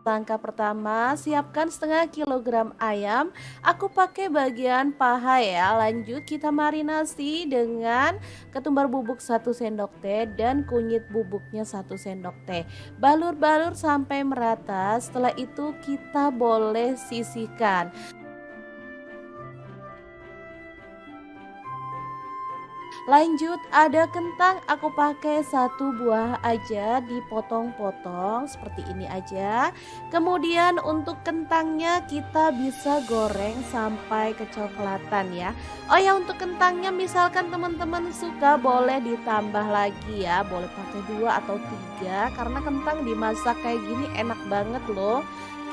Langkah pertama, siapkan setengah kilogram ayam. Aku pakai bagian paha ya. Lanjut kita marinasi dengan ketumbar bubuk 1 sendok teh dan kunyit bubuknya 1 sendok teh. Balur-balur sampai merata. Setelah itu kita boleh sisihkan. Lanjut ada kentang, aku pakai 1 buah aja dipotong-potong seperti ini aja. Kemudian untuk kentangnya kita bisa goreng sampai kecoklatan ya. Oh ya, untuk kentangnya misalkan teman-teman suka boleh ditambah lagi ya, boleh pakai 2 atau 3 karena kentang dimasak kayak gini enak banget loh.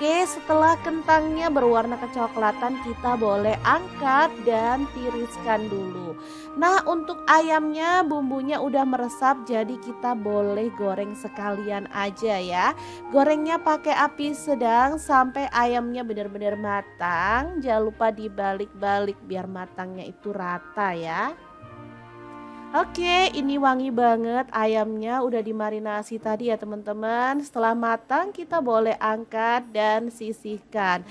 Oke, setelah kentangnya berwarna kecoklatan kita boleh angkat dan tiriskan dulu. Nah, untuk ayamnya bumbunya udah meresap jadi kita boleh goreng sekalian aja ya. Gorengnya pakai api sedang sampai ayamnya benar-benar matang. Jangan lupa dibalik-balik biar matangnya itu rata ya. Oke, ini wangi banget ayamnya udah dimarinasi tadi ya teman-teman. Setelah matang kita boleh angkat dan sisihkan.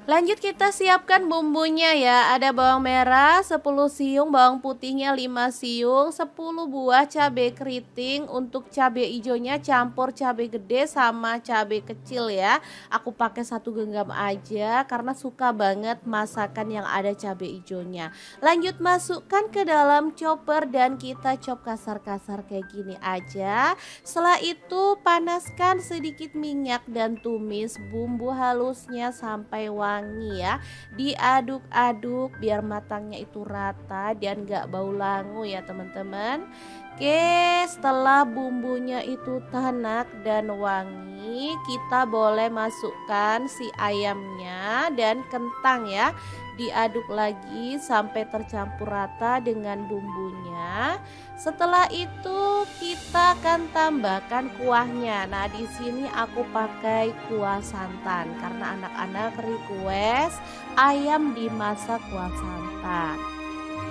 Lanjut kita siapkan bumbunya ya. Ada bawang merah 10 siung, bawang putihnya 5 siung, 10 buah cabai keriting. Untuk cabai hijaunya campur cabai gede sama cabai kecil ya. Aku pakai 1 genggam aja karena suka banget masakan yang ada cabai hijaunya. Lanjut masukkan ke dalam chopper dan kita chop kasar-kasar kayak gini aja. Setelah itu panaskan sedikit minyak dan tumis bumbu halusnya sampai wangi ya. Diaduk-aduk biar matangnya itu rata dan gak bau langu ya teman-teman. Oke, setelah bumbunya itu tanak dan wangi, kita boleh masukkan si ayamnya dan kentang ya. Diaduk lagi sampai tercampur rata dengan bumbunya. Setelah itu kita akan tambahkan kuahnya. Nah, di sini aku pakai kuah santan karena anak-anak request ayam dimasak kuah santan.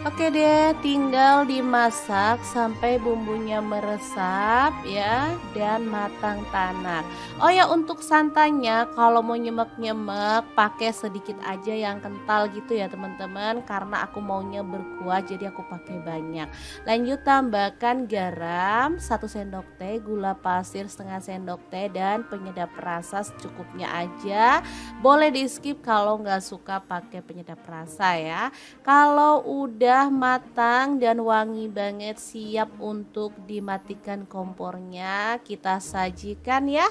Oke deh, tinggal dimasak sampai bumbunya meresap ya dan matang tanak. Oh ya, untuk santannya kalau mau nyemek-nyemek pakai sedikit aja yang kental gitu ya teman-teman, karena aku maunya berkuah jadi aku pakai banyak. Lanjut tambahkan garam 1 sendok teh, gula pasir setengah sendok teh dan penyedap rasa secukupnya aja. Boleh di skip kalau nggak suka pakai penyedap rasa ya. Kalau udah matang dan wangi banget siap untuk dimatikan kompornya, kita sajikan ya.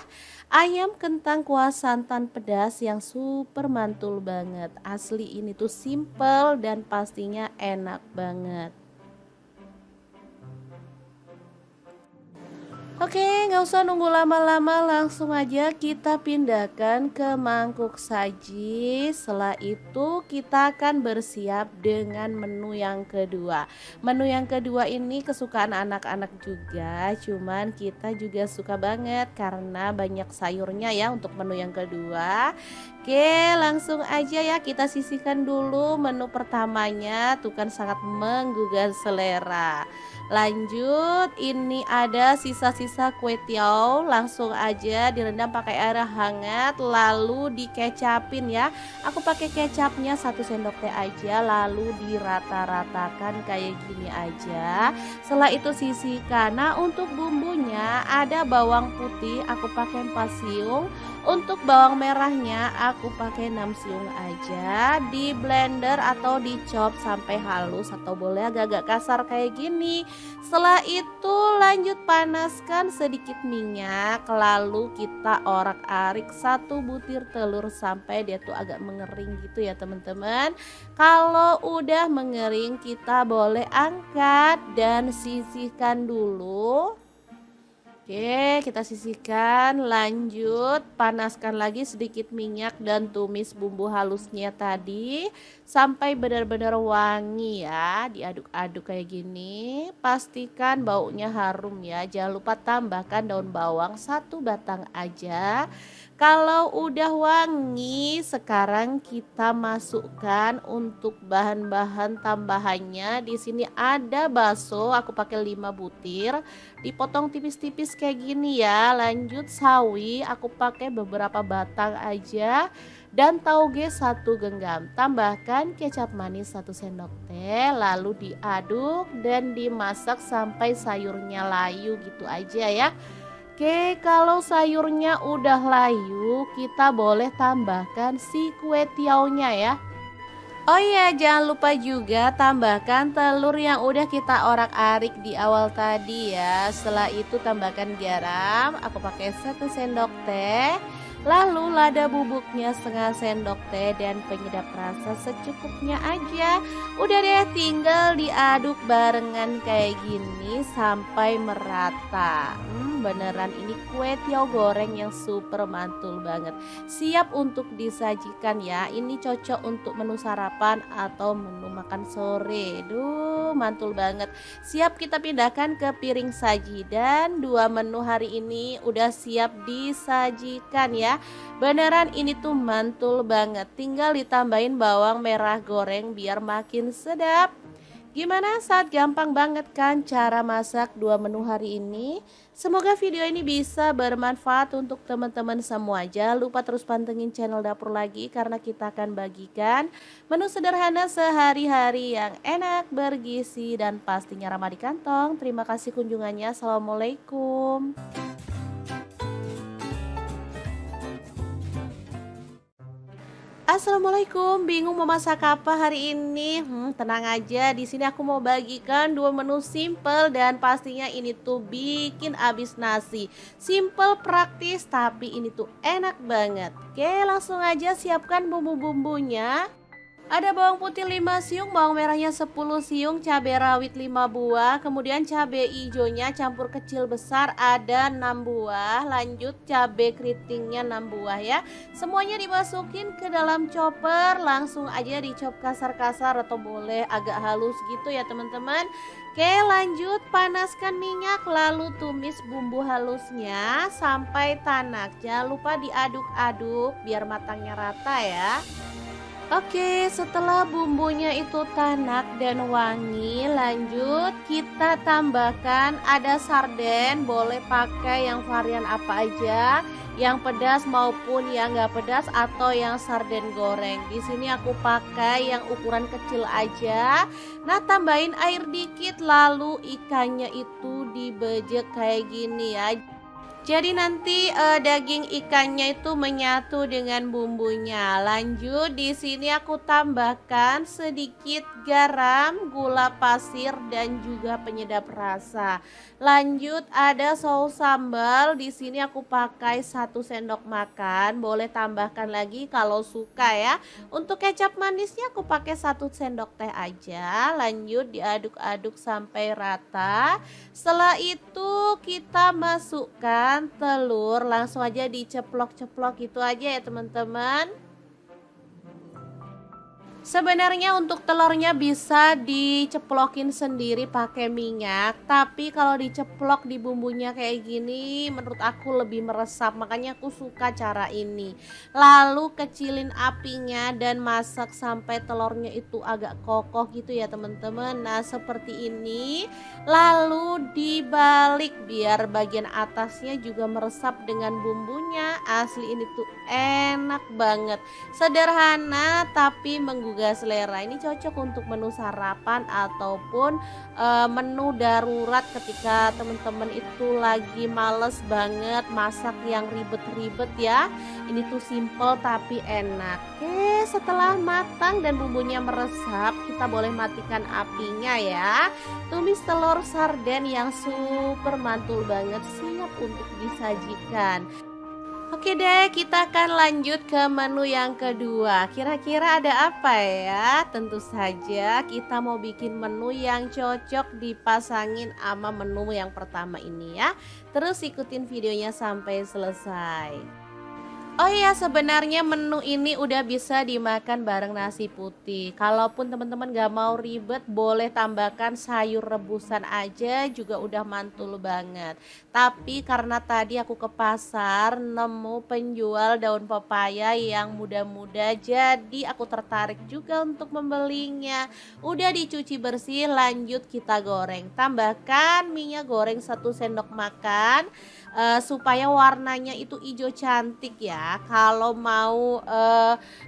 Ayam kentang kuah santan pedas yang super mantul banget. Asli ini tuh simple dan pastinya enak banget. Oke, nggak usah nunggu lama-lama, langsung aja kita pindahkan ke mangkuk saji. Setelah itu kita akan bersiap dengan menu yang kedua. Menu yang kedua ini kesukaan anak-anak juga, cuman kita juga suka banget karena banyak sayurnya ya untuk menu yang kedua. Oke, langsung aja ya kita sisihkan dulu menu pertamanya, tuh kan sangat menggugah selera. Lanjut, ini ada sisa-sisa kue tiaw, langsung aja direndam pakai air hangat lalu dikecapin ya. Aku pakai kecapnya 1 sendok teh aja lalu dirata-ratakan kayak gini aja. Setelah itu sisihkan. Nah, untuk bumbunya ada bawang putih aku pakai 4 siung. Untuk bawang merahnya aku pakai 6 siung aja. Di blender atau dicop sampai halus atau boleh agak-agak kasar kayak gini. Setelah itu lanjut panaskan sedikit minyak, lalu kita orak-arik 1 butir telur sampai dia tuh agak mengering gitu ya teman-teman. Kalau udah mengering kita boleh angkat dan sisihkan dulu. Oke, kita sisihkan, lanjut panaskan lagi sedikit minyak dan tumis bumbu halusnya tadi sampai benar-benar wangi ya. Diaduk-aduk kayak gini, pastikan baunya harum ya. Jangan lupa tambahkan daun bawang 1 batang aja. Kalau udah wangi, sekarang kita masukkan untuk bahan-bahan tambahannya. Di sini ada bakso, aku pakai 5 butir dipotong tipis-tipis kayak gini ya. Lanjut sawi aku pakai beberapa batang aja dan tauge 1 genggam. Tambahkan kecap manis 1 sendok teh, lalu diaduk dan dimasak sampai sayurnya layu gitu aja ya. Oke, kalau sayurnya udah layu, kita boleh tambahkan si kue tiaunya ya. Oh iya, jangan lupa juga tambahkan telur yang udah kita orak-arik di awal tadi ya. Setelah itu tambahkan garam, aku pakai 1 sendok teh. Lalu lada bubuknya 1/2 sendok teh dan penyedap rasa secukupnya aja. Udah deh, tinggal diaduk barengan kayak gini sampai merata. Beneran ini kue tiaw goreng yang super mantul banget. Siap untuk disajikan ya. Ini cocok untuk menu sarapan atau menu makan sore. Duh, mantul banget. Siap kita pindahkan ke piring saji dan 2 menu hari ini udah siap disajikan ya. Beneran ini tuh mantul banget. Tinggal ditambahin bawang merah goreng biar makin sedap. Gimana, saat gampang banget kan cara masak 2 menu hari ini? Semoga video ini bisa bermanfaat untuk teman-teman semua. Jangan lupa terus pantengin channel Dapur Lagi karena kita akan bagikan menu sederhana sehari-hari yang enak, bergizi, dan pastinya ramah di kantong. Terima kasih kunjungannya. Assalamualaikum. Assalamualaikum, bingung mau masak apa hari ini? Tenang aja, di sini aku mau bagikan 2 menu simple dan pastinya ini tuh bikin abis nasi. Simple, praktis, tapi ini tuh enak banget. Oke, langsung aja siapkan bumbu-bumbunya. Ada bawang putih 5 siung, bawang merahnya 10 siung, cabai rawit 5 buah, kemudian cabai hijaunya campur kecil besar ada 6 buah, lanjut cabai keritingnya 6 buah ya. Semuanya dimasukin ke dalam chopper, langsung aja dicop kasar-kasar atau boleh agak halus gitu ya teman-teman. Oke, lanjut panaskan minyak lalu tumis bumbu halusnya sampai tanak. Jangan lupa diaduk-aduk biar matangnya rata ya. Oke, setelah bumbunya itu tanak dan wangi, lanjut kita tambahkan ada sarden, boleh pakai yang varian apa aja, yang pedas maupun yang nggak pedas atau yang sarden goreng. Di sini aku pakai yang ukuran kecil aja. Nah, tambahin air dikit lalu ikannya itu dibejek kayak gini ya. Jadi nanti daging ikannya itu menyatu dengan bumbunya. Lanjut di sini aku tambahkan sedikit garam, gula pasir dan juga penyedap rasa. Lanjut ada saus sambal. Di sini aku pakai 1 sendok makan. Boleh tambahkan lagi kalau suka ya. Untuk kecap manisnya aku pakai 1 sendok teh aja. Lanjut diaduk-aduk sampai rata. Setelah itu kita masukkan telur, langsung aja diceplok-ceplok gitu aja ya teman-teman. Sebenarnya untuk telurnya bisa diceplokin sendiri pakai minyak, tapi kalau diceplok di bumbunya kayak gini menurut aku lebih meresap, makanya aku suka cara ini. Lalu kecilin apinya dan masak sampai telurnya itu agak kokoh gitu ya teman-teman. Nah, seperti ini. Lalu dibalik biar bagian atasnya juga meresap dengan bumbunya. Asli ini tuh enak banget. Sederhana tapi menggugah selera. Ini cocok untuk menu sarapan ataupun menu darurat ketika teman-teman itu lagi males banget masak yang ribet-ribet ya. Ini tuh simple tapi enak. Oke, setelah matang dan bumbunya meresap, kita boleh matikan apinya ya. Tumis telur sarden yang super mantul banget, siap untuk disajikan. Oke deh, kita akan lanjut ke menu yang kedua. Kira-kira ada apa ya? Tentu saja kita mau bikin menu yang cocok dipasangin sama menu yang pertama ini ya. Terus ikutin videonya sampai selesai. Oh iya, sebenarnya menu ini udah bisa dimakan bareng nasi putih. Kalaupun teman-teman gak mau ribet, boleh tambahkan sayur rebusan aja juga udah mantul banget. Tapi karena tadi aku ke pasar nemu penjual daun pepaya yang muda-muda, jadi aku tertarik juga untuk membelinya. Udah dicuci bersih, lanjut kita goreng. Tambahkan minyak goreng 1 sendok makan supaya warnanya itu hijau cantik ya. Kalau mau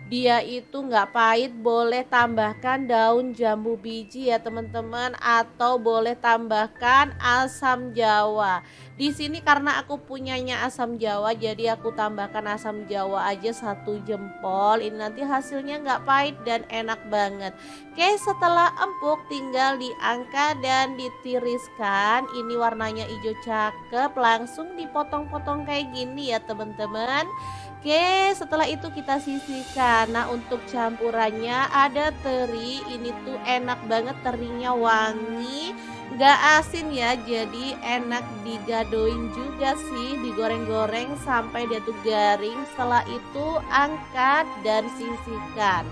dia itu nggak pahit, boleh tambahkan daun jambu biji ya teman-teman, atau boleh tambahkan asam jawa. Di sini karena aku punyanya asam jawa, jadi aku tambahkan asam jawa aja 1 jempol. Ini nanti hasilnya nggak pahit dan enak banget. Oke, setelah empuk tinggal diangkat dan ditiriskan. Ini warnanya hijau cakep, langsung dipotong-potong kayak gini ya teman-teman. Oke, setelah itu kita sisihkan. Nah, untuk campurannya ada teri. Ini tuh enak banget, terinya wangi, nggak asin ya. Jadi enak digadoin juga sih, digoreng-goreng sampai dia tuh garing. Setelah itu angkat dan sisihkan.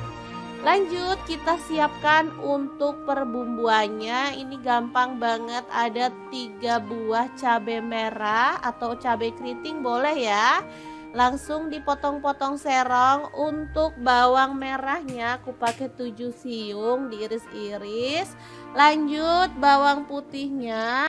Lanjut kita siapkan untuk perbumbuannya. Ini gampang banget, ada 3 buah cabai merah atau cabai keriting boleh ya. Langsung dipotong-potong serong. Untuk bawang merahnya aku pakai 7 siung diiris-iris. Lanjut bawang putihnya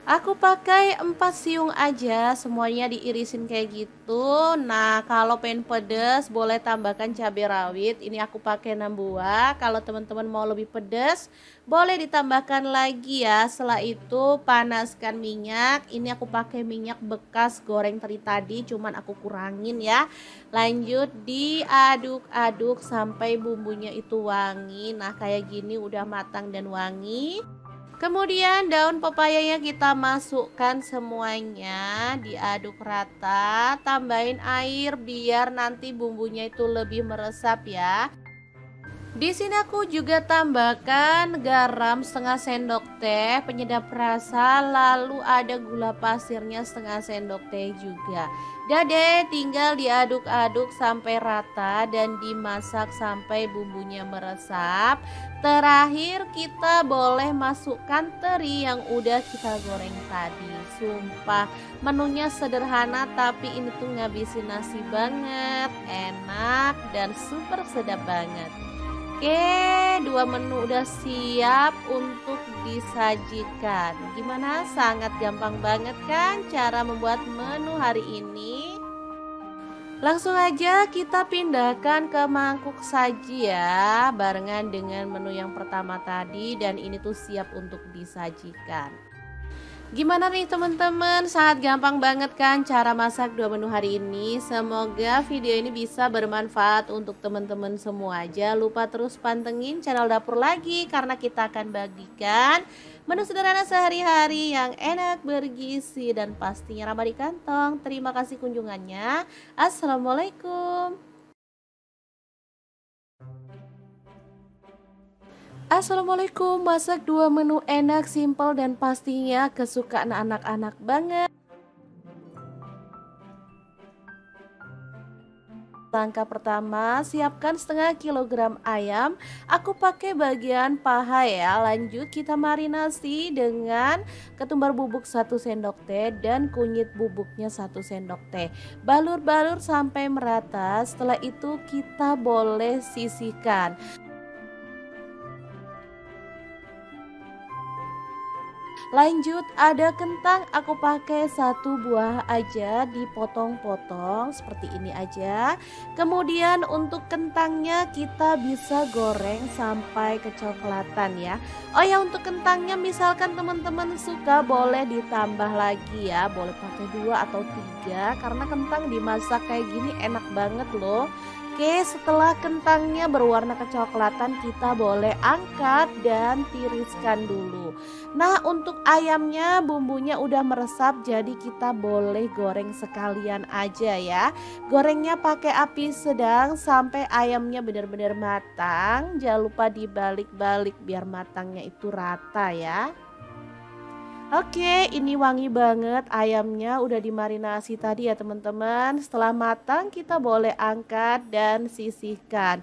aku pakai 4 siung aja, semuanya diirisin kayak gitu. Nah, kalau pengen pedas boleh tambahkan cabai rawit. Ini aku pakai 6 buah. Kalau teman-teman mau lebih pedas, boleh ditambahkan lagi ya. Setelah itu panaskan minyak. Ini aku pakai minyak bekas goreng teri tadi, cuman aku kurangin ya. Lanjut diaduk-aduk sampai bumbunya itu wangi. Nah, kayak gini udah matang dan wangi. Kemudian daun pepayanya kita masukkan semuanya, diaduk rata, tambahin air biar nanti bumbunya itu lebih meresap ya. Di sini aku juga tambahkan garam setengah sendok teh, penyedap rasa, lalu ada gula pasirnya setengah sendok teh juga. Dade tinggal diaduk-aduk sampai rata dan dimasak sampai bumbunya meresap. Terakhir kita boleh masukkan teri yang udah kita goreng tadi. Sumpah menunya sederhana tapi ini tuh ngabisin nasi banget, enak dan super sedap banget. Oke, 2 menu udah siap untuk disajikan. Gimana? Sangat gampang banget kan cara membuat menu hari ini? Langsung aja kita pindahkan ke mangkuk saji ya, barengan dengan menu yang pertama tadi, dan ini tuh siap untuk disajikan. Gimana nih teman-teman? Sangat gampang banget kan cara masak 2 menu hari ini. Semoga video ini bisa bermanfaat untuk teman-teman semua. Jangan lupa terus pantengin channel Dapur Lagi karena kita akan bagikan menu sederhana sehari-hari yang enak, bergizi, dan pastinya ramah di kantong. Terima kasih kunjungannya. Assalamualaikum. Assalamualaikum, masak 2 menu enak, simpel, dan pastinya kesukaan anak-anak banget. Langkah pertama, siapkan setengah kilogram ayam. Aku pakai bagian paha ya. Lanjut kita marinasi dengan ketumbar bubuk 1 sendok teh dan kunyit bubuknya 1 sendok teh. Balur-balur sampai merata. Setelah itu kita boleh sisihkan. Lanjut ada kentang, aku pakai 1 buah aja, dipotong-potong seperti ini aja. Kemudian untuk kentangnya kita bisa goreng sampai kecoklatan ya. Oh ya, untuk kentangnya misalkan teman-teman suka boleh ditambah lagi ya, boleh pakai 2 atau 3 karena kentang dimasak kayak gini enak banget loh. Oke, setelah kentangnya berwarna kecoklatan kita boleh angkat dan tiriskan dulu. Nah, untuk ayamnya bumbunya udah meresap, jadi kita boleh goreng sekalian aja ya. Gorengnya pakai api sedang sampai ayamnya benar-benar matang. Jangan lupa dibalik-balik biar matangnya itu rata ya. Oke, ini wangi banget. Ayamnya udah dimarinasi tadi ya teman-teman. Setelah matang kita boleh angkat dan sisihkan.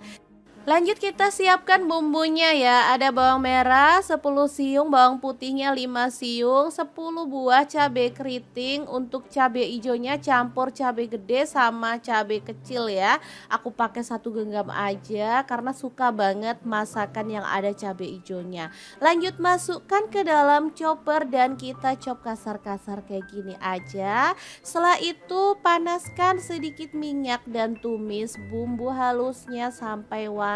Lanjut kita siapkan bumbunya ya. Ada bawang merah 10 siung, bawang putihnya 5 siung, 10 buah cabai keriting. Untuk cabai hijaunya campur cabai gede sama cabai kecil ya. Aku pakai 1 genggam aja karena suka banget masakan yang ada cabai hijaunya. Lanjut masukkan ke dalam chopper dan kita chop kasar-kasar kayak gini aja. Setelah itu panaskan sedikit minyak dan tumis bumbu halusnya sampai wangi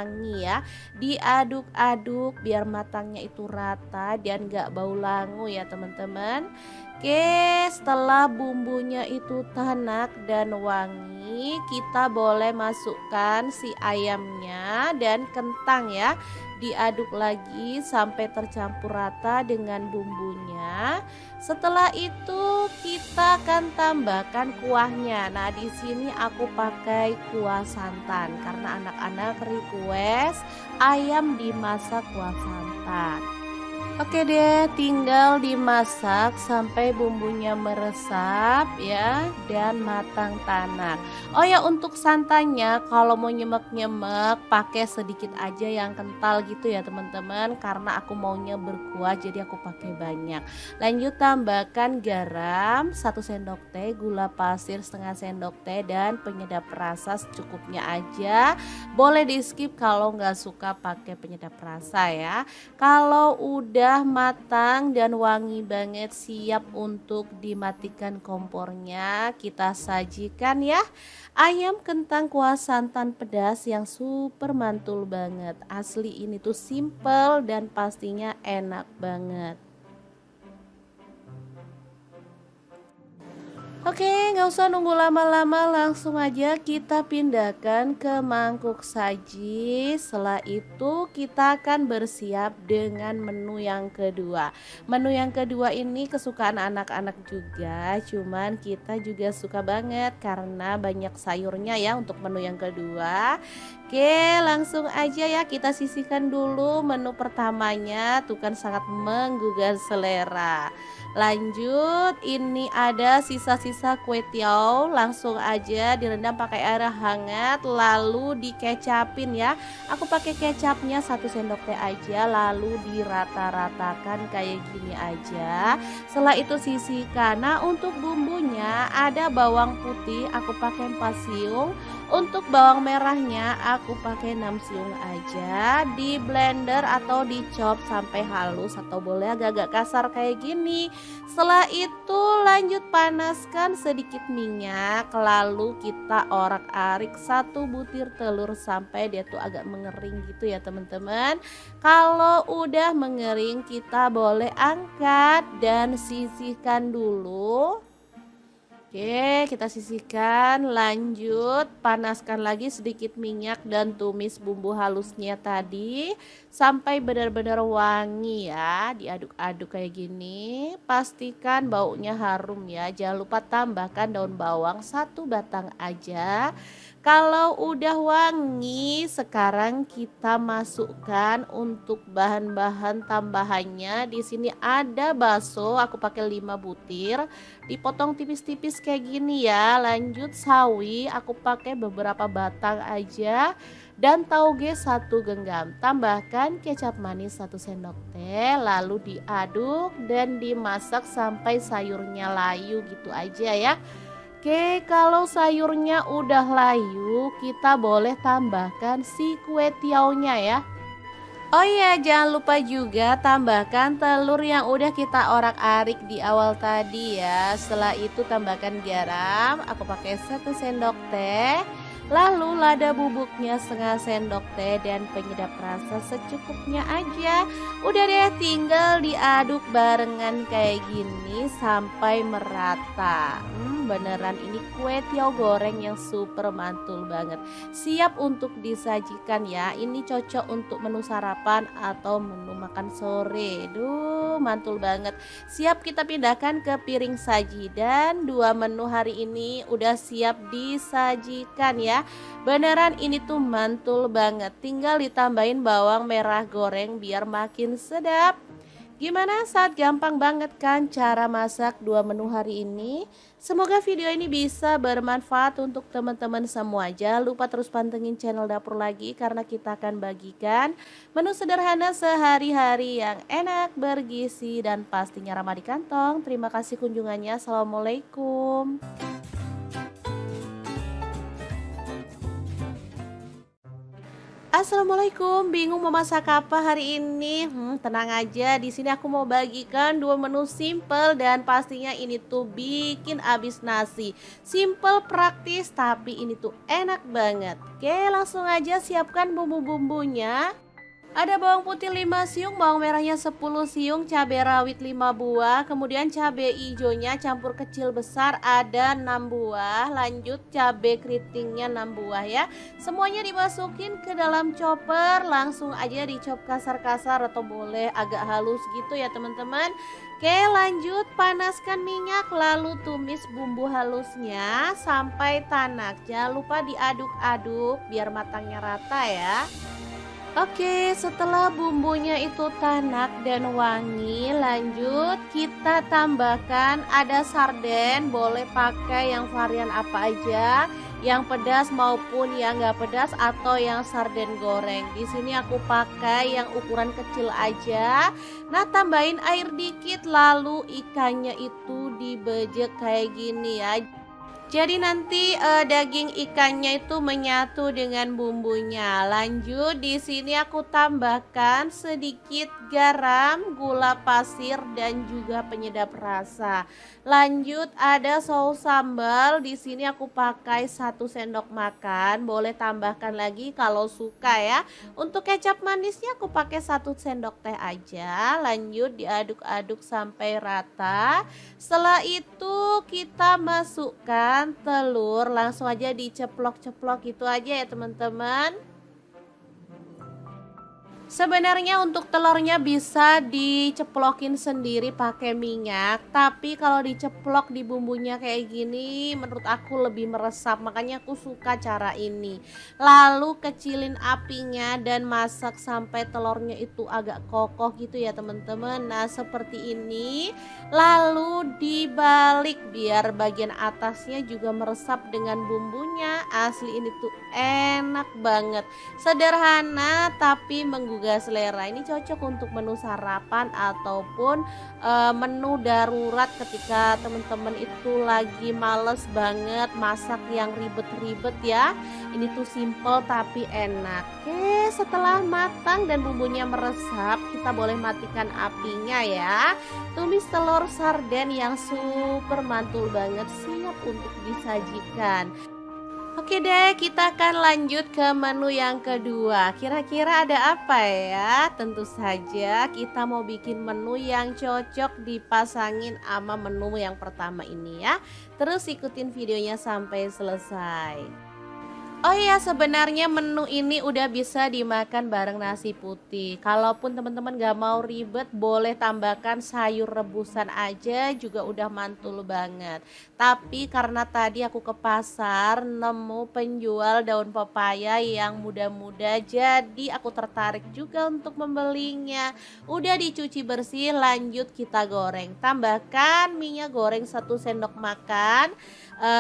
ya. Diaduk-aduk biar matangnya itu rata dan gak bau langu ya teman-teman. Oke, setelah bumbunya itu tanak dan wangi, kita boleh masukkan si ayamnya dan kentang ya. Diaduk lagi sampai tercampur rata dengan bumbunya. Setelah itu kita akan tambahkan kuahnya. Nah, di sini aku pakai kuah santan karena anak-anak request ayam dimasak kuah santan. Oke deh, tinggal dimasak sampai bumbunya meresap ya dan matang tanak. Oh ya, untuk santannya kalau mau nyemek-nyemek pakai sedikit aja yang kental gitu ya teman-teman, karena aku maunya berkuah jadi aku pakai banyak. Lanjut tambahkan garam 1 sendok teh, gula pasir setengah sendok teh dan penyedap rasa secukupnya aja. Boleh di skip kalau nggak suka pakai penyedap rasa ya. Kalau udah matang dan wangi banget, siap untuk dimatikan kompornya, kita sajikan ya. Ayam kentang kuah santan pedas yang super mantul banget. Asli ini tuh simple dan pastinya enak banget. Oke, nggak usah nunggu lama-lama, langsung aja kita pindahkan ke mangkuk saji. Setelah itu kita akan bersiap dengan menu yang kedua. Menu yang kedua ini kesukaan anak-anak juga, cuman kita juga suka banget karena banyak sayurnya ya untuk menu yang kedua. Oke, langsung aja ya kita sisihkan dulu menu pertamanya, tuh kan sangat menggugah selera. Lanjut, ini ada sisa-sisa kue tiaw, langsung aja direndam pakai air hangat lalu dikecapin ya. Aku pakai kecapnya 1 sendok teh aja lalu dirata-ratakan kayak gini aja. Setelah itu sisihkan. Nah, untuk bumbunya ada bawang putih aku pakai 4 siung. Untuk bawang merahnya aku pakai 6 siung aja. Di blender atau dicop sampai halus atau boleh agak-agak kasar kayak gini. Setelah itu lanjut panaskan sedikit minyak, lalu kita orak-arik 1 butir telur sampai dia tuh agak mengering gitu ya teman-teman. Kalau udah mengering kita boleh angkat dan sisihkan dulu. Oke, kita sisihkan. Lanjut panaskan lagi sedikit minyak dan tumis bumbu halusnya tadi sampai benar-benar wangi ya. Diaduk-aduk kayak gini. Pastikan baunya harum ya. Jangan lupa tambahkan daun bawang 1 batang aja. Kalau udah wangi, sekarang kita masukkan untuk bahan-bahan tambahannya. Di sini ada bakso, aku pakai 5 butir, dipotong tipis-tipis kayak gini ya. Lanjut sawi, aku pakai beberapa batang aja. Dan tauge 1 genggam. Tambahkan kecap manis 1 sendok teh, lalu diaduk dan dimasak sampai sayurnya layu gitu aja ya. Oke, kalau sayurnya udah layu, kita boleh tambahkan si kue tiaunya ya. Oh iya, jangan lupa juga tambahkan telur yang udah kita orak-arik di awal tadi ya. Setelah itu tambahkan garam, aku pakai 1 sendok teh. Lalu lada bubuknya setengah sendok teh dan penyedap rasa secukupnya aja. Udah deh, tinggal diaduk barengan kayak gini sampai merata. Beneran ini kue tiaw goreng yang super mantul banget. Siap untuk disajikan ya. Ini cocok untuk menu sarapan atau menu makan sore. Duh, mantul banget. Siap kita pindahkan ke piring saji dan 2 menu hari ini udah siap disajikan ya. Beneran ini tuh mantul banget. Tinggal ditambahin bawang merah goreng biar makin sedap. Gimana saat gampang banget kan cara masak dua menu hari ini? Semoga video ini bisa bermanfaat untuk teman-teman semua. Jangan lupa terus pantengin channel dapur lagi karena kita akan bagikan menu sederhana sehari-hari yang enak, bergizi dan pastinya ramah di kantong. Terima kasih kunjungannya. Assalamualaikum. Assalamualaikum, bingung mau masak apa hari ini? Tenang aja, di sini aku mau bagikan dua menu simple dan pastinya ini tuh bikin abis nasi. Simple, praktis, tapi ini tuh enak banget. Oke, langsung aja siapkan bumbu-bumbunya. Ada bawang putih 5 siung, bawang merahnya 10 siung, cabai rawit 5 buah, kemudian cabai hijaunya campur kecil besar ada 6 buah, lanjut cabai keritingnya 6 buah ya. Semuanya dimasukin ke dalam chopper, langsung aja dicop kasar-kasar atau boleh agak halus gitu ya teman-teman. Oke, lanjut panaskan minyak lalu tumis bumbu halusnya sampai tanak. Jangan lupa diaduk-aduk biar matangnya rata ya. Oke, setelah bumbunya itu tanak dan wangi, lanjut kita tambahkan ada sarden, boleh pakai yang varian apa aja, yang pedas maupun yang nggak pedas atau yang sarden goreng. Di sini aku pakai yang ukuran kecil aja. Nah, tambahin air dikit lalu ikannya itu dibejek kayak gini ya. Jadi nanti daging ikannya itu menyatu dengan bumbunya. Lanjut di sini aku tambahkan sedikit garam, gula pasir dan juga penyedap rasa. Lanjut ada saus sambal. Di sini aku pakai 1 sendok makan. Boleh tambahkan lagi kalau suka ya. Untuk kecap manisnya aku pakai 1 sendok teh aja. Lanjut diaduk-aduk sampai rata. Setelah itu kita masukkan telur, langsung aja diceplok-ceplok gitu aja ya teman-teman. Sebenarnya untuk telurnya bisa diceplokin sendiri pakai minyak, tapi kalau diceplok di bumbunya kayak gini menurut aku lebih meresap, makanya aku suka cara ini. Lalu kecilin apinya dan masak sampai telurnya itu agak kokoh gitu ya teman-teman. Nah, seperti ini. Lalu dibalik biar bagian atasnya juga meresap dengan bumbunya. Asli ini tuh enak banget. Sederhana tapi menggugah selera. Ini cocok untuk menu sarapan ataupun menu darurat ketika teman-teman itu lagi males banget masak yang ribet-ribet ya. Ini tuh simple tapi enak. Oke, setelah matang dan bumbunya meresap, kita boleh matikan apinya ya. Tumis telur sarden yang super mantul banget, siap untuk disajikan. Oke deh, kita akan lanjut ke menu yang kedua. Kira-kira ada apa ya? Tentu saja kita mau bikin menu yang cocok dipasangin sama menu yang pertama ini ya. Terus ikutin videonya sampai selesai. Oh iya, sebenarnya menu ini udah bisa dimakan bareng nasi putih. Kalaupun teman-teman gak mau ribet, boleh tambahkan sayur rebusan aja juga udah mantul banget. Tapi karena tadi aku ke pasar nemu penjual daun pepaya yang muda-muda, jadi aku tertarik juga untuk membelinya. Udah dicuci bersih, lanjut kita goreng. Tambahkan minyak goreng 1 sendok makan.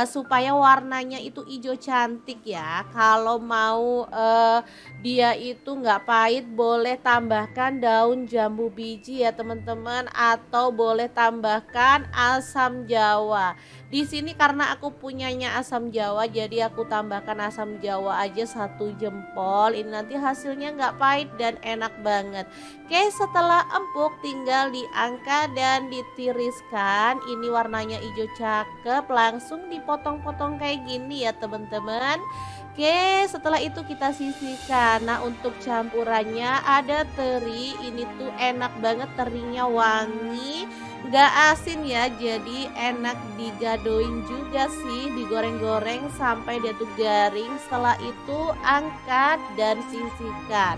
Supaya warnanya itu hijau cantik ya. Kalau mau dia itu nggak pahit, boleh tambahkan daun jambu biji ya teman-teman, atau boleh tambahkan asam jawa. Di sini karena aku punyanya asam jawa, jadi aku tambahkan asam jawa aja 1 jempol. Ini nanti hasilnya nggak pahit dan enak banget. Oke, setelah empuk tinggal diangkat dan ditiriskan. Ini warnanya hijau cakep, langsung dipotong-potong kayak gini ya teman-teman. Oke, setelah itu kita sisihkan. Nah, untuk campurannya ada teri. Ini tuh enak banget, terinya wangi, gak asin ya, jadi enak digadoin juga sih, digoreng-goreng sampai dia tuh garing. Setelah itu angkat dan sisihkan.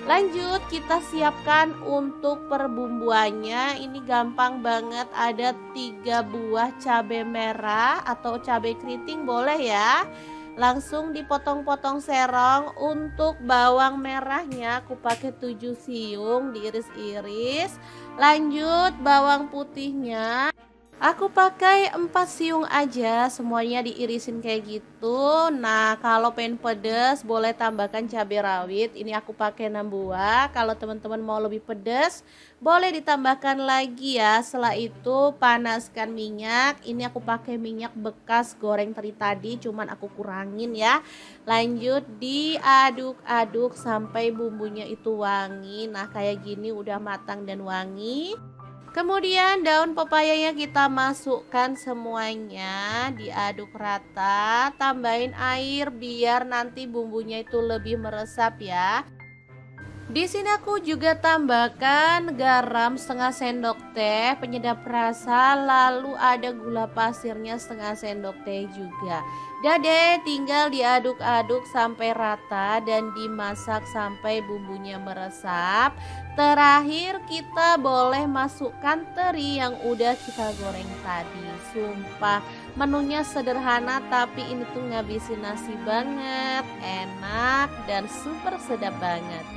Lanjut kita siapkan untuk perbumbuannya. Ini gampang banget, ada 3 buah cabai merah atau cabai keriting boleh ya. langsung dipotong-potong serong. Untuk bawang merahnya aku pakai 7 siung diiris-iris. Lanjut bawang putihnya aku pakai 4 siung aja, semuanya diirisin kayak gitu. Nah, kalau pengen pedas boleh tambahkan cabai rawit. Ini aku pakai 6 buah. Kalau teman-teman mau lebih pedas, boleh ditambahkan lagi ya. Setelah itu panaskan minyak. Ini aku pakai minyak bekas goreng teri tadi, cuman aku kurangin ya. Lanjut diaduk-aduk sampai bumbunya itu wangi. Nah, kayak gini udah matang dan wangi. Kemudian daun pepayanya kita masukkan semuanya, diaduk rata, tambahin air biar nanti bumbunya itu lebih meresap ya. Di sini aku juga tambahkan garam setengah sendok teh, penyedap rasa, lalu ada gula pasirnya setengah sendok teh juga. Udah deh, tinggal diaduk-aduk sampai rata dan dimasak sampai bumbunya meresap. Terakhir kita boleh masukkan teri yang udah kita goreng tadi. Sumpah menunya sederhana tapi ini tuh ngabisin nasi banget, enak dan super sedap banget.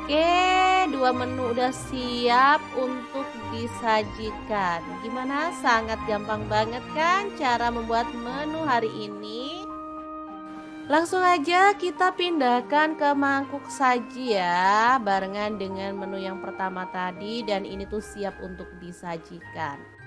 Oke, 2 menu udah siap untuk disajikan. Gimana? Sangat gampang banget kan cara membuat menu hari ini? Langsung aja kita pindahkan ke mangkuk saji ya, barengan dengan menu yang pertama tadi, dan ini tuh siap untuk disajikan.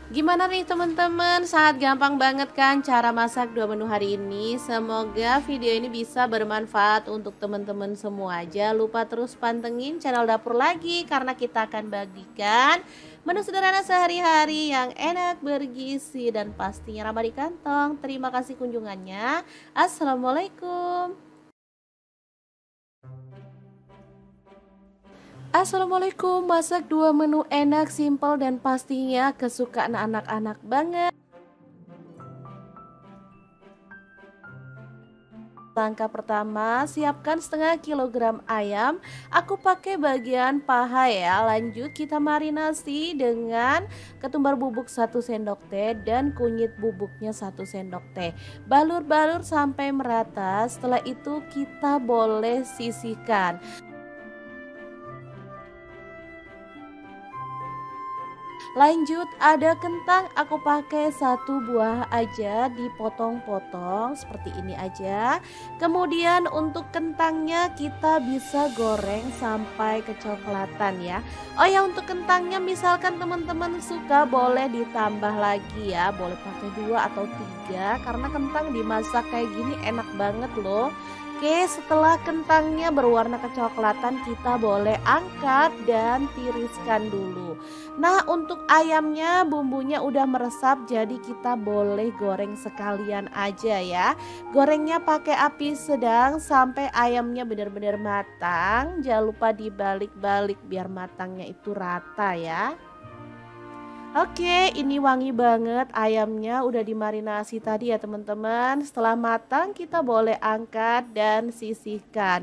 Gimana nih teman-teman? Sangat gampang banget kan cara masak 2 menu hari ini. Semoga video ini bisa bermanfaat untuk teman-teman semua. Jangan lupa terus pantengin channel Dapur Lagi karena kita akan bagikan menu sederhana sehari-hari yang enak, bergizi, dan pastinya ramah di kantong. Terima kasih kunjungannya. Assalamualaikum. Assalamualaikum, masak 2 menu enak, simpel, dan pastinya kesukaan anak-anak banget. Langkah pertama, siapkan setengah kilogram ayam. Aku pakai bagian paha ya. Lanjut kita marinasi dengan ketumbar bubuk 1 sendok teh dan kunyit bubuknya 1 sendok teh. Balur-balur sampai merata. Setelah itu kita boleh sisihkan. Lanjut ada kentang, aku pakai 1 buah aja, dipotong-potong seperti ini aja. Kemudian untuk kentangnya kita bisa goreng sampai kecoklatan ya. Oh ya, untuk kentangnya misalkan teman-teman suka boleh ditambah lagi ya, boleh pakai 2 atau 3 karena kentang dimasak kayak gini enak banget loh. Oke, setelah kentangnya berwarna kecoklatan kita boleh angkat dan tiriskan dulu. Nah, untuk ayamnya bumbunya udah meresap, jadi kita boleh goreng sekalian aja ya. Gorengnya pakai api sedang sampai ayamnya benar-benar matang. Jangan lupa dibalik-balik biar matangnya itu rata ya. Oke, ini wangi banget, ayamnya udah dimarinasi tadi ya teman-teman. Setelah matang kita boleh angkat dan sisihkan.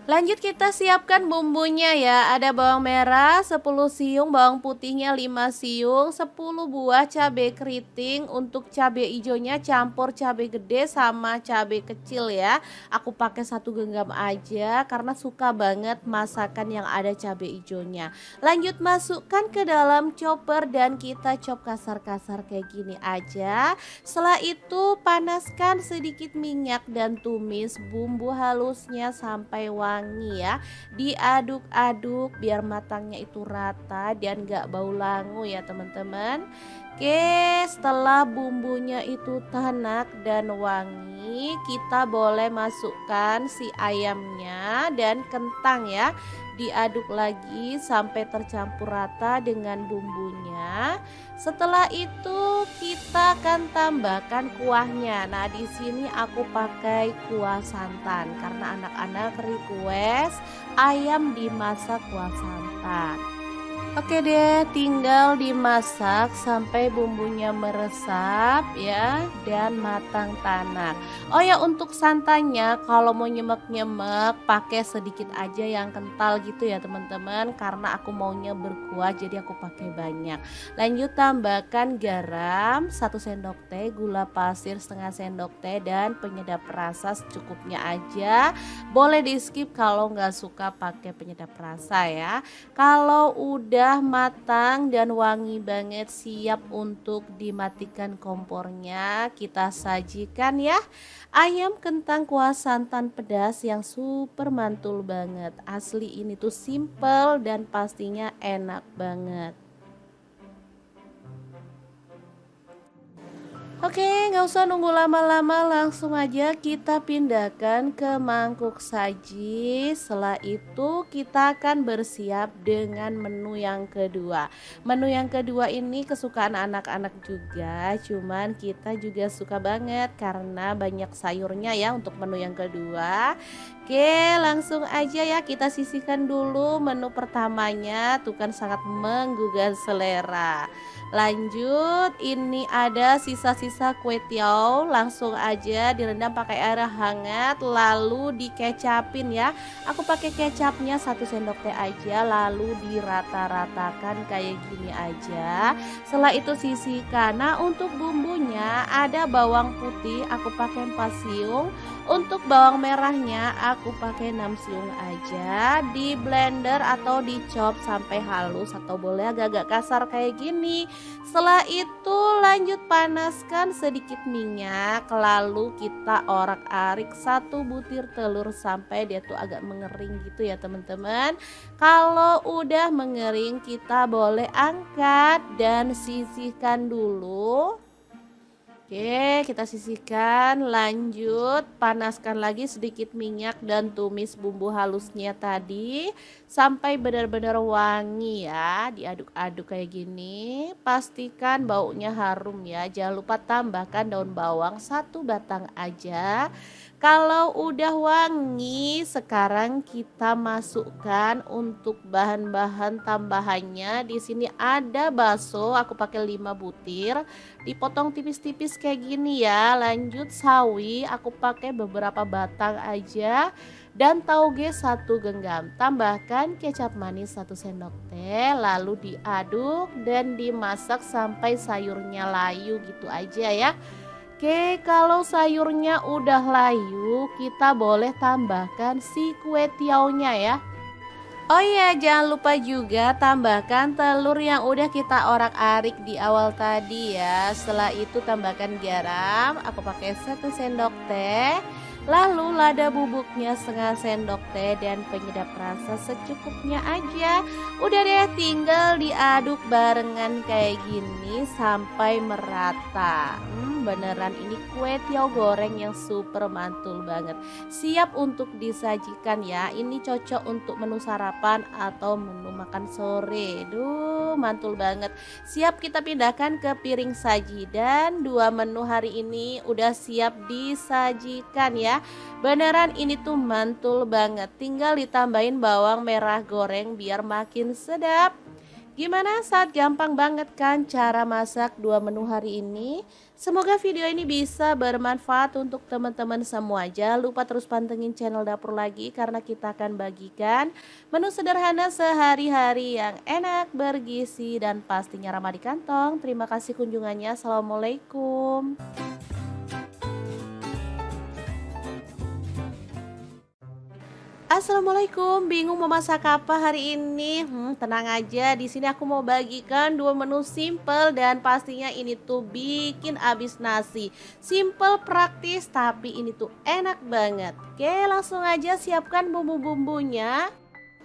Lanjut kita siapkan bumbunya ya. Ada bawang merah 10 siung, bawang putihnya 5 siung, 10 buah cabai keriting. Untuk cabai hijaunya campur cabai gede sama cabai kecil ya. Aku pakai 1 genggam aja karena suka banget masakan yang ada cabai hijaunya. Lanjut masukkan ke dalam chopper dan kita chop kasar-kasar kayak gini aja. Setelah itu panaskan sedikit minyak dan tumis bumbu halusnya sampai wangi ya. Diaduk-aduk biar matangnya itu rata dan gak bau langu ya teman-teman. Oke, setelah bumbunya itu tanak dan wangi, kita boleh masukkan si ayamnya dan kentang ya. Diaduk lagi sampai tercampur rata dengan bumbunya. Setelah itu kita akan tambahkan kuahnya. Nah, di sini aku pakai kuah santan karena anak-anak request ayam dimasak kuah santan. Oke deh, tinggal dimasak sampai bumbunya meresap ya dan matang tanak. Oh ya, untuk santannya kalau mau nyemek-nyemek pakai sedikit aja yang kental gitu ya teman-teman, karena aku maunya berkuah jadi aku pakai banyak. Lanjut tambahkan garam 1 sendok teh, gula pasir setengah sendok teh dan penyedap rasa secukupnya aja. Boleh di skip kalau nggak suka pakai penyedap rasa ya. Kalau udah matang dan wangi banget, siap untuk dimatikan kompornya, kita sajikan ya. Ayam kentang kuah santan pedas yang super mantul banget. Asli ini tuh simple dan pastinya enak banget. Oke, nggak usah nunggu lama-lama, langsung aja kita pindahkan ke mangkuk saji. Setelah itu kita akan bersiap dengan menu yang kedua. Menu yang kedua ini kesukaan anak-anak juga, cuman kita juga suka banget karena banyak sayurnya ya untuk menu yang kedua. Oke, langsung aja ya kita sisihkan dulu menu pertamanya, tuh kan sangat menggugah selera. Lanjut, ini ada sisa-sisa kue tiaw, langsung aja direndam pakai air hangat lalu dikecapin ya. Aku pakai kecapnya 1 sendok teh aja lalu dirata-ratakan kayak gini aja. Setelah itu sisihkan. Nah, untuk bumbunya ada bawang putih aku pakai 4 siung. Untuk bawang merahnya aku pakai 6 siung aja. Di blender atau dicop sampai halus atau boleh agak-agak kasar kayak gini. Setelah itu lanjut panaskan sedikit minyak, lalu kita orak-arik 1 butir telur sampai dia tuh agak mengering gitu ya teman-teman. Kalau udah mengering kita boleh angkat dan sisihkan dulu. Oke, kita sisihkan, lanjut panaskan lagi sedikit minyak dan tumis bumbu halusnya tadi sampai benar-benar wangi ya. Diaduk-aduk kayak gini, pastikan baunya harum ya. Jangan lupa tambahkan daun bawang 1 batang aja. Kalau udah wangi, sekarang kita masukkan untuk bahan-bahan tambahannya. Di sini ada bakso, aku pakai 5 butir, dipotong tipis-tipis kayak gini ya. Lanjut sawi, aku pakai beberapa batang aja. Dan tauge 1 genggam. Tambahkan kecap manis 1 sendok teh, lalu diaduk dan dimasak sampai sayurnya layu gitu aja ya. Oke, kalau sayurnya udah layu, kita boleh tambahkan si kue tiaunya ya. Oh iya, jangan lupa juga tambahkan telur yang udah kita orak-arik di awal tadi ya. Setelah itu tambahkan garam, aku pakai 1 sendok teh. Lalu lada bubuknya setengah sendok teh dan penyedap rasa secukupnya aja. Udah deh, tinggal diaduk barengan kayak gini sampai merata. Beneran ini kue tiaw goreng yang super mantul banget. Siap untuk disajikan ya. Ini cocok untuk menu sarapan atau menu makan sore. Duh, mantul banget. Siap kita pindahkan ke piring saji dan 2 menu hari ini udah siap disajikan ya. Beneran ini tuh mantul banget. Tinggal ditambahin bawang merah goreng biar makin sedap. Gimana, saat gampang banget kan cara masak 2 menu hari ini? Semoga video ini bisa bermanfaat untuk teman-teman semua. Jangan lupa terus pantengin channel Dapur Lagi karena kita akan bagikan menu sederhana sehari-hari yang enak, bergizi dan pastinya ramah di kantong. Terima kasih kunjungannya. Assalamualaikum. Assalamualaikum, bingung mau masak apa hari ini? Tenang aja, di sini aku mau bagikan 2 menu simple dan pastinya ini tuh bikin abis nasi. Simple, praktis, tapi ini tuh enak banget. Oke, langsung aja siapkan bumbu-bumbunya.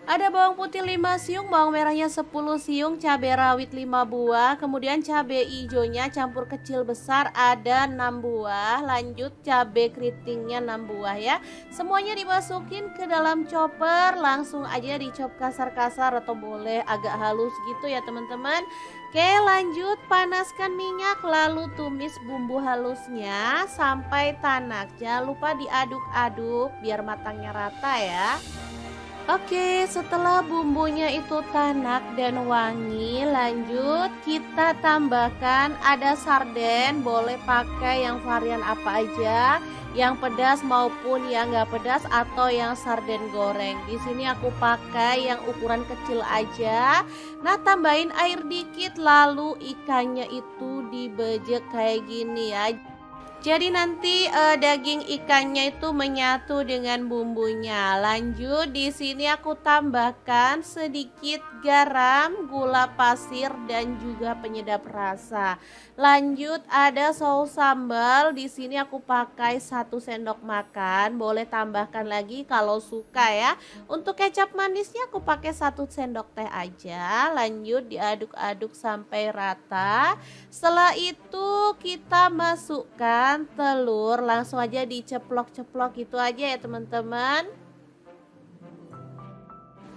Ada bawang putih 5 siung, bawang merahnya 10 siung, cabai rawit 5 buah, kemudian cabai hijaunya campur kecil besar ada 6 buah, lanjut cabai keritingnya 6 buah ya. Semuanya dimasukin ke dalam chopper, langsung aja dicop kasar-kasar atau boleh agak halus gitu ya teman-teman. Oke, lanjut panaskan minyak lalu tumis bumbu halusnya sampai tanak. Jangan lupa diaduk-aduk biar matangnya rata ya. Oke, setelah bumbunya itu tanak dan wangi, lanjut kita tambahkan ada sarden, boleh pakai yang varian apa aja, yang pedas maupun yang nggak pedas atau yang sarden goreng. Di sini aku pakai yang ukuran kecil aja. Nah, tambahin air dikit lalu ikannya itu dibejek kayak gini ya. Jadi nanti daging ikannya itu menyatu dengan bumbunya. Lanjut di sini aku tambahkan sedikit garam, gula pasir dan juga penyedap rasa. Lanjut ada saus sambal. Di sini aku pakai 1 sendok makan. Boleh tambahkan lagi kalau suka ya. Untuk kecap manisnya aku pakai 1 sendok teh aja. Lanjut diaduk-aduk sampai rata. Setelah itu kita masukkan telur, langsung aja diceplok-ceplok gitu aja ya teman-teman.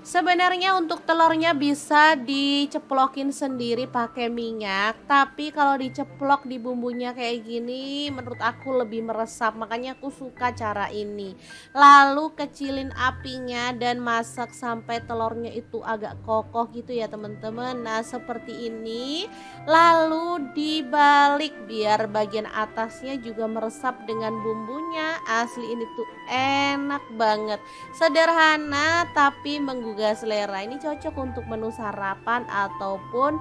Sebenarnya untuk telurnya bisa diceplokin sendiri pakai minyak, tapi kalau diceplok di bumbunya kayak gini menurut aku lebih meresap, makanya aku suka cara ini. Lalu kecilin apinya dan masak sampai telurnya itu agak kokoh gitu ya teman-teman. Nah, seperti ini. Lalu dibalik biar bagian atasnya juga meresap dengan bumbunya. Asli ini tuh enak banget. Sederhana tapi menggugah selera. Ini cocok untuk menu sarapan ataupun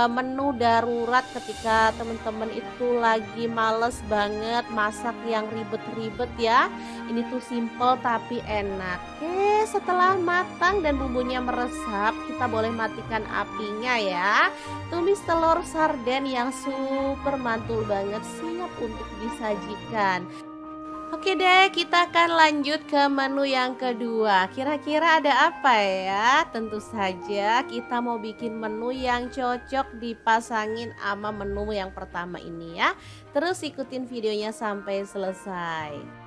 menu darurat ketika teman-teman itu lagi males banget masak yang ribet-ribet ya. Ini tuh simple tapi enak. Oke, setelah matang dan bumbunya meresap, kita boleh matikan apinya ya. Tumis telur sarden yang super mantul banget, siap untuk disajikan. Oke deh, kita akan lanjut ke menu yang kedua. Kira-kira ada apa ya? Tentu saja kita mau bikin menu yang cocok dipasangin sama menu yang pertama ini ya. Terus ikutin videonya sampai selesai.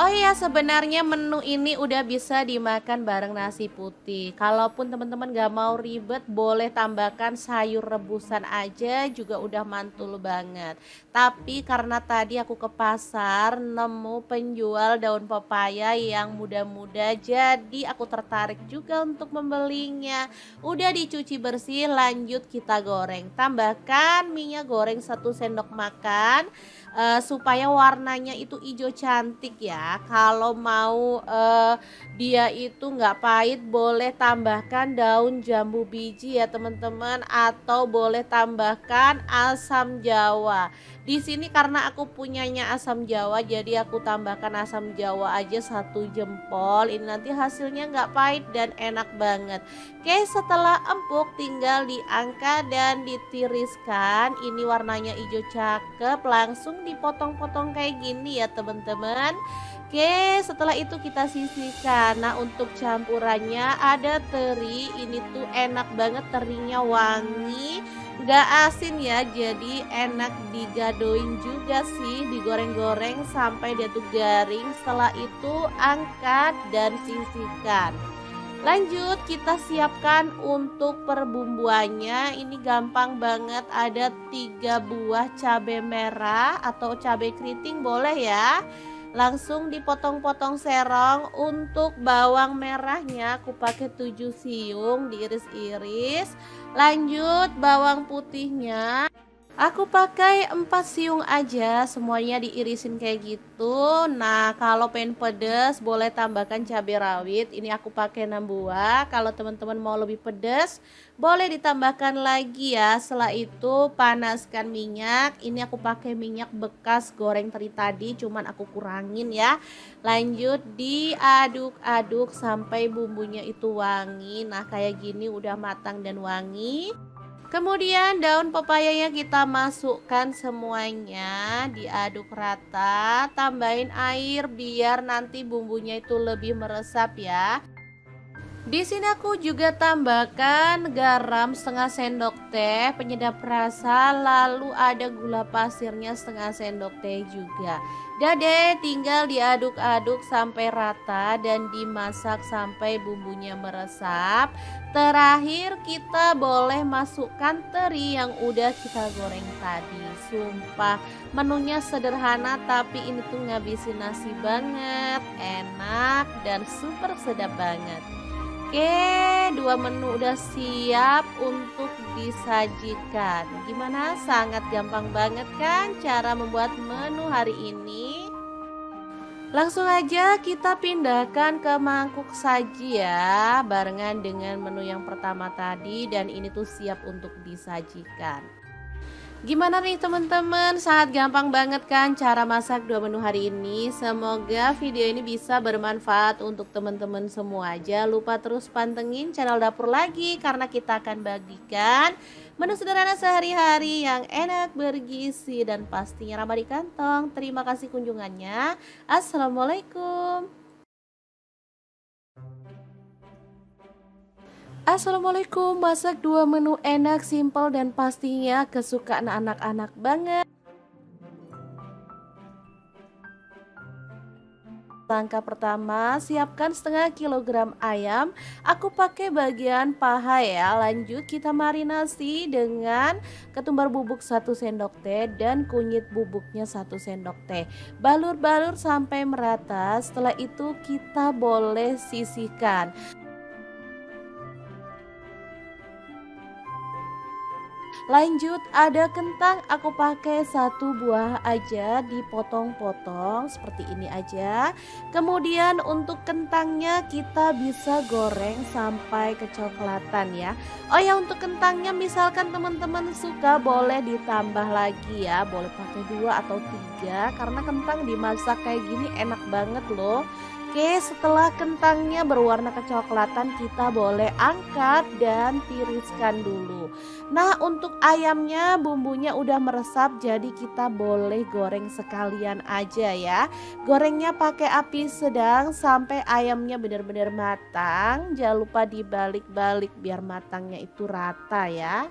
Oh iya, sebenarnya menu ini udah bisa dimakan bareng nasi putih. Kalaupun teman-teman gak mau ribet, boleh tambahkan sayur rebusan aja juga udah mantul banget. Tapi karena tadi aku ke pasar nemu penjual daun pepaya yang muda-muda, jadi aku tertarik juga untuk membelinya. Udah dicuci bersih, lanjut kita goreng. Tambahkan minyak goreng 1 sendok makan. Supaya warnanya itu hijau cantik ya. Kalau mau dia itu nggak pahit, boleh tambahkan daun jambu biji ya teman-teman, atau boleh tambahkan asam jawa. Di sini karena aku punyanya asam jawa, jadi aku tambahkan asam jawa aja 1 jempol. Ini nanti hasilnya nggak pahit dan enak banget. Oke, setelah empuk tinggal diangkat dan ditiriskan. Ini warnanya hijau cakep, langsung dipotong-potong kayak gini ya teman-teman. Oke, setelah itu kita sisihkan. Nah, untuk campurannya ada teri. Ini tuh enak banget, terinya wangi, gak asin ya, jadi enak digadoin juga sih, digoreng-goreng sampai dia tuh garing. Setelah itu angkat dan sisihkan. Lanjut kita siapkan untuk perbumbuannya. Ini gampang banget, ada 3 buah cabai merah atau cabai keriting boleh ya. Langsung dipotong-potong serong. Untuk bawang merahnya aku pakai 7 siung diiris-iris. Lanjut bawang putihnya aku pakai 4 siung aja, semuanya diirisin kayak gitu. Nah, kalau pengen pedas boleh tambahkan cabai rawit. Ini aku pakai 6 buah. Kalau teman-teman mau lebih pedas, boleh ditambahkan lagi ya. Setelah itu panaskan minyak. Ini aku pakai minyak bekas goreng teri tadi, cuman aku kurangin ya. Lanjut diaduk-aduk sampai bumbunya itu wangi. Nah, kayak gini udah matang dan wangi. Kemudian daun pepayanya kita masukkan semuanya, diaduk rata, tambahin air biar nanti bumbunya itu lebih meresap ya. Di sini aku juga tambahkan garam 1/2 sendok teh, penyedap rasa, lalu ada gula pasirnya 1/2 sendok teh juga. Udah deh, tinggal diaduk-aduk sampai rata dan dimasak sampai bumbunya meresap. Terakhir kita boleh masukkan teri yang udah kita goreng tadi. Sumpah menunya sederhana tapi ini tuh ngabisin nasi banget, enak dan super sedap banget. Oke, dua menu udah siap untuk disajikan. Gimana? Sangat gampang banget kan cara membuat menu hari ini? Langsung aja kita pindahkan ke mangkuk saji ya, barengan dengan menu yang pertama tadi dan ini tuh siap untuk disajikan. Gimana nih teman-teman? Sangat gampang banget kan cara masak dua menu hari ini. Semoga video ini bisa bermanfaat untuk teman-teman semua. Jangan lupa terus pantengin channel dapur lagi karena kita akan bagikan menu sederhana sehari-hari yang enak, bergizi dan pastinya ramah di kantong. Terima kasih kunjungannya. Assalamualaikum. Assalamualaikum, masak dua menu enak, simpel dan pastinya kesukaan anak-anak banget. Langkah pertama, siapkan setengah kilogram ayam. Aku pakai bagian paha ya. Lanjut kita marinasi dengan ketumbar bubuk 1 sendok teh dan kunyit bubuknya 1 sendok teh. Balur-balur sampai merata. Setelah itu kita boleh sisihkan. Lanjut ada kentang, aku pakai 1 buah aja dipotong-potong seperti ini aja. Kemudian untuk kentangnya kita bisa goreng sampai kecoklatan ya. Oh ya, untuk kentangnya misalkan teman-teman suka boleh ditambah lagi ya, boleh pakai 2 atau 3 karena kentang dimasak kayak gini enak banget loh. Oke, setelah kentangnya berwarna kecoklatan kita boleh angkat dan tiriskan dulu. Nah, untuk ayamnya bumbunya udah meresap jadi kita boleh goreng sekalian aja ya. Gorengnya pakai api sedang sampai ayamnya benar-benar matang. Jangan lupa dibalik-balik biar matangnya itu rata ya.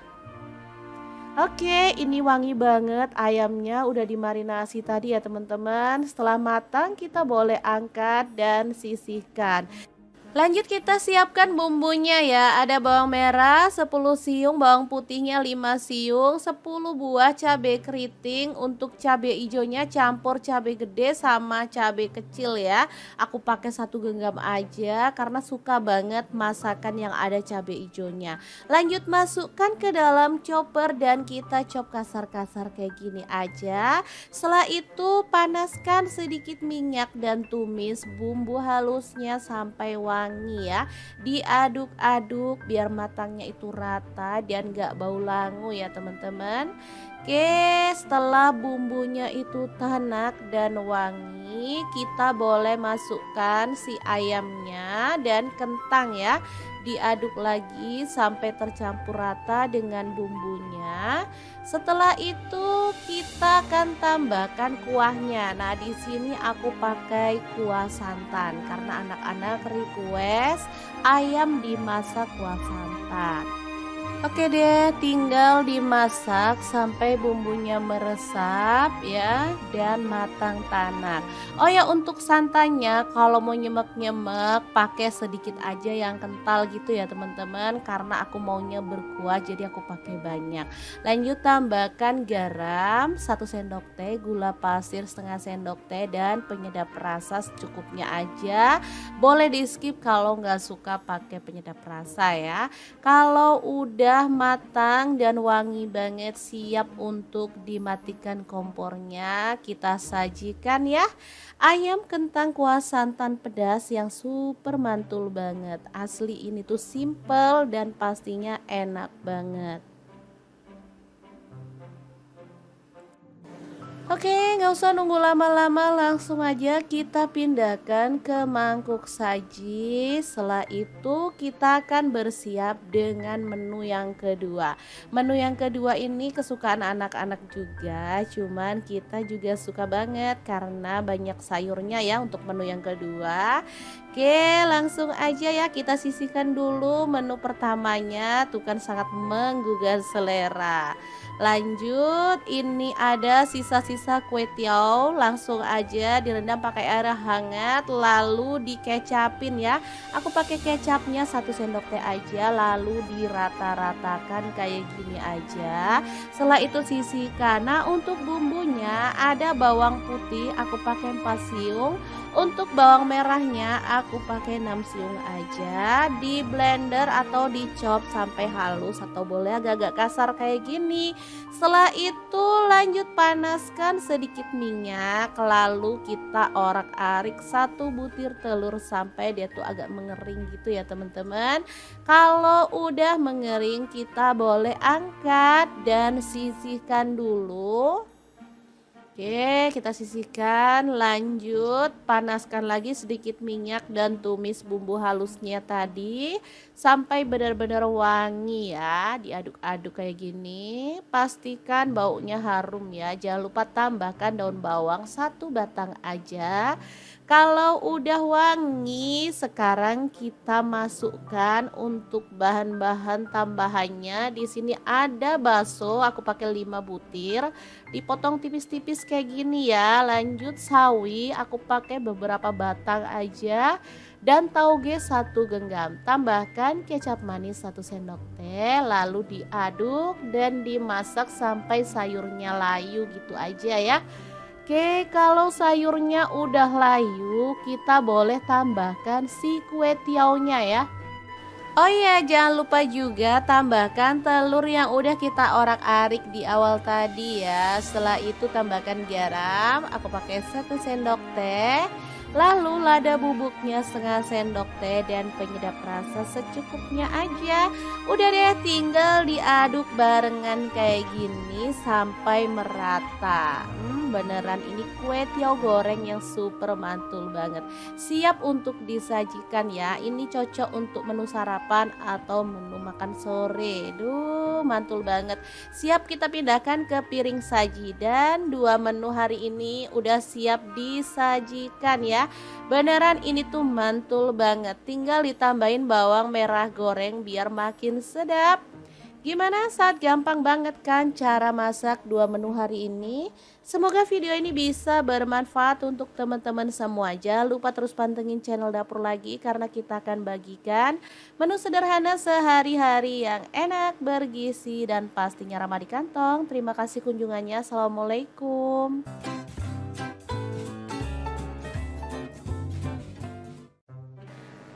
Oke, ini wangi banget ayamnya udah dimarinasi tadi ya teman-teman. Setelah matang kita boleh angkat dan sisihkan. Lanjut kita siapkan bumbunya ya. Ada bawang merah 10 siung, bawang putihnya 5 siung, 10 buah cabai keriting. Untuk cabai hijaunya campur cabai gede sama cabai kecil ya. Aku pakai 1 genggam aja karena suka banget masakan yang ada cabai hijaunya. Lanjut masukkan ke dalam chopper dan kita chop kasar-kasar kayak gini aja. Setelah itu panaskan sedikit minyak dan tumis bumbu halusnya sampai wangi ya. Diaduk-aduk biar matangnya itu rata dan gak bau langu ya teman-teman. Oke, setelah bumbunya itu tanak dan wangi, kita boleh masukkan si ayamnya dan kentang ya. Diaduk lagi sampai tercampur rata dengan bumbunya. Setelah itu kita akan tambahkan kuahnya. Nah, di sini aku pakai kuah santan karena anak-anak request ayam dimasak kuah santan. Oke deh, tinggal dimasak sampai bumbunya meresap ya dan matang tanak. Oh ya, untuk santannya kalau mau nyemek-nyemek pakai sedikit aja yang kental gitu ya teman-teman, karena aku maunya berkuah jadi aku pakai banyak. Lanjut tambahkan garam 1 sendok teh, gula pasir setengah sendok teh dan penyedap rasa secukupnya aja. Boleh di skip kalau nggak suka pakai penyedap rasa ya. Kalau udah matang dan wangi banget, siap untuk dimatikan kompornya, kita sajikan ya. Ayam kentang kuah santan pedas yang super mantul banget. Asli ini tuh simple dan pastinya enak banget. Oke, nggak usah nunggu lama-lama, langsung aja kita pindahkan ke mangkuk saji. Setelah itu kita akan bersiap dengan menu yang kedua. Menu yang kedua ini kesukaan anak-anak juga, cuman kita juga suka banget karena banyak sayurnya ya untuk menu yang kedua. Oke, langsung aja ya kita sisihkan dulu menu pertamanya, tuh kan sangat menggugah selera. Lanjut, ini ada sisa-sisa kue tiaw, langsung aja direndam pakai air hangat lalu dikecapin ya. Aku pakai kecapnya 1 sendok teh aja lalu dirata-ratakan kayak gini aja. Setelah itu sisihkan. Nah, untuk bumbunya ada bawang putih aku pakai 4 siung. Untuk bawang merahnya aku pakai 6 siung aja. Di blender atau dicop sampai halus atau boleh agak-agak kasar kayak gini. Setelah itu lanjut panaskan sedikit minyak, lalu kita orak-arik 1 butir telur sampai dia tuh agak mengering gitu ya teman-teman. Kalau udah mengering kita boleh angkat dan sisihkan dulu. Oke, kita sisihkan, lanjut panaskan lagi sedikit minyak dan tumis bumbu halusnya tadi sampai benar-benar wangi ya. Diaduk-aduk kayak gini, pastikan baunya harum ya. Jangan lupa tambahkan daun bawang 1 batang aja. Kalau udah wangi, sekarang kita masukkan untuk bahan-bahan tambahannya. Di sini ada bakso, aku pakai 5 butir. Dipotong tipis-tipis kayak gini ya. Lanjut sawi, aku pakai beberapa batang aja. Dan tauge 1 genggam. Tambahkan kecap manis 1 sendok teh. Lalu diaduk dan dimasak sampai sayurnya layu gitu aja ya. Oke, kalau sayurnya udah layu, kita boleh tambahkan si kue tiaunya ya. Oh iya, jangan lupa juga tambahkan telur yang udah kita orak-arik di awal tadi ya. Setelah itu tambahkan garam, aku pakai 1 sendok teh. Lalu lada bubuknya 1/2 sendok teh dan penyedap rasa secukupnya aja. Udah deh, tinggal diaduk barengan kayak gini sampai merata. Beneran ini kue tiaw goreng yang super mantul banget. Siap untuk disajikan ya. Ini cocok untuk menu sarapan atau menu makan sore. Duh, mantul banget. Siap kita pindahkan ke piring saji dan 2 menu hari ini udah siap disajikan ya. Beneran ini tuh mantul banget. Tinggal ditambahin bawang merah goreng biar makin sedap. Gimana, saat gampang banget kan cara masak 2 menu hari ini? Semoga video ini bisa bermanfaat untuk teman-teman semua. Jangan lupa terus pantengin channel Dapur Lagi karena kita akan bagikan menu sederhana sehari-hari yang enak, bergizi, dan pastinya ramah di kantong. Terima kasih kunjungannya. Assalamualaikum.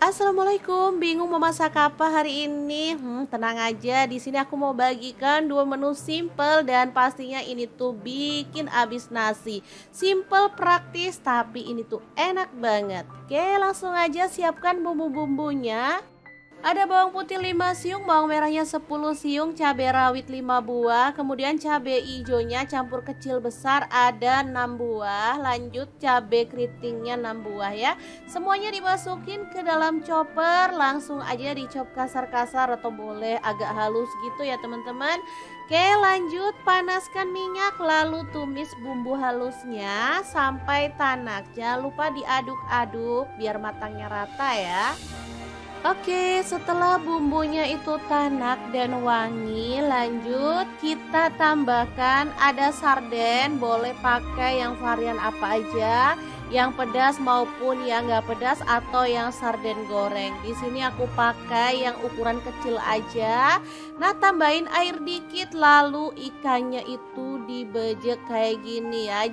Assalamualaikum, bingung mau masak apa hari ini? Tenang aja, di sini aku mau bagikan 2 menu simple dan pastinya ini tuh bikin abis nasi. Simple, praktis, tapi ini tuh enak banget. Oke, langsung aja siapkan bumbu-bumbunya. Ada bawang putih 5 siung, bawang merahnya 10 siung, cabai rawit 5 buah, kemudian cabai hijaunya campur kecil besar ada 6 buah, lanjut cabai keritingnya 6 buah ya. Semuanya dimasukin ke dalam chopper, langsung aja dicop kasar-kasar atau boleh agak halus gitu ya teman-teman. Oke, lanjut panaskan minyak lalu tumis bumbu halusnya sampai tanak. Jangan lupa diaduk-aduk biar matangnya rata ya. Oke, setelah bumbunya itu tanak dan wangi, lanjut kita tambahkan ada sarden, boleh pakai yang varian apa aja, yang pedas maupun yang nggak pedas atau yang sarden goreng. Di sini aku pakai yang ukuran kecil aja. Nah, tambahin air dikit lalu ikannya itu dibejek kayak gini ya.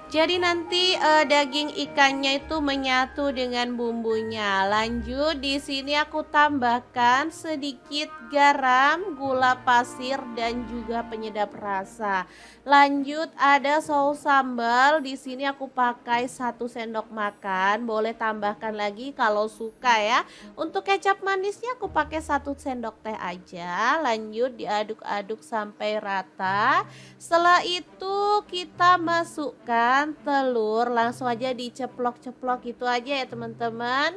Jadi nanti daging ikannya itu menyatu dengan bumbunya. Lanjut di sini aku tambahkan sedikit garam, gula pasir dan juga penyedap rasa. Lanjut ada saus sambal. Di sini aku pakai 1 sendok makan. Boleh tambahkan lagi kalau suka ya. Untuk kecap manisnya aku pakai 1 sendok teh aja. Lanjut diaduk-aduk sampai rata. Setelah itu kita masukkan telur, langsung aja diceplok-ceplok gitu aja ya teman-teman.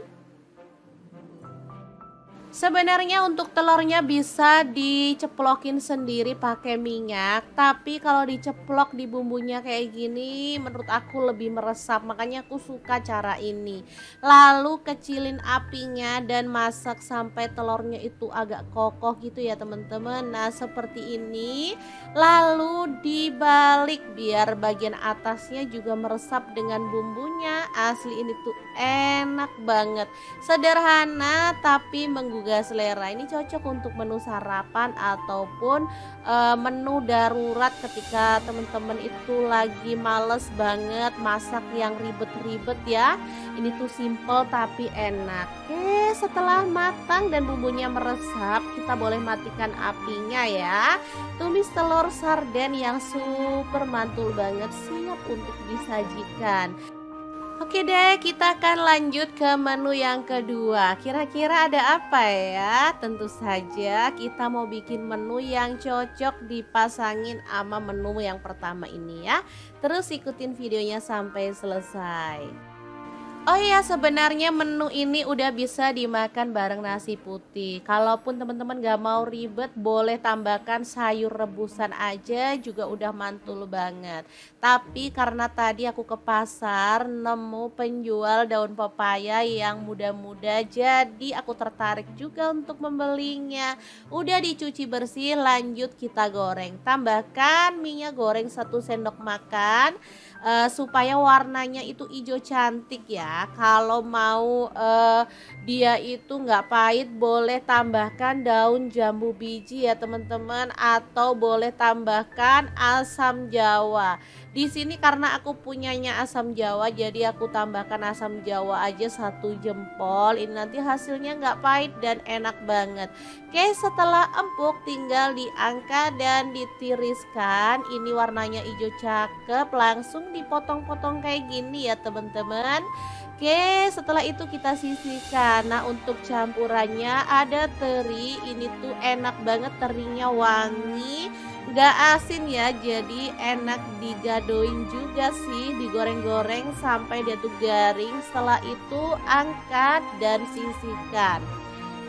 Sebenarnya untuk telurnya bisa diceplokin sendiri pakai minyak, tapi kalau diceplok di bumbunya kayak gini menurut aku lebih meresap, makanya aku suka cara ini. Lalu kecilin apinya dan masak sampai telurnya itu agak kokoh gitu ya teman-teman. Nah, seperti ini. Lalu dibalik biar bagian atasnya juga meresap dengan bumbunya. Asli ini tuh enak banget. Sederhana tapi menggugah selera. Ini cocok untuk menu sarapan ataupun menu darurat ketika teman-teman itu lagi males banget masak yang ribet-ribet ya. Ini tuh simple tapi enak. Oke, setelah matang dan bumbunya meresap, kita boleh matikan apinya ya. Tumis telur sarden yang super mantul banget siap untuk disajikan. Oke deh, kita akan lanjut ke menu yang kedua. Kira-kira ada apa ya? Tentu saja kita mau bikin menu yang cocok dipasangin sama menu yang pertama ini ya. Terus ikutin videonya sampai selesai. Oh iya, sebenarnya menu ini udah bisa dimakan bareng nasi putih. Kalaupun teman-teman gak mau ribet, boleh tambahkan sayur rebusan aja juga udah mantul banget. Tapi karena tadi aku ke pasar nemu penjual daun pepaya yang muda-muda, jadi aku tertarik juga untuk membelinya. Udah dicuci bersih, lanjut kita goreng. Tambahkan minyak goreng 1 sendok makan supaya warnanya itu hijau cantik ya. Kalau mau dia itu nggak pahit, boleh tambahkan daun jambu biji ya teman-teman, atau boleh tambahkan asam jawa. Di sini karena aku punyanya asam jawa, jadi aku tambahkan asam jawa aja 1 jempol. Ini nanti hasilnya nggak pahit dan enak banget. Oke, setelah empuk tinggal diangkat dan ditiriskan. Ini warnanya hijau cakep, langsung dipotong-potong kayak gini ya teman-teman. Oke, setelah itu kita sisihkan. Nah, untuk campurannya ada teri. Ini tuh enak banget, terinya wangi, gak asin ya, jadi enak digadoin juga sih, digoreng-goreng sampai dia tuh garing. Setelah itu angkat dan sisihkan.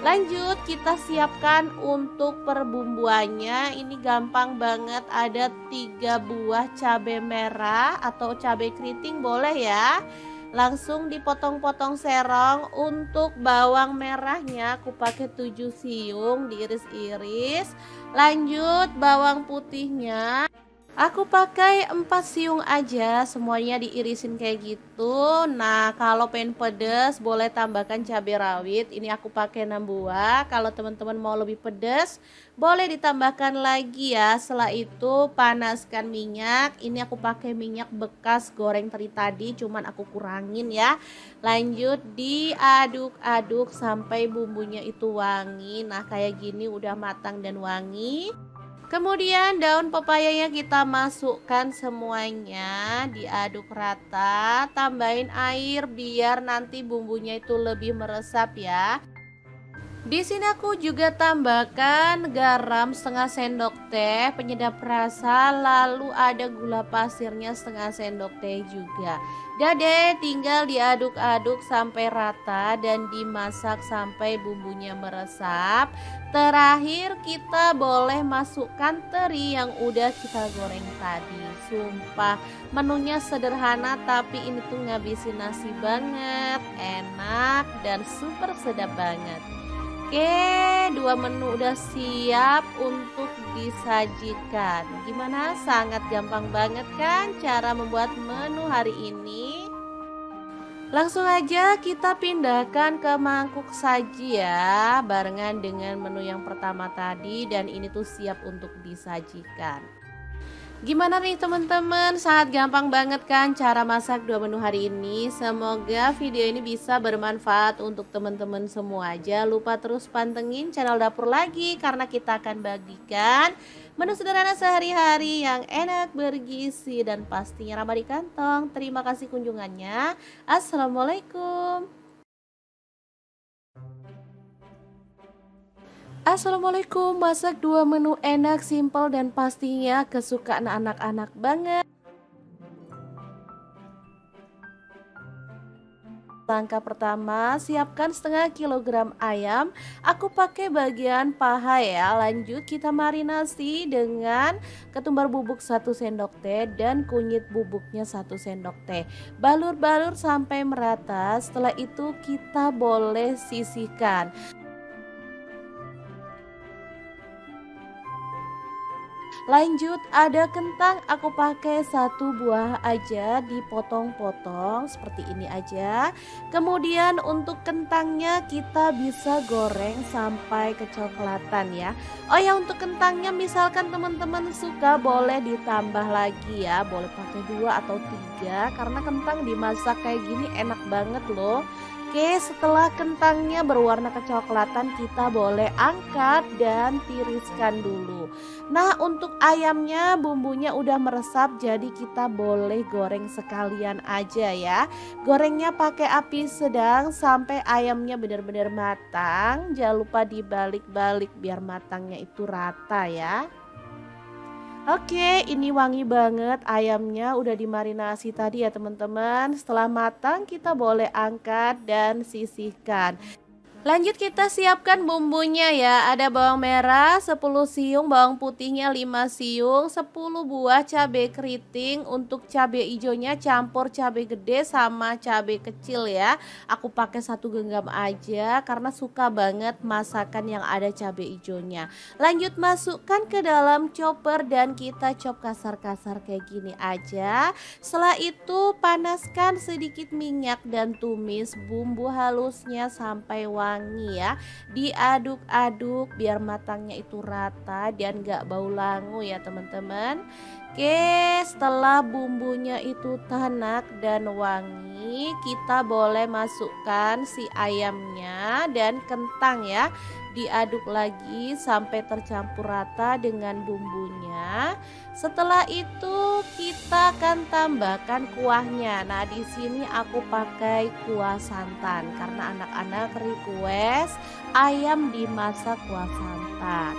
Lanjut kita siapkan untuk perbumbuannya. Ini gampang banget, ada 3 buah cabai merah atau cabai keriting boleh ya. Langsung dipotong-potong serong. Untuk bawang merahnya aku pakai 7 siung diiris-iris. Lanjut bawang putihnya aku pakai 4 siung aja, semuanya diirisin kayak gitu. Nah, kalau pengen pedas boleh tambahkan cabai rawit. Ini aku pakai 6 buah. Kalau teman-teman mau lebih pedas, boleh ditambahkan lagi ya. Setelah itu panaskan minyak. Ini aku pakai minyak bekas goreng teri tadi, cuman aku kurangin ya. Lanjut diaduk-aduk sampai bumbunya itu wangi. Nah, kayak gini udah matang dan wangi. Kemudian daun pepayanya kita masukkan semuanya, diaduk rata, tambahin air biar nanti bumbunya itu lebih meresap ya. Di sini aku juga tambahkan garam setengah sendok teh, penyedap rasa, lalu ada gula pasirnya setengah sendok teh juga. Deh, tinggal diaduk-aduk sampai rata dan dimasak sampai bumbunya meresap. Terakhir kita boleh masukkan teri yang udah kita goreng tadi. Sumpah menunya sederhana tapi ini tuh ngabisin nasi banget, enak dan super sedap banget. Oke, 2 menu udah siap untuk disajikan. Gimana? Sangat gampang banget kan cara membuat menu hari ini? Langsung aja kita pindahkan ke mangkuk saji ya, barengan dengan menu yang pertama tadi, dan ini tuh siap untuk disajikan. Gimana nih teman-teman, sangat gampang banget kan cara masak 2 menu hari ini. Semoga video ini bisa bermanfaat untuk teman-teman semua. Jangan lupa terus pantengin channel Dapur Lagi, karena kita akan bagikan menu sederhana sehari-hari yang enak, bergizi, dan pastinya ramah di kantong. Terima kasih kunjungannya. Assalamualaikum. Assalamualaikum, masak 2 menu enak, simpel, dan pastinya kesukaan anak-anak banget. Langkah pertama, siapkan setengah kilogram ayam. Aku pakai bagian paha ya. Lanjut kita marinasi dengan ketumbar bubuk 1 sendok teh dan kunyit bubuknya 1 sendok teh. Balur-balur sampai merata. Setelah itu kita boleh sisihkan. Lanjut, ada kentang, aku pakai 1 buah aja dipotong-potong seperti ini aja. Kemudian untuk kentangnya kita bisa goreng sampai kecoklatan ya. Oh ya, untuk kentangnya misalkan teman-teman suka boleh ditambah lagi ya, boleh pakai 2 atau 3 karena kentang dimasak kayak gini enak banget loh. Oke, setelah kentangnya berwarna kecoklatan kita boleh angkat dan tiriskan dulu. Nah, untuk ayamnya bumbunya udah meresap jadi kita boleh goreng sekalian aja ya. Gorengnya pakai api sedang sampai ayamnya benar-benar matang. Jangan lupa dibalik-balik biar matangnya itu rata ya. Oke, ini wangi banget ayamnya udah dimarinasi tadi ya teman-teman. Setelah matang kita boleh angkat dan sisihkan. Lanjut kita siapkan bumbunya ya. Ada bawang merah 10 siung, bawang putihnya 5 siung, 10 buah cabai keriting. Untuk cabai hijaunya campur cabai gede sama cabai kecil ya. Aku pakai 1 genggam aja karena suka banget masakan yang ada cabai hijaunya. Lanjut masukkan ke dalam chopper dan kita chop kasar-kasar kayak gini aja. Setelah itu panaskan sedikit minyak dan tumis bumbu halusnya sampai wangi ya. Diaduk-aduk biar matangnya itu rata dan gak bau langu ya teman-teman. Oke, setelah bumbunya itu tanak dan wangi, kita boleh masukkan si ayamnya dan kentang ya. Diaduk lagi sampai tercampur rata dengan bumbunya. Setelah itu kita akan tambahkan kuahnya. Nah, di sini aku pakai kuah santan karena anak-anak request ayam dimasak kuah santan.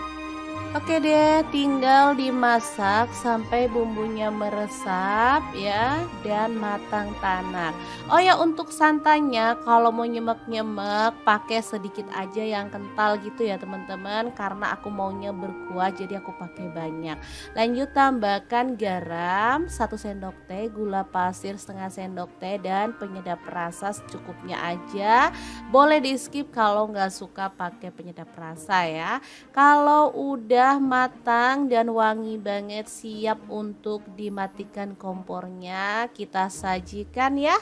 Oke deh, tinggal dimasak sampai bumbunya meresap ya dan matang tanak. Oh ya, untuk santannya kalau mau nyemek-nyemek pakai sedikit aja yang kental gitu ya teman-teman, karena aku maunya berkuah jadi aku pakai banyak. Lanjut tambahkan garam 1 sendok teh, gula pasir setengah sendok teh dan penyedap rasa secukupnya aja. Boleh di skip kalau nggak suka pakai penyedap rasa ya. Kalau udah matang dan wangi banget siap untuk dimatikan kompornya, kita sajikan ya.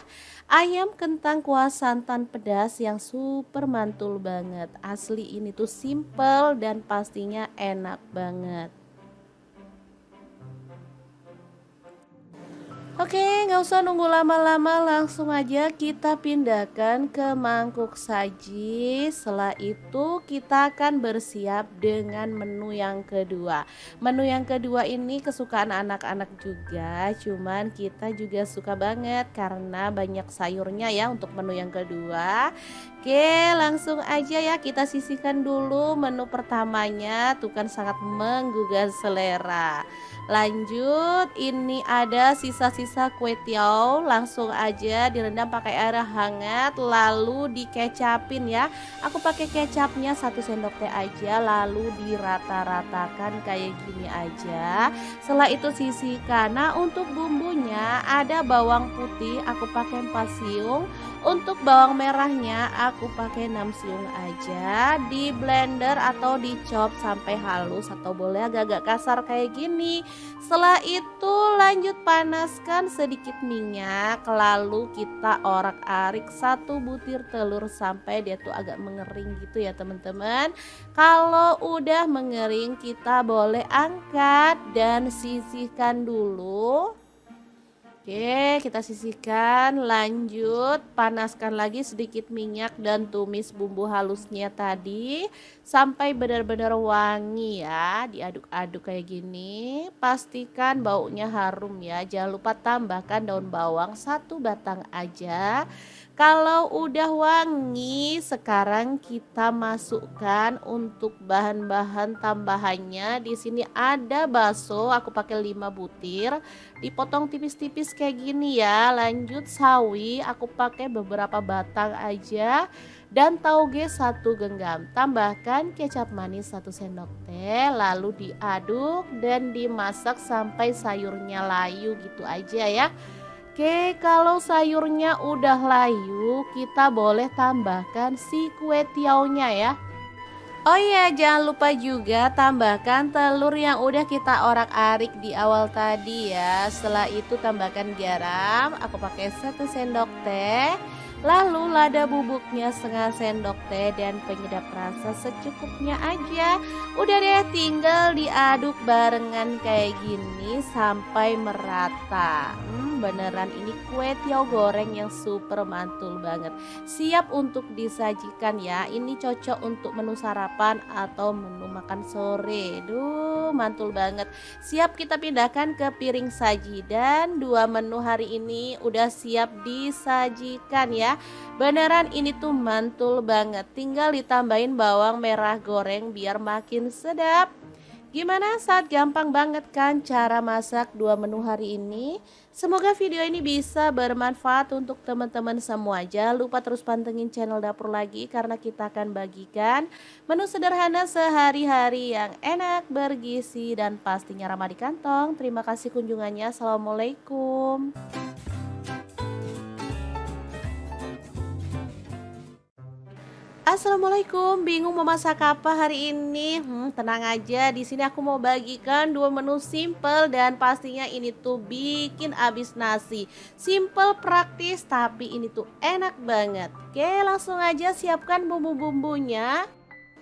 Ayam kentang kuah santan pedas yang super mantul banget. Asli ini tuh simple dan pastinya enak banget. Oke, nggak usah nunggu lama-lama, langsung aja kita pindahkan ke mangkuk saji. Setelah itu kita akan bersiap dengan menu yang kedua. Menu yang kedua ini kesukaan anak-anak juga, cuman kita juga suka banget karena banyak sayurnya ya untuk menu yang kedua. Oke, langsung aja ya kita sisihkan dulu menu pertamanya, tuh kan sangat menggugah selera. Lanjut, ini ada sisa-sisa kue tiaw, langsung aja direndam pakai air hangat lalu dikecapin ya. Aku pakai kecapnya 1 sendok teh aja lalu dirata-ratakan kayak gini aja. Setelah itu sisihkan. Nah, untuk bumbunya ada bawang putih aku pakai 4 siung. Untuk bawang merahnya aku pakai 6 siung aja. Di blender atau dicop sampai halus atau boleh agak-agak kasar kayak gini. Setelah itu lanjut panaskan sedikit minyak, lalu kita orak-arik 1 butir telur sampai dia tuh agak mengering gitu ya teman-teman. Kalau udah mengering kita boleh angkat dan sisihkan dulu. Oke, kita sisihkan. Lanjut panaskan lagi sedikit minyak dan tumis bumbu halusnya tadi sampai benar-benar wangi ya. Diaduk-aduk kayak gini. Pastikan baunya harum ya. Jangan lupa tambahkan daun bawang 1 batang aja. Kalau udah wangi, sekarang kita masukkan untuk bahan-bahan tambahannya. Di sini ada bakso, aku pakai 5 butir dipotong tipis-tipis kayak gini ya. Lanjut sawi aku pakai beberapa batang aja dan tauge 1 genggam. Tambahkan kecap manis 1 sendok teh, lalu diaduk dan dimasak sampai sayurnya layu gitu aja ya. Oke, kalau sayurnya udah layu, kita boleh tambahkan si kue tiaunya ya. Oh iya, jangan lupa juga tambahkan telur yang udah kita orak-arik di awal tadi ya. Setelah itu tambahkan garam, aku pakai 1 sendok teh. Lalu lada bubuknya 1/2 sendok teh dan penyedap rasa secukupnya aja. Udah deh, tinggal diaduk barengan kayak gini sampai merata. Beneran ini kue tiaw goreng yang super mantul banget. Siap untuk disajikan ya. Ini cocok untuk menu sarapan atau menu makan sore. Duh, mantul banget. Siap kita pindahkan ke piring saji dan 2 menu hari ini udah siap disajikan ya. Beneran ini tuh mantul banget. Tinggal ditambahin bawang merah goreng biar makin sedap. Gimana, saat gampang banget kan cara masak 2 menu hari ini? Semoga video ini bisa bermanfaat untuk teman-teman semua. Jangan lupa terus pantengin channel Dapur Lagi karena kita akan bagikan menu sederhana sehari-hari yang enak, bergizi, dan pastinya ramah di kantong. Terima kasih kunjungannya. Assalamualaikum. Assalamualaikum, bingung mau masak apa hari ini? Tenang aja, di sini aku mau bagikan 2 menu simple dan pastinya ini tuh bikin abis nasi. Simple, praktis, tapi ini tuh enak banget. Oke, langsung aja siapkan bumbu-bumbunya.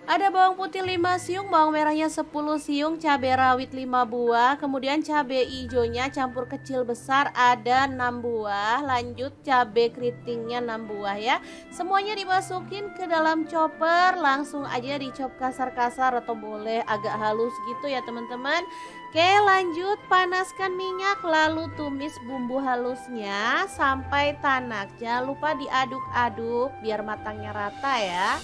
Ada bawang putih 5 siung, bawang merahnya 10 siung, cabai rawit 5 buah, kemudian cabai hijaunya campur kecil besar ada 6 buah, lanjut cabai keritingnya 6 buah ya. Semuanya dimasukin ke dalam chopper, langsung aja dicop kasar-kasar atau boleh agak halus gitu ya teman-teman. Oke, lanjut panaskan minyak lalu tumis bumbu halusnya sampai tanak. Jangan lupa diaduk-aduk biar matangnya rata ya.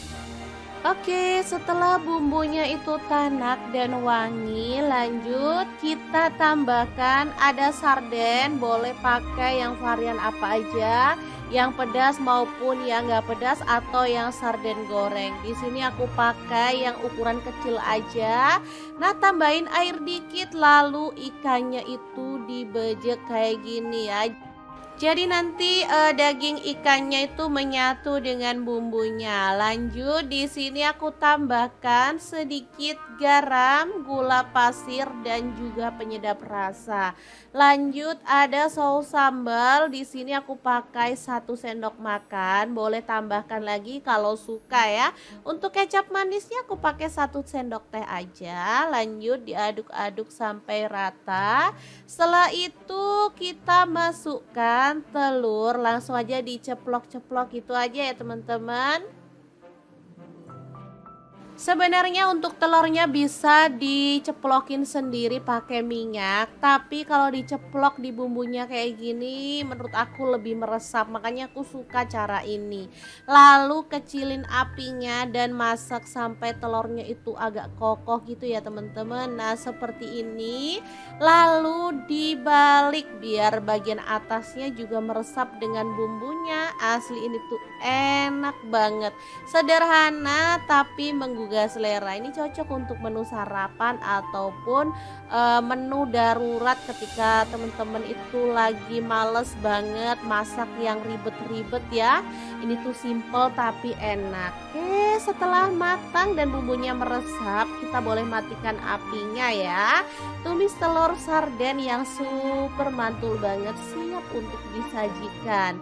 Oke, setelah bumbunya itu tanak dan wangi, lanjut kita tambahkan ada sarden, boleh pakai yang varian apa aja, yang pedas maupun yang nggak pedas atau yang sarden goreng. Di sini aku pakai yang ukuran kecil aja. Nah, tambahin air dikit lalu ikannya itu dibejek kayak gini ya. Jadi nanti daging ikannya itu menyatu dengan bumbunya. Lanjut di sini aku tambahkan sedikit garam, gula pasir dan juga penyedap rasa. Lanjut ada saus sambal. Di sini aku pakai 1 sendok makan. Boleh tambahkan lagi kalau suka ya. Untuk kecap manisnya aku pakai 1 sendok teh aja. Lanjut diaduk-aduk sampai rata. Setelah itu kita masukkan telur, langsung aja diceplok-ceplok gitu aja ya teman-teman. Sebenarnya untuk telurnya bisa diceplokin sendiri pakai minyak, tapi kalau diceplok di bumbunya kayak gini menurut aku lebih meresap, makanya aku suka cara ini. Lalu kecilin apinya dan masak sampai telurnya itu agak kokoh gitu ya teman-teman. Nah, seperti ini. Lalu dibalik biar bagian atasnya juga meresap dengan bumbunya. Asli ini tuh enak banget. Sederhana tapi menggugah selera. Ini cocok untuk menu sarapan ataupun menu darurat ketika teman-teman itu lagi males banget masak yang ribet-ribet ya. Ini tuh simple tapi enak. Oke, setelah matang dan bumbunya meresap, kita boleh matikan apinya ya. Tumis telur sarden yang super mantul banget, siap untuk disajikan.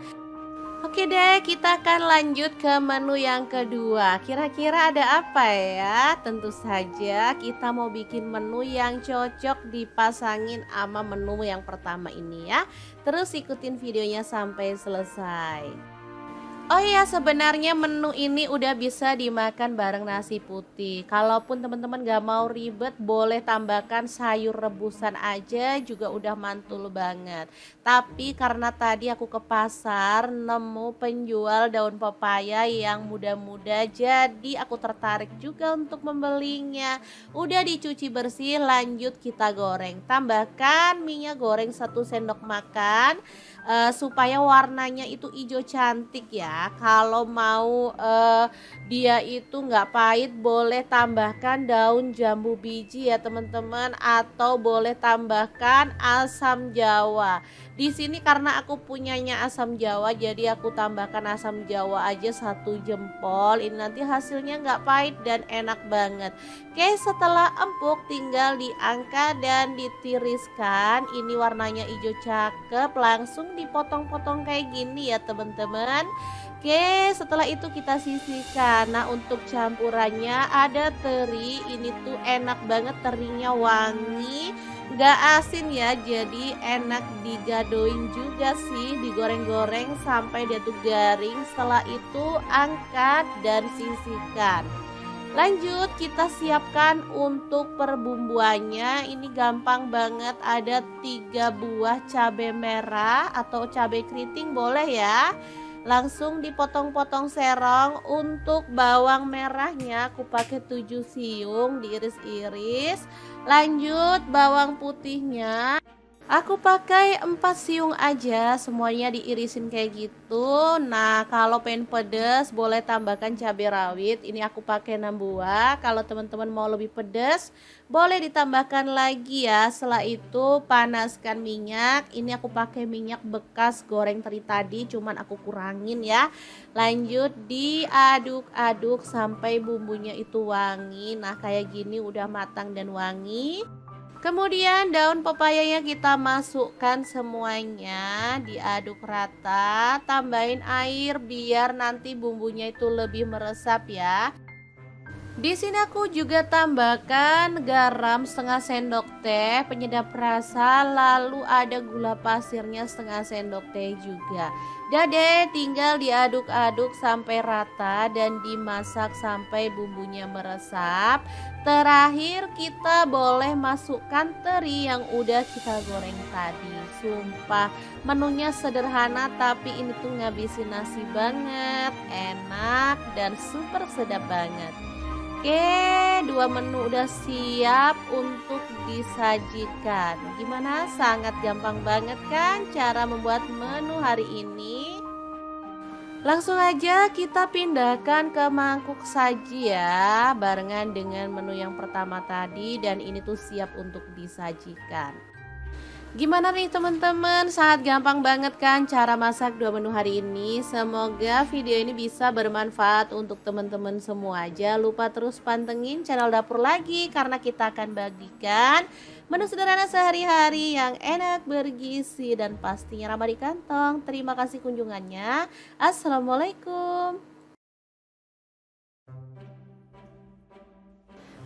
Oke deh, kita akan lanjut ke menu yang kedua. Kira-kira ada apa ya? Tentu saja kita mau bikin menu yang cocok dipasangin sama menu yang pertama ini ya. Terus ikutin videonya sampai selesai. Oh iya, sebenarnya menu ini udah bisa dimakan bareng nasi putih. Kalaupun teman-teman gak mau ribet, boleh tambahkan sayur rebusan aja juga udah mantul banget. Tapi karena tadi aku ke pasar nemu penjual daun pepaya yang muda-muda, jadi aku tertarik juga untuk membelinya. Udah dicuci bersih, lanjut kita goreng. Tambahkan minyak goreng 1 sendok makan supaya warnanya itu hijau cantik ya. Kalau mau dia itu nggak pahit, boleh tambahkan daun jambu biji ya teman-teman, atau boleh tambahkan asam jawa. Di sini karena aku punyanya asam jawa, jadi aku tambahkan asam jawa aja 1 jempol. Ini nanti hasilnya nggak pahit dan enak banget. Oke, setelah empuk tinggal diangkat dan ditiriskan. Ini warnanya hijau cakep, langsung dipotong-potong kayak gini ya teman-teman. Oke, setelah itu kita sisihkan. Nah, untuk campurannya ada teri. Ini tuh enak banget, terinya wangi, nggak asin ya. Jadi enak digadoin juga sih, digoreng-goreng sampai dia tuh garing. Setelah itu angkat dan sisihkan. Lanjut kita siapkan untuk perbumbuannya. Ini gampang banget, ada 3 buah cabai merah atau cabai keriting boleh ya. Langsung dipotong-potong serong. Untuk bawang merahnya aku pakai 7 siung diiris-iris. Lanjut bawang putihnya aku pakai 4 siung aja, semuanya diirisin kayak gitu. Nah, kalau pengen pedas boleh tambahkan cabai rawit. Ini aku pakai 6 buah. Kalau teman-teman mau lebih pedas, boleh ditambahkan lagi ya. Setelah itu panaskan minyak. Ini aku pakai minyak bekas goreng teri tadi, cuman aku kurangin ya. Lanjut diaduk-aduk sampai bumbunya itu wangi. Nah, kayak gini udah matang dan wangi. Kemudian daun pepayanya kita masukkan semuanya, diaduk rata, tambahin air biar nanti bumbunya itu lebih meresap ya. Di sini aku juga tambahkan garam 1/2 sendok teh, penyedap rasa, lalu ada gula pasirnya 1/2 sendok teh juga. Udah deh, tinggal diaduk-aduk sampai rata dan dimasak sampai bumbunya meresap. Terakhir kita boleh masukkan teri yang udah kita goreng tadi. Sumpah menunya sederhana tapi ini tuh ngabisin nasi banget, enak dan super sedap banget. Oke, 2 menu udah siap untuk disajikan. Gimana? Sangat gampang banget kan cara membuat menu hari ini? Langsung aja kita pindahkan ke mangkuk saji ya, barengan dengan menu yang pertama tadi, dan ini tuh siap untuk disajikan. Gimana nih teman-teman? Sangat gampang banget kan cara masak 2 menu hari ini. Semoga video ini bisa bermanfaat untuk teman-teman semua. Jangan lupa terus pantengin channel Dapur Lagi karena kita akan bagikan menu sederhana sehari-hari yang enak, bergizi, dan pastinya ramah di kantong. Terima kasih kunjungannya. Assalamualaikum.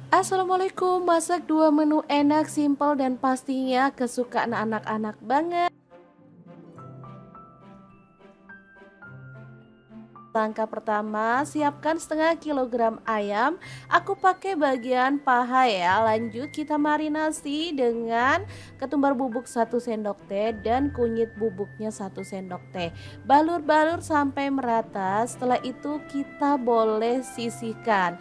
Assalamualaikum, masak 2 menu enak, simpel, dan pastinya kesukaan anak-anak banget. Langkah pertama, siapkan 1/2 kilogram ayam. Aku pakai bagian paha ya. Lanjut kita marinasi dengan ketumbar bubuk 1 sendok teh dan kunyit bubuknya 1 sendok teh. Balur-balur sampai merata. Setelah itu kita boleh sisihkan.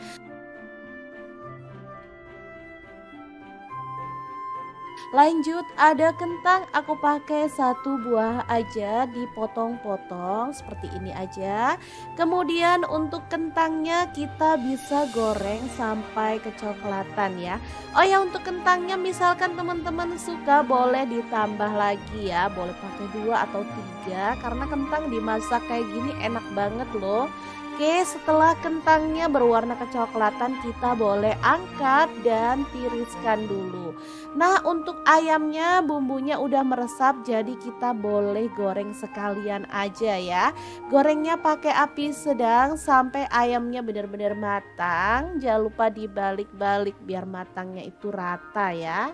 Lanjut ada kentang, aku pakai 1 buah aja, dipotong-potong seperti ini aja. Kemudian untuk kentangnya kita bisa goreng sampai kecoklatan ya. Oh ya, untuk kentangnya misalkan teman-teman suka boleh ditambah lagi ya, boleh pakai 2 atau 3 karena kentang dimasak kayak gini enak banget loh. Oke, setelah kentangnya berwarna kecoklatan kita boleh angkat dan tiriskan dulu. Nah, untuk ayamnya bumbunya udah meresap, jadi kita boleh goreng sekalian aja ya. Gorengnya pakai api sedang sampai ayamnya benar-benar matang. Jangan lupa dibalik-balik biar matangnya itu rata ya.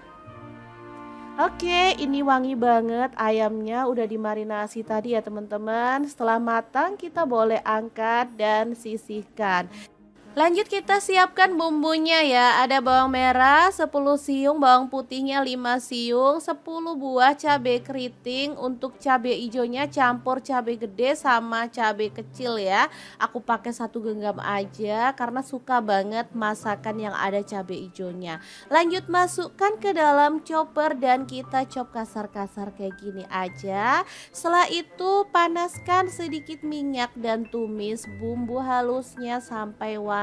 Oke, ini wangi banget. Ayamnya udah dimarinasi tadi ya teman-teman. Setelah matang kita boleh angkat dan sisihkan. Lanjut kita siapkan bumbunya ya. Ada bawang merah 10 siung, bawang putihnya 5 siung, 10 buah cabai keriting. Untuk cabai hijaunya campur cabai gede sama cabai kecil ya. Aku pakai 1 genggam aja karena suka banget masakan yang ada cabai hijaunya. Lanjut masukkan ke dalam chopper dan kita chop kasar-kasar kayak gini aja. Setelah itu panaskan sedikit minyak dan tumis bumbu halusnya sampai wangi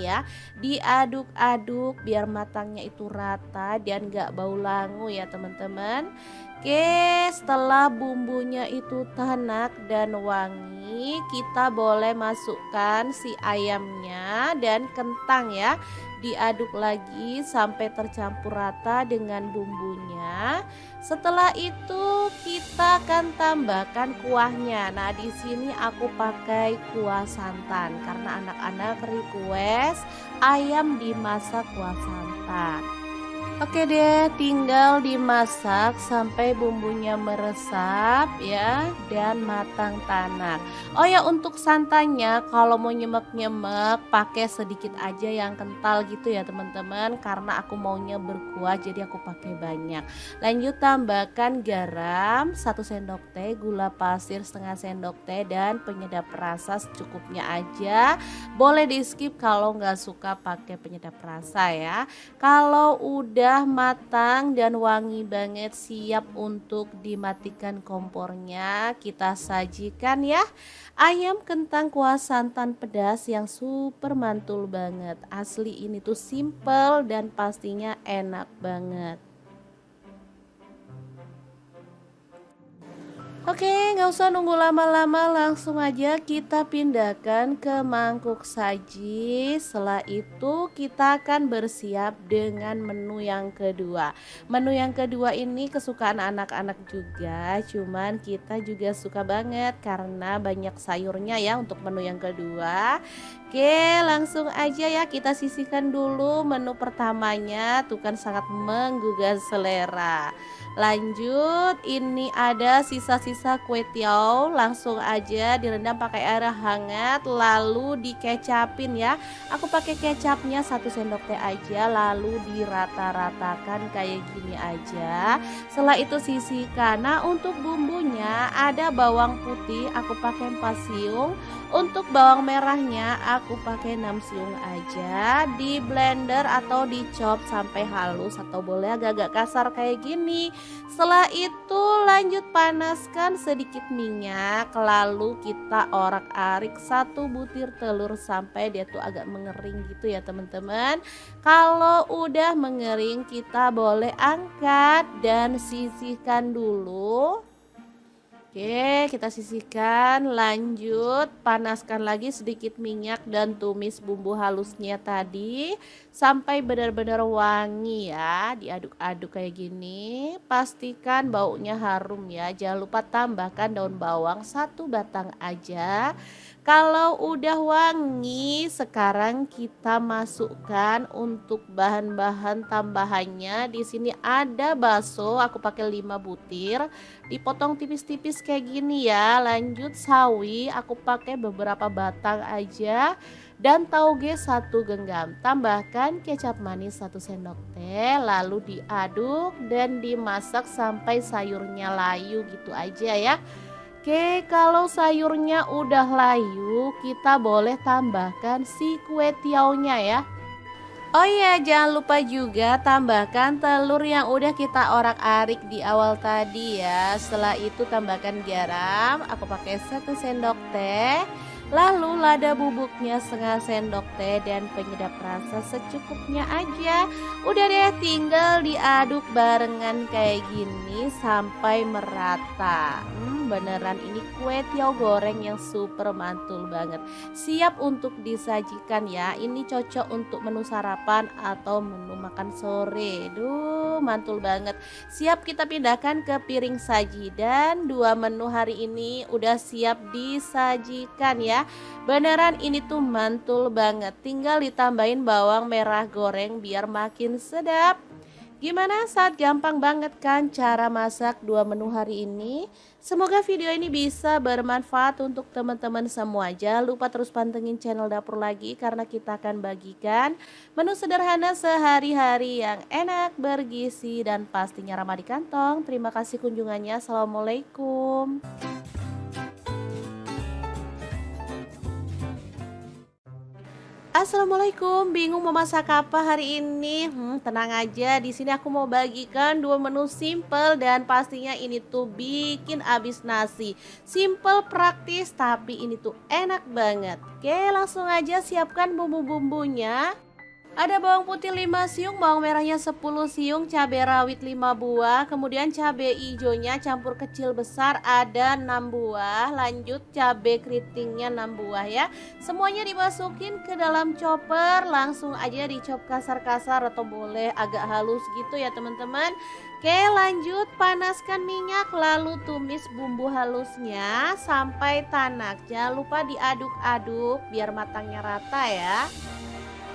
ya. Diaduk-aduk biar matangnya itu rata dan gak bau langu ya teman-teman. Oke, setelah bumbunya itu tanak dan wangi, kita boleh masukkan si ayamnya dan kentang ya. Diaduk lagi sampai tercampur rata dengan bumbunya. Setelah itu kita akan tambahkan kuahnya. Nah, di sini aku pakai kuah santan karena anak-anak request ayam dimasak kuah santan. Oke deh, tinggal dimasak sampai bumbunya meresap ya dan matang tanak. Oh ya, untuk santannya kalau mau nyemek-nyemek pakai sedikit aja yang kental gitu ya teman-teman, karena aku maunya berkuah jadi aku pakai banyak. Lanjut tambahkan garam 1 sendok teh, gula pasir setengah sendok teh dan penyedap rasa secukupnya aja. Boleh di skip kalau nggak suka pakai penyedap rasa ya. Kalau udah matang dan wangi banget, siap untuk dimatikan kompornya, kita sajikan ya. Ayam kentang kuah santan pedas yang super mantul banget. Asli ini tuh simple dan pastinya enak banget. Oke, nggak usah nunggu lama-lama, langsung aja kita pindahkan ke mangkuk saji. Setelah itu kita akan bersiap dengan menu yang kedua. Menu yang kedua ini kesukaan anak-anak juga, cuman kita juga suka banget karena banyak sayurnya ya untuk menu yang kedua. Oke, langsung aja ya kita sisihkan dulu menu pertamanya, tuh kan sangat menggugah selera. Lanjut, ini ada sisa-sisa kue tiaw, langsung aja direndam pakai air hangat lalu dikecapin ya. Aku pakai kecapnya 1 sendok teh aja lalu dirata-ratakan kayak gini aja. Setelah itu sisihkan. Nah, untuk bumbunya ada bawang putih aku pakai 4 siung. Untuk bawang merahnya aku pakai 6 siung aja. Di blender atau dicop sampai halus atau boleh agak-agak kasar kayak gini. Setelah itu lanjut panaskan sedikit minyak, lalu kita orak-arik 1 butir telur sampai dia tuh agak mengering gitu ya teman-teman. Kalau udah mengering kita boleh angkat dan sisihkan dulu. Oke, kita sisihkan. Lanjut panaskan lagi sedikit minyak dan tumis bumbu halusnya tadi sampai benar-benar wangi ya. Diaduk-aduk kayak gini. Pastikan baunya harum ya. Jangan lupa tambahkan daun bawang 1 batang aja. Kalau udah wangi, sekarang kita masukkan untuk bahan-bahan tambahannya. Di sini ada bakso, aku pakai 5 butir, dipotong tipis-tipis kayak gini ya. Lanjut sawi, aku pakai beberapa batang aja. Dan tauge 1 genggam. Tambahkan kecap manis 1 sendok teh, lalu diaduk dan dimasak sampai sayurnya layu gitu aja ya. Oke, kalau sayurnya udah layu, kita boleh tambahkan si kue tiaunya ya. Oh iya, jangan lupa juga tambahkan telur yang udah kita orak-arik di awal tadi ya. Setelah itu tambahkan garam, aku pakai 1 sendok teh. Lalu lada bubuknya setengah sendok teh dan penyedap rasa secukupnya aja. Udah deh, tinggal diaduk barengan kayak gini sampai merata. Beneran ini kue tiaw goreng yang super mantul banget. Siap untuk disajikan ya. Ini cocok untuk menu sarapan atau menu makan sore. Duh, mantul banget. Siap kita pindahkan ke piring saji dan 2 menu hari ini udah siap disajikan ya. Beneran ini tuh mantul banget. Tinggal ditambahin bawang merah goreng biar makin sedap. Gimana saat gampang banget kan cara masak dua menu hari ini? Semoga video ini bisa bermanfaat untuk teman-teman semua. Jangan lupa terus pantengin channel dapur lagi karena kita akan bagikan menu sederhana sehari-hari yang enak, bergizi dan pastinya ramah di kantong. Terima kasih kunjungannya. Assalamualaikum. Assalamualaikum, bingung mau masak apa hari ini? Tenang aja, di sini aku mau bagikan dua menu simple dan pastinya ini tuh bikin abis nasi. Simple, praktis, tapi ini tuh enak banget. Oke, langsung aja siapkan bumbu-bumbunya. Ada bawang putih 5 siung, bawang merahnya 10 siung, cabai rawit 5 buah, kemudian cabai hijaunya campur kecil besar ada 6 buah, lanjut cabai keritingnya 6 buah ya. Semuanya dimasukin ke dalam chopper, langsung aja dicop kasar-kasar atau boleh agak halus gitu ya teman-teman. Oke, lanjut panaskan minyak lalu tumis bumbu halusnya sampai tanak. Jangan lupa diaduk-aduk biar matangnya rata ya.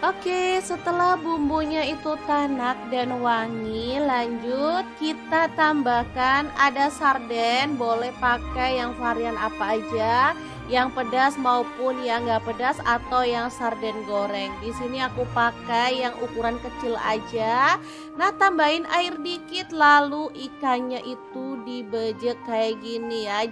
Oke, setelah bumbunya itu tanak dan wangi, lanjut kita tambahkan ada sarden, boleh pakai yang varian apa aja, yang pedas maupun yang nggak pedas atau yang sarden goreng. Di sini aku pakai yang ukuran kecil aja. Nah, tambahin air dikit lalu ikannya itu dibejek kayak gini ya.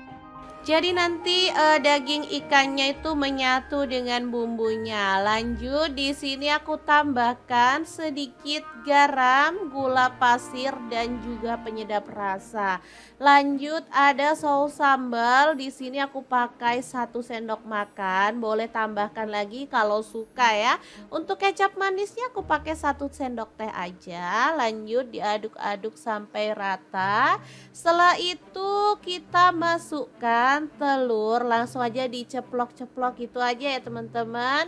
Jadi nanti daging ikannya itu menyatu dengan bumbunya. Lanjut di sini aku tambahkan sedikit garam, gula pasir dan juga penyedap rasa. Lanjut ada saus sambal. Di sini aku pakai 1 sendok makan. Boleh tambahkan lagi kalau suka ya. Untuk kecap manisnya aku pakai 1 sendok teh aja. Lanjut diaduk-aduk sampai rata. Setelah itu kita masukkan telur, langsung aja diceplok-ceplok gitu aja ya teman-teman.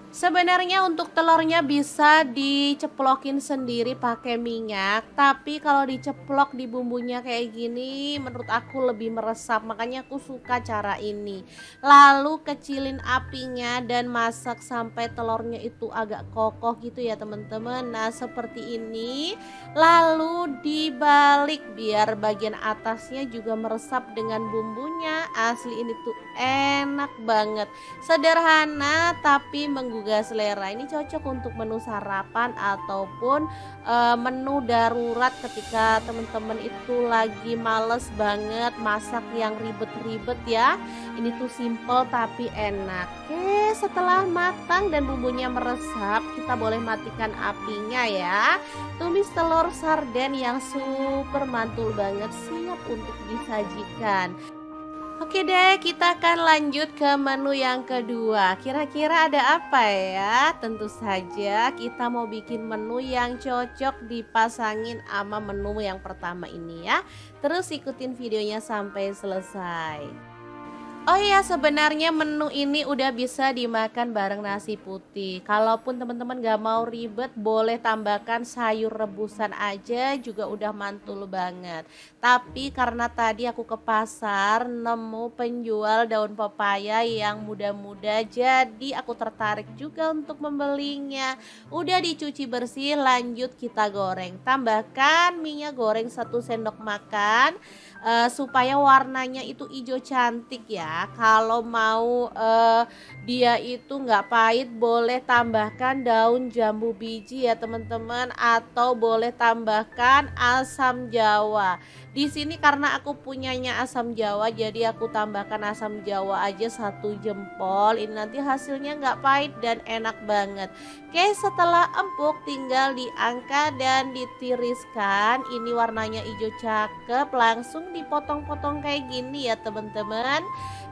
Sebenarnya untuk telurnya bisa diceplokin sendiri pakai minyak, tapi kalau diceplok di bumbunya kayak gini menurut aku lebih meresap, makanya aku suka cara ini. Lalu kecilin apinya dan masak sampai telurnya itu agak kokoh gitu ya teman-teman. Nah, seperti ini. Lalu dibalik biar bagian atasnya juga meresap dengan bumbunya. Asli ini tuh enak banget. Sederhana tapi menggugah selera. Ini cocok untuk menu sarapan ataupun menu darurat ketika teman-teman itu lagi males banget masak yang ribet-ribet ya. Ini tuh simple tapi enak. Oke, setelah matang dan bumbunya meresap, kita boleh matikan apinya ya. Tumis telur sarden yang super mantul banget, siap untuk disajikan. Oke deh, kita akan lanjut ke menu yang kedua. Kira-kira ada apa ya? Tentu saja kita mau bikin menu yang cocok dipasangin sama menu yang pertama ini ya. Terus ikutin videonya sampai selesai. Oh iya, sebenarnya menu ini udah bisa dimakan bareng nasi putih. Kalaupun teman-teman gak mau ribet, boleh tambahkan sayur rebusan aja juga udah mantul banget. Tapi karena tadi aku ke pasar nemu penjual daun pepaya yang muda-muda, jadi aku tertarik juga untuk membelinya. Udah dicuci bersih, lanjut kita goreng. Tambahkan minyak goreng 1 sendok makan supaya warnanya itu hijau cantik ya. Kalau mau dia itu nggak pahit, boleh tambahkan daun jambu biji ya teman-teman, atau boleh tambahkan asam jawa. Di sini karena aku punyanya asam jawa, jadi aku tambahkan asam jawa aja 1 jempol. Ini nanti hasilnya nggak pahit dan enak banget. Oke, setelah empuk tinggal diangkat dan ditiriskan. Ini warnanya hijau cakep, langsung dipotong-potong kayak gini ya teman-teman.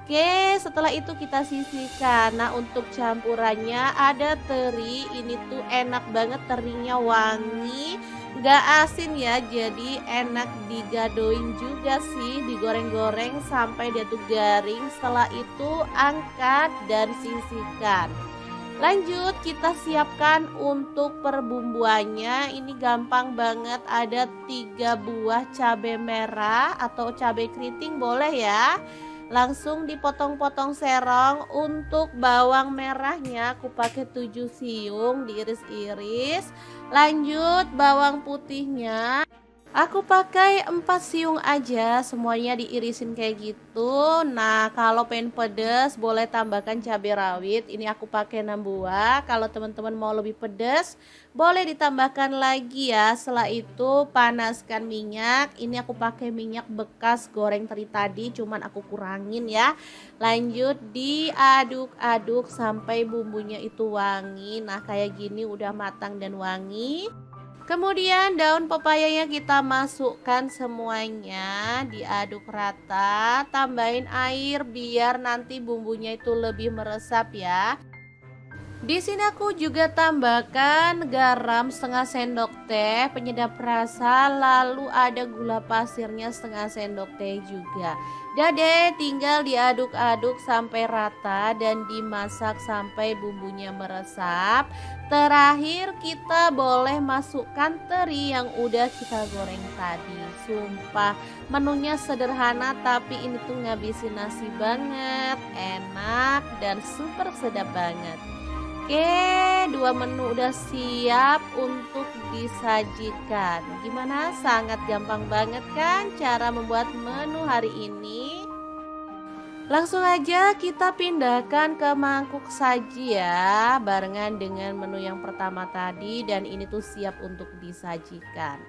Oke, setelah itu kita sisihkan. Nah, untuk campurannya ada teri. Ini tuh enak banget, terinya wangi, gak asin ya, jadi enak digadoin juga sih, digoreng-goreng sampai dia tuh garing. Setelah itu angkat dan sisihkan. Lanjut kita siapkan untuk perbumbuannya. Ini gampang banget, ada 3 buah cabai merah atau cabai keriting boleh ya. langsung dipotong-potong serong. Untuk bawang merahnya aku pakai 7 siung diiris-iris. Lanjut bawang putihnya aku pakai 4 siung aja, semuanya diirisin kayak gitu. Nah, kalau pengen pedas boleh tambahkan cabai rawit. Ini aku pakai 6 buah. Kalau teman-teman mau lebih pedas, boleh ditambahkan lagi ya. Setelah itu panaskan minyak. Ini aku pakai minyak bekas goreng teri tadi, cuman aku kurangin ya. Lanjut diaduk-aduk sampai bumbunya itu wangi. Nah, kayak gini udah matang dan wangi. Kemudian daun pepayanya kita masukkan semuanya, diaduk rata, tambahin air biar nanti bumbunya itu lebih meresap ya. Di sini aku juga tambahkan garam setengah sendok teh, penyedap rasa, lalu ada gula pasirnya setengah sendok teh juga. Dah deh, tinggal diaduk-aduk sampai rata dan dimasak sampai bumbunya meresap. Terakhir kita boleh masukkan teri yang udah kita goreng tadi. Sumpah menunya sederhana tapi ini tuh ngabisin nasi banget, enak dan super sedap banget. Oke, 2 menu udah siap untuk disajikan. Gimana? Sangat gampang banget kan cara membuat menu hari ini? Langsung aja kita pindahkan ke mangkuk saji ya, barengan dengan menu yang pertama tadi, dan ini tuh siap untuk disajikan.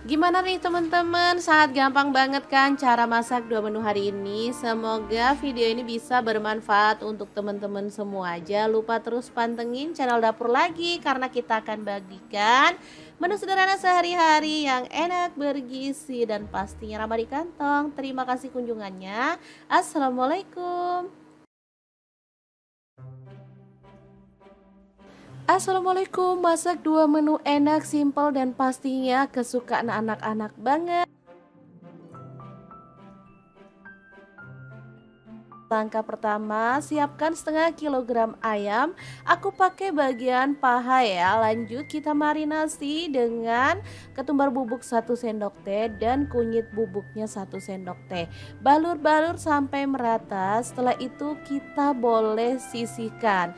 Gimana nih teman-teman? Sangat gampang banget kan cara masak 2 menu hari ini. Semoga video ini bisa bermanfaat untuk teman-teman semua. Jangan lupa terus pantengin channel Dapur Lagi karena kita akan bagikan menu sederhana sehari-hari yang enak, bergizi, dan pastinya ramah di kantong. Terima kasih kunjungannya. Assalamualaikum. Assalamualaikum, masak 2 menu enak, simpel, dan pastinya kesukaan anak-anak banget. Langkah pertama, siapkan setengah kilogram ayam. Aku pakai bagian paha ya. Lanjut kita marinasi dengan ketumbar bubuk 1 sendok teh dan kunyit bubuknya 1 sendok teh. Balur-balur sampai merata. Setelah itu kita boleh sisihkan.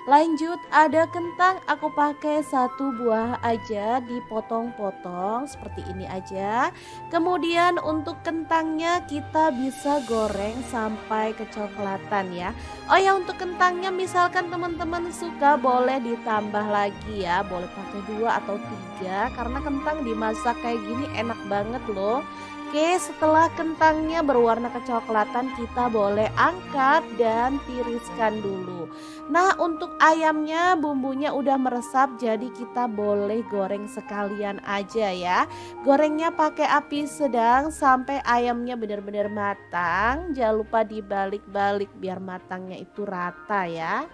Lanjut ada kentang, aku pakai 1 buah aja, dipotong-potong seperti ini aja. Kemudian untuk kentangnya kita bisa goreng sampai kecoklatan ya. Oh ya, untuk kentangnya misalkan teman-teman suka boleh ditambah lagi ya, boleh pakai 2 atau 3 karena kentang dimasak kayak gini enak banget loh. Oke, setelah kentangnya berwarna kecoklatan kita boleh angkat dan tiriskan dulu. Nah, untuk ayamnya bumbunya udah meresap, jadi kita boleh goreng sekalian aja ya. Gorengnya pakai api sedang sampai ayamnya benar-benar matang. Jangan lupa dibalik-balik biar matangnya itu rata ya.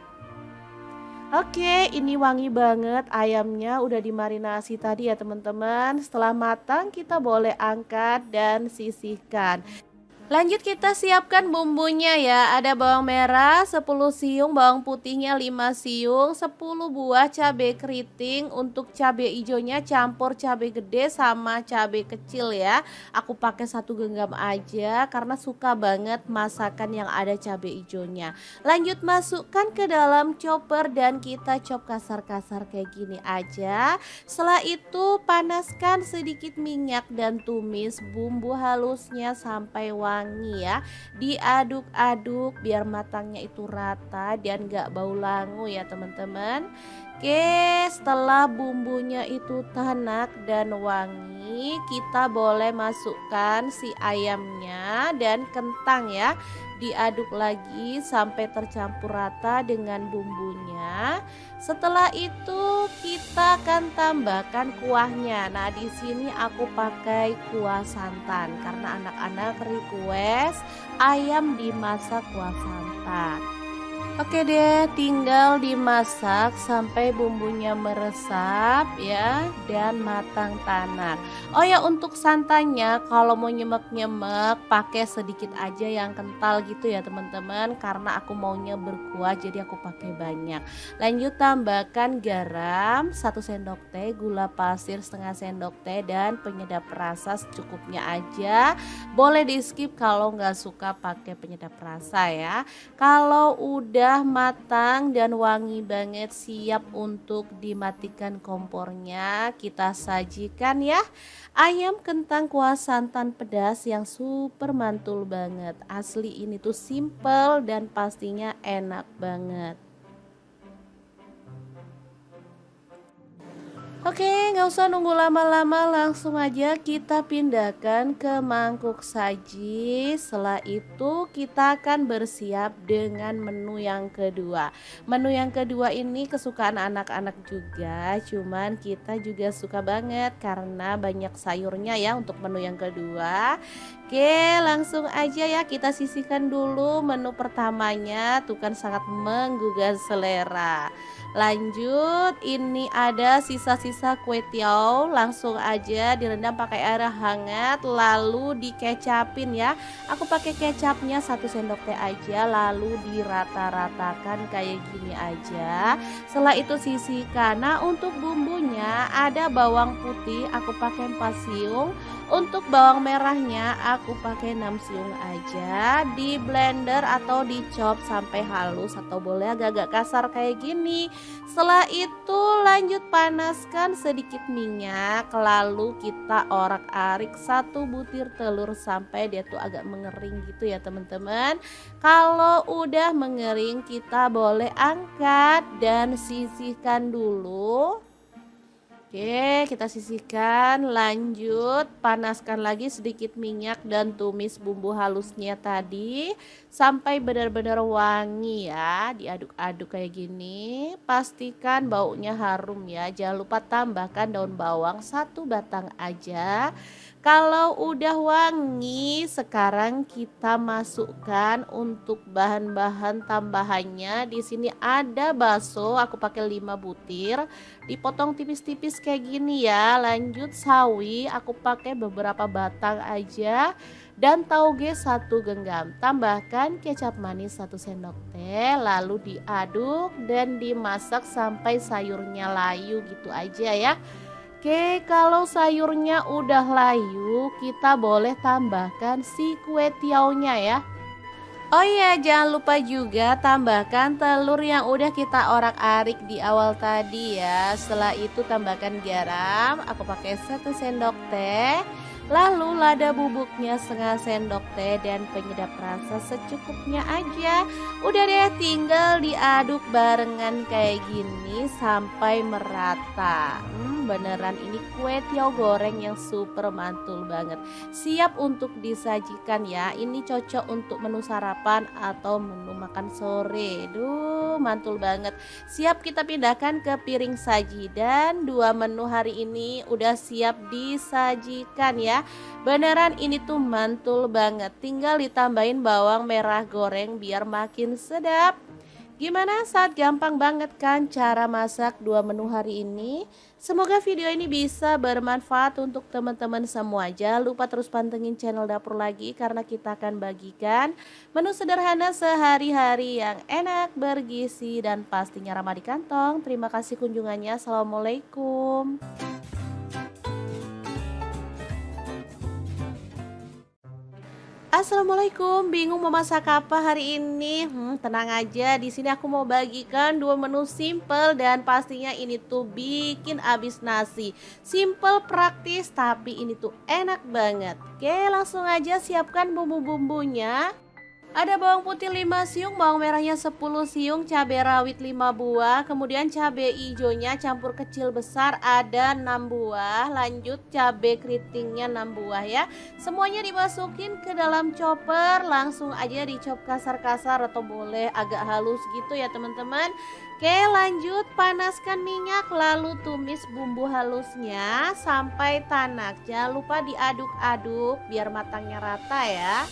Oke, ini wangi banget, ayamnya udah dimarinasi tadi ya teman-teman. Setelah matang kita boleh angkat dan sisihkan. Lanjut kita siapkan bumbunya ya. Ada bawang merah 10 siung, bawang putihnya 5 siung, 10 buah cabai keriting. Untuk cabai hijaunya campur cabai gede sama cabai kecil ya. Aku pakai 1 genggam aja karena suka banget masakan yang ada cabai hijaunya. Lanjut masukkan ke dalam chopper dan kita chop kasar-kasar kayak gini aja. Setelah itu panaskan sedikit minyak dan tumis bumbu halusnya sampai wangi ya. Diaduk-aduk biar matangnya itu rata dan gak bau langu ya teman-teman. Oke, setelah bumbunya itu tanak dan wangi, kita boleh masukkan si ayamnya dan kentang ya. Diaduk lagi sampai tercampur rata dengan bumbunya. Setelah itu kita akan tambahkan kuahnya. Nah, di sini aku pakai kuah santan karena anak-anak request ayam dimasak kuah santan. Oke deh, tinggal dimasak sampai bumbunya meresap ya dan matang tanak. Oh ya, untuk santannya kalau mau nyemek-nyemek pakai sedikit aja yang kental gitu ya teman-teman, karena aku maunya berkuah jadi aku pakai banyak. Lanjut tambahkan garam 1 sendok teh, gula pasir setengah sendok teh dan penyedap rasa secukupnya aja. Boleh di skip kalau nggak suka pakai penyedap rasa ya. Kalau udah matang dan wangi banget siap untuk dimatikan kompornya, kita sajikan ya. Ayam kentang kuah santan pedas yang super mantul banget. Asli ini tuh simple dan pastinya enak banget. Oke, nggak usah nunggu lama-lama, langsung aja kita pindahkan ke mangkuk saji. Setelah itu kita akan bersiap dengan menu yang kedua. Menu yang kedua ini kesukaan anak-anak juga, cuman kita juga suka banget karena banyak sayurnya ya untuk menu yang kedua. Oke, langsung aja ya kita sisihkan dulu menu pertamanya, tuh kan sangat menggugah selera. Lanjut, ini ada sisa-sisa kue tiaw, langsung aja direndam pakai air hangat lalu dikecapin ya. Aku pakai kecapnya 1 sendok teh aja lalu dirata-ratakan kayak gini aja. Setelah itu sisihkan. Nah, untuk bumbunya ada bawang putih aku pakai 4 siung. Untuk bawang merahnya aku pakai 6 siung aja. Di blender atau dicop sampai halus atau boleh agak-agak kasar kayak gini. Setelah itu lanjut panaskan sedikit minyak, lalu kita orak-arik 1 butir telur sampai dia tuh agak mengering gitu ya teman-teman. Kalau udah mengering kita boleh angkat dan sisihkan dulu. Oke, kita sisihkan, lanjut panaskan lagi sedikit minyak dan tumis bumbu halusnya tadi sampai benar-benar wangi ya. Diaduk-aduk kayak gini, pastikan baunya harum ya. Jangan lupa tambahkan daun bawang 1 batang aja. Kalau udah wangi, sekarang kita masukkan untuk bahan-bahan tambahannya. Di sini ada bakso, aku pakai 5 butir. Dipotong tipis-tipis kayak gini ya. Lanjut sawi, aku pakai beberapa batang aja. Dan tauge 1 genggam. Tambahkan kecap manis 1 sendok teh. Lalu diaduk dan dimasak sampai sayurnya layu gitu aja ya. Oke, kalau sayurnya udah layu, kita boleh tambahkan si kue tiaunya ya. Oh iya, jangan lupa juga tambahkan telur yang udah kita orak-arik di awal tadi ya. Setelah itu tambahkan garam, aku pakai 1 sendok teh. Lalu lada bubuknya setengah sendok teh dan penyedap rasa secukupnya aja. Udah deh, tinggal diaduk barengan kayak gini sampai merata. Beneran ini kue tiaw goreng yang super mantul banget. Siap untuk disajikan ya. Ini cocok untuk menu sarapan atau menu makan sore. Duh, mantul banget. Siap kita pindahkan ke piring saji dan 2 menu hari ini udah siap disajikan ya. Beneran ini tuh mantul banget. Tinggal ditambahin bawang merah goreng biar makin sedap. Gimana, saat gampang banget kan cara masak 2 menu hari ini? Semoga video ini bisa bermanfaat untuk teman-teman semua. Jangan lupa terus pantengin channel Dapur Lagi karena kita akan bagikan menu sederhana sehari-hari yang enak, bergizi dan pastinya ramah di kantong. Terima kasih kunjungannya. Assalamualaikum. Assalamualaikum, bingung mau masak apa hari ini? Tenang aja, di sini aku mau bagikan 2 menu simple dan pastinya ini tuh bikin abis nasi. Simple, praktis, tapi ini tuh enak banget. Oke, langsung aja siapkan bumbu-bumbunya. Ada bawang putih 5 siung, bawang merahnya 10 siung, cabai rawit 5 buah, kemudian cabai hijaunya campur kecil besar ada 6 buah, lanjut cabai keritingnya 6 buah ya. Semuanya dimasukin ke dalam chopper, langsung aja dicop kasar-kasar atau boleh agak halus gitu ya teman-teman. Oke, lanjut panaskan minyak lalu tumis bumbu halusnya sampai tanak. Jangan lupa diaduk-aduk biar matangnya rata ya.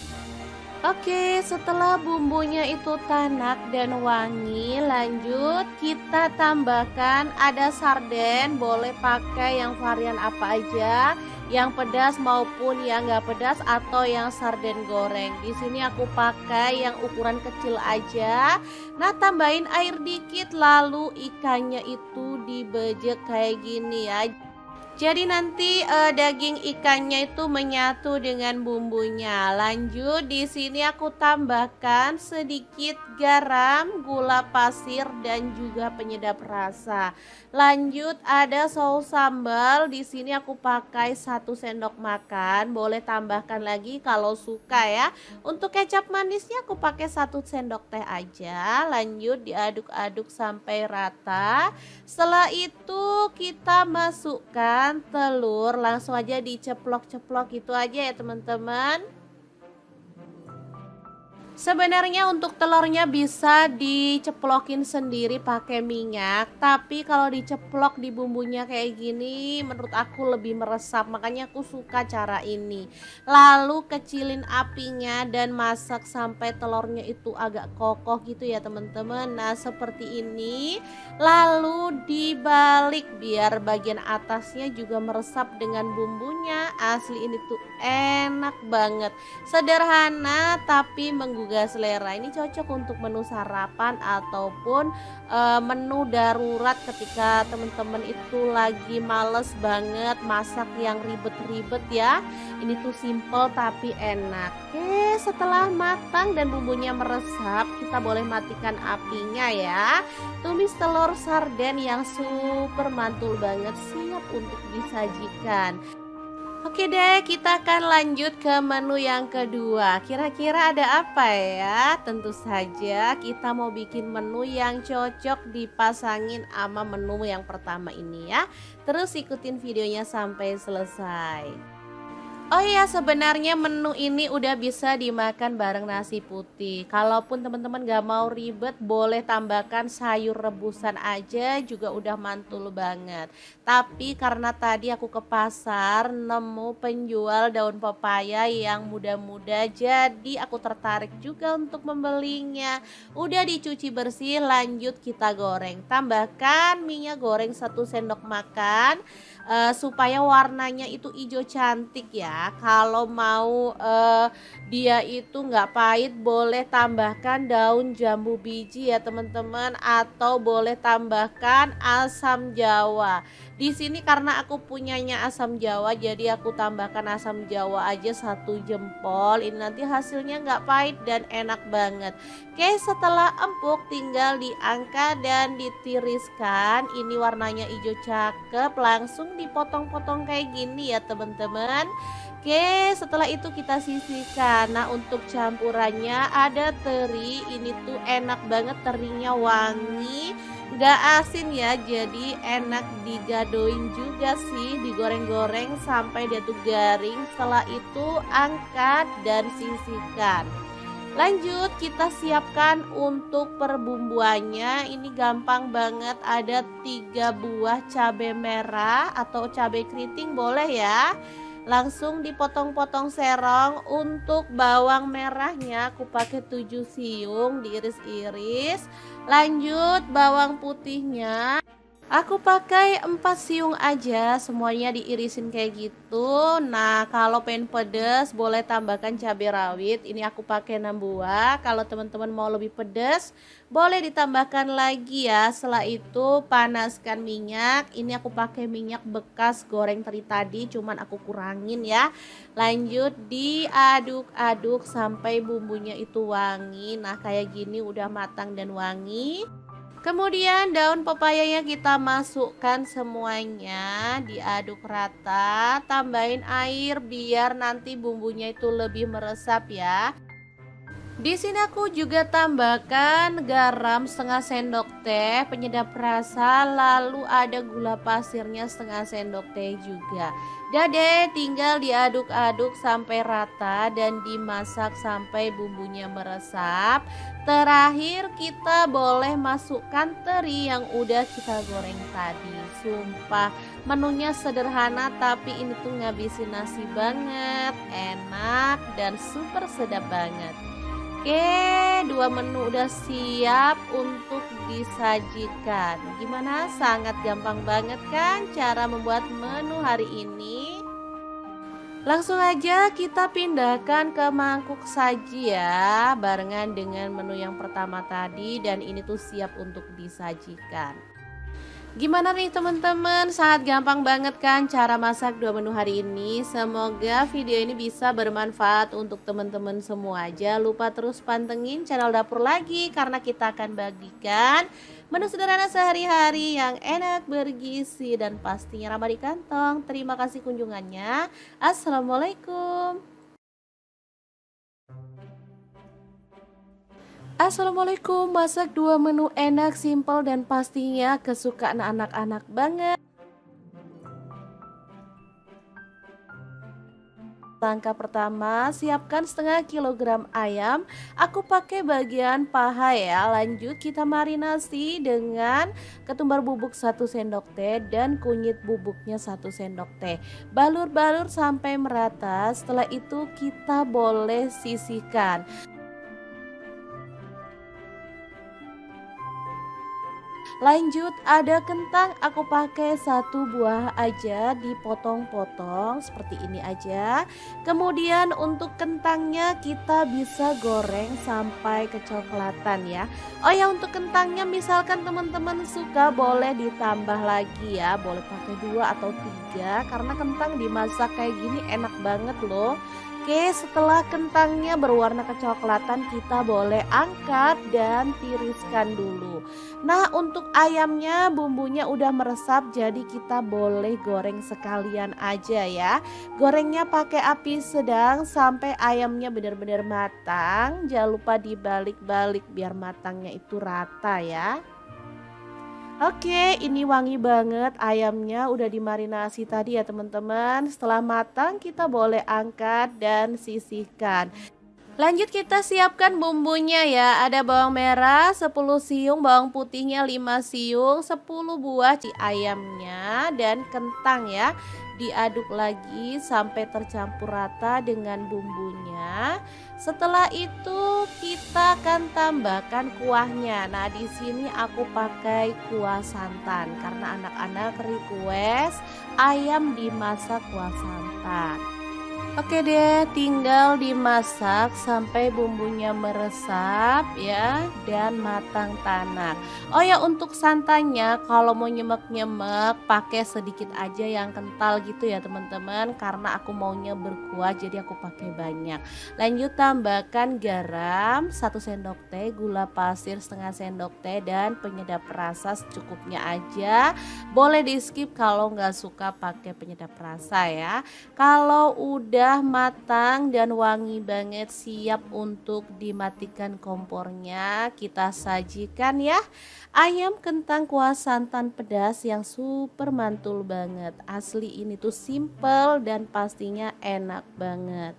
Oke, setelah bumbunya itu tanak dan wangi, lanjut kita tambahkan ada sarden, boleh pakai yang varian apa aja, yang pedas maupun yang nggak pedas atau yang sarden goreng. Di sini aku pakai yang ukuran kecil aja. Nah, tambahin air dikit lalu ikannya itu dibejek kayak gini ya. Jadi nanti daging ikannya itu menyatu dengan bumbunya. Lanjut di sini aku tambahkan sedikit garam, gula pasir dan juga penyedap rasa. Lanjut ada saus sambal. Di sini aku pakai 1 sendok makan. Boleh tambahkan lagi kalau suka ya. Untuk kecap manisnya aku pakai 1 sendok teh aja. Lanjut diaduk-aduk sampai rata. Setelah itu kita masukkan telur, langsung aja diceplok-ceplok gitu aja ya teman-teman. Sebenarnya untuk telurnya bisa diceplokin sendiri pakai minyak, tapi kalau diceplok di bumbunya kayak gini menurut aku lebih meresap, makanya aku suka cara ini. Lalu kecilin apinya dan masak sampai telurnya itu agak kokoh gitu ya teman-teman. Nah, seperti ini. Lalu dibalik biar bagian atasnya juga meresap dengan bumbunya. Asli ini tuh enak banget. Sederhana tapi menggugah selera. Ini cocok untuk menu sarapan ataupun menu darurat ketika teman-teman itu lagi males banget masak yang ribet-ribet ya. Ini tuh simple tapi enak. Oke, setelah matang dan bumbunya meresap, kita boleh matikan apinya ya. Tumis telur sarden yang super mantul banget, siap untuk disajikan. Oke deh, kita akan lanjut ke menu yang kedua. Kira-kira ada apa ya? Tentu saja kita mau bikin menu yang cocok dipasangin sama menu yang pertama ini ya. Terus ikutin videonya sampai selesai. Oh iya, sebenarnya menu ini udah bisa dimakan bareng nasi putih. Kalaupun teman-teman gak mau ribet, boleh tambahkan sayur rebusan aja juga udah mantul banget. Tapi karena tadi aku ke pasar nemu penjual daun pepaya yang muda-muda, jadi aku tertarik juga untuk membelinya. Udah dicuci bersih, lanjut kita goreng. Tambahkan minyak goreng 1 sendok makan. Supaya warnanya itu hijau cantik ya. Kalau mau dia itu nggak pahit, boleh tambahkan daun jambu biji ya teman-teman, atau boleh tambahkan asam jawa. Di sini karena aku punyanya asam jawa, jadi aku tambahkan asam jawa aja 1 jempol. Ini nanti hasilnya nggak pahit dan enak banget. Oke, setelah empuk tinggal diangkat dan ditiriskan. Ini warnanya hijau cakep, langsung dipotong-potong kayak gini ya teman-teman. Oke, setelah itu kita sisihkan. Nah, untuk campurannya ada teri. Ini tuh enak banget, terinya wangi, gak asin ya, jadi enak digadoin juga sih, digoreng-goreng sampai dia tuh garing. Setelah itu angkat dan sisihkan. Lanjut kita siapkan untuk perbumbuannya. Ini gampang banget, ada 3 buah cabai merah atau cabai keriting boleh ya. Langsung dipotong-potong serong. Untuk bawang merahnya aku pakai 7 siung diiris-iris. Lanjut bawang putihnya aku pakai 4 siung aja, semuanya diirisin kayak gitu. Nah, kalau pengen pedas boleh tambahkan cabai rawit. Ini aku pakai 6 buah. Kalau teman-teman mau lebih pedas, boleh ditambahkan lagi ya. Setelah itu panaskan minyak. Ini aku pakai minyak bekas goreng teri tadi, cuman aku kurangin ya. Lanjut diaduk-aduk sampai bumbunya itu wangi. Nah, kayak gini udah matang dan wangi. Kemudian daun pepayanya kita masukkan semuanya, diaduk rata, tambahin air biar nanti bumbunya itu lebih meresap ya. Di sini aku juga tambahkan garam 1/2 sendok teh, penyedap rasa, lalu ada gula pasirnya 1/2 sendok teh juga. Udah deh, tinggal diaduk-aduk sampai rata dan dimasak sampai bumbunya meresap. Terakhir kita boleh masukkan teri yang udah kita goreng tadi. Sumpah menunya sederhana tapi ini tuh ngabisin nasi banget, enak dan super sedap banget. Oke, dua menu udah siap untuk disajikan. Gimana? Sangat gampang banget kan cara membuat menu hari ini? Langsung aja kita pindahkan ke mangkuk saji ya, barengan dengan menu yang pertama tadi dan ini tuh siap untuk disajikan. Gimana nih teman-teman? Sangat gampang banget kan cara masak dua menu hari ini. Semoga video ini bisa bermanfaat untuk teman-teman semua. Jangan lupa terus pantengin channel dapur lagi karena kita akan bagikan menu sederhana sehari-hari yang enak, bergizi dan pastinya ramah di kantong. Terima kasih kunjungannya. Assalamualaikum. Assalamualaikum, masak dua menu enak, simpel dan pastinya kesukaan anak-anak banget. Langkah pertama, siapkan setengah kilogram ayam. Aku pakai bagian paha ya. Lanjut kita marinasi dengan ketumbar bubuk 1 sendok teh dan kunyit bubuknya 1 sendok teh. Balur-balur sampai merata. Setelah itu kita boleh sisihkan. Lanjut ada kentang, aku pakai 1 buah aja dipotong-potong seperti ini aja. Kemudian untuk kentangnya kita bisa goreng sampai kecoklatan ya. Oh ya, untuk kentangnya misalkan teman-teman suka boleh ditambah lagi ya, boleh pakai 2 atau 3 karena kentang dimasak kayak gini enak banget loh. Oke, setelah kentangnya berwarna kecoklatan kita boleh angkat dan tiriskan dulu. Nah, untuk ayamnya bumbunya udah meresap jadi kita boleh goreng sekalian aja ya. Gorengnya pakai api sedang sampai ayamnya benar-benar matang. Jangan lupa dibalik-balik biar matangnya itu rata ya. Oke, ini wangi banget ayamnya udah dimarinasi tadi ya teman-teman. Setelah matang kita boleh angkat dan sisihkan. Lanjut kita siapkan bumbunya ya. Ada bawang merah 10 siung, bawang putihnya 5 siung, 10 buah ayamnya dan kentang ya. Diaduk lagi sampai tercampur rata dengan bumbunya. Setelah itu kita akan tambahkan kuahnya. Nah, di sini aku pakai kuah santan karena anak-anak request ayam dimasak kuah santan. Oke deh, tinggal dimasak sampai bumbunya meresap ya dan matang tanak. Oh ya, untuk santannya kalau mau nyemek-nyemek pakai sedikit aja yang kental gitu ya teman-teman, karena aku maunya berkuah jadi aku pakai banyak. Lanjut tambahkan garam 1 sendok teh, gula pasir setengah sendok teh dan penyedap rasa secukupnya aja. Boleh di skip kalau nggak suka pakai penyedap rasa ya. Kalau udah matang dan wangi banget siap untuk dimatikan kompornya, kita sajikan ya. Ayam kentang kuah santan pedas yang super mantul banget. Asli ini tuh simple dan pastinya enak banget.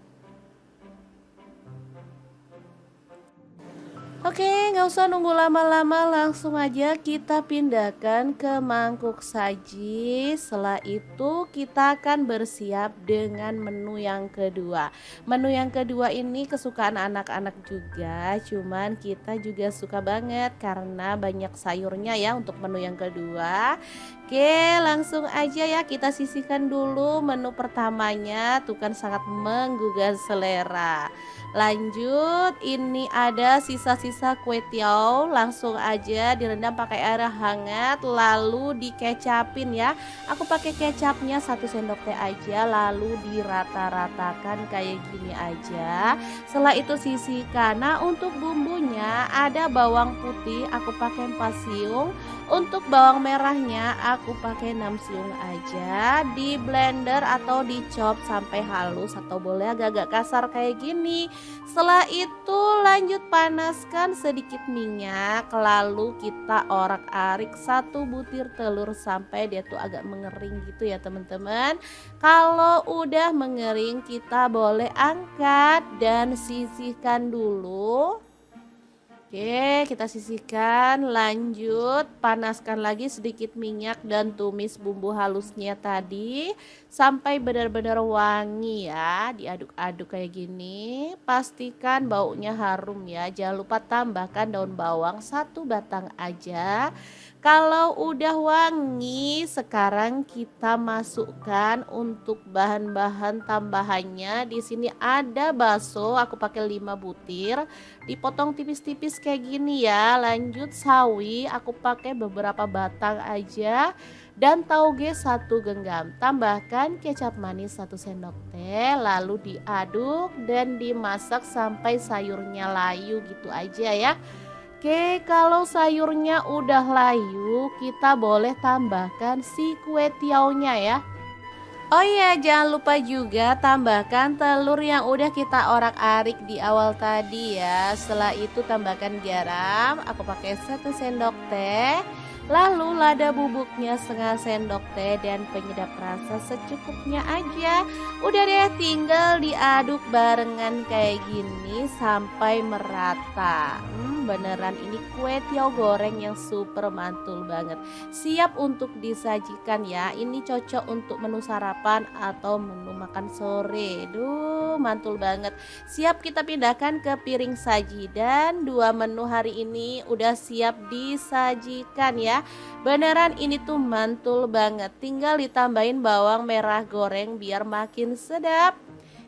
Oke, nggak usah nunggu lama-lama, langsung aja kita pindahkan ke mangkuk saji. Setelah itu kita akan bersiap dengan menu yang kedua. Menu yang kedua ini kesukaan anak-anak juga, cuman kita juga suka banget karena banyak sayurnya ya untuk menu yang kedua. Oke, langsung aja ya kita sisihkan dulu menu pertamanya, tuh kan sangat menggugah selera. Lanjut, ini ada sisa-sisa kue tiaw, langsung aja direndam pakai air hangat lalu dikecapin ya. Aku pakai kecapnya 1 sendok teh aja lalu dirata-ratakan kayak gini aja. Setelah itu sisihkan. Nah, untuk bumbunya ada bawang putih aku pakai 4 siung. Untuk bawang merahnya aku pakai 6 siung aja. Di blender atau dicop sampai halus atau boleh agak-agak kasar kayak gini. Setelah itu lanjut panaskan sedikit minyak, lalu kita orak-arik 1 butir telur sampai dia tuh agak mengering gitu ya teman-teman. Kalau udah mengering kita boleh angkat dan sisihkan dulu. Oke, kita sisihkan, lanjut panaskan lagi sedikit minyak dan tumis bumbu halusnya tadi sampai benar-benar wangi ya. Diaduk-aduk kayak gini, pastikan baunya harum ya. Jangan lupa tambahkan daun bawang 1 batang aja. Kalau udah wangi, sekarang kita masukkan untuk bahan-bahan tambahannya. Di sini ada bakso, aku pakai 5 butir. Dipotong tipis-tipis kayak gini ya. Lanjut sawi, aku pakai beberapa batang aja. Dan tauge 1 genggam. Tambahkan kecap manis 1 sendok teh. Lalu diaduk dan dimasak sampai sayurnya layu gitu aja ya. Oke, kalau sayurnya udah layu, kita boleh tambahkan si kue tiaunya ya. Oh iya, jangan lupa juga tambahkan telur yang udah kita orak-arik di awal tadi ya. Setelah itu tambahkan garam, aku pakai 1 sendok teh. Lalu lada bubuknya 1/2 sendok teh dan penyedap rasa secukupnya aja. Udah deh, tinggal diaduk barengan kayak gini sampai merata. Beneran ini kue tiaw goreng yang super mantul banget. Siap untuk disajikan ya. Ini cocok untuk menu sarapan atau menu makan sore. Duh, mantul banget. Siap kita pindahkan ke piring saji dan 2 menu hari ini udah siap disajikan ya. Beneran ini tuh mantul banget. Tinggal ditambahin bawang merah goreng biar makin sedap.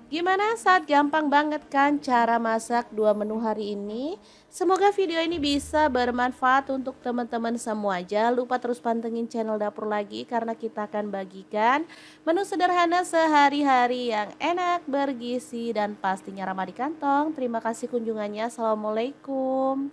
Gimana, saat gampang banget kan cara masak 2 menu hari ini? Semoga video ini bisa bermanfaat untuk teman-teman semua. Jangan lupa terus pantengin channel Dapur Lagi karena kita akan bagikan menu sederhana sehari-hari yang enak, bergizi, dan pastinya ramah di kantong. Terima kasih kunjungannya. Assalamualaikum.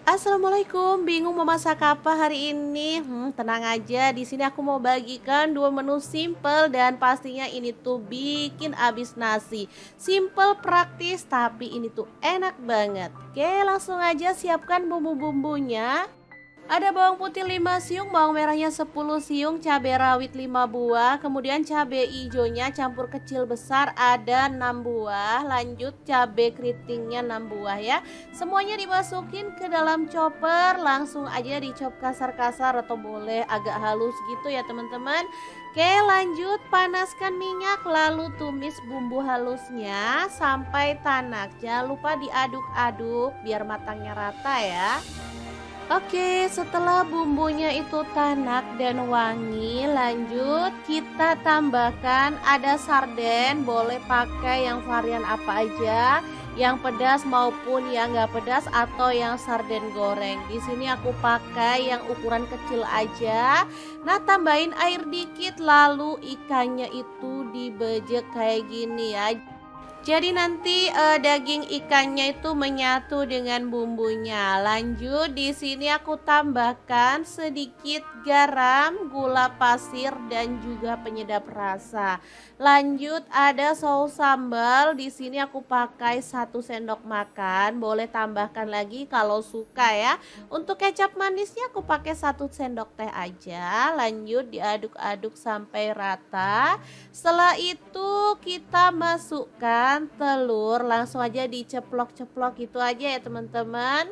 Assalamualaikum, bingung mau masak apa hari ini? Tenang aja, di sini aku mau bagikan 2 menu simple dan pastinya ini tuh bikin abis nasi. Simple, praktis, tapi ini tuh enak banget. Oke, langsung aja siapkan bumbu-bumbunya. Ada bawang putih 5 siung, bawang merahnya 10 siung, cabai rawit 5 buah, kemudian cabai hijaunya campur kecil besar ada 6 buah, lanjut cabai keritingnya 6 buah ya. Semuanya dimasukin ke dalam chopper, langsung aja dicop kasar-kasar atau boleh agak halus gitu ya teman-teman. Oke, lanjut panaskan minyak lalu tumis bumbu halusnya sampai tanak. Jangan lupa diaduk-aduk biar matangnya rata ya. Oke, setelah bumbunya itu tanak dan wangi, lanjut kita tambahkan ada sarden, boleh pakai yang varian apa aja, yang pedas maupun yang nggak pedas atau yang sarden goreng. Di sini aku pakai yang ukuran kecil aja. Nah, tambahin air dikit lalu ikannya itu dibejek kayak gini ya. Jadi nanti daging ikannya itu menyatu dengan bumbunya. Lanjut di sini aku tambahkan sedikit garam, gula pasir dan juga penyedap rasa. Lanjut ada saus sambal. Di sini aku pakai 1 sendok makan. Boleh tambahkan lagi kalau suka ya. Untuk kecap manisnya aku pakai 1 sendok teh aja. Lanjut diaduk-aduk sampai rata. Setelah itu kita masukkan telur, langsung aja diceplok-ceplok gitu aja ya teman-teman.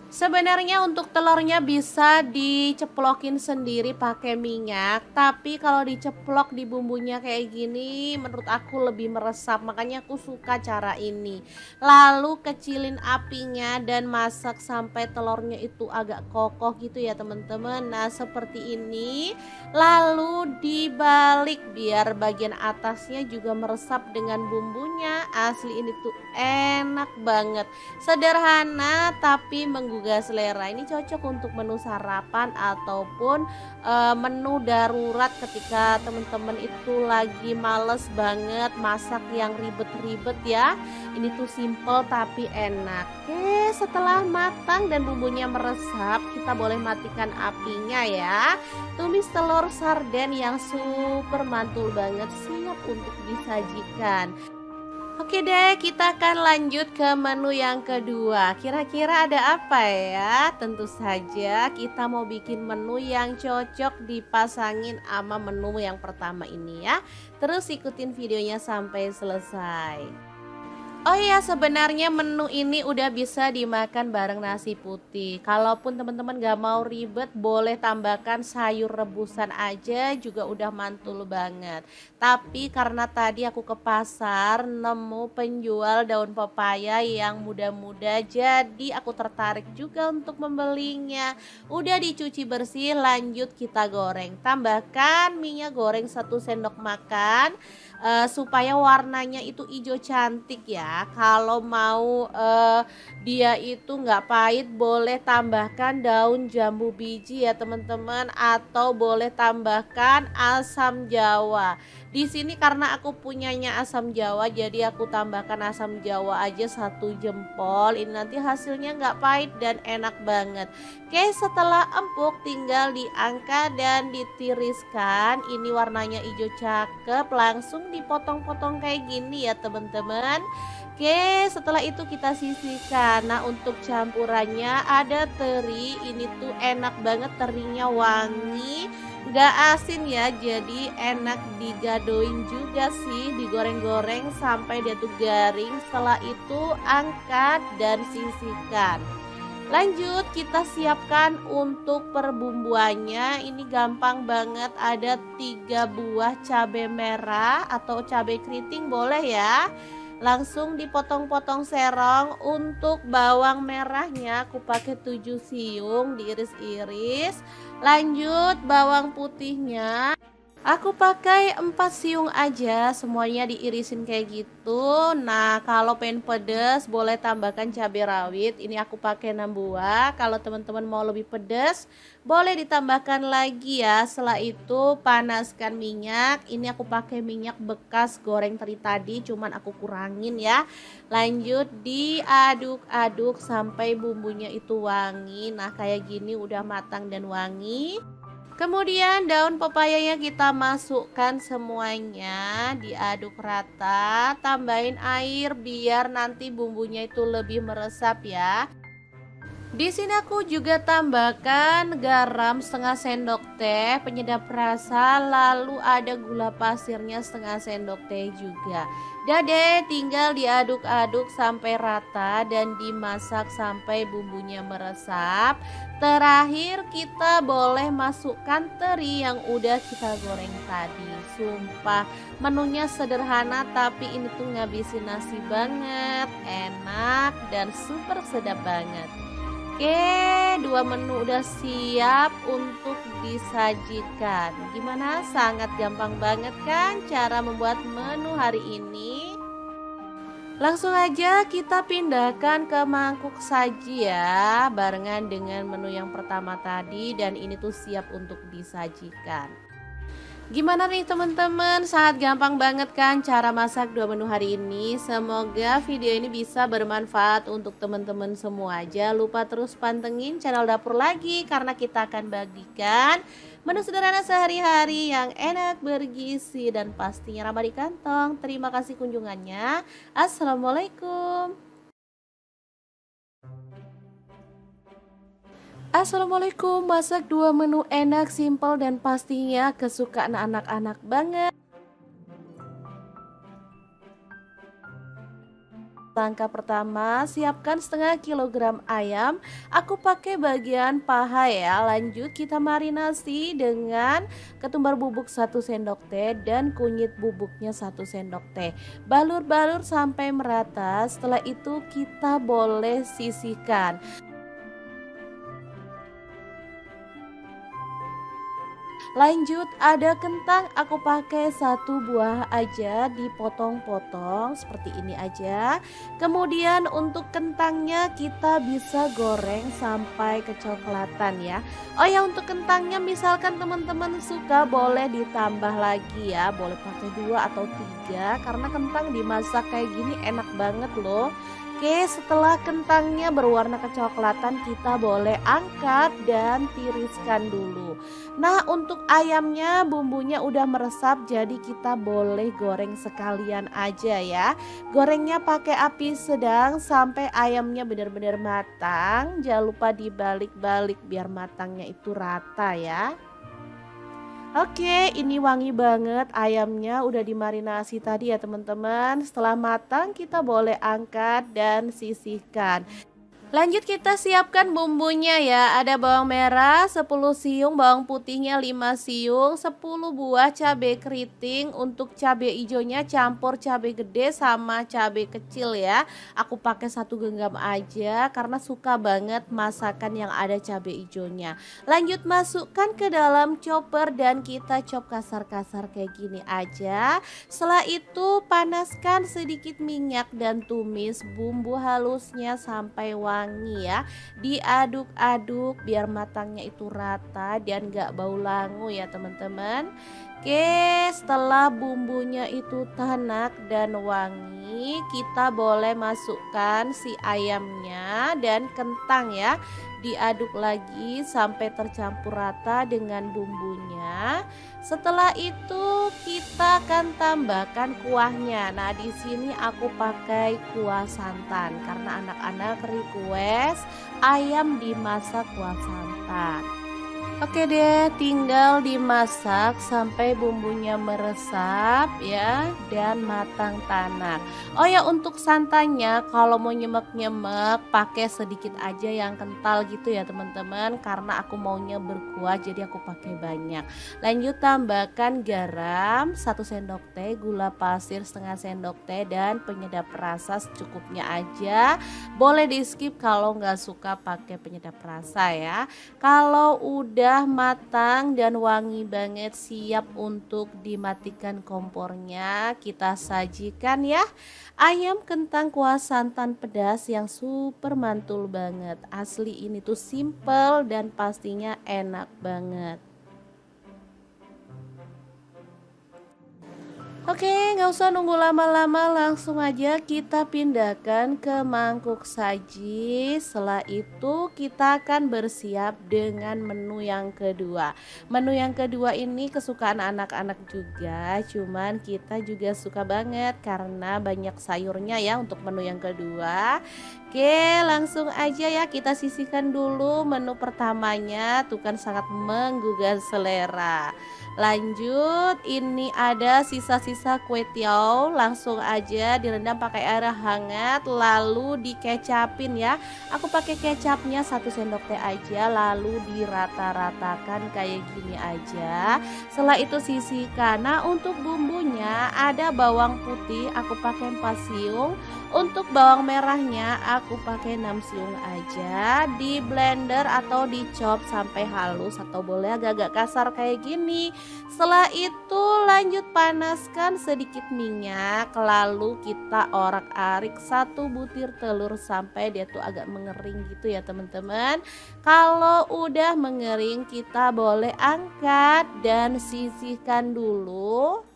Sebenarnya untuk telurnya bisa diceplokin sendiri pakai minyak, tapi kalau diceplok di bumbunya kayak gini menurut aku lebih meresap, makanya aku suka cara ini. Lalu kecilin apinya dan masak sampai telurnya itu agak kokoh gitu ya teman-teman. Nah, seperti ini. Lalu dibalik biar bagian atasnya juga meresap dengan bumbunya. Asli ini tuh enak banget. Sederhana tapi menggugah selera. Ini cocok untuk menu sarapan ataupun menu darurat ketika teman-teman itu lagi males banget masak yang ribet-ribet ya. Ini tuh simple tapi enak. Oke, setelah matang dan bumbunya meresap, kita boleh matikan apinya ya. Tumis telur sarden yang super mantul banget siap untuk disajikan. Oke deh, kita akan lanjut ke menu yang kedua. Kira-kira ada apa ya? Tentu saja kita mau bikin menu yang cocok dipasangin sama menu yang pertama ini ya. Terus ikutin videonya sampai selesai. Oh iya, sebenarnya menu ini udah bisa dimakan bareng nasi putih. Kalaupun teman-teman gak mau ribet, boleh tambahkan sayur rebusan aja juga udah mantul banget. Tapi karena tadi aku ke pasar nemu penjual daun pepaya yang muda-muda, jadi aku tertarik juga untuk membelinya. Udah dicuci bersih, lanjut kita goreng. Tambahkan minyak goreng 1 sendok makan supaya warnanya itu hijau cantik ya. Kalau mau dia itu nggak pahit, boleh tambahkan daun jambu biji ya teman-teman, atau boleh tambahkan asam jawa. Di sini karena aku punyanya asam jawa, jadi aku tambahkan asam jawa aja 1 jempol. Ini nanti hasilnya nggak pahit dan enak banget. Oke, setelah empuk tinggal diangkat dan ditiriskan. Ini warnanya hijau cakep, langsung dipotong-potong kayak gini ya teman-teman. Oke, setelah itu kita sisihkan. Nah, untuk campurannya ada teri. Ini tuh enak banget, terinya wangi, gak asin ya, jadi enak digadoin juga sih, digoreng-goreng sampai dia tuh garing. Setelah itu angkat dan sisihkan. Lanjut kita siapkan untuk perbumbuannya. Ini gampang banget, ada 3 buah cabai merah atau cabai keriting boleh ya. Langsung dipotong-potong serong. Untuk bawang merahnya aku pakai 7 siung diiris-iris. Lanjut bawang putihnya aku pakai 4 siung aja, semuanya diirisin kayak gitu. Nah, kalau pengen pedas boleh tambahkan cabai rawit. Ini aku pakai 6 buah. Kalau teman-teman mau lebih pedas, boleh ditambahkan lagi ya. Setelah itu panaskan minyak. Ini aku pakai minyak bekas goreng teri tadi, cuman aku kurangin ya. Lanjut diaduk-aduk sampai bumbunya itu wangi. Nah, kayak gini udah matang dan wangi. Kemudian daun pepayanya kita masukkan semuanya, diaduk rata, tambahin air biar nanti bumbunya itu lebih meresap ya. Di sini aku juga tambahkan garam 1/2 sendok teh, penyedap rasa, lalu ada gula pasirnya 1/2 sendok teh juga. Udah deh, tinggal diaduk-aduk sampai rata dan dimasak sampai bumbunya meresap. Terakhir kita boleh masukkan teri yang udah kita goreng tadi. Sumpah menunya sederhana tapi ini tuh ngabisin nasi banget, enak dan super sedap banget. Oke, 2 menu udah siap untuk disajikan. Gimana? Sangat gampang banget kan cara membuat menu hari ini? Langsung aja kita pindahkan ke mangkuk saji ya, barengan dengan menu yang pertama tadi, dan ini tuh siap untuk disajikan. Gimana nih teman-teman? Sangat gampang banget kan cara masak 2 menu hari ini. Semoga video ini bisa bermanfaat untuk teman-teman semua. Jangan lupa terus pantengin channel Dapur Lagi, karena kita akan bagikan menu sederhana sehari-hari yang enak, bergizi, dan pastinya ramah di kantong. Terima kasih kunjungannya. Assalamualaikum. Assalamualaikum, masak 2 menu enak, simpel, dan pastinya kesukaan anak-anak banget. Langkah pertama, siapkan setengah kilogram ayam. Aku pakai bagian paha ya. Lanjut kita marinasi dengan ketumbar bubuk 1 sendok teh dan kunyit bubuknya 1 sendok teh. Balur-balur sampai merata. Setelah itu kita boleh sisihkan. Lanjut ada kentang, aku pakai 1 buah aja, dipotong-potong seperti ini aja. Kemudian untuk kentangnya kita bisa goreng sampai kecoklatan ya. Oh ya, untuk kentangnya misalkan teman-teman suka boleh ditambah lagi ya, boleh pakai 2 atau 3, karena kentang dimasak kayak gini enak banget loh. Oke, setelah kentangnya berwarna kecoklatan, kita boleh angkat dan tiriskan dulu. Nah, untuk ayamnya bumbunya udah meresap, jadi kita boleh goreng sekalian aja ya. Gorengnya pakai api sedang sampai ayamnya benar-benar matang. Jangan lupa dibalik-balik biar matangnya itu rata ya. Oke, ini wangi banget ayamnya udah dimarinasi tadi ya teman-teman. Setelah matang kita boleh angkat dan sisihkan. Lanjut kita siapkan bumbunya ya. Ada bawang merah 10 siung, bawang putihnya 5 siung, 10 buah cabai keriting. Untuk cabai hijaunya campur cabai gede sama cabai kecil ya. Aku pakai 1 genggam aja karena suka banget masakan yang ada cabai hijaunya. Lanjut masukkan ke dalam chopper dan kita chop kasar-kasar kayak gini aja. Setelah itu panaskan sedikit minyak dan tumis bumbu halusnya sampai wangi ya. Diaduk-aduk biar matangnya itu rata dan gak bau langu ya teman-teman. Oke, setelah bumbunya itu tanak dan wangi, kita boleh masukkan si ayamnya dan kentang ya. Diaduk lagi sampai tercampur rata dengan bumbunya. Setelah itu kita akan tambahkan kuahnya. Nah, di sini aku pakai kuah santan karena anak-anak request ayam dimasak kuah santan. Oke deh, tinggal dimasak sampai bumbunya meresap ya dan matang tanak. Oh ya, untuk santannya kalau mau nyemek-nyemek pakai sedikit aja yang kental gitu ya teman-teman, karena aku maunya berkuah jadi aku pakai banyak. Lanjut tambahkan garam 1 sendok teh, gula pasir setengah sendok teh dan penyedap rasa secukupnya aja. Boleh di skip kalau nggak suka pakai penyedap rasa ya. Kalau udah matang dan wangi banget, siap untuk dimatikan kompornya, kita sajikan ya. Ayam kentang kuah santan pedas yang super mantul banget. Asli ini tuh simple dan pastinya enak banget. Oke, nggak usah nunggu lama-lama, langsung aja kita pindahkan ke mangkuk saji. Setelah itu kita akan bersiap dengan menu yang kedua. Menu yang kedua ini kesukaan anak-anak juga, cuman kita juga suka banget karena banyak sayurnya ya untuk menu yang kedua. Oke, langsung aja ya kita sisihkan dulu menu pertamanya, tuh kan sangat menggugah selera. Lanjut, ini ada sisa-sisa kue tiaw, langsung aja direndam pakai air hangat lalu dikecapin ya. Aku pakai kecapnya 1 sendok teh aja lalu dirata-ratakan kayak gini aja. Setelah itu sisihkan. Nah, untuk bumbunya ada bawang putih aku pakai 4 siung. Untuk bawang merahnya aku pakai 6 siung aja. Di blender atau dicop sampai halus atau boleh agak-agak kasar kayak gini. Setelah itu lanjut panaskan sedikit minyak, lalu kita orak-arik 1 butir telur sampai dia tuh agak mengering gitu ya teman-teman. Kalau udah mengering kita boleh angkat dan sisihkan dulu.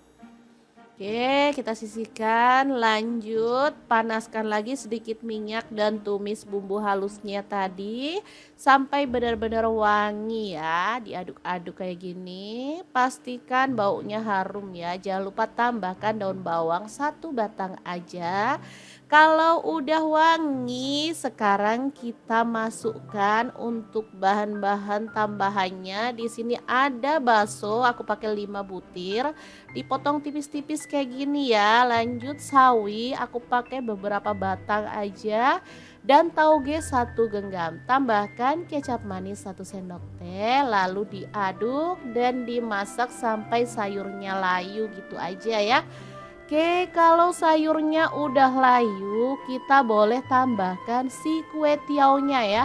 Oke, kita sisihkan. Lanjut panaskan lagi sedikit minyak dan tumis bumbu halusnya tadi sampai benar-benar wangi ya. Diaduk-aduk kayak gini. Pastikan baunya harum ya. Jangan lupa tambahkan daun bawang 1 batang aja. Kalau udah wangi, sekarang kita masukkan untuk bahan-bahan tambahannya. Di sini ada bakso, aku pakai 5 butir, dipotong tipis-tipis kayak gini ya. Lanjut sawi, aku pakai beberapa batang aja. Dan tauge 1 genggam. Tambahkan kecap manis 1 sendok teh, lalu diaduk dan dimasak sampai sayurnya layu gitu aja ya. Oke, kalau sayurnya udah layu, kita boleh tambahkan si kue tiaunya ya.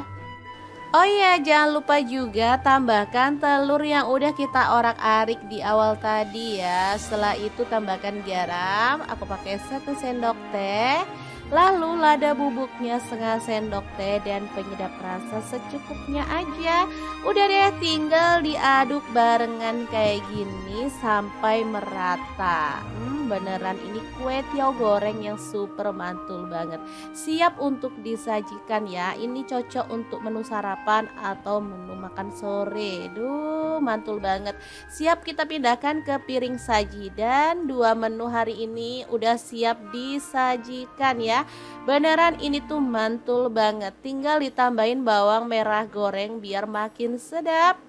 Oh iya, jangan lupa juga tambahkan telur yang udah kita orak-arik di awal tadi ya. Setelah itu tambahkan garam, aku pakai 1 sendok teh. Lalu lada bubuknya setengah sendok teh dan penyedap rasa secukupnya aja. Udah deh, tinggal diaduk barengan kayak gini sampai merata. Beneran ini kue tiaw goreng yang super mantul banget. Siap untuk disajikan ya. Ini cocok untuk menu sarapan atau menu makan sore. Duh, mantul banget. Siap kita pindahkan ke piring saji, dan dua menu hari ini udah siap disajikan ya. Beneran ini tuh mantul banget. Tinggal ditambahin bawang merah goreng biar makin sedap.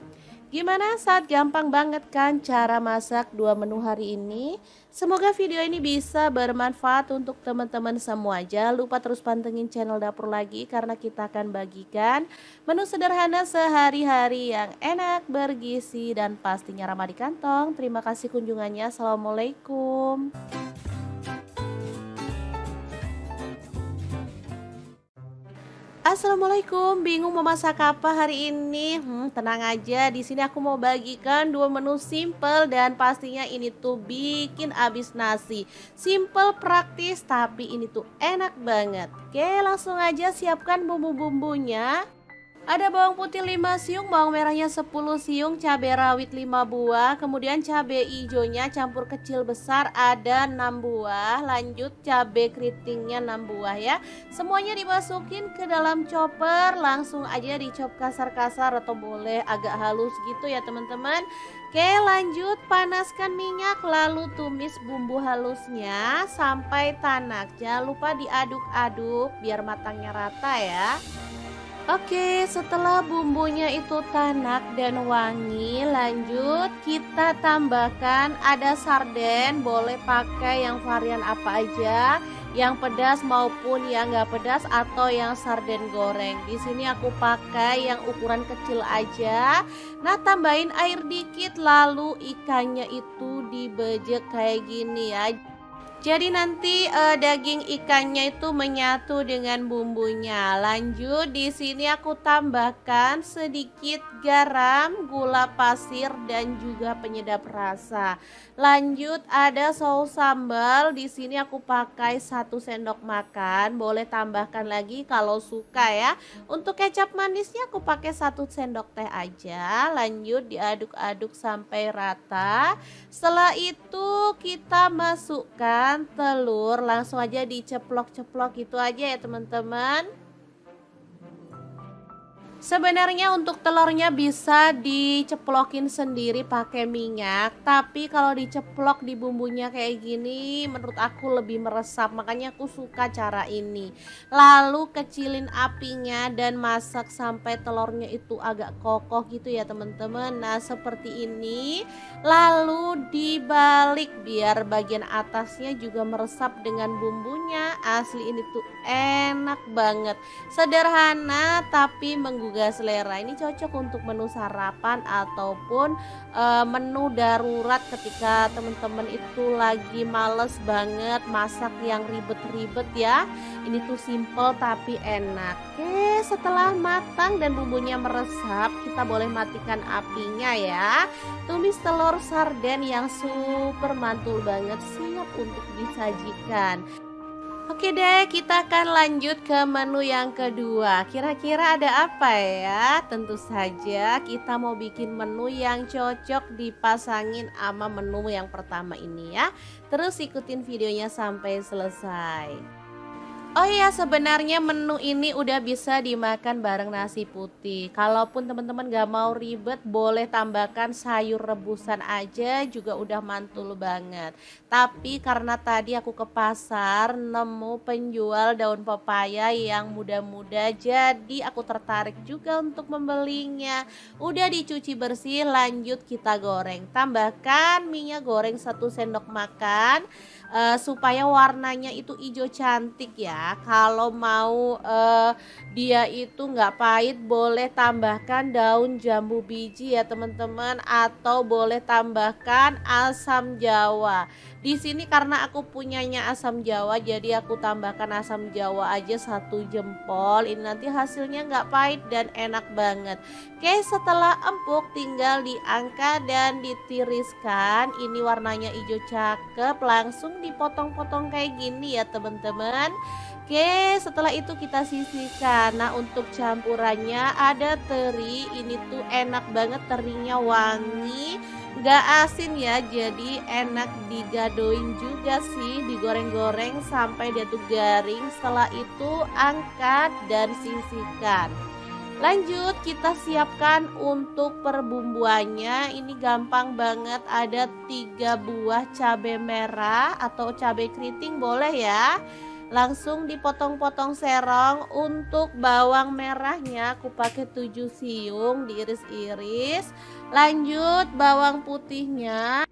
Gimana, saat gampang banget kan cara masak dua menu hari ini? Semoga video ini bisa bermanfaat untuk teman-teman semua. Jangan lupa terus pantengin channel Dapur Lagi karena kita akan bagikan menu sederhana sehari-hari yang enak, bergizi, dan pastinya ramah di kantong. Terima kasih kunjungannya. Assalamualaikum. Assalamualaikum, bingung mau masak apa hari ini? Tenang aja, di sini aku mau bagikan dua menu simple dan pastinya ini tuh bikin abis nasi. Simple, praktis, tapi ini tuh enak banget. Oke, langsung aja siapkan bumbu-bumbunya. Ada bawang putih 5 siung, bawang merahnya 10 siung, cabai rawit 5 buah, kemudian cabai hijaunya campur kecil besar ada 6 buah, lanjut cabai keritingnya 6 buah ya. Semuanya dimasukin ke dalam chopper, langsung aja dicop kasar-kasar atau boleh agak halus gitu ya teman-teman. Oke, lanjut panaskan minyak lalu tumis bumbu halusnya sampai tanak. Jangan lupa diaduk-aduk biar matangnya rata ya. Oke, setelah bumbunya itu tanak dan wangi, lanjut kita tambahkan ada sarden, boleh pakai yang varian apa aja, yang pedas maupun yang nggak pedas atau yang sarden goreng. Di sini aku pakai yang ukuran kecil aja. Nah, tambahin air dikit lalu ikannya itu dibejek kayak gini ya. Jadi nanti daging ikannya itu menyatu dengan bumbunya. Lanjut di sini aku tambahkan sedikit garam, gula pasir dan juga penyedap rasa. Lanjut ada saus sambal. Di sini aku pakai 1 sendok makan. Boleh tambahkan lagi kalau suka ya. Untuk kecap manisnya aku pakai 1 sendok teh aja. Lanjut diaduk-aduk sampai rata. Setelah itu kita masukkan telur, langsung aja diceplok-ceplok gitu aja ya teman-teman. Sebenarnya untuk telurnya bisa diceplokin sendiri pakai minyak, tapi kalau diceplok di bumbunya kayak gini menurut aku lebih meresap, makanya aku suka cara ini. Lalu kecilin apinya dan masak sampai telurnya itu agak kokoh gitu ya teman-teman. Nah, seperti ini. Lalu dibalik biar bagian atasnya juga meresap dengan bumbunya. Asli ini tuh enak banget. Sederhana tapi menggugah selera. Ini cocok untuk menu sarapan ataupun menu darurat ketika teman-teman itu lagi males banget masak yang ribet-ribet ya. Ini tuh simple tapi enak. Oke, setelah matang dan bumbunya meresap, kita boleh matikan apinya ya. Tumis telur sarden yang super mantul banget, siap untuk disajikan. Oke deh, kita akan lanjut ke menu yang kedua. Kira-kira ada apa ya? Tentu saja kita mau bikin menu yang cocok dipasangin sama menu yang pertama ini ya. Terus ikutin videonya sampai selesai. Oh iya, sebenarnya menu ini udah bisa dimakan bareng nasi putih. Kalaupun teman-teman gak mau ribet, boleh tambahkan sayur rebusan aja juga udah mantul banget. Tapi karena tadi aku ke pasar nemu penjual daun pepaya yang muda-muda, jadi aku tertarik juga untuk membelinya. Udah dicuci bersih, lanjut kita goreng. Tambahkan minyak goreng 1 sendok makan. Supaya warnanya itu hijau cantik ya. Kalau mau dia itu nggak pahit, boleh tambahkan daun jambu biji ya teman-teman, atau boleh tambahkan asam jawa. Di sini karena aku punyanya asam jawa, jadi aku tambahkan asam jawa aja 1 jempol. Ini nanti hasilnya nggak pahit dan enak banget. Oke, setelah empuk tinggal diangkat dan ditiriskan. Ini warnanya hijau cakep, langsung dipotong-potong kayak gini ya teman-teman. Oke, setelah itu kita sisihkan. Nah, untuk campurannya ada teri, ini tuh enak banget, terinya wangi, nggak asin ya, jadi enak digadoin juga sih, digoreng-goreng sampai dia tuh garing. Setelah itu angkat dan sisihkan. Lanjut kita siapkan untuk perbumbuannya. Ini gampang banget, ada 3 buah cabai merah atau cabai keriting boleh ya. Langsung dipotong-potong serong. Untuk bawang merahnya aku pakai 7 siung diiris-iris. Lanjut bawang putihnya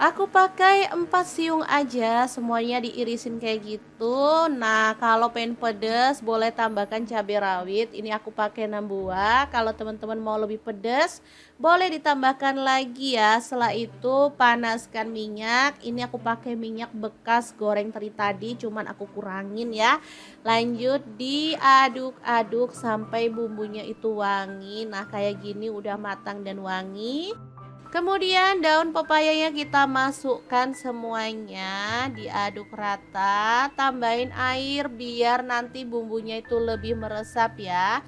aku pakai 4 siung aja, semuanya diirisin kayak gitu. Nah, kalau pengen pedas boleh tambahkan cabai rawit. Ini aku pakai 6 buah. Kalau teman-teman mau lebih pedas, boleh ditambahkan lagi ya. Setelah itu panaskan minyak. Ini aku pakai minyak bekas goreng teri tadi, cuman aku kurangin ya. Lanjut diaduk-aduk sampai bumbunya itu wangi. Nah, kayak gini udah matang dan wangi. Kemudian daun pepayanya kita masukkan semuanya, diaduk rata, tambahin air biar nanti bumbunya itu lebih meresap ya.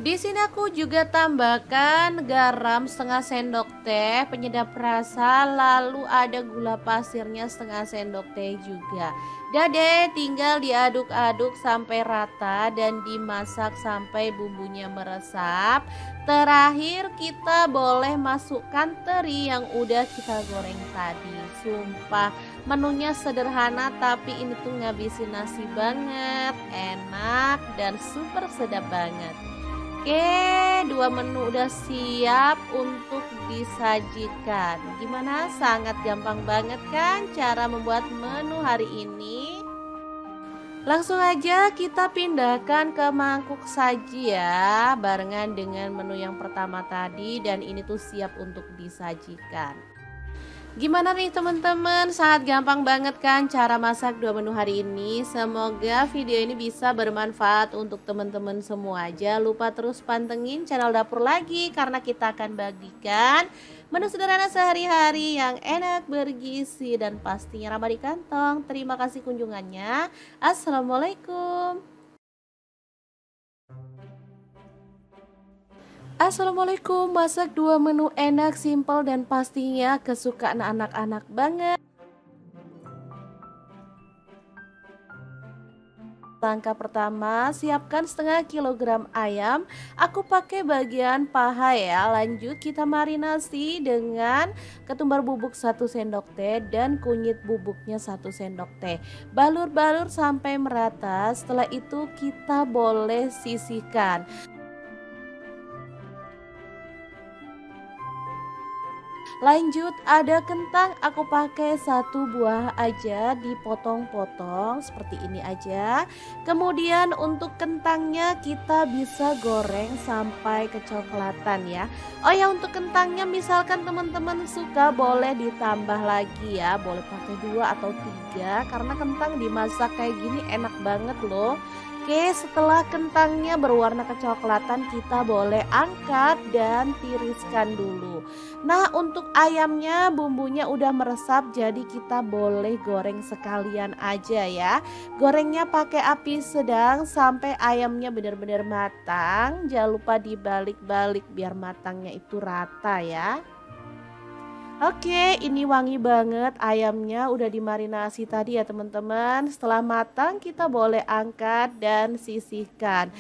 Di sini aku juga tambahkan garam setengah sendok teh, penyedap rasa, lalu ada gula pasirnya setengah sendok teh juga. Deh, tinggal diaduk-aduk sampai rata dan dimasak sampai bumbunya meresap. Terakhir kita boleh masukkan teri yang udah kita goreng tadi. Sumpah menunya sederhana tapi ini tuh ngabisin nasi banget, enak dan super sedap banget. Oke, 2 menu udah siap untuk disajikan. Gimana? Sangat gampang banget kan cara membuat menu hari ini? Langsung aja kita pindahkan ke mangkuk saji ya, barengan dengan menu yang pertama tadi, dan ini tuh siap untuk disajikan. Gimana nih teman-teman? Sangat gampang banget kan cara masak 2 menu hari ini. Semoga video ini bisa bermanfaat untuk teman-teman semua. Jangan lupa terus pantengin channel Dapur Lagi karena kita akan bagikan menu sederhana sehari-hari yang enak, bergizi, dan pastinya ramah di kantong. Terima kasih kunjungannya. Assalamualaikum. Assalamualaikum, masak 2 menu enak, simpel, dan pastinya kesukaan anak-anak banget. Langkah pertama, siapkan setengah kilogram ayam. Aku pakai bagian paha ya. Lanjut kita marinasi dengan ketumbar bubuk 1 sendok teh dan kunyit bubuknya 1 sendok teh. Balur-balur sampai merata. Setelah itu kita boleh sisihkan. Lanjut ada kentang, aku pakai 1 buah aja, dipotong-potong seperti ini aja. Kemudian untuk kentangnya kita bisa goreng sampai kecoklatan ya. Oh ya, untuk kentangnya misalkan teman-teman suka boleh ditambah lagi ya, boleh pakai 2 atau 3 karena kentang dimasak kayak gini enak banget loh. Oke, setelah kentangnya berwarna kecoklatan kita boleh angkat dan tiriskan dulu. Nah, untuk ayamnya bumbunya udah meresap, jadi kita boleh goreng sekalian aja ya. Gorengnya pakai api sedang sampai ayamnya benar-benar matang. Jangan lupa dibalik-balik biar matangnya itu rata ya. Oke, ini wangi banget, ayamnya udah dimarinasi tadi ya teman-teman. Setelah matang kita boleh angkat dan sisihkan.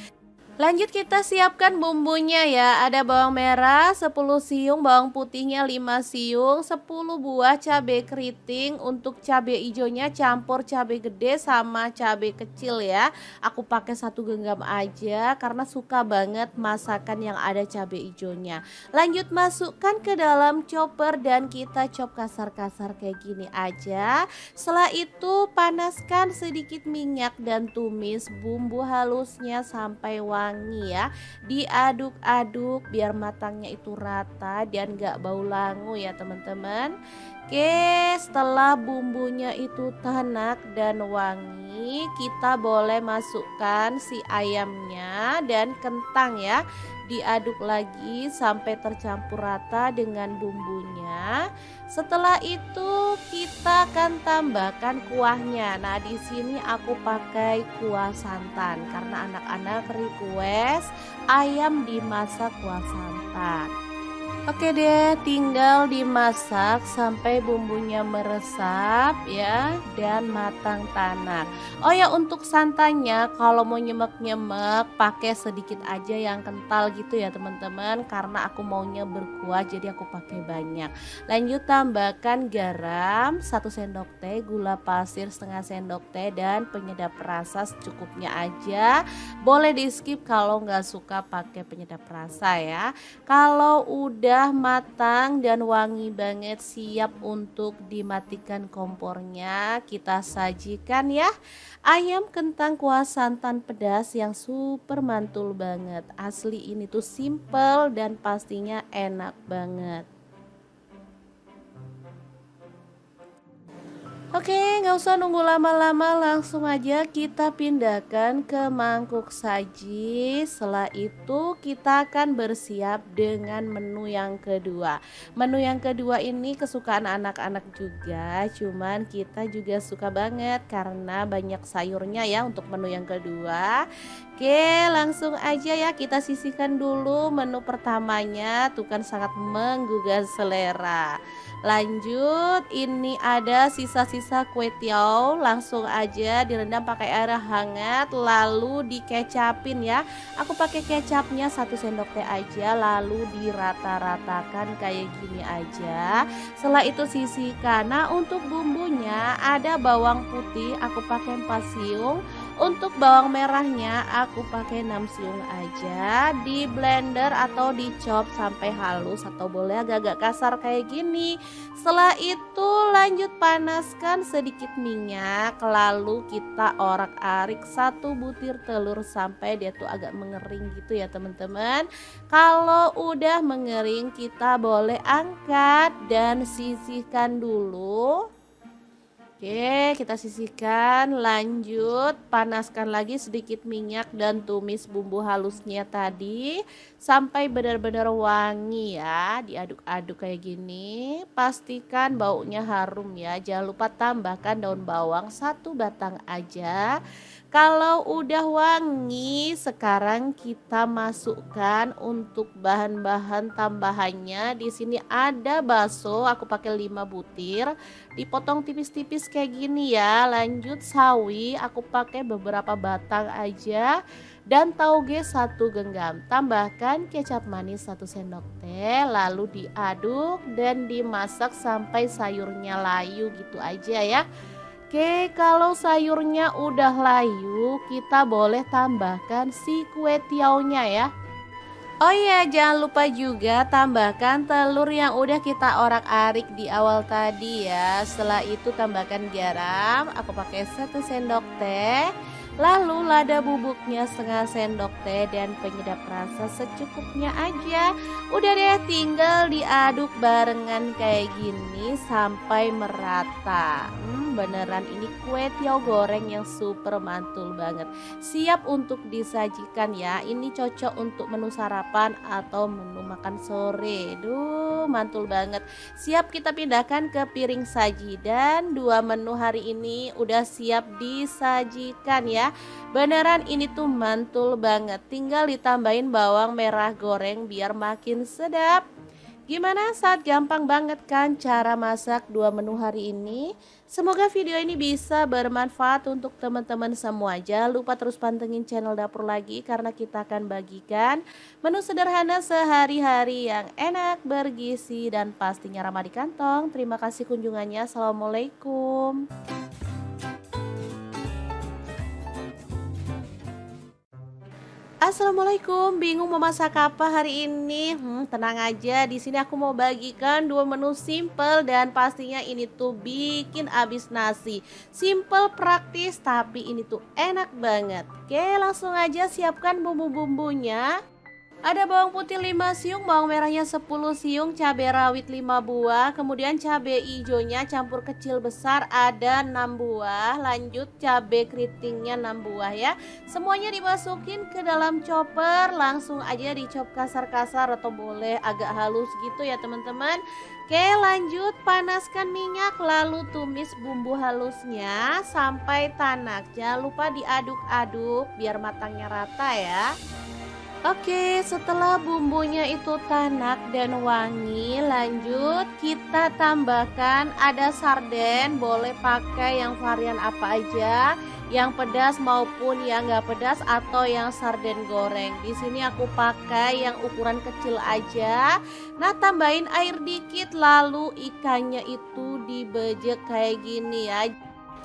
Lanjut kita siapkan bumbunya ya. Ada bawang merah 10 siung, bawang putihnya 5 siung, 10 buah cabai keriting. Untuk cabai hijaunya campur cabai gede sama cabai kecil ya. Aku pakai 1 genggam aja karena suka banget masakan yang ada cabai hijaunya. Lanjut masukkan ke dalam chopper dan kita chop kasar-kasar kayak gini aja. Setelah itu panaskan sedikit minyak dan tumis bumbu halusnya sampai wangi ya. Diaduk-aduk biar matangnya itu rata dan gak bau langu ya teman-teman. Oke, setelah bumbunya itu tanak dan wangi, kita boleh masukkan si ayamnya dan kentang ya. Diaduk lagi sampai tercampur rata dengan bumbunya. Setelah itu kita akan tambahkan kuahnya. Nah, di sini aku pakai kuah santan karena anak-anak request ayam dimasak kuah santan. Oke deh, tinggal dimasak sampai bumbunya meresap ya dan matang tanak. Oh ya, untuk santannya kalau mau nyemek-nyemek pakai sedikit aja yang kental gitu ya teman-teman, karena aku maunya berkuah jadi aku pakai banyak. Lanjut tambahkan garam 1 sendok teh, gula pasir setengah sendok teh dan penyedap rasa secukupnya aja. Boleh di skip kalau nggak suka pakai penyedap rasa ya. Kalau udah matang dan wangi banget, siap untuk dimatikan kompornya, kita sajikan ya. Ayam kentang kuah santan pedas yang super mantul banget. Asli ini tuh simple dan pastinya enak banget. Oke, nggak usah nunggu lama-lama, langsung aja kita pindahkan ke mangkuk saji. Setelah itu kita akan bersiap dengan menu yang kedua. Menu yang kedua ini kesukaan anak-anak juga, cuman kita juga suka banget karena banyak sayurnya ya untuk menu yang kedua. Oke, langsung aja ya kita sisihkan dulu menu pertamanya, tuh kan sangat menggugah selera. Lanjut, ini ada sisa-sisa kue tiaw, langsung aja direndam pakai air hangat lalu dikecapin ya. Aku pakai kecapnya 1 sendok teh aja, lalu dirata-ratakan kayak gini aja. Setelah itu sisihkan. Nah, untuk bumbunya ada bawang putih aku pakai 4 siung. Untuk bawang merahnya aku pakai 6 siung aja. Di blender atau dicop sampai halus atau boleh agak-agak kasar kayak gini. Setelah itu lanjut panaskan sedikit minyak, lalu kita orak-arik 1 butir telur sampai dia tuh agak mengering gitu ya teman-teman. Kalau udah mengering kita boleh angkat dan sisihkan dulu. Oke, kita sisihkan, lanjut panaskan lagi sedikit minyak dan tumis bumbu halusnya tadi sampai benar-benar wangi ya. Diaduk-aduk kayak gini, pastikan baunya harum ya. Jangan lupa tambahkan daun bawang 1 batang aja. Kalau udah wangi, sekarang kita masukkan untuk bahan-bahan tambahannya. Di sini ada bakso, aku pakai 5 butir, dipotong tipis-tipis kayak gini ya. Lanjut sawi, aku pakai beberapa batang aja. Dan tauge 1 genggam. Tambahkan kecap manis 1 sendok teh, lalu diaduk dan dimasak sampai sayurnya layu gitu aja ya. Oke, kalau sayurnya udah layu, kita boleh tambahkan si kue tiaunya ya. Oh iya, jangan lupa juga tambahkan telur yang udah kita orak-arik di awal tadi ya. Setelah itu tambahkan garam, aku pakai 1 sendok teh. Lalu lada bubuknya setengah sendok teh dan penyedap rasa secukupnya aja. Udah deh, tinggal diaduk barengan kayak gini sampai merata. Beneran ini kue tiaw goreng yang super mantul banget. Siap untuk disajikan ya. Ini cocok untuk menu sarapan atau menu makan sore. Duh, mantul banget. Siap kita pindahkan ke piring saji dan 2 menu hari ini udah siap disajikan ya. Beneran ini tuh mantul banget. Tinggal ditambahin bawang merah goreng biar makin sedap. Gimana, saat gampang banget kan cara masak 2 menu hari ini? Semoga video ini bisa bermanfaat untuk teman-teman semua. Jangan lupa terus pantengin channel Dapur Lagi karena kita akan bagikan menu sederhana sehari-hari yang enak, bergizi dan pastinya ramah di kantong. Terima kasih kunjungannya. Assalamualaikum. Assalamualaikum, bingung mau masak apa hari ini? Tenang aja, di sini aku mau bagikan 2 menu simple dan pastinya ini tuh bikin abis nasi. Simple, praktis, tapi ini tuh enak banget. Oke, langsung aja siapkan bumbu-bumbunya. Ada bawang putih 5 siung, bawang merahnya 10 siung, cabai rawit 5 buah, kemudian cabai hijaunya campur kecil besar ada 6 buah, lanjut cabai keritingnya 6 buah ya. Semuanya dimasukin ke dalam chopper, langsung aja dicop kasar-kasar atau boleh agak halus gitu ya teman-teman. Oke, lanjut panaskan minyak lalu tumis bumbu halusnya sampai tanak. Jangan lupa diaduk-aduk biar matangnya rata ya. Oke, setelah bumbunya itu tanak dan wangi, lanjut kita tambahkan ada sarden, boleh pakai yang varian apa aja, yang pedas maupun yang nggak pedas atau yang sarden goreng. Di sini aku pakai yang ukuran kecil aja. Nah, tambahin air dikit lalu ikannya itu dibejek kayak gini ya.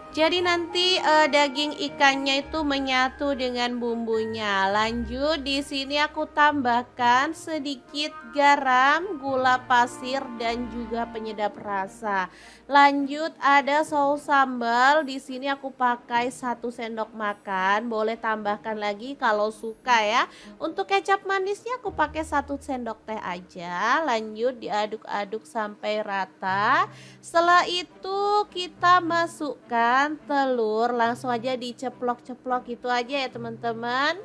Jadi nanti daging ikannya itu menyatu dengan bumbunya. Lanjut di sini aku tambahkan sedikit garam, gula pasir dan juga penyedap rasa. Lanjut ada saus sambal. Di sini aku pakai 1 sendok makan. Boleh tambahkan lagi kalau suka ya. Untuk kecap manisnya aku pakai 1 sendok teh aja. Lanjut diaduk-aduk sampai rata. Setelah itu kita masukkan telur, langsung aja diceplok-ceplok gitu aja ya teman-teman.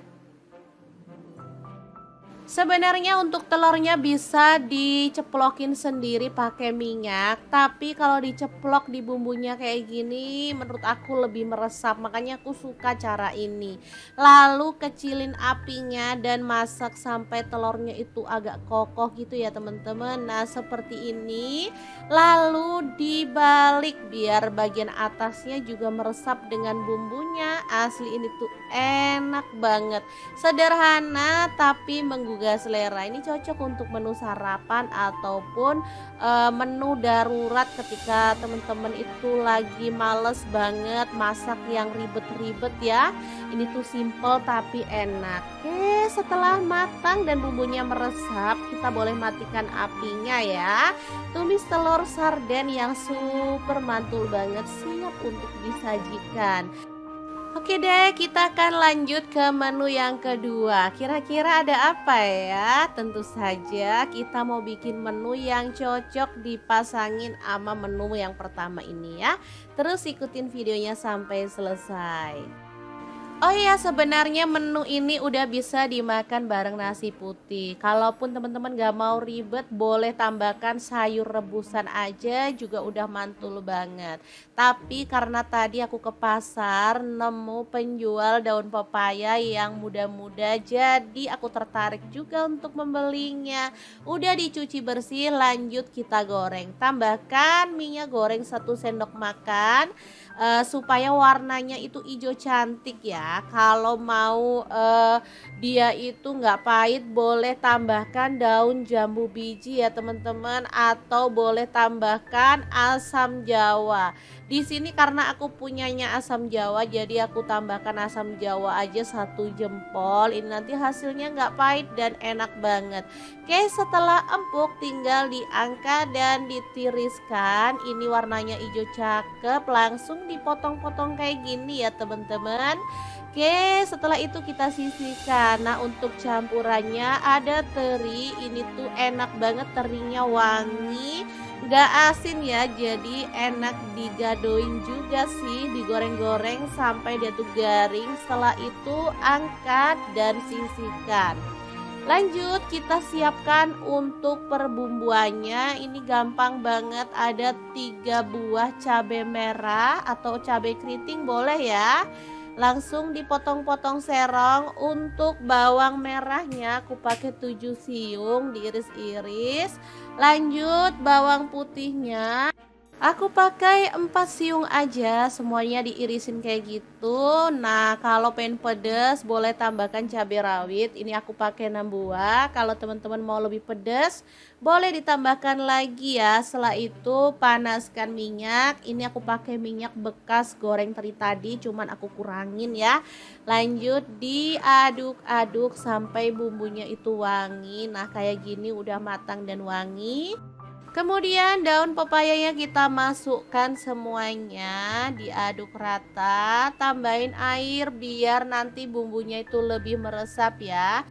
Sebenarnya untuk telurnya bisa diceplokin sendiri pakai minyak, tapi kalau diceplok di bumbunya kayak gini menurut aku lebih meresap, makanya aku suka cara ini. Lalu kecilin apinya dan masak sampai telurnya itu agak kokoh gitu ya teman-teman. Nah, seperti ini. Lalu dibalik biar bagian atasnya juga meresap dengan bumbunya. Asli ini tuh enak banget. Sederhana tapi menggugah selera. Ini cocok untuk menu sarapan ataupun menu darurat ketika teman-teman itu lagi males banget masak yang ribet-ribet ya. Ini tuh simple tapi enak. Oke, setelah matang dan bumbunya meresap, kita boleh matikan apinya ya. Tumis telur sarden yang super mantul banget siap untuk disajikan. Oke deh, kita akan lanjut ke menu yang kedua. Kira-kira ada apa ya? Tentu saja kita mau bikin menu yang cocok dipasangin sama menu yang pertama ini ya. Terus ikutin videonya sampai selesai. Oh iya, sebenarnya menu ini udah bisa dimakan bareng nasi putih. Kalaupun teman-teman gak mau ribet, boleh tambahkan sayur rebusan aja juga udah mantul banget. Tapi karena tadi aku ke pasar nemu penjual daun pepaya yang muda-muda, jadi aku tertarik juga untuk membelinya. Udah dicuci bersih, lanjut kita goreng. Tambahkan minyak goreng 1 sendok makan. Supaya warnanya itu hijau cantik ya. Kalau mau dia itu nggak pahit, boleh tambahkan daun jambu biji ya teman-teman, atau boleh tambahkan asam jawa. Di sini karena aku punyanya asam jawa, jadi aku tambahkan asam jawa aja 1 jempol. Ini nanti hasilnya nggak pahit dan enak banget. Oke, setelah empuk tinggal diangkat dan ditiriskan. Ini warnanya hijau cakep, langsung dipotong-potong kayak gini ya teman-teman. Oke, setelah itu kita sisihkan. Nah, untuk campurannya ada teri. Ini tuh enak banget, terinya wangi, gak asin ya, jadi enak digadoin juga sih, digoreng-goreng sampai dia tuh garing. Setelah itu angkat dan sisihkan. Lanjut kita siapkan untuk perbumbuannya. Ini gampang banget, ada 3 buah cabai merah atau cabai keriting boleh ya. Langsung dipotong-potong serong. Untuk bawang merahnya aku pakai 7 siung diiris-iris. Lanjut bawang putihnya aku pakai 4 siung aja, semuanya diirisin kayak gitu. Nah, kalau pengen pedas boleh tambahkan cabai rawit. Ini aku pakai 6 buah. Kalau teman-teman mau lebih pedas, boleh ditambahkan lagi ya. Setelah itu panaskan minyak. Ini aku pakai minyak bekas goreng teri tadi, cuman aku kurangin ya. Lanjut diaduk-aduk sampai bumbunya itu wangi. Nah, kayak gini udah matang dan wangi. Kemudian daun pepayanya kita masukkan semuanya, diaduk rata, tambahin air biar nanti bumbunya itu lebih meresap ya.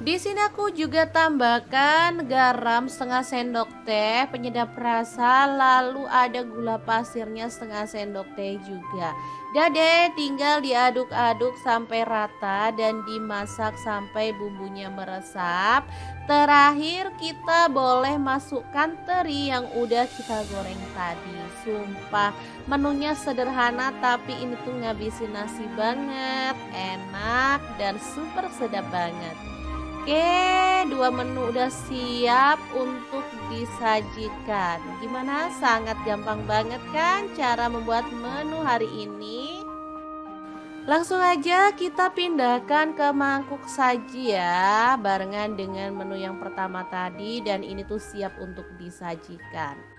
Di sini aku juga tambahkan garam setengah sendok teh, penyedap rasa, lalu ada gula pasirnya setengah sendok teh juga. Dah deh, tinggal diaduk-aduk sampai rata dan dimasak sampai bumbunya meresap. Terakhir kita boleh masukkan teri yang udah kita goreng tadi. Sumpah, menunya sederhana tapi ini tuh ngabisin nasi banget, enak dan super sedap banget. Oke, dua menu udah siap untuk disajikan. Gimana? Sangat gampang banget kan cara membuat menu hari ini? Langsung aja kita pindahkan ke mangkuk saji ya, barengan dengan menu yang pertama tadi dan ini tuh siap untuk disajikan.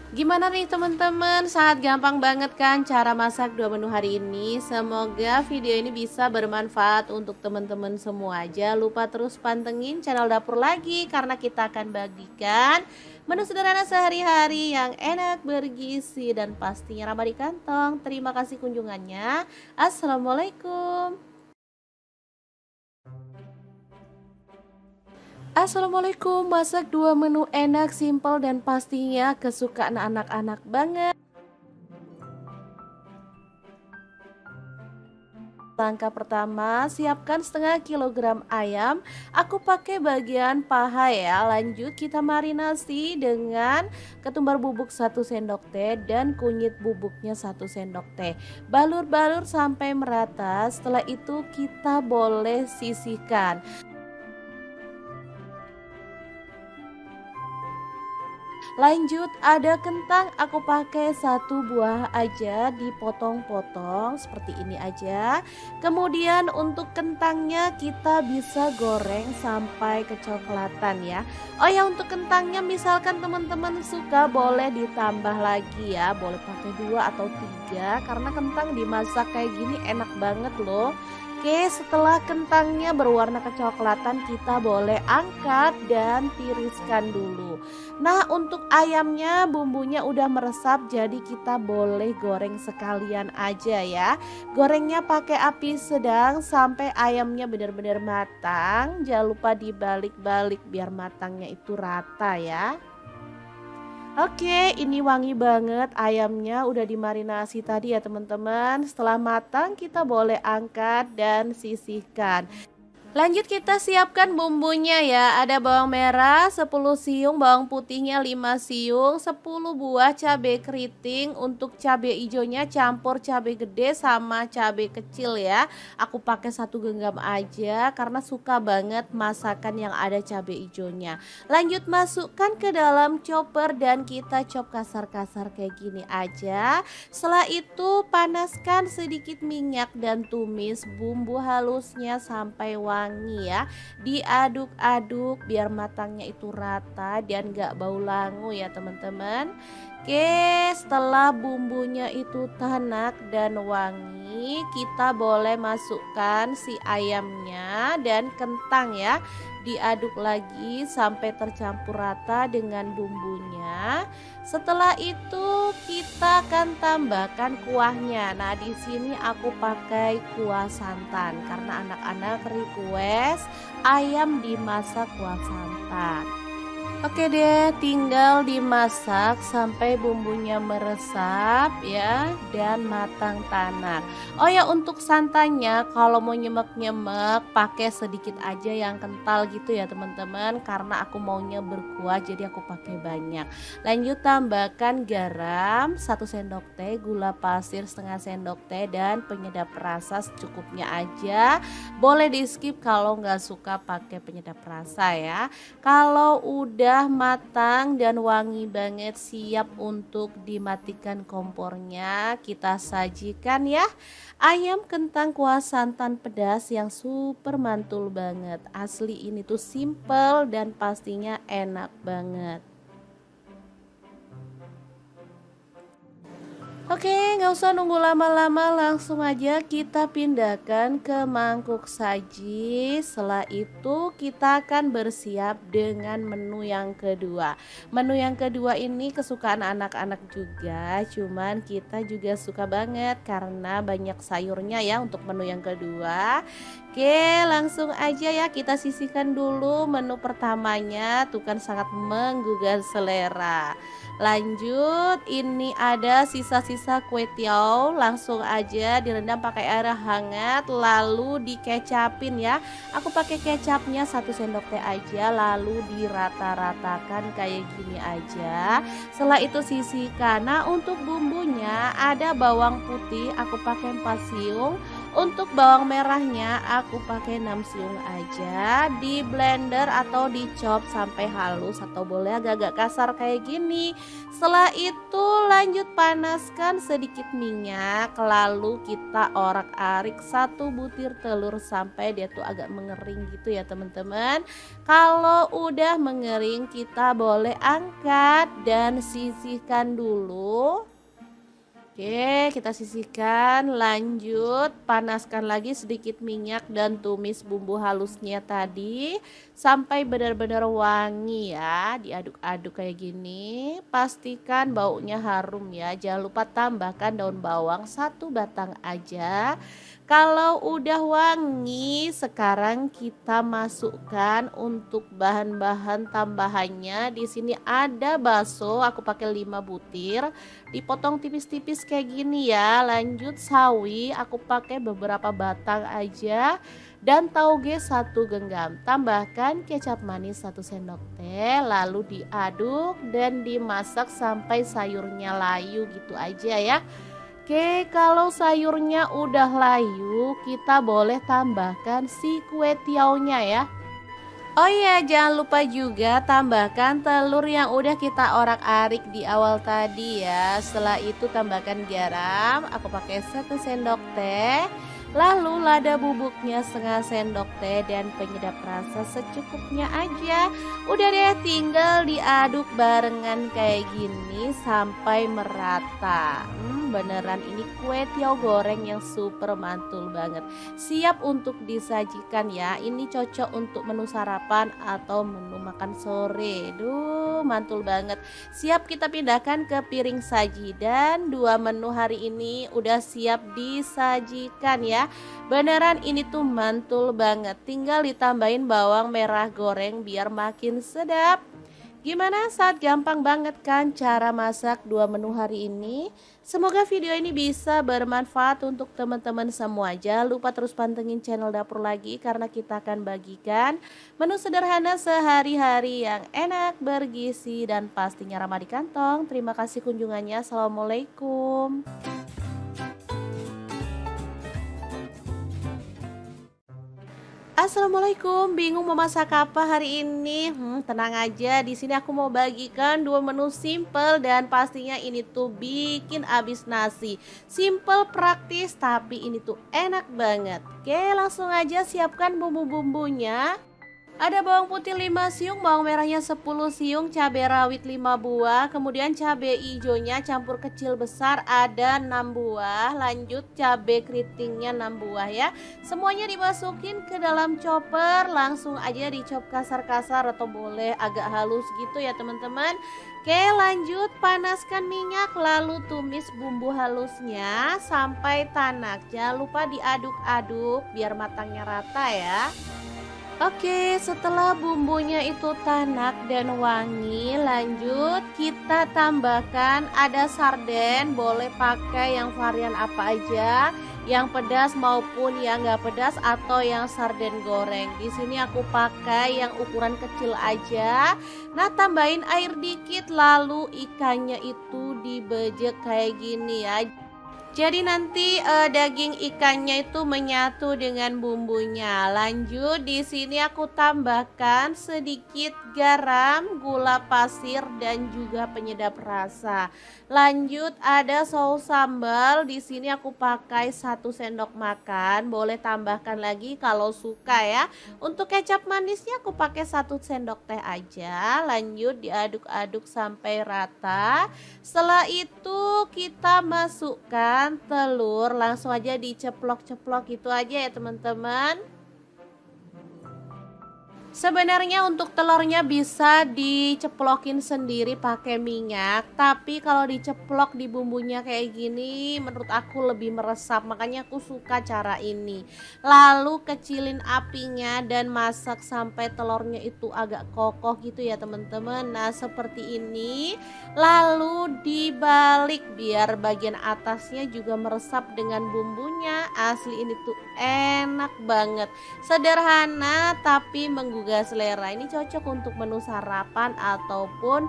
Gimana nih teman-teman? Sangat gampang banget kan cara masak dua menu hari ini. Semoga video ini bisa bermanfaat untuk teman-teman semua. Jangan lupa terus pantengin channel Dapur Lagi karena kita akan bagikan menu sederhana sehari-hari yang enak, bergizi dan pastinya ramah di kantong. Terima kasih kunjungannya. Assalamualaikum. Assalamualaikum, masak dua menu enak, simpel dan pastinya kesukaan anak-anak banget. Langkah pertama, siapkan setengah kilogram ayam. Aku pakai bagian paha ya. Lanjut kita marinasi dengan ketumbar bubuk 1 sendok teh dan kunyit bubuknya 1 sendok teh. Balur-balur sampai merata. Setelah itu kita boleh sisihkan. Lanjut ada kentang, aku pakai satu buah aja dipotong-potong seperti ini aja. Kemudian untuk kentangnya kita bisa goreng sampai kecoklatan ya. Oh ya, untuk kentangnya misalkan teman-teman suka boleh ditambah lagi ya, boleh pakai 2 atau 3 karena kentang dimasak kayak gini enak banget loh. Oke, setelah kentangnya berwarna kecoklatan kita boleh angkat dan tiriskan dulu. Nah, untuk ayamnya bumbunya udah meresap jadi kita boleh goreng sekalian aja ya. Gorengnya pakai api sedang sampai ayamnya benar-benar matang. Jangan lupa dibalik-balik biar matangnya itu rata ya. Oke, ini wangi banget ayamnya udah dimarinasi tadi ya teman-teman. Setelah matang kita boleh angkat dan sisihkan. Lanjut kita siapkan bumbunya ya. Ada bawang merah 10 siung, bawang putihnya 5 siung, 10 buah cabai keriting. Untuk cabai hijaunya campur cabai gede sama cabai kecil ya. Aku pakai 1 genggam aja karena suka banget masakan yang ada cabai hijaunya. Lanjut masukkan ke dalam chopper dan kita chop kasar-kasar kayak gini aja. Setelah itu panaskan sedikit minyak dan tumis bumbu halusnya sampai wangi ya. Diaduk-aduk biar matangnya itu rata dan gak bau langu ya teman-teman. Oke, setelah bumbunya itu tanak dan wangi, kita boleh masukkan si ayamnya dan kentang ya. Diaduk lagi sampai tercampur rata dengan bumbunya. Setelah itu kita akan tambahkan kuahnya. Nah, di sini aku pakai kuah santan karena anak-anak request ayam dimasak kuah santan. Oke deh, tinggal dimasak sampai bumbunya meresap ya dan matang tanak. Oh ya, untuk santannya kalau mau nyemek-nyemek pakai sedikit aja yang kental gitu ya teman-teman, karena aku maunya berkuah jadi aku pakai banyak. Lanjut tambahkan garam 1 sendok teh, gula pasir setengah sendok teh dan penyedap rasa secukupnya aja. Boleh di skip kalau nggak suka pakai penyedap rasa ya. Kalau udah matang dan wangi banget siap untuk dimatikan kompornya, kita sajikan ya. Ayam kentang kuah santan pedas yang super mantul banget. Asli ini tuh simple dan pastinya enak banget. Oke, nggak usah nunggu lama-lama, langsung aja kita pindahkan ke mangkuk saji. Setelah itu kita akan bersiap dengan menu yang kedua. Menu yang kedua ini kesukaan anak-anak juga, cuman kita juga suka banget karena banyak sayurnya ya untuk menu yang kedua. Oke, langsung aja ya kita sisihkan dulu menu pertamanya, tuh kan sangat menggugah selera. Lanjut, ini ada sisa-sisa kue tiaw, langsung aja direndam pakai air hangat lalu dikecapin ya. Aku pakai kecapnya 1 sendok teh aja lalu dirata-ratakan kayak gini aja. Setelah itu sisihkan. Nah, untuk bumbunya ada bawang putih aku pakai 4 siung. Untuk bawang merahnya aku pakai 6 siung aja. Di blender atau dicop sampai halus atau boleh agak-agak kasar kayak gini. Setelah itu lanjut panaskan sedikit minyak, lalu kita orak-arik 1 butir telur sampai dia tuh agak mengering gitu ya teman-teman. Kalau udah mengering kita boleh angkat dan sisihkan dulu. Oke, kita sisihkan, lanjut panaskan lagi sedikit minyak dan tumis bumbu halusnya tadi sampai benar-benar wangi ya. Diaduk-aduk kayak gini, pastikan baunya harum ya. Jangan lupa tambahkan daun bawang 1 batang aja. Kalau udah wangi, sekarang kita masukkan untuk bahan-bahan tambahannya. Di sini ada bakso, aku pakai 5 butir. Dipotong tipis-tipis kayak gini ya. Lanjut sawi, aku pakai beberapa batang aja. Dan tauge 1 genggam. Tambahkan kecap manis 1 sendok teh. Lalu diaduk dan dimasak sampai sayurnya layu gitu aja ya. Oke, kalau sayurnya udah layu, kita boleh tambahkan si kue tiaunya ya. Oh iya, jangan lupa juga tambahkan telur yang udah kita orak-arik di awal tadi ya. Setelah itu tambahkan garam, aku pakai 1 sendok teh. Lalu lada bubuknya 1/2 sendok teh dan penyedap rasa secukupnya aja. Udah deh, tinggal diaduk barengan kayak gini sampai merata. Beneran ini kue tiaw goreng yang super mantul banget. Siap untuk disajikan ya. Ini cocok untuk menu sarapan atau menu makan sore. Duh, mantul banget. Siap kita pindahkan ke piring saji dan 2 menu hari ini udah siap disajikan ya. Beneran ini tuh mantul banget. Tinggal ditambahin bawang merah goreng biar makin sedap. Gimana, saat gampang banget kan cara masak 2 menu hari ini? Semoga video ini bisa bermanfaat untuk teman-teman semua. Jangan lupa terus pantengin channel Dapur Lagi karena kita akan bagikan menu sederhana sehari-hari yang enak, bergizi, dan pastinya ramah di kantong. Terima kasih kunjungannya. Assalamualaikum. Assalamualaikum, bingung mau masak apa hari ini? Tenang aja, di sini aku mau bagikan 2 menu simple dan pastinya ini tuh bikin abis nasi. Simple, praktis, tapi ini tuh enak banget. Oke, langsung aja siapkan bumbu-bumbunya. Ada bawang putih 5 siung, bawang merahnya 10 siung, cabai rawit 5 buah, kemudian cabai hijaunya campur kecil besar ada 6 buah, lanjut cabai keritingnya 6 buah ya. Semuanya dimasukin ke dalam chopper, langsung aja dicop kasar-kasar atau boleh agak halus gitu ya teman-teman. Oke, lanjut panaskan minyak lalu tumis bumbu halusnya sampai tanak. Jangan lupa diaduk-aduk biar matangnya rata ya. Oke, setelah bumbunya itu tanak dan wangi, lanjut kita tambahkan ada sarden, boleh pakai yang varian apa aja, yang pedas maupun yang nggak pedas atau yang sarden goreng. Di sini aku pakai yang ukuran kecil aja. Nah, tambahin air dikit lalu ikannya itu dibejek kayak gini ya. Jadi nanti daging ikannya itu menyatu dengan bumbunya. Lanjut di sini aku tambahkan sedikit garam, gula pasir, dan juga penyedap rasa. Lanjut ada saus sambal. Di sini aku pakai 1 sendok makan. Boleh tambahkan lagi kalau suka ya. Untuk kecap manisnya aku pakai 1 sendok teh aja. Lanjut diaduk-aduk sampai rata. Setelah itu kita masukkan telur. Langsung aja diceplok-ceplok gitu aja ya teman-teman. Sebenarnya untuk telurnya bisa diceplokin sendiri pakai minyak, tapi kalau diceplok di bumbunya kayak gini menurut aku lebih meresap, makanya aku suka cara ini. Lalu kecilin apinya dan masak sampai telurnya itu agak kokoh gitu ya teman-teman. Nah, seperti ini. Lalu dibalik biar bagian atasnya juga meresap dengan bumbunya. Asli ini tuh enak banget. Sederhana tapi menggugah selera. Ini cocok untuk menu sarapan ataupun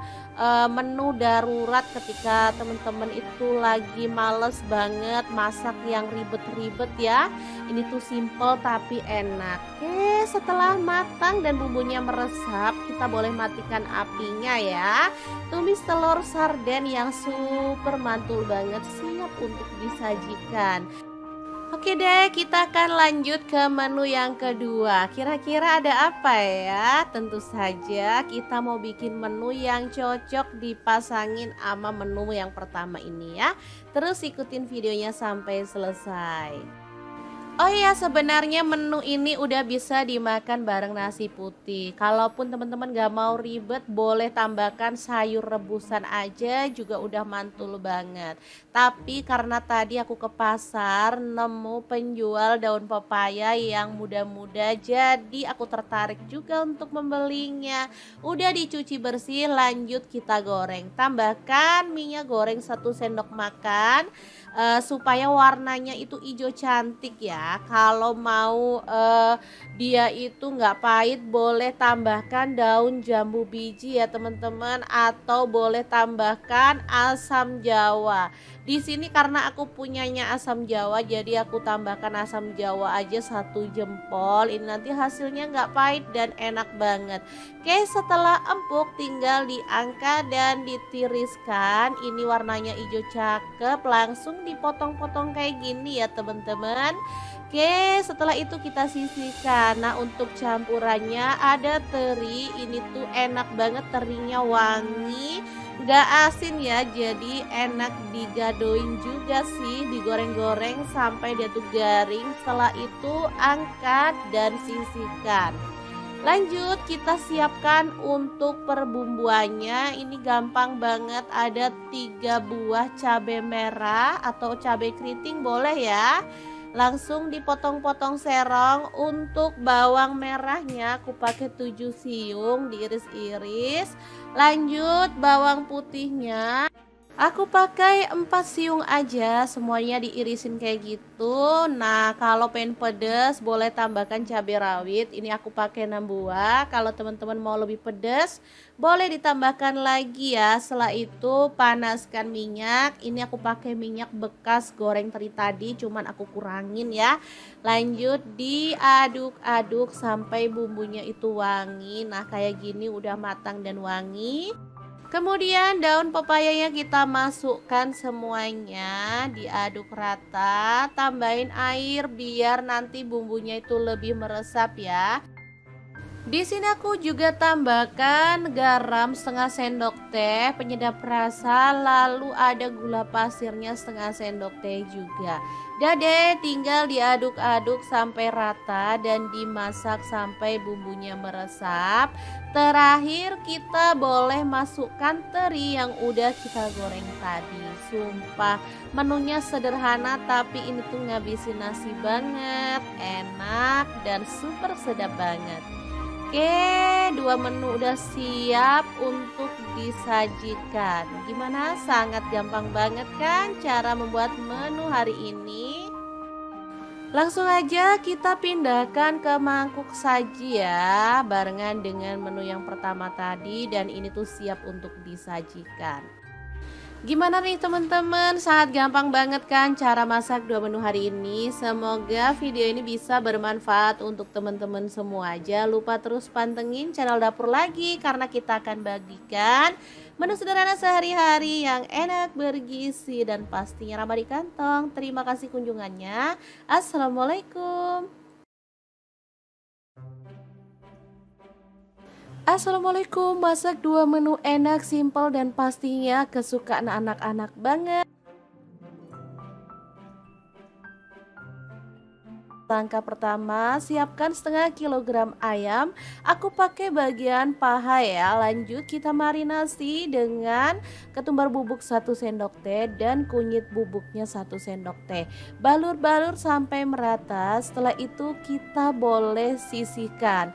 menu darurat ketika teman-teman itu lagi males banget masak yang ribet-ribet ya. Ini tuh simple tapi enak. Oke, setelah matang dan bumbunya meresap, kita boleh matikan apinya ya. Tumis telur sarden yang super mantul banget, siap untuk disajikan. Oke deh, kita akan lanjut ke menu yang kedua. Kira-kira ada apa ya? Tentu saja kita mau bikin menu yang cocok dipasangin sama menu yang pertama ini ya. Terus ikutin videonya sampai selesai. Oh iya, sebenarnya menu ini udah bisa dimakan bareng nasi putih. Kalaupun teman-teman gak mau ribet, boleh tambahkan sayur rebusan aja juga udah mantul banget. Tapi karena tadi aku ke pasar nemu penjual daun pepaya yang muda-muda, jadi aku tertarik juga untuk membelinya. Udah dicuci bersih, lanjut kita goreng. Tambahkan minyak goreng 1 sendok makan. Supaya warnanya itu hijau cantik ya. Kalau mau dia itu nggak pahit, boleh tambahkan daun jambu biji ya teman-teman, atau boleh tambahkan asam jawa. Di sini karena aku punyanya asam jawa, jadi aku tambahkan asam jawa aja 1 jempol. Ini nanti hasilnya nggak pahit dan enak banget. Oke, setelah empuk tinggal diangkat dan ditiriskan. Ini warnanya hijau cakep, langsung dipotong-potong kayak gini ya teman-teman. Oke, setelah itu kita sisihkan. Nah, untuk campurannya ada teri. Ini tuh enak banget, terinya wangi, gak asin ya, jadi enak digadoin juga sih, digoreng-goreng sampai dia tuh garing. Setelah itu angkat dan sisihkan. Lanjut kita siapkan untuk perbumbuannya. Ini gampang banget, ada 3 buah cabai merah atau cabai keriting boleh ya. Langsung dipotong-potong serong. Untuk bawang merahnya aku pakai 7 siung diiris-iris. Lanjut bawang putihnya aku pakai 4 siung aja, semuanya diirisin kayak gitu. Nah, kalau pengen pedas boleh tambahkan cabai rawit. Ini aku pakai 6 buah. Kalau teman-teman mau lebih pedas, boleh ditambahkan lagi ya. Setelah itu panaskan minyak. Ini aku pakai minyak bekas goreng teri tadi, cuman aku kurangin ya. Lanjut diaduk-aduk sampai bumbunya itu wangi. Nah, kayak gini udah matang dan wangi. Kemudian daun pepayanya kita masukkan semuanya, diaduk rata, tambahin air biar nanti bumbunya itu lebih meresap ya. Di sini aku juga tambahkan garam 1/2 sendok teh, penyedap rasa, lalu ada gula pasirnya 1/2 sendok teh juga. Dah deh, tinggal diaduk-aduk sampai rata dan dimasak sampai bumbunya meresap. Terakhir kita boleh masukkan teri yang udah kita goreng tadi. Sumpah menunya sederhana tapi ini tuh ngabisin nasi banget, enak dan super sedap banget. Oke, 2 menu udah siap untuk disajikan. Gimana? Sangat gampang banget kan cara membuat menu hari ini? Langsung aja kita pindahkan ke mangkuk saji ya, barengan dengan menu yang pertama tadi, dan ini tuh siap untuk disajikan. Gimana nih teman-teman? Sangat gampang banget kan cara masak dua menu hari ini? Semoga video ini bisa bermanfaat untuk teman-teman semua. Jangan lupa terus pantengin channel dapur lagi karena kita akan bagikan menu sederhana sehari-hari yang enak, bergizi dan pastinya ramah di kantong. Terima kasih kunjungannya. Assalamualaikum. Assalamualaikum, masak dua menu enak, simpel dan pastinya kesukaan anak-anak banget. Langkah pertama, siapkan setengah kilogram ayam. Aku pakai bagian paha ya. Lanjut kita marinasi dengan ketumbar bubuk 1 sendok teh dan kunyit bubuknya 1 sendok teh. Balur-balur sampai merata. Setelah itu kita boleh sisihkan.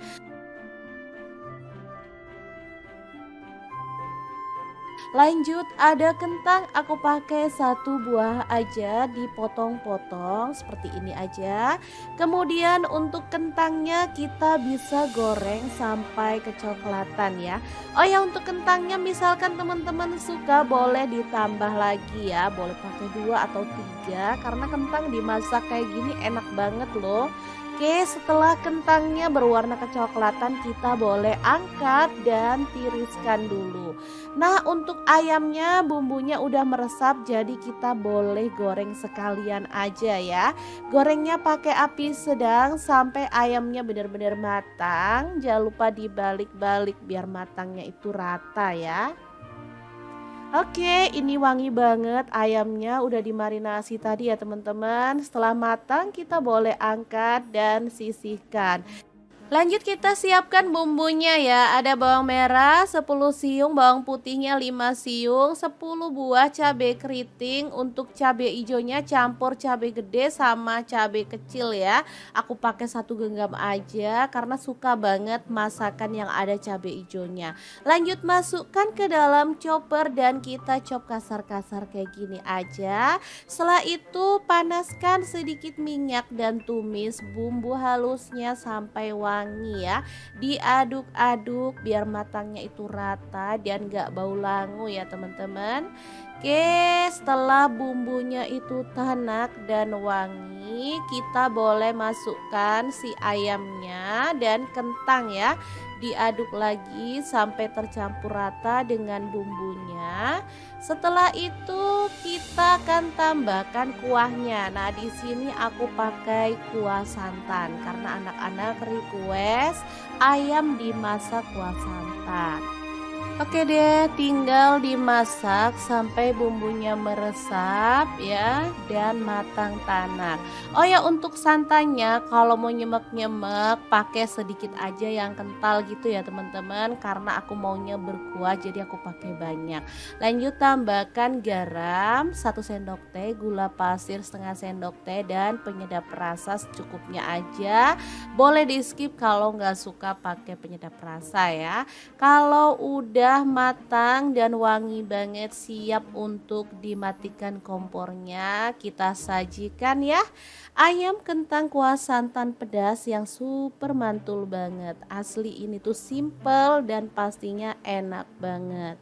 Lanjut ada kentang, aku pakai 1 buah aja dipotong-potong seperti ini aja. Kemudian untuk kentangnya kita bisa goreng sampai kecoklatan ya. Oh ya, untuk kentangnya misalkan teman-teman suka boleh ditambah lagi ya. Boleh pakai 2 atau 3 karena kentang dimasak kayak gini enak banget loh. Oke, setelah kentangnya berwarna kecoklatan kita boleh angkat dan tiriskan dulu. Nah, untuk ayamnya bumbunya udah meresap jadi kita boleh goreng sekalian aja ya. Gorengnya pakai api sedang sampai ayamnya benar-benar matang. Jangan lupa dibalik-balik biar matangnya itu rata ya. Oke, ini wangi banget ayamnya udah dimarinasi tadi ya teman-teman. Setelah matang kita boleh angkat dan sisihkan. Lanjut kita siapkan bumbunya ya. Ada bawang merah 10 siung, bawang putihnya 5 siung, 10 buah cabai keriting. Untuk cabai hijaunya campur cabai gede sama cabai kecil ya. Aku pakai 1 genggam aja karena suka banget masakan yang ada cabai hijaunya. Lanjut masukkan ke dalam chopper dan kita chop kasar-kasar kayak gini aja. Setelah itu panaskan sedikit minyak dan tumis bumbu halusnya sampai wangi ya. Diaduk-aduk biar matangnya itu rata dan gak bau langu ya teman-teman. Oke, setelah bumbunya itu tanak dan wangi, kita boleh masukkan si ayamnya dan kentang ya. Diaduk lagi sampai tercampur rata dengan bumbunya. Setelah itu kita akan tambahkan kuahnya. Nah, di sini aku pakai kuah santan karena anak-anak request ayam dimasak kuah santan. Oke deh, tinggal dimasak sampai bumbunya meresap ya dan matang tanak. Oh ya, untuk santannya kalau mau nyemek-nyemek pakai sedikit aja yang kental gitu ya teman-teman, karena aku maunya berkuah jadi aku pakai banyak. Lanjut tambahkan garam 1 sendok teh, gula pasir setengah sendok teh dan penyedap rasa secukupnya aja. Boleh di skip kalau nggak suka pakai penyedap rasa ya. Kalau udah matang dan wangi banget, siap untuk dimatikan kompornya, kita sajikan ya. Ayam kentang kuah santan pedas yang super mantul banget. Asli ini tuh simple dan pastinya enak banget.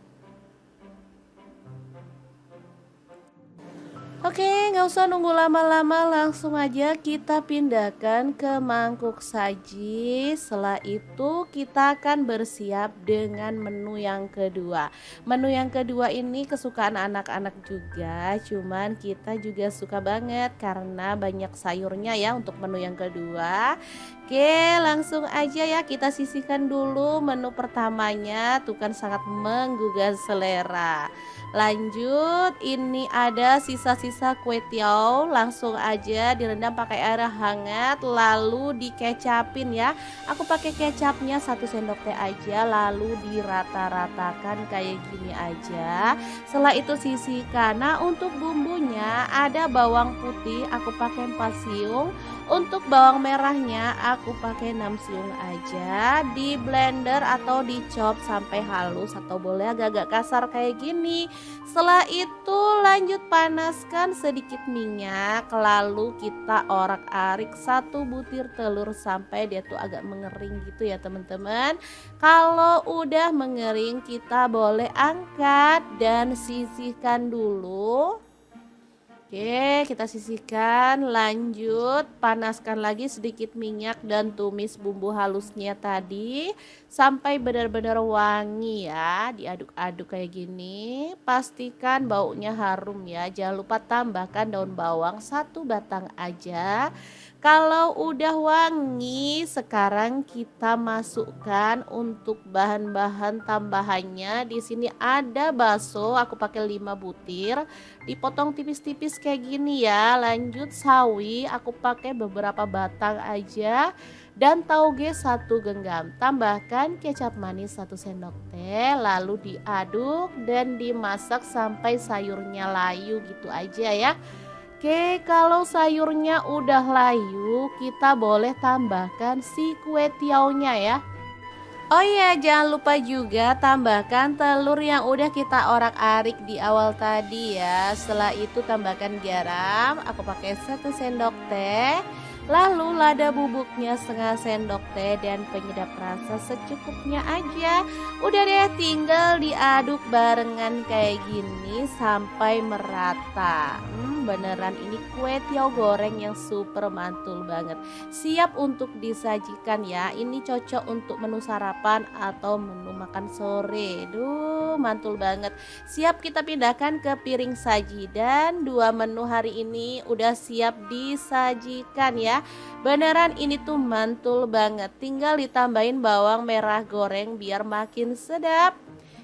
Oke, nggak usah nunggu lama-lama, langsung aja kita pindahkan ke mangkuk saji. Setelah itu kita akan bersiap dengan menu yang kedua. Menu yang kedua ini kesukaan anak-anak juga, cuman kita juga suka banget karena banyak sayurnya ya untuk menu yang kedua. Oke, langsung aja ya kita sisihkan dulu menu pertamanya, tuh kan sangat menggugah selera. Lanjut, ini ada sisa-sisa kue tiaw, langsung aja direndam pakai air hangat lalu dikecapin ya. Aku pakai kecapnya 1 sendok teh aja lalu dirata-ratakan kayak gini aja. Setelah itu sisihkan. Nah, untuk bumbunya ada bawang putih aku pakai 4 siung. Untuk bawang merahnya aku pakai 6 siung aja, di blender atau dicop sampai halus atau boleh agak-agak kasar kayak gini. Setelah itu lanjut panaskan sedikit minyak, lalu kita orak-arik satu butir telur sampai dia tuh agak mengering gitu ya teman-teman. Kalau udah mengering kita boleh angkat dan sisihkan dulu. Oke, kita sisihkan, lanjut panaskan lagi sedikit minyak dan tumis bumbu halusnya tadi sampai benar-benar wangi ya. Diaduk-aduk kayak gini, pastikan baunya harum ya. Jangan lupa tambahkan daun bawang 1 batang aja. Kalau udah wangi, sekarang kita masukkan untuk bahan-bahan tambahannya. Di sini ada bakso, aku pakai 5 butir. Dipotong tipis-tipis kayak gini ya. Lanjut sawi, aku pakai beberapa batang aja, dan tauge 1 genggam. Tambahkan kecap manis 1 sendok teh, lalu diaduk dan dimasak sampai sayurnya layu gitu aja ya. Oke, kalau sayurnya udah layu, kita boleh tambahkan si kue tiaunya ya. Oh iya, jangan lupa juga tambahkan telur yang udah kita orak-arik di awal tadi ya. Setelah itu tambahkan garam, aku pakai 1 sendok teh. Lalu lada bubuknya 1/2 sendok teh dan penyedap rasa secukupnya aja. Udah deh, tinggal diaduk barengan kayak gini sampai merata. Beneran ini kue tiaw goreng yang super mantul banget. Siap untuk disajikan ya. Ini cocok untuk menu sarapan atau menu makan sore. Duh, mantul banget. Siap kita pindahkan ke piring saji, dan 2 menu hari ini udah siap disajikan ya. Beneran ini tuh mantul banget. Tinggal ditambahin bawang merah goreng biar makin sedap.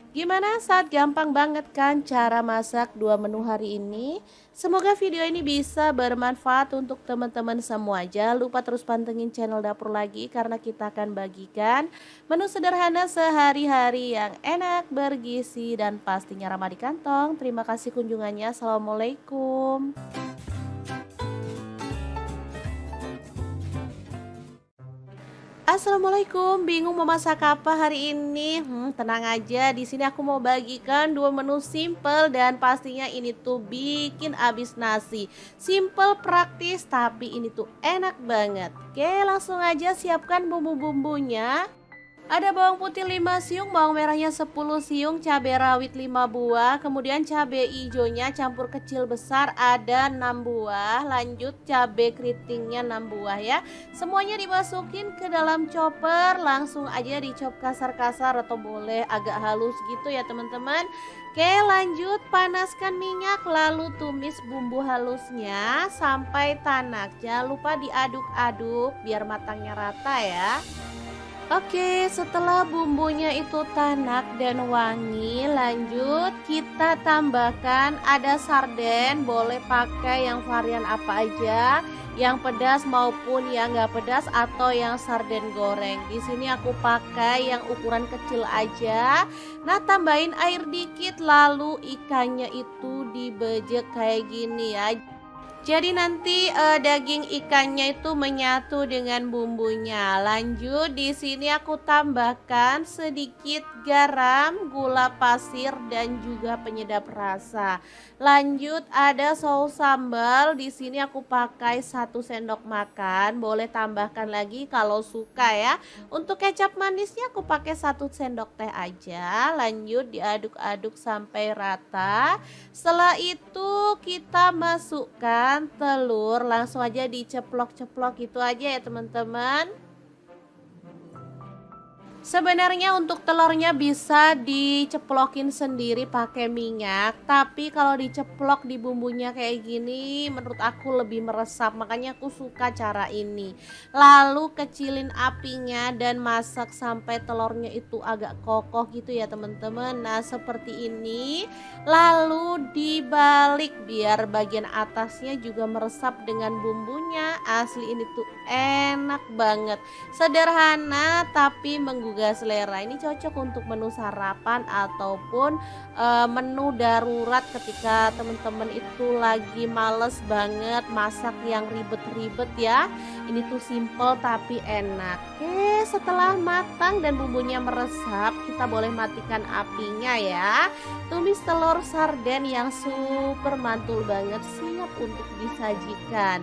Gimana, saat gampang banget kan cara masak 2 menu hari ini? Semoga video ini bisa bermanfaat untuk teman-teman semua. Jangan lupa terus pantengin channel Dapur Lagi, karena kita akan bagikan menu sederhana sehari-hari yang enak, bergizi, dan pastinya ramah di kantong. Terima kasih kunjungannya. Assalamualaikum. Assalamualaikum, bingung mau masak apa hari ini? Tenang aja, di sini aku mau bagikan 2 menu simple dan pastinya ini tuh bikin abis nasi. Simple, praktis, tapi ini tuh enak banget. Oke, langsung aja siapkan bumbu-bumbunya. Ada bawang putih 5 siung, bawang merahnya 10 siung, cabai rawit 5 buah, kemudian cabai hijaunya campur kecil besar ada 6 buah, lanjut cabai keritingnya 6 buah ya. Semuanya dimasukin ke dalam chopper, langsung aja dicop kasar-kasar atau boleh agak halus gitu ya teman-teman. Oke, lanjut panaskan minyak, lalu tumis bumbu halusnya sampai tanak. Jangan lupa diaduk-aduk biar matangnya rata ya. Oke, setelah bumbunya itu tanak dan wangi, lanjut kita tambahkan ada sarden, boleh pakai yang varian apa aja, yang pedas maupun yang nggak pedas atau yang sarden goreng. Di sini aku pakai yang ukuran kecil aja. Nah, tambahin air dikit, lalu ikannya itu dibejek kayak gini ya. Jadi nanti daging ikannya itu menyatu dengan bumbunya. Lanjut, di sini aku tambahkan sedikit garam, gula pasir, dan juga penyedap rasa. Lanjut, ada saus sambal. Di sini aku pakai 1 sendok makan. Boleh tambahkan lagi kalau suka ya. Untuk kecap manisnya aku pakai 1 sendok teh aja. Lanjut, diaduk-aduk sampai rata. Setelah itu kita masukkan telur, langsung aja diceplok-ceplok gitu aja ya teman-teman. Sebenarnya untuk telurnya bisa diceplokin sendiri pakai minyak, tapi kalau diceplok di bumbunya kayak gini menurut aku lebih meresap, makanya aku suka cara ini. Lalu kecilin apinya dan masak sampai telurnya itu agak kokoh gitu ya teman-teman. Nah, seperti ini. Lalu dibalik biar bagian atasnya juga meresap dengan bumbunya. Asli ini tuh enak banget. Sederhana tapi menggugah menggugah selera. Ini cocok untuk menu sarapan ataupun menu darurat ketika teman-teman itu lagi males banget masak yang ribet-ribet ya. Ini tuh simple tapi enak. Oke, setelah matang dan bumbunya meresap, kita boleh matikan apinya ya. Tumis telur sarden yang super mantul banget, siap untuk disajikan.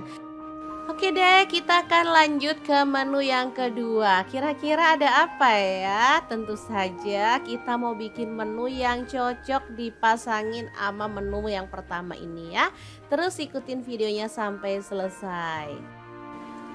Oke deh, kita akan lanjut ke menu yang kedua. Kira-kira ada apa ya? Tentu saja kita mau bikin menu yang cocok dipasangin sama menu yang pertama ini ya. Terus ikutin videonya sampai selesai.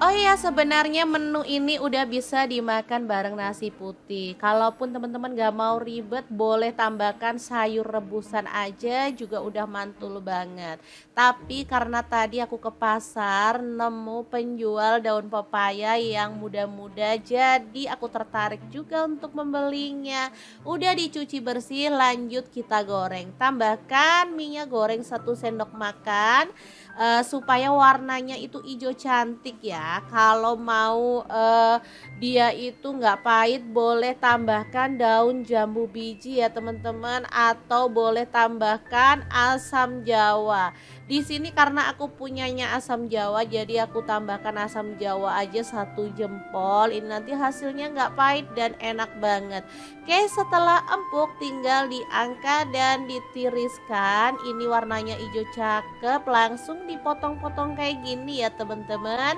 Oh iya, sebenarnya menu ini udah bisa dimakan bareng nasi putih. Kalaupun teman-teman gak mau ribet, boleh tambahkan sayur rebusan aja juga udah mantul banget. Tapi karena tadi aku ke pasar nemu penjual daun pepaya yang muda-muda, jadi aku tertarik juga untuk membelinya. Udah dicuci bersih, lanjut kita goreng. Tambahkan minyak goreng 1 sendok makan. Supaya warnanya itu hijau cantik ya. Kalau mau dia itu nggak pahit, boleh tambahkan daun jambu biji ya teman-teman, atau boleh tambahkan asam jawa. Di sini karena aku punyanya asam jawa, jadi aku tambahkan asam jawa aja 1 jempol. Ini nanti hasilnya nggak pahit dan enak banget. Oke, setelah empuk tinggal diangkat dan ditiriskan. Ini warnanya hijau cakep, langsung dipotong-potong kayak gini ya teman-teman.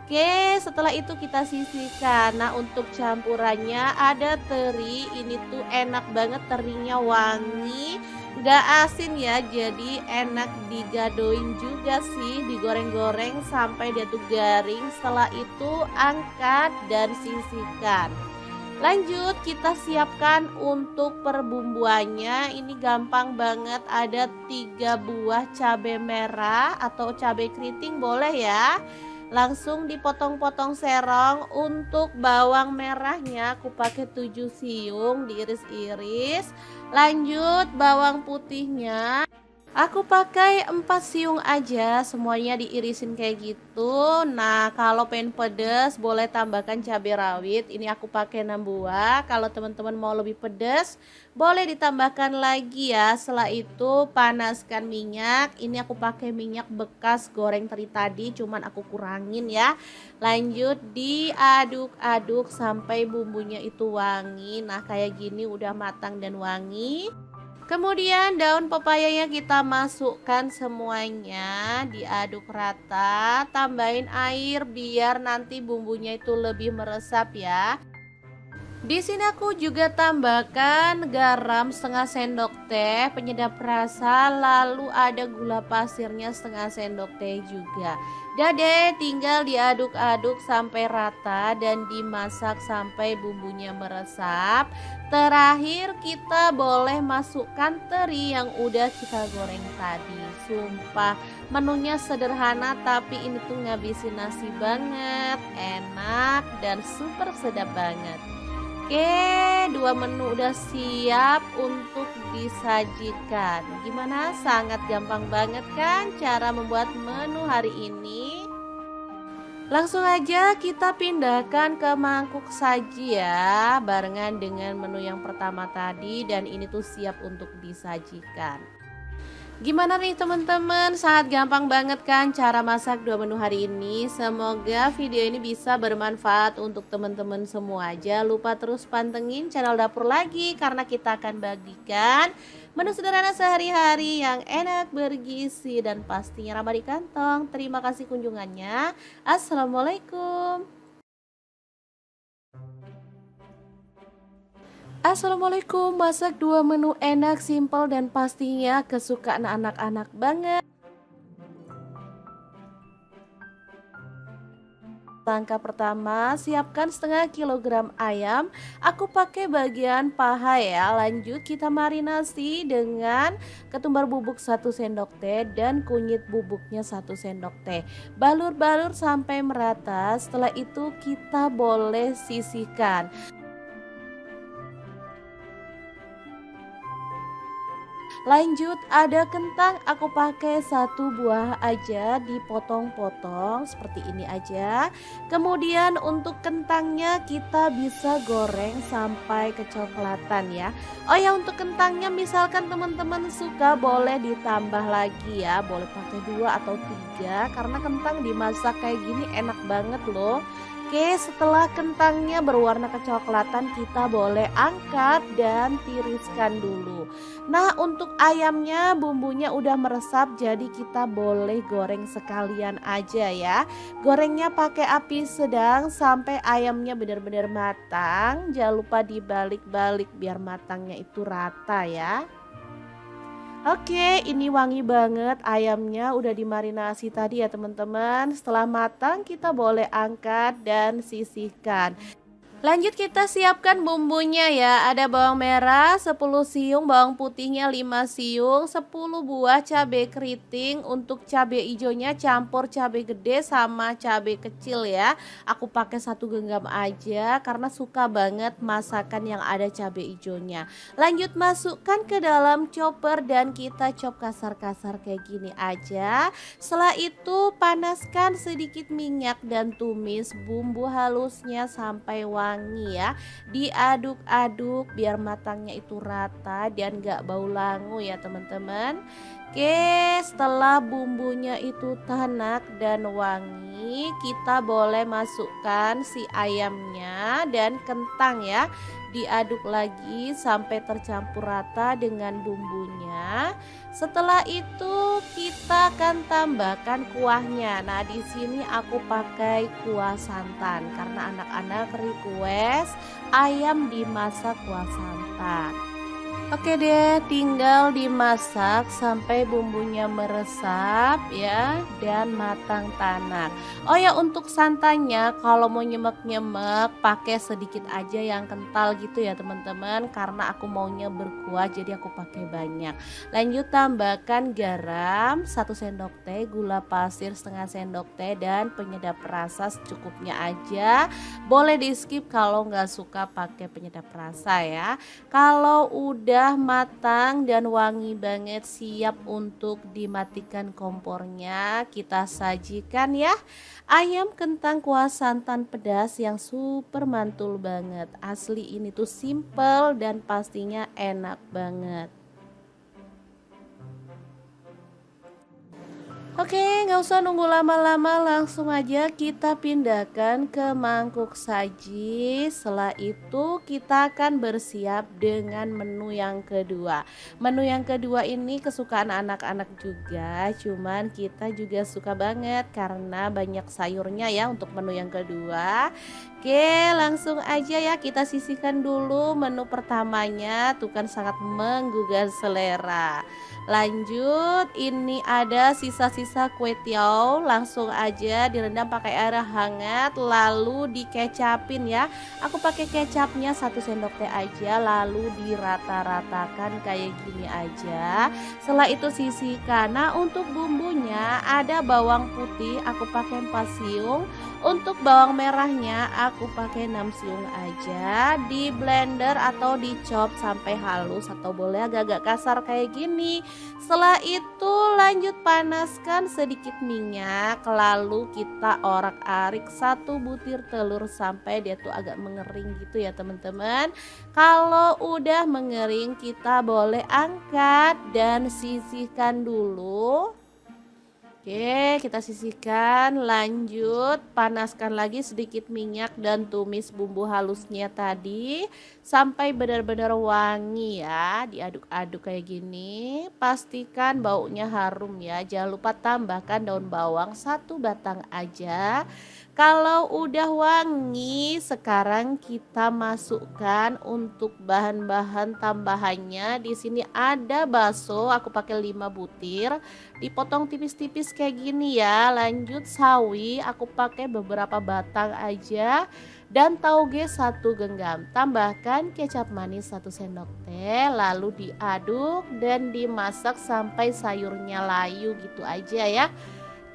Oke, setelah itu kita sisihkan. Nah, untuk campurannya ada teri. Ini tuh enak banget, terinya wangi, gak asin ya, jadi enak digadoin juga sih, digoreng-goreng sampai dia tuh garing. Setelah itu angkat dan sisihkan. Lanjut kita siapkan untuk perbumbuannya. Ini gampang banget, ada 3 buah cabai merah atau cabai keriting boleh ya. Langsung dipotong-potong serong. Untuk bawang merahnya aku pakai 7 siung diiris-iris. Lanjut bawang putihnya aku pakai 4 siung aja, semuanya diirisin kayak gitu. Nah, kalau pengen pedas boleh tambahkan cabai rawit. Ini aku pakai 6 buah. Kalau teman-teman mau lebih pedas, boleh ditambahkan lagi ya. Setelah itu panaskan minyak. Ini aku pakai minyak bekas goreng teri tadi, cuman aku kurangin ya. Lanjut diaduk-aduk sampai bumbunya itu wangi. Nah, kayak gini udah matang dan wangi. Kemudian daun pepayanya kita masukkan semuanya, diaduk rata, tambahin air biar nanti bumbunya itu lebih meresap ya. Di sini aku juga tambahkan garam 1/2 sendok teh, penyedap rasa, lalu ada gula pasirnya 1/2 sendok teh juga. Dah deh, tinggal diaduk-aduk sampai rata dan dimasak sampai bumbunya meresap. Terakhir kita boleh masukkan teri yang udah kita goreng tadi. Sumpah menunya sederhana tapi ini tuh ngabisin nasi banget, enak dan super sedap banget. Oke, 2 menu udah siap untuk disajikan. Gimana? Sangat gampang banget kan cara membuat menu hari ini? Langsung aja kita pindahkan ke mangkuk saji ya, barengan dengan menu yang pertama tadi, dan ini tuh siap untuk disajikan. Gimana nih teman-teman, sangat gampang banget kan cara masak 2 menu hari ini. Semoga video ini bisa bermanfaat untuk teman-teman semua. Jangan lupa terus pantengin channel Dapur Lagi, karena kita akan bagikan menu sederhana sehari-hari yang enak, bergizi, dan pastinya ramah di kantong. Terima kasih kunjungannya. Assalamualaikum. Assalamualaikum, masak 2 menu enak, simpel, dan pastinya kesukaan anak-anak banget. Langkah pertama, siapkan 1/2 kilogram ayam. Aku pakai bagian paha ya. Lanjut kita marinasi dengan ketumbar bubuk 1 sendok teh dan kunyit bubuknya 1 sendok teh. Balur-balur sampai merata. Setelah itu kita boleh sisihkan. Lanjut, ada kentang, aku pakai satu buah aja dipotong-potong seperti ini aja. Kemudian untuk kentangnya kita bisa goreng sampai kecoklatan ya. Oh ya, untuk kentangnya misalkan teman-teman suka boleh ditambah lagi ya, boleh pakai 2 atau 3 karena kentang dimasak kayak gini enak banget loh. Oke, setelah kentangnya berwarna kecoklatan kita boleh angkat dan tiriskan dulu. Nah, untuk ayamnya bumbunya udah meresap jadi kita boleh goreng sekalian aja ya. Gorengnya pakai api sedang sampai ayamnya benar-benar matang. Jangan lupa dibalik-balik biar matangnya itu rata ya. Oke, ini wangi banget ayamnya udah dimarinasi tadi ya teman-teman. Setelah matang kita boleh angkat dan sisihkan. Lanjut kita siapkan bumbunya ya. Ada bawang merah 10 siung, bawang putihnya 5 siung, 10 buah cabai keriting. Untuk cabai hijaunya campur cabai gede sama cabai kecil ya. Aku pakai 1 genggam aja karena suka banget masakan yang ada cabai hijaunya. Lanjut masukkan ke dalam chopper dan kita chop kasar-kasar kayak gini aja. Setelah itu panaskan sedikit minyak dan tumis bumbu halusnya sampai wangi ya. Diaduk-aduk biar matangnya itu rata dan gak bau langu ya teman-teman. Oke, setelah bumbunya itu tanak dan wangi, kita boleh masukkan si ayamnya dan kentang ya. Diaduk lagi sampai tercampur rata dengan bumbunya. Setelah itu kita akan tambahkan kuahnya. Nah, di sini aku pakai kuah santan karena anak-anak request ayam dimasak kuah santan. Oke deh, tinggal dimasak sampai bumbunya meresap ya dan matang tanak. Oh ya, untuk santannya kalau mau nyemek-nyemek pakai sedikit aja yang kental gitu ya teman-teman, karena aku maunya berkuah jadi aku pakai banyak. Lanjut tambahkan garam 1 sendok teh, gula pasir setengah sendok teh dan penyedap rasa secukupnya aja. Boleh di skip kalau nggak suka pakai penyedap rasa ya. Kalau udah matang dan wangi banget siap untuk dimatikan kompornya, kita sajikan ya. Ayam kentang kuah santan pedas yang super mantul banget. Asli ini tuh simple dan pastinya enak banget. Oke, nggak usah nunggu lama-lama, langsung aja kita pindahkan ke mangkuk saji. Setelah itu kita akan bersiap dengan menu yang kedua. Menu yang kedua ini kesukaan anak-anak juga, cuman kita juga suka banget karena banyak sayurnya ya untuk menu yang kedua. Oke, langsung aja ya kita sisihkan dulu menu pertamanya, tuh kan sangat menggugah selera. Lanjut, ini ada sisa-sisa kue tiaw, langsung aja direndam pakai air hangat lalu dikecapin ya. Aku pakai kecapnya 1 sendok teh aja lalu dirata-ratakan kayak gini aja. Setelah itu sisihkan. Nah, untuk bumbunya ada bawang putih aku pakai 4 siung. Untuk bawang merahnya aku pakai 6 siung aja. Di blender atau dicop sampai halus atau boleh agak-agak kasar kayak gini. Setelah itu lanjut panaskan sedikit minyak, lalu kita orak-arik 1 butir telur sampai dia tuh agak mengering gitu ya teman-teman. Kalau udah mengering kita boleh angkat dan sisihkan dulu. Oke, kita sisihkan. Lanjut panaskan lagi sedikit minyak dan tumis bumbu halusnya tadi sampai benar-benar wangi ya. Diaduk-aduk kayak gini. Pastikan baunya harum ya. Jangan lupa tambahkan daun bawang 1 batang aja. Kalau udah wangi, sekarang kita masukkan untuk bahan-bahan tambahannya. Di sini ada bakso, aku pakai 5 butir, dipotong tipis-tipis kayak gini ya. Lanjut sawi, aku pakai beberapa batang aja. Dan tauge 1 genggam. Tambahkan kecap manis 1 sendok teh, lalu diaduk dan dimasak sampai sayurnya layu gitu aja ya.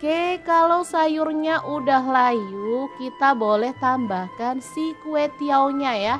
Oke, kalau sayurnya udah layu, kita boleh tambahkan si kue tiaunya ya.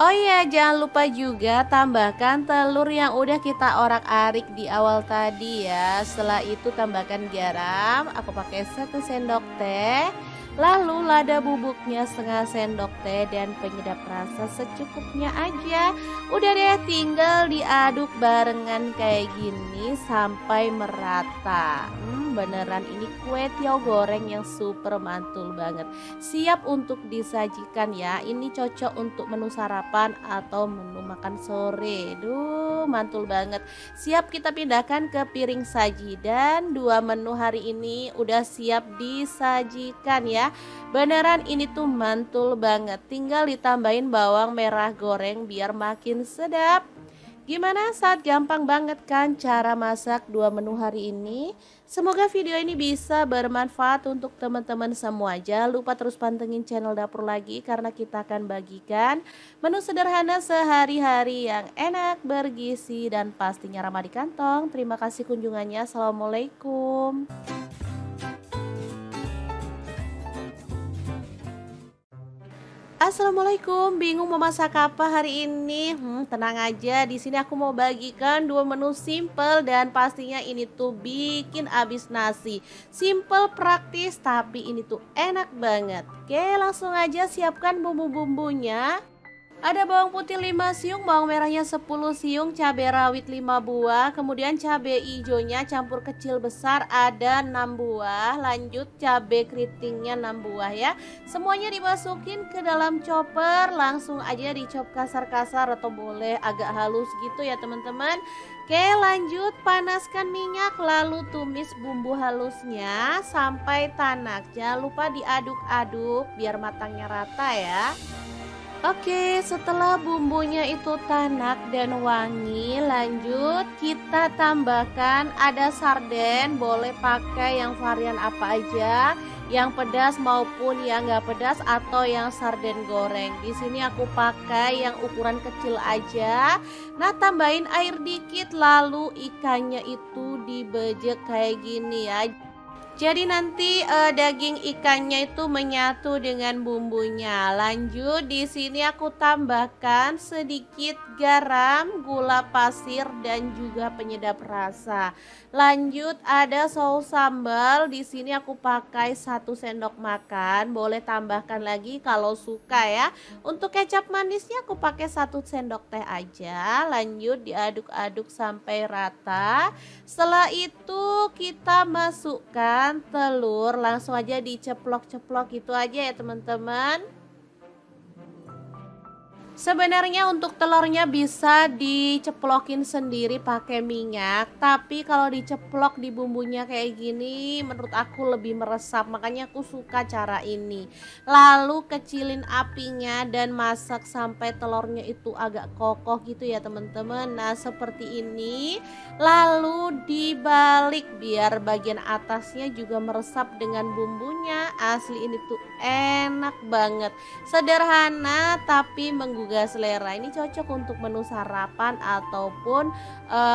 Oh iya, jangan lupa juga tambahkan telur yang udah kita orak-arik di awal tadi ya. Setelah itu tambahkan garam, aku pakai 1 sendok teh. Lalu lada bubuknya setengah sendok teh dan penyedap rasa secukupnya aja. Udah deh, tinggal diaduk barengan kayak gini sampai merata. Beneran ini kue tiaw goreng yang super mantul banget. Siap untuk disajikan ya. Ini cocok untuk menu sarapan atau menu makan sore. Duh, mantul banget. Siap kita pindahkan ke piring saji dan dua menu hari ini udah siap disajikan ya. Beneran ini tuh mantul banget. Tinggal ditambahin bawang merah goreng biar makin sedap. Gimana, saat gampang banget kan cara masak dua menu hari ini? Semoga video ini bisa bermanfaat untuk teman-teman semua. Jangan lupa terus pantengin channel Dapur Lagi karena kita akan bagikan menu sederhana sehari-hari yang enak, bergizi, dan pastinya ramah di kantong. Terima kasih kunjungannya. Assalamualaikum. Assalamualaikum, bingung mau masak apa hari ini? Tenang aja, di sini aku mau bagikan dua menu simple dan pastinya ini tuh bikin abis nasi. Simple, praktis, tapi ini tuh enak banget. Oke, langsung aja siapkan bumbu-bumbunya. Ada bawang putih 5 siung, bawang merahnya 10 siung, cabai rawit 5 buah, kemudian cabai hijaunya campur kecil besar ada 6 buah, lanjut cabai keritingnya 6 buah ya. Semuanya dimasukin ke dalam chopper, langsung aja dicop kasar-kasar atau boleh agak halus gitu ya teman-teman. Oke, lanjut panaskan minyak lalu tumis bumbu halusnya sampai tanak. Jangan lupa diaduk-aduk biar matangnya rata ya. Oke, setelah bumbunya itu tanak dan wangi, lanjut kita tambahkan ada sarden, boleh pakai yang varian apa aja, yang pedas maupun yang nggak pedas atau yang sarden goreng. Di sini aku pakai yang ukuran kecil aja. Nah, tambahin air dikit lalu ikannya itu dibejek kayak gini ya. Jadi nanti daging ikannya itu menyatu dengan bumbunya. Lanjut di sini aku tambahkan sedikit garam, gula pasir dan juga penyedap rasa. Lanjut ada saus sambal. Di sini aku pakai 1 sendok makan. Boleh tambahkan lagi kalau suka ya. Untuk kecap manisnya aku pakai 1 sendok teh aja. Lanjut diaduk-aduk sampai rata. Setelah itu kita masukkan telur, langsung aja diceplok-ceplok gitu aja ya teman-teman. Sebenarnya untuk telurnya bisa diceplokin sendiri pakai minyak, tapi kalau diceplok di bumbunya kayak gini menurut aku lebih meresap, makanya aku suka cara ini. Lalu kecilin apinya dan masak sampai telurnya itu agak kokoh gitu ya teman-teman. Nah, seperti ini. Lalu dibalik biar bagian atasnya juga meresap dengan bumbunya. Asli ini tuh enak banget. Sederhana tapi menggugah selera. Ini cocok untuk menu sarapan ataupun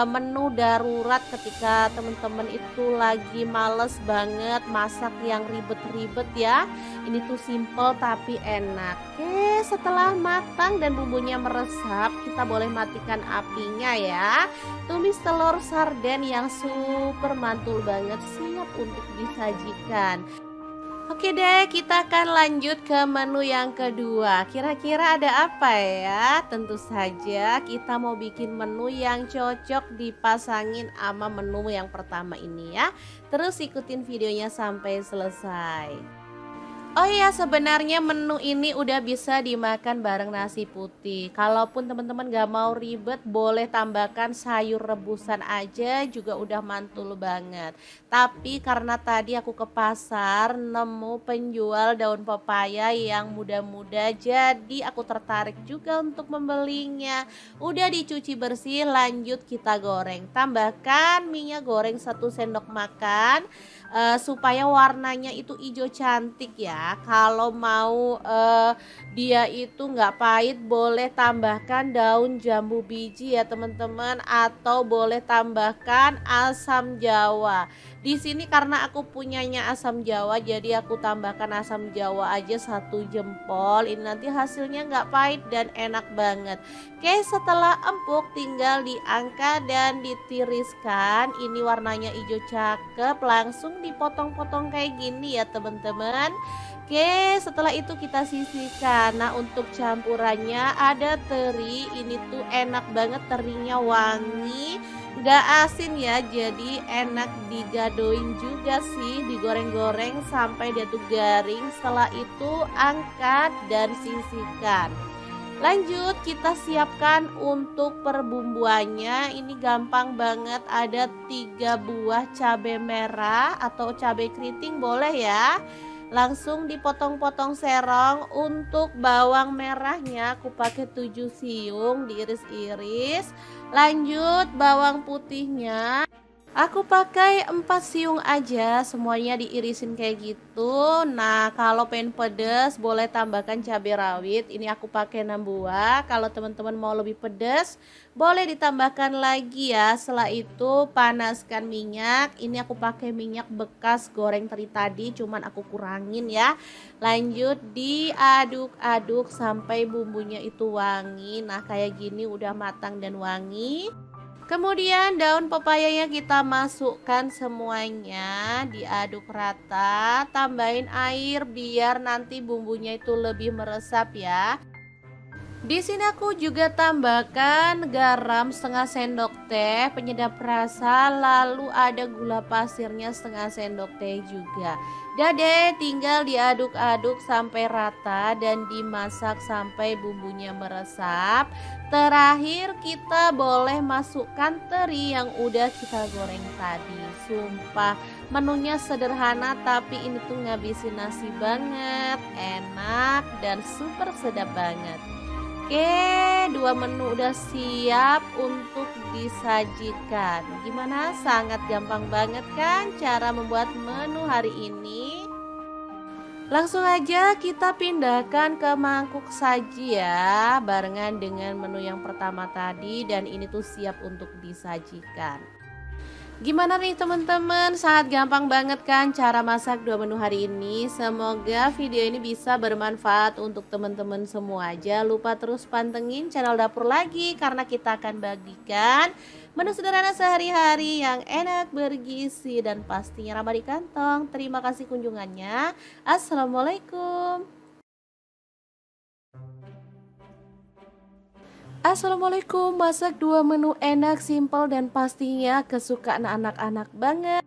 menu darurat ketika teman-teman itu lagi males banget masak yang ribet-ribet ya. Ini tuh simple tapi enak. Oke, setelah matang dan bumbunya meresap, kita boleh matikan apinya ya. Tumis telur sarden yang super mantul banget, siap untuk disajikan. Oke deh, kita akan lanjut ke menu yang kedua. Kira-kira ada apa ya? Tentu saja kita mau bikin menu yang cocok dipasangin sama menu yang pertama ini ya. Terus ikutin videonya sampai selesai. Oh iya, sebenarnya menu ini udah bisa dimakan bareng nasi putih. Kalaupun teman-teman gak mau ribet, boleh tambahkan sayur rebusan aja juga udah mantul banget. Tapi karena tadi aku ke pasar nemu penjual daun pepaya yang muda-muda, jadi aku tertarik juga untuk membelinya. Udah dicuci bersih, lanjut kita goreng. Tambahkan minyak goreng 1 sendok makan supaya warnanya itu hijau cantik ya. ya. Kalau mau dia itu nggak pahit, boleh tambahkan daun jambu biji ya teman-teman, atau boleh tambahkan asam jawa. Di sini karena aku punyanya asam jawa, jadi aku tambahkan asam jawa aja 1 jempol. Ini nanti hasilnya nggak pahit dan enak banget. Oke, setelah empuk tinggal diangkat dan ditiriskan. Ini warnanya hijau cakep, langsung dipotong-potong kayak gini ya teman-teman. Oke, setelah itu kita sisihkan. Nah, untuk campurannya ada teri. Ini tuh enak banget, terinya wangi, nggak asin ya. Jadi enak digadoin juga sih, digoreng-goreng sampai dia tuh garing. Setelah itu angkat dan sisihkan. Lanjut kita siapkan untuk perbumbuannya. Ini gampang banget, ada 3 buah cabai merah atau cabai keriting boleh ya. Langsung dipotong-potong serong. Untuk bawang merahnya aku pakai 7 siung diiris-iris. Lanjut bawang putihnya aku pakai 4 siung aja, semuanya diirisin kayak gitu. Nah, kalau pengen pedas boleh tambahkan cabai rawit. Ini aku pakai 6 buah. Kalau teman-teman mau lebih pedas, boleh ditambahkan lagi ya. Setelah itu panaskan minyak. Ini aku pakai minyak bekas goreng teri tadi, cuman aku kurangin ya. Lanjut diaduk-aduk sampai bumbunya itu wangi. Nah, kayak gini udah matang dan wangi. Kemudian daun pepayanya kita masukkan semuanya, diaduk rata, tambahin air biar nanti bumbunya itu lebih meresap ya. Di sini aku juga tambahkan garam setengah sendok teh, penyedap rasa, lalu ada gula pasirnya setengah sendok teh juga. Dah deh, tinggal diaduk-aduk sampai rata dan dimasak sampai bumbunya meresap. Terakhir kita boleh masukkan teri yang udah kita goreng tadi. Sumpah menunya sederhana tapi ini tuh ngabisin nasi banget, enak dan super sedap banget. Oke, 2 menu udah siap untuk disajikan. Gimana? Sangat gampang banget kan cara membuat menu hari ini? Langsung aja kita pindahkan ke mangkuk saji ya, barengan dengan menu yang pertama tadi, dan ini tuh siap untuk disajikan. Gimana nih teman-teman? Sangat gampang banget kan cara masak 2 menu hari ini. Semoga video ini bisa bermanfaat untuk teman-teman semua. Jangan lupa terus pantengin channel Dapur Lagi karena kita akan bagikan menu sederhana sehari-hari yang enak, bergizi, dan pastinya ramah di kantong. Terima kasih kunjungannya. Assalamualaikum. Assalamualaikum, masak 2 menu enak, simpel, dan pastinya kesukaan anak-anak banget.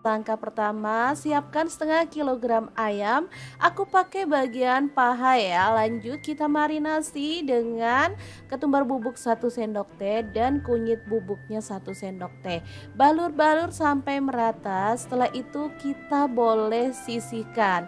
Langkah pertama, siapkan setengah kilogram ayam. Aku pakai bagian paha ya. Lanjut kita marinasi dengan ketumbar bubuk 1 sendok teh dan kunyit bubuknya 1 sendok teh. Balur-balur sampai merata. Setelah itu kita boleh sisihkan.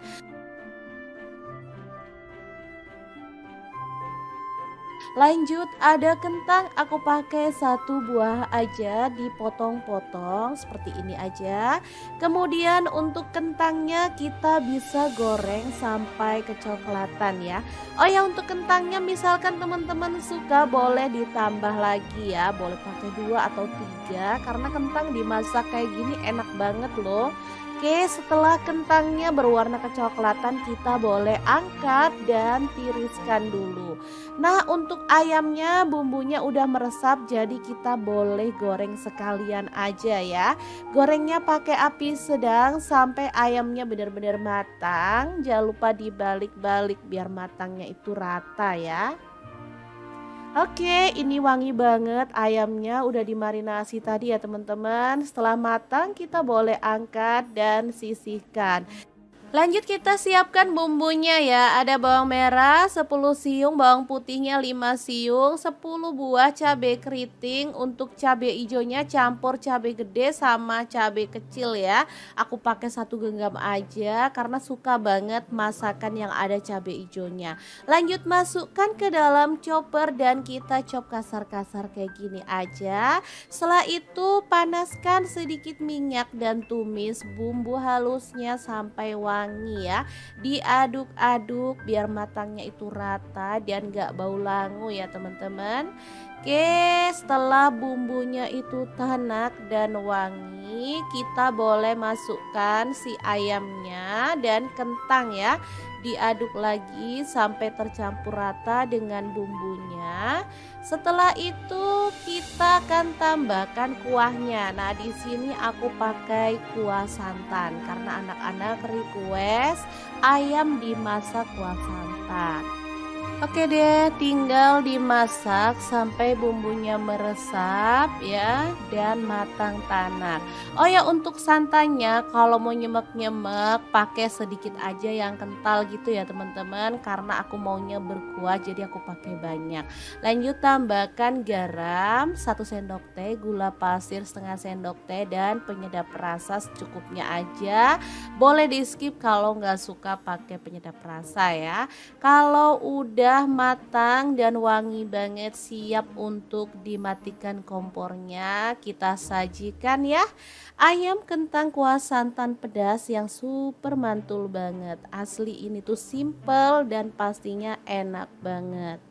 Lanjut ada kentang, aku pakai 1 buah aja, dipotong-potong seperti ini aja. Kemudian untuk kentangnya kita bisa goreng sampai kecoklatan ya. Oh ya, untuk kentangnya misalkan teman-teman suka boleh ditambah lagi ya, boleh pakai 2 atau 3 karena kentang dimasak kayak gini enak banget loh. Oke, setelah kentangnya berwarna kecoklatan kita boleh angkat dan tiriskan dulu. Nah, untuk ayamnya bumbunya udah meresap, jadi kita boleh goreng sekalian aja ya. Gorengnya pakai api sedang sampai ayamnya benar-benar matang. Jangan lupa dibalik-balik biar matangnya itu rata ya. Oke, ini wangi banget, ayamnya udah dimarinasi tadi ya teman-teman. Setelah matang kita boleh angkat dan sisihkan. Lanjut kita siapkan bumbunya ya. Ada bawang merah 10 siung, bawang putihnya 5 siung, 10 buah cabai keriting. Untuk cabai hijaunya campur cabai gede sama cabai kecil ya. Aku pakai satu genggam aja karena suka banget masakan yang ada cabai hijaunya. Lanjut masukkan ke dalam chopper dan kita chop kasar-kasar kayak gini aja. Setelah itu panaskan sedikit minyak dan tumis bumbu halusnya sampai wangi ya. Diaduk-aduk biar matangnya itu rata dan gak bau langu ya teman-teman. Oke, setelah bumbunya itu tanak dan wangi, kita boleh masukkan si ayamnya dan kentang ya. Diaduk lagi sampai tercampur rata dengan bumbunya. Setelah itu kita akan tambahkan kuahnya. Nah, di sini aku pakai kuah santan karena anak-anak request ayam dimasak kuah santan. Oke deh, tinggal dimasak sampai bumbunya meresap ya dan matang tanak. Oh ya, untuk santannya kalau mau nyemek-nyemek pakai sedikit aja yang kental gitu ya teman-teman, karena aku maunya berkuah jadi aku pakai banyak. Lanjut tambahkan garam 1 sendok teh, gula pasir setengah sendok teh dan penyedap rasa secukupnya aja. Boleh di skip kalau nggak suka pakai penyedap rasa ya. Kalau udah matang dan wangi banget, siap untuk dimatikan kompornya, kita sajikan ya. Ayam kentang kuah santan pedas yang super mantul banget. Asli ini tuh simple dan pastinya enak banget.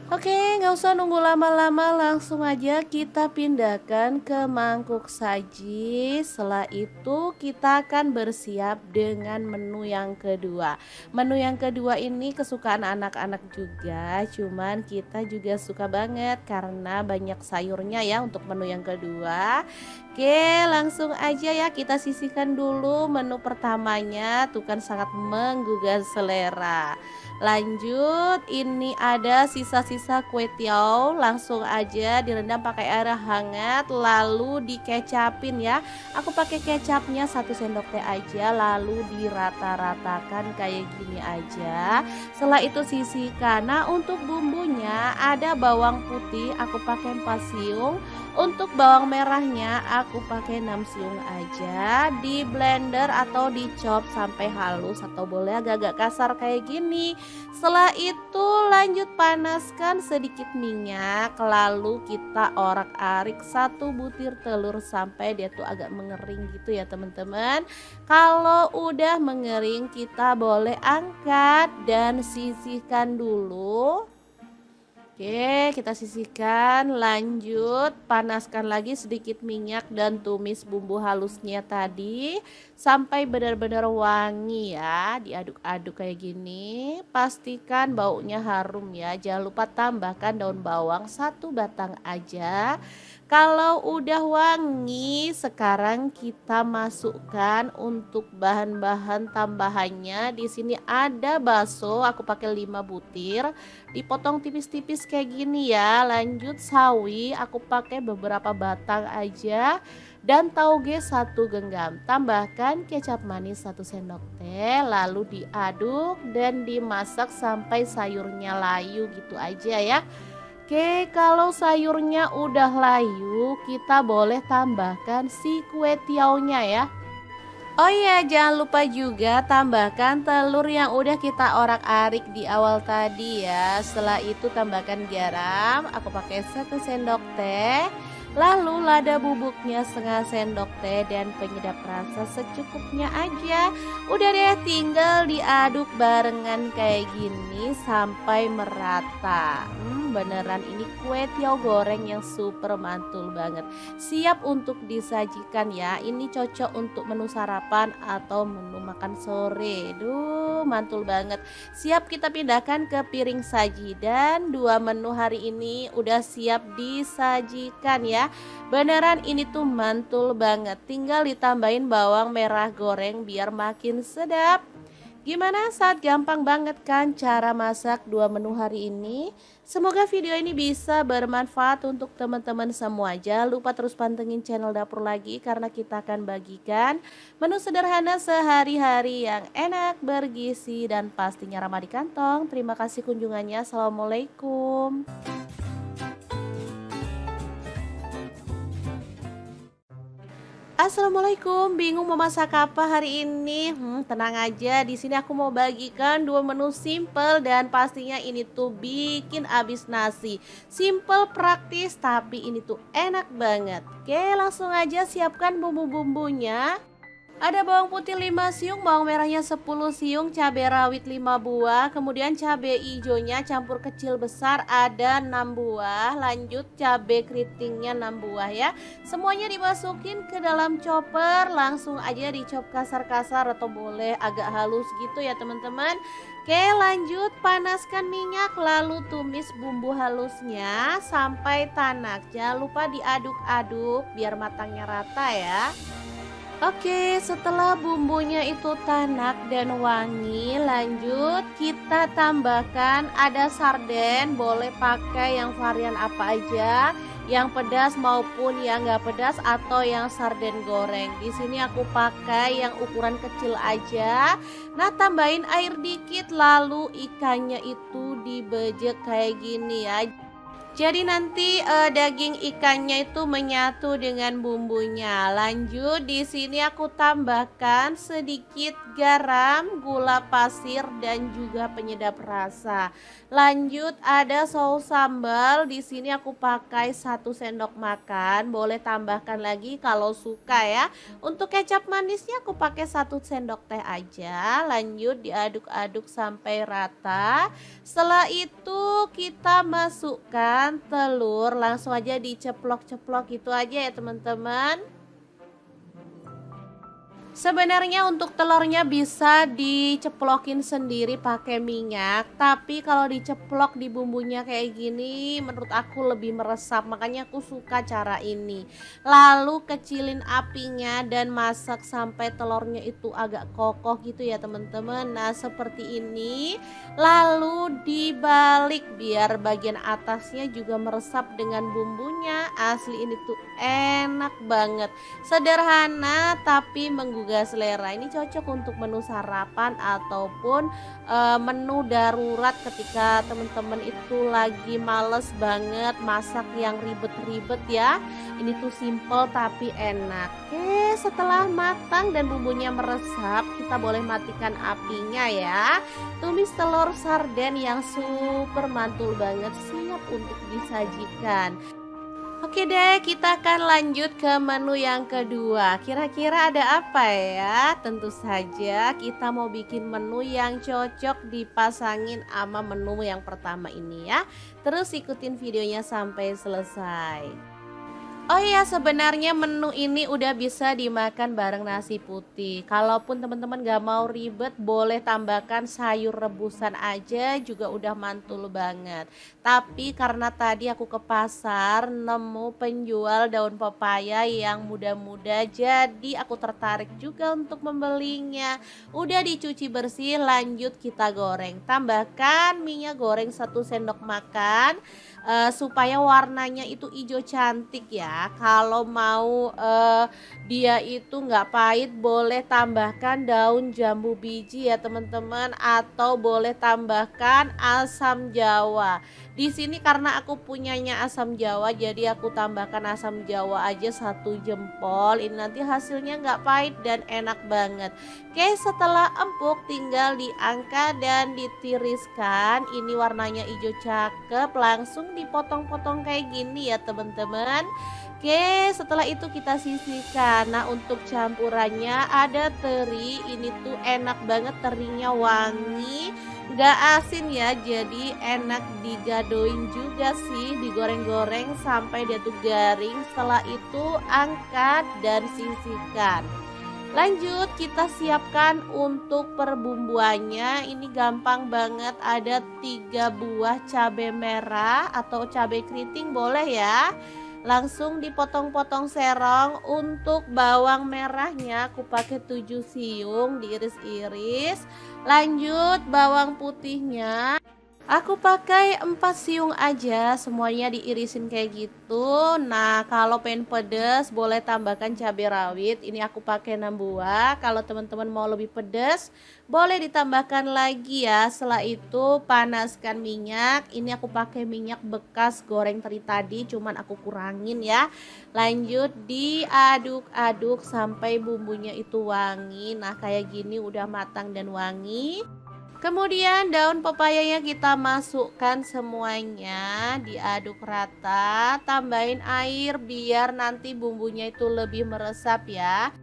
Oke, nggak usah nunggu lama-lama, langsung aja kita pindahkan ke mangkuk saji. Setelah itu kita akan bersiap dengan menu yang kedua. Menu yang kedua ini kesukaan anak-anak juga, cuman kita juga suka banget karena banyak sayurnya ya untuk menu yang kedua. Oke, langsung aja ya kita sisihkan dulu menu pertamanya, tuh kan sangat menggugah selera. Lanjut, ini ada sisa-sisa kue tiaw, langsung aja direndam pakai air hangat lalu dikecapin ya. Aku pakai kecapnya 1 sendok teh aja lalu dirata-ratakan kayak gini aja. Setelah itu sisihkan. Nah, untuk bumbunya ada bawang putih aku pakai 4 siung. Untuk bawang merahnya aku pakai 6 siung aja. Di blender atau dicop sampai halus atau boleh agak-agak kasar kayak gini. Setelah itu lanjut panaskan sedikit minyak, lalu kita orak-arik 1 butir telur sampai dia tuh agak mengering gitu ya teman-teman. Kalau udah mengering kita boleh angkat dan sisihkan dulu. Oke, kita sisihkan, lanjut panaskan lagi sedikit minyak dan tumis bumbu halusnya tadi sampai benar-benar wangi ya. Diaduk-aduk kayak gini, pastikan baunya harum ya. Jangan lupa tambahkan daun bawang 1 batang aja. Kalau udah wangi, sekarang kita masukkan untuk bahan-bahan tambahannya. Di sini ada bakso, aku pakai 5 butir, dipotong tipis-tipis kayak gini ya. Lanjut sawi, aku pakai beberapa batang aja. Dan tauge 1 genggam. Tambahkan kecap manis 1 sendok teh, lalu diaduk dan dimasak sampai sayurnya layu gitu aja ya. Oke, kalau sayurnya udah layu, kita boleh tambahkan si kue tiaunya ya. Oh iya, jangan lupa juga tambahkan telur yang udah kita orak-arik di awal tadi ya. Setelah itu tambahkan garam, aku pakai 1 sendok teh. Lalu lada bubuknya setengah sendok teh dan penyedap rasa secukupnya aja. Udah deh, tinggal diaduk barengan kayak gini sampai merata. Beneran ini kue tiaw goreng yang super mantul banget. Siap untuk disajikan ya. Ini cocok untuk menu sarapan atau menu makan sore. Duh, mantul banget. Siap kita pindahkan ke piring saji dan 2 menu hari ini udah siap disajikan ya. Beneran ini tuh mantul banget. Tinggal ditambahin bawang merah goreng biar makin sedap. Gimana saat gampang banget kan cara masak dua menu hari ini? Semoga video ini bisa bermanfaat untuk teman-teman semua. Jangan lupa terus pantengin channel dapur lagi karena kita akan bagikan menu sederhana sehari-hari yang enak, bergizi dan pastinya ramah di kantong. Terima kasih kunjungannya. Assalamualaikum. Assalamualaikum, bingung mau masak apa hari ini? Tenang aja, di sini aku mau bagikan dua menu simple dan pastinya ini tuh bikin abis nasi. Simple, praktis, tapi ini tuh enak banget. Oke, langsung aja siapkan bumbu-bumbunya. Ada bawang putih 5 siung, bawang merahnya 10 siung, cabai rawit 5 buah, kemudian cabai hijaunya campur kecil besar ada 6 buah, lanjut cabai keritingnya 6 buah ya. Semuanya dimasukin ke dalam chopper, langsung aja dicop kasar-kasar atau boleh agak halus gitu ya teman-teman. Oke, lanjut panaskan minyak lalu tumis bumbu halusnya sampai tanak. Jangan lupa diaduk-aduk biar matangnya rata ya. Oke, setelah bumbunya itu tanak dan wangi, lanjut kita tambahkan ada sarden, boleh pakai yang varian apa aja, yang pedas maupun yang nggak pedas atau yang sarden goreng. Di sini aku pakai yang ukuran kecil aja. Nah, tambahin air dikit lalu ikannya itu dibejek kayak gini ya. Jadi nanti daging ikannya itu menyatu dengan bumbunya. Lanjut di sini aku tambahkan sedikit garam, gula pasir dan juga penyedap rasa. Lanjut ada saus sambal. Di sini aku pakai 1 sendok makan. Boleh tambahkan lagi kalau suka ya. Untuk kecap manisnya aku pakai 1 sendok teh aja. Lanjut diaduk-aduk sampai rata. Setelah itu kita masukkan telur, langsung aja diceplok-ceplok gitu aja ya teman-teman. Sebenarnya untuk telurnya bisa diceplokin sendiri pakai minyak, tapi kalau diceplok di bumbunya kayak gini menurut aku lebih meresap, makanya aku suka cara ini. Lalu kecilin apinya dan masak sampai telurnya itu agak kokoh gitu ya teman-teman. Nah, seperti ini. Lalu dibalik biar bagian atasnya juga meresap dengan bumbunya. Asli ini tuh enak banget. Sederhana tapi menggugah selera. Ini cocok untuk menu sarapan ataupun menu darurat ketika teman-teman itu lagi males banget masak yang ribet-ribet ya. Ini tuh simple tapi enak. Oke, setelah matang dan bumbunya meresap, kita boleh matikan apinya ya. Tumis telur sarden yang super mantul banget, siap untuk disajikan. Oke deh, kita akan lanjut ke menu yang kedua. Kira-kira ada apa ya? Tentu saja kita mau bikin menu yang cocok dipasangin sama menu yang pertama ini ya. Terus ikutin videonya sampai selesai. Oh iya, sebenarnya menu ini udah bisa dimakan bareng nasi putih. Kalaupun teman-teman gak mau ribet, boleh tambahkan sayur rebusan aja juga udah mantul banget. Tapi karena tadi aku ke pasar nemu penjual daun pepaya yang muda-muda, jadi aku tertarik juga untuk membelinya. Udah dicuci bersih, lanjut kita goreng. Tambahkan minyak goreng 1 sendok makan. Supaya warnanya itu hijau cantik ya. Kalau mau dia itu nggak pahit, boleh tambahkan daun jambu biji ya teman-teman, atau boleh tambahkan asam jawa. Di sini karena aku punyanya asam jawa, jadi aku tambahkan asam jawa aja 1 jempol. Ini nanti hasilnya nggak pahit dan enak banget. Oke, setelah empuk tinggal diangkat dan ditiriskan. Ini warnanya hijau cakep, langsung dipotong-potong kayak gini ya teman-teman. Oke, setelah itu kita sisihkan. Nah, untuk campurannya ada teri. Ini tuh enak banget, terinya wangi, gak asin ya, jadi enak digadoin juga sih, digoreng-goreng sampai dia tuh garing. Setelah itu angkat dan sisihkan. Lanjut kita siapkan untuk perbumbuannya. Ini gampang banget, ada 3 buah cabai merah atau cabai keriting boleh ya. langsung dipotong-potong serong. Untuk bawang merahnya aku pakai 7 siung diiris-iris. Lanjut bawang putihnya aku pakai 4 siung aja, semuanya diirisin kayak gitu. Nah, kalau pengen pedas boleh tambahkan cabai rawit. Ini aku pakai 6 buah. Kalau teman-teman mau lebih pedas, boleh ditambahkan lagi ya. Setelah itu panaskan minyak. Ini aku pakai minyak bekas goreng teri tadi, cuman aku kurangin ya. Lanjut diaduk-aduk sampai bumbunya itu wangi. Nah, kayak gini udah matang dan wangi. Kemudian daun pepayanya kita masukkan semuanya, diaduk rata, tambahin air biar nanti bumbunya itu lebih meresap ya.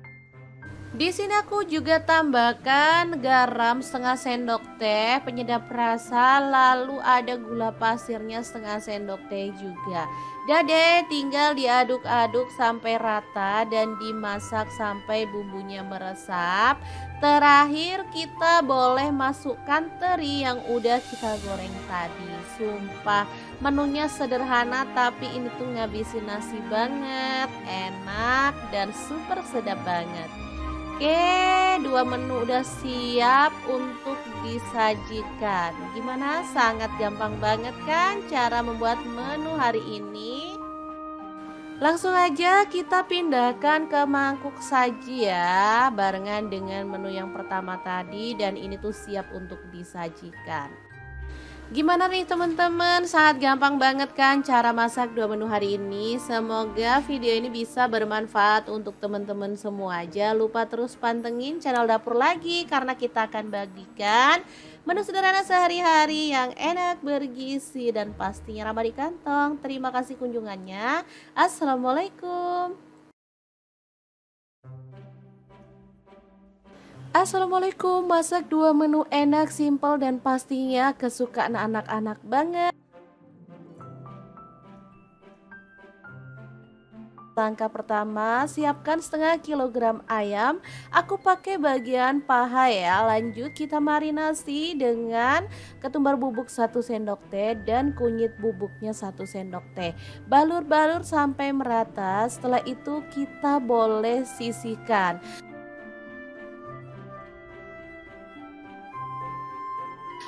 Di sini aku juga tambahkan garam setengah sendok teh, penyedap rasa, lalu ada gula pasirnya setengah sendok teh juga. Dah deh, tinggal diaduk-aduk sampai rata dan dimasak sampai bumbunya meresap. Terakhir kita boleh masukkan teri yang udah kita goreng tadi. Sumpah menunya sederhana tapi ini tuh ngabisin nasi banget, enak dan super sedap banget. Oke, 2 menu udah siap untuk disajikan. Gimana? Sangat gampang banget kan cara membuat menu hari ini? Langsung aja kita pindahkan ke mangkuk saji ya, barengan dengan menu yang pertama tadi, dan ini tuh siap untuk disajikan. Gimana nih teman-teman, sangat gampang banget kan cara masak 2 menu hari ini. Semoga video ini bisa bermanfaat untuk teman-teman semua. Jangan lupa terus pantengin channel Dapur Lagi, karena kita akan bagikan menu sederhana sehari-hari yang enak, bergizi, dan pastinya ramah di kantong. Terima kasih kunjungannya. Assalamualaikum. Assalamualaikum, masak 2 menu enak, simpel, dan pastinya kesukaan anak-anak banget. Langkah pertama, siapkan setengah kilogram ayam. Aku pakai bagian paha ya. Lanjut kita marinasi dengan ketumbar bubuk 1 sendok teh dan kunyit bubuknya 1 sendok teh. Balur-balur sampai merata. Setelah itu kita boleh sisihkan.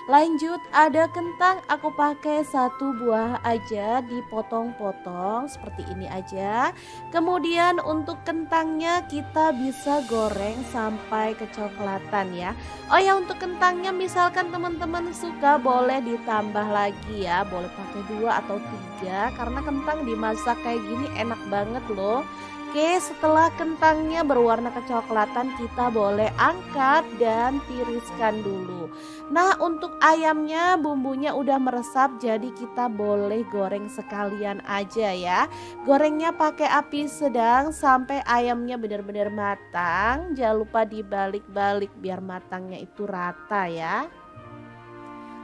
Lanjut ada kentang, aku pakai 1 buah aja, dipotong-potong seperti ini aja. Kemudian untuk kentangnya kita bisa goreng sampai kecoklatan ya. Oh ya, untuk kentangnya misalkan teman-teman suka boleh ditambah lagi ya, boleh pakai 2 atau 3 karena kentang dimasak kayak gini enak banget loh. Oke, setelah kentangnya berwarna kecoklatan kita boleh angkat dan tiriskan dulu. Nah, untuk ayamnya bumbunya udah meresap, jadi kita boleh goreng sekalian aja ya. Gorengnya pakai api sedang sampai ayamnya benar-benar matang. Jangan lupa dibalik-balik biar matangnya itu rata ya.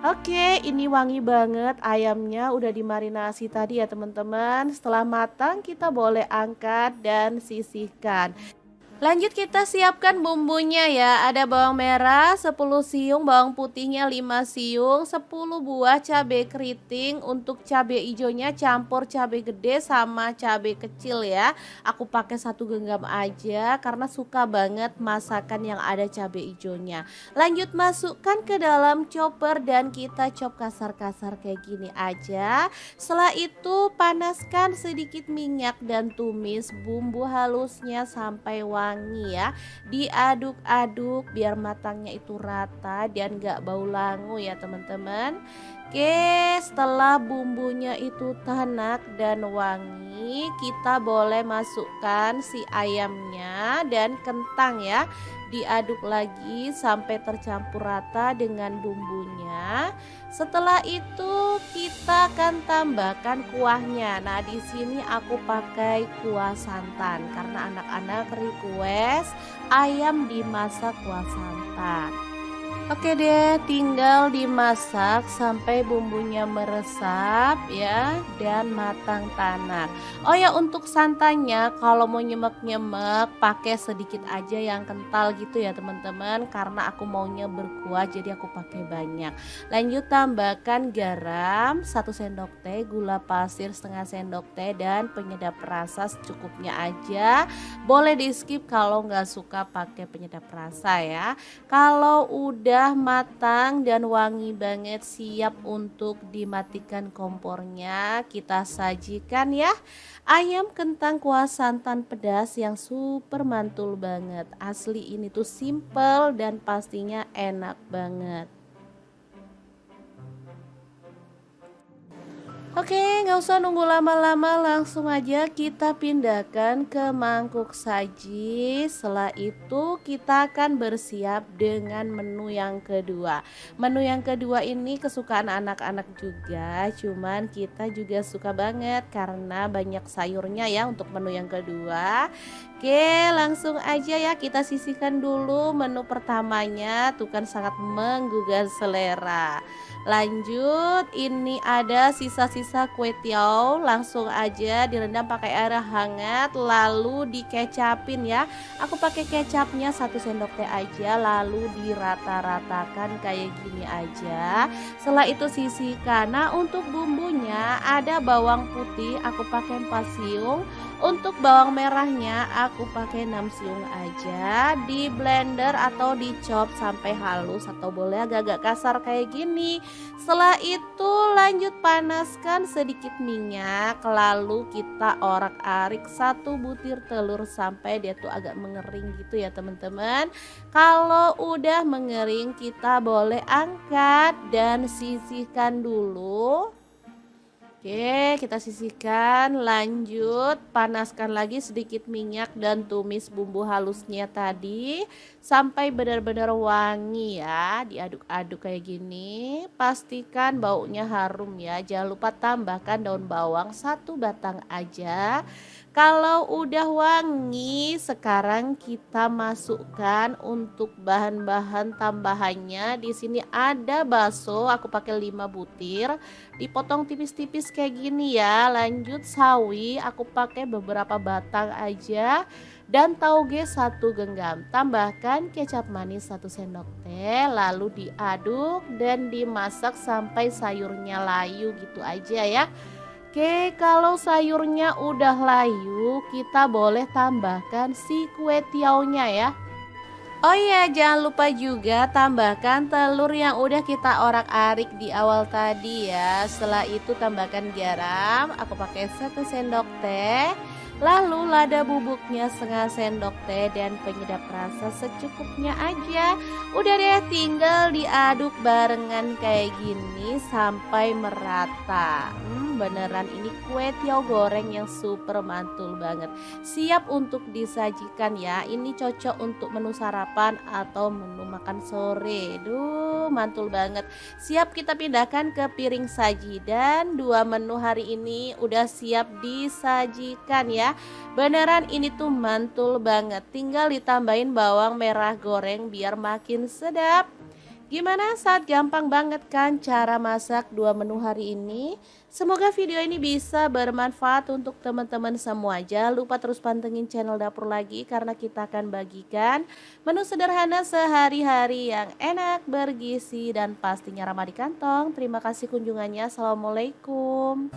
Oke, ini wangi banget, ayamnya udah dimarinasi tadi ya teman-teman. Setelah matang kita boleh angkat dan sisihkan. Lanjut kita siapkan bumbunya ya. Ada bawang merah 10 siung, bawang putihnya 5 siung, 10 buah cabai keriting. Untuk cabai hijaunya campur cabai gede sama cabai kecil ya. Aku pakai 1 genggam aja karena suka banget masakan yang ada cabai hijaunya. Lanjut masukkan ke dalam chopper dan kita chop kasar-kasar kayak gini aja. Setelah itu panaskan sedikit minyak dan tumis bumbu halusnya sampai wangi ya. Diaduk-aduk biar matangnya itu rata dan gak bau langu ya teman-teman. Oke, setelah bumbunya itu tanak dan wangi, kita boleh masukkan si ayamnya dan kentang ya. Diaduk lagi sampai tercampur rata dengan bumbunya. Setelah itu kita akan tambahkan kuahnya. Nah, di sini aku pakai kuah santan karena anak-anak request ayam dimasak kuah santan. Oke deh, tinggal dimasak sampai bumbunya meresap ya dan matang tanak. Oh ya, untuk santannya kalau mau nyemek-nyemek pakai sedikit aja yang kental gitu ya teman-teman, karena aku maunya berkuah jadi aku pakai banyak. Lanjut tambahkan garam 1 sendok teh, gula pasir setengah sendok teh dan penyedap rasa secukupnya aja. Boleh di skip kalau nggak suka pakai penyedap rasa ya. Kalau udah matang dan wangi banget siap untuk dimatikan kompornya, kita sajikan ya. Ayam kentang kuah santan pedas yang super mantul banget. Asli ini tuh simple dan pastinya enak banget. Oke, nggak usah nunggu lama-lama, langsung aja kita pindahkan ke mangkuk saji. Setelah itu kita akan bersiap dengan menu yang kedua. Menu yang kedua ini kesukaan anak-anak juga, cuman kita juga suka banget karena banyak sayurnya ya untuk menu yang kedua. Oke, langsung aja ya kita sisihkan dulu menu pertamanya, tuh kan sangat menggugah selera. Lanjut, ini ada sisa-sisa kue tiaw, langsung aja direndam pakai air hangat lalu dikecapin ya. Aku pakai kecapnya 1 sendok teh aja lalu dirata-ratakan kayak gini aja. Setelah itu sisihkan. Nah, untuk bumbunya ada bawang putih aku pakai 4 siung. Untuk bawang merahnya aku pakai 6 siung aja. Di blender atau dicop sampai halus atau boleh agak-agak kasar kayak gini. Setelah itu lanjut panaskan sedikit minyak, lalu kita orak-arik 1 butir telur sampai dia tuh agak mengering gitu ya teman-teman. Kalau udah mengering kita boleh angkat dan sisihkan dulu. Oke, kita sisihkan, lanjut panaskan lagi sedikit minyak dan tumis bumbu halusnya tadi sampai benar-benar wangi ya. Diaduk-aduk kayak gini, pastikan baunya harum ya. Jangan lupa tambahkan daun bawang 1 batang aja. Kalau udah wangi, sekarang kita masukkan untuk bahan-bahan tambahannya. Di sini ada bakso, aku pakai 5 butir. Dipotong tipis-tipis kayak gini ya. Lanjut sawi, aku pakai beberapa batang aja dan tauge 1 genggam. Tambahkan kecap manis 1 sendok teh, lalu diaduk dan dimasak sampai sayurnya layu gitu aja ya. Oke, kalau sayurnya udah layu, kita boleh tambahkan si kue tiaunya ya. Oh iya, jangan lupa juga tambahkan telur yang udah kita orak-arik di awal tadi ya. Setelah itu tambahkan garam, aku pakai 1 sendok teh. Lalu lada bubuknya setengah sendok teh dan penyedap rasa secukupnya aja. Udah deh, tinggal diaduk barengan kayak gini sampai merata. Beneran ini kue tiaw goreng yang super mantul banget. Siap untuk disajikan ya. Ini cocok untuk menu sarapan atau menu makan sore. Duh, mantul banget. Siap kita pindahkan ke piring saji dan 2 menu hari ini udah siap disajikan ya. Beneran ini tuh mantul banget. Tinggal ditambahin bawang merah goreng biar makin sedap. Gimana, saat gampang banget kan cara masak 2 menu hari ini? Semoga video ini bisa bermanfaat untuk teman-teman semua. Jangan lupa terus pantengin channel Dapur Lagi karena kita akan bagikan menu sederhana sehari-hari yang enak, bergizi dan pastinya ramah di kantong. Terima kasih kunjungannya. Assalamualaikum.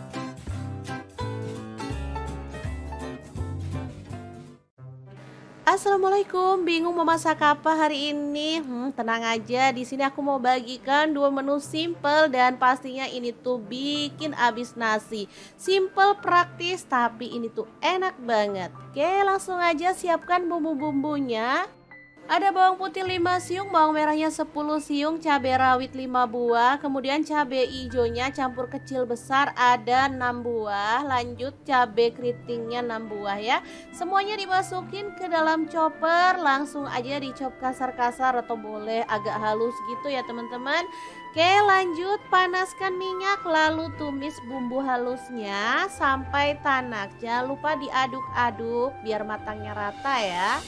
Assalamualaikum, bingung mau masak apa hari ini? Tenang aja, di sini aku mau bagikan 2 menu simple dan pastinya ini tuh bikin abis nasi. Simple, praktis, tapi ini tuh enak banget. Oke, langsung aja siapkan bumbu-bumbunya. Ada bawang putih 5 siung, bawang merahnya 10 siung, cabai rawit 5 buah, kemudian cabai hijaunya campur kecil besar ada 6 buah, lanjut cabai keritingnya 6 buah ya. Semuanya dimasukin ke dalam chopper, langsung aja dicop kasar-kasar atau boleh agak halus gitu ya teman-teman. Oke, lanjut panaskan minyak lalu tumis bumbu halusnya sampai tanak. Jangan lupa diaduk-aduk biar matangnya rata ya.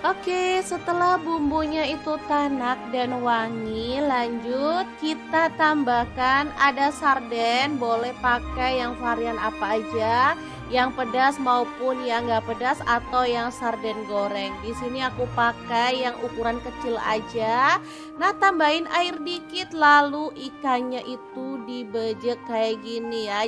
Oke, setelah bumbunya itu tanak dan wangi, lanjut kita tambahkan ada sarden, boleh pakai yang varian apa aja, yang pedas maupun yang nggak pedas atau yang sarden goreng. Di sini aku pakai yang ukuran kecil aja. Nah, tambahin air dikit lalu ikannya itu dibejek kayak gini ya.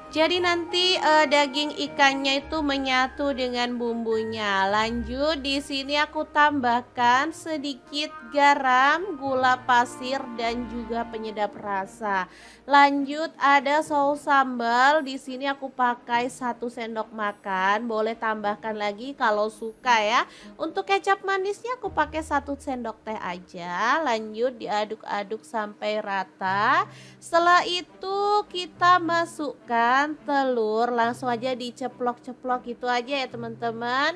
Jadi nanti daging ikannya itu menyatu dengan bumbunya. Lanjut di sini aku tambahkan sedikit garam, gula pasir dan juga penyedap rasa. Lanjut ada saus sambal. Di sini aku pakai 1 sendok makan. Boleh tambahkan lagi kalau suka ya. Untuk kecap manisnya aku pakai 1 sendok teh aja. Lanjut diaduk-aduk sampai rata. Setelah itu kita masukkan telur, langsung aja diceplok-ceplok gitu aja ya teman-teman.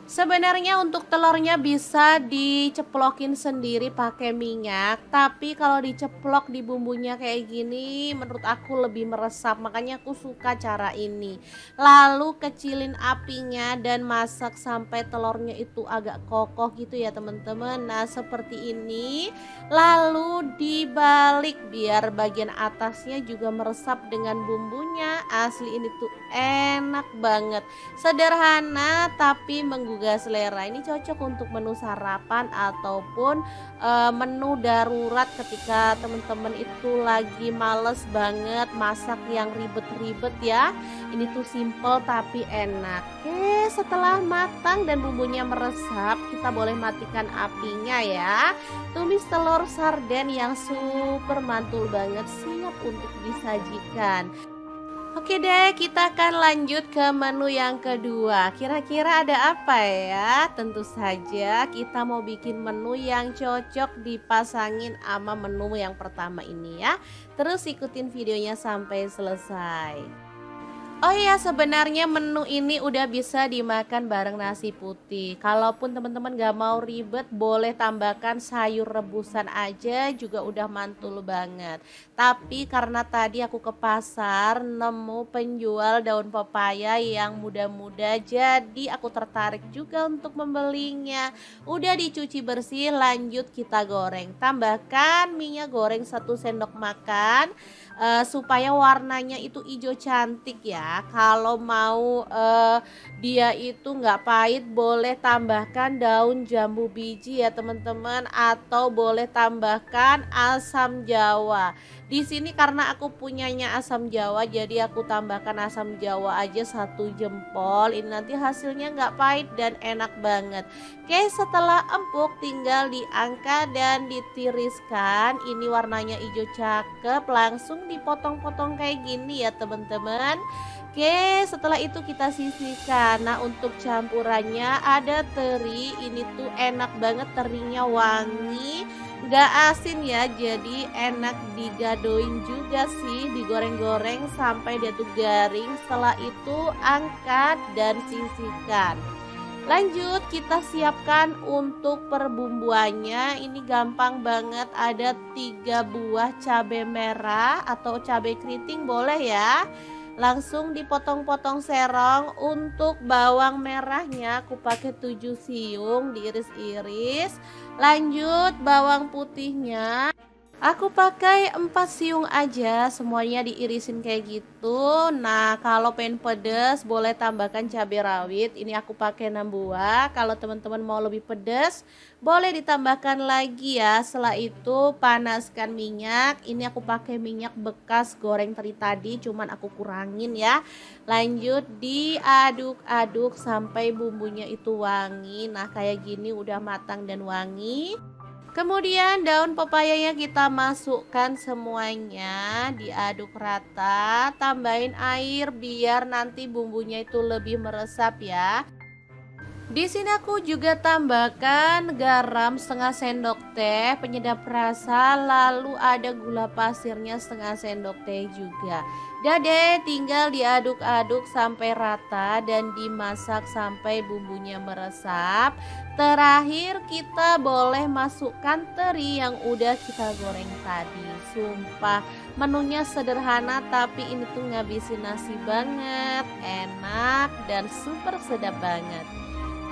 Sebenarnya untuk telurnya bisa diceplokin sendiri pakai minyak, tapi kalau diceplok di bumbunya kayak gini menurut aku lebih meresap, makanya aku suka cara ini. Lalu kecilin apinya dan masak sampai telurnya itu agak kokoh gitu ya teman-teman. Nah, seperti ini. Lalu dibalik biar bagian atasnya juga meresap dengan bumbunya. Asli ini tuh enak banget. Sederhana tapi menggugah selera. Ini cocok untuk menu sarapan ataupun menu darurat ketika teman-teman itu lagi males banget masak yang ribet-ribet ya. Ini tuh simple tapi enak. Oke, setelah matang dan bumbunya meresap, kita boleh matikan apinya ya. Tumis telur sarden yang super mantul banget, siap untuk disajikan. Oke deh, kita akan lanjut ke menu yang kedua. Kira-kira ada apa ya? Tentu saja kita mau bikin menu yang cocok dipasangin sama menu yang pertama ini ya. Terus ikutin videonya sampai selesai. Oh iya, sebenarnya menu ini udah bisa dimakan bareng nasi putih. Kalaupun teman-teman gak mau ribet, boleh tambahkan sayur rebusan aja juga udah mantul banget. Tapi karena tadi aku ke pasar nemu penjual daun pepaya yang muda-muda, jadi aku tertarik juga untuk membelinya. Udah dicuci bersih, lanjut kita goreng. Tambahkan minyak goreng 1 sendok makan. Supaya warnanya itu hijau cantik ya. Kalau mau dia itu nggak pahit, boleh tambahkan daun jambu biji ya teman-teman, atau boleh tambahkan asam jawa. Di sini karena aku punyanya asam jawa, jadi aku tambahkan asam jawa aja 1 jempol. Ini nanti hasilnya nggak pahit dan enak banget. Oke, setelah empuk tinggal diangkat dan ditiriskan. Ini warnanya hijau cakep, langsung dipotong-potong kayak gini ya teman-teman. Oke, setelah itu kita sisihkan. Nah, untuk campurannya ada teri. Ini tuh enak banget, terinya wangi, gak asin ya, jadi enak digadoin juga sih, digoreng-goreng sampai dia tuh garing. Setelah itu angkat dan sisihkan. Lanjut kita siapkan untuk perbumbuannya. Ini gampang banget, ada 3 buah cabai merah atau cabai keriting boleh ya. Langsung dipotong-potong serong. Untuk bawang merahnya aku pakai 7 siung diiris-iris. Lanjut bawang putihnya aku pakai 4 siung aja, semuanya diirisin kayak gitu. Nah, kalau pengen pedas boleh tambahkan cabai rawit. Ini aku pakai 6 buah. Kalau teman-teman mau lebih pedas, boleh ditambahkan lagi ya. Setelah itu panaskan minyak. Ini aku pakai minyak bekas goreng teri tadi, cuman aku kurangin ya. Lanjut diaduk-aduk sampai bumbunya itu wangi. Nah, kayak gini udah matang dan wangi. Kemudian daun pepayanya kita masukkan semuanya, diaduk rata, tambahin air biar nanti bumbunya itu lebih meresap ya. Di sini aku juga tambahkan garam 1/2 sendok teh, penyedap rasa, lalu ada gula pasirnya 1/2 sendok teh juga. Dah deh, tinggal diaduk-aduk sampai rata dan dimasak sampai bumbunya meresap. Terakhir kita boleh masukkan teri yang udah kita goreng tadi. Sumpah menunya sederhana tapi ini tuh ngabisin nasi banget, enak dan super sedap banget.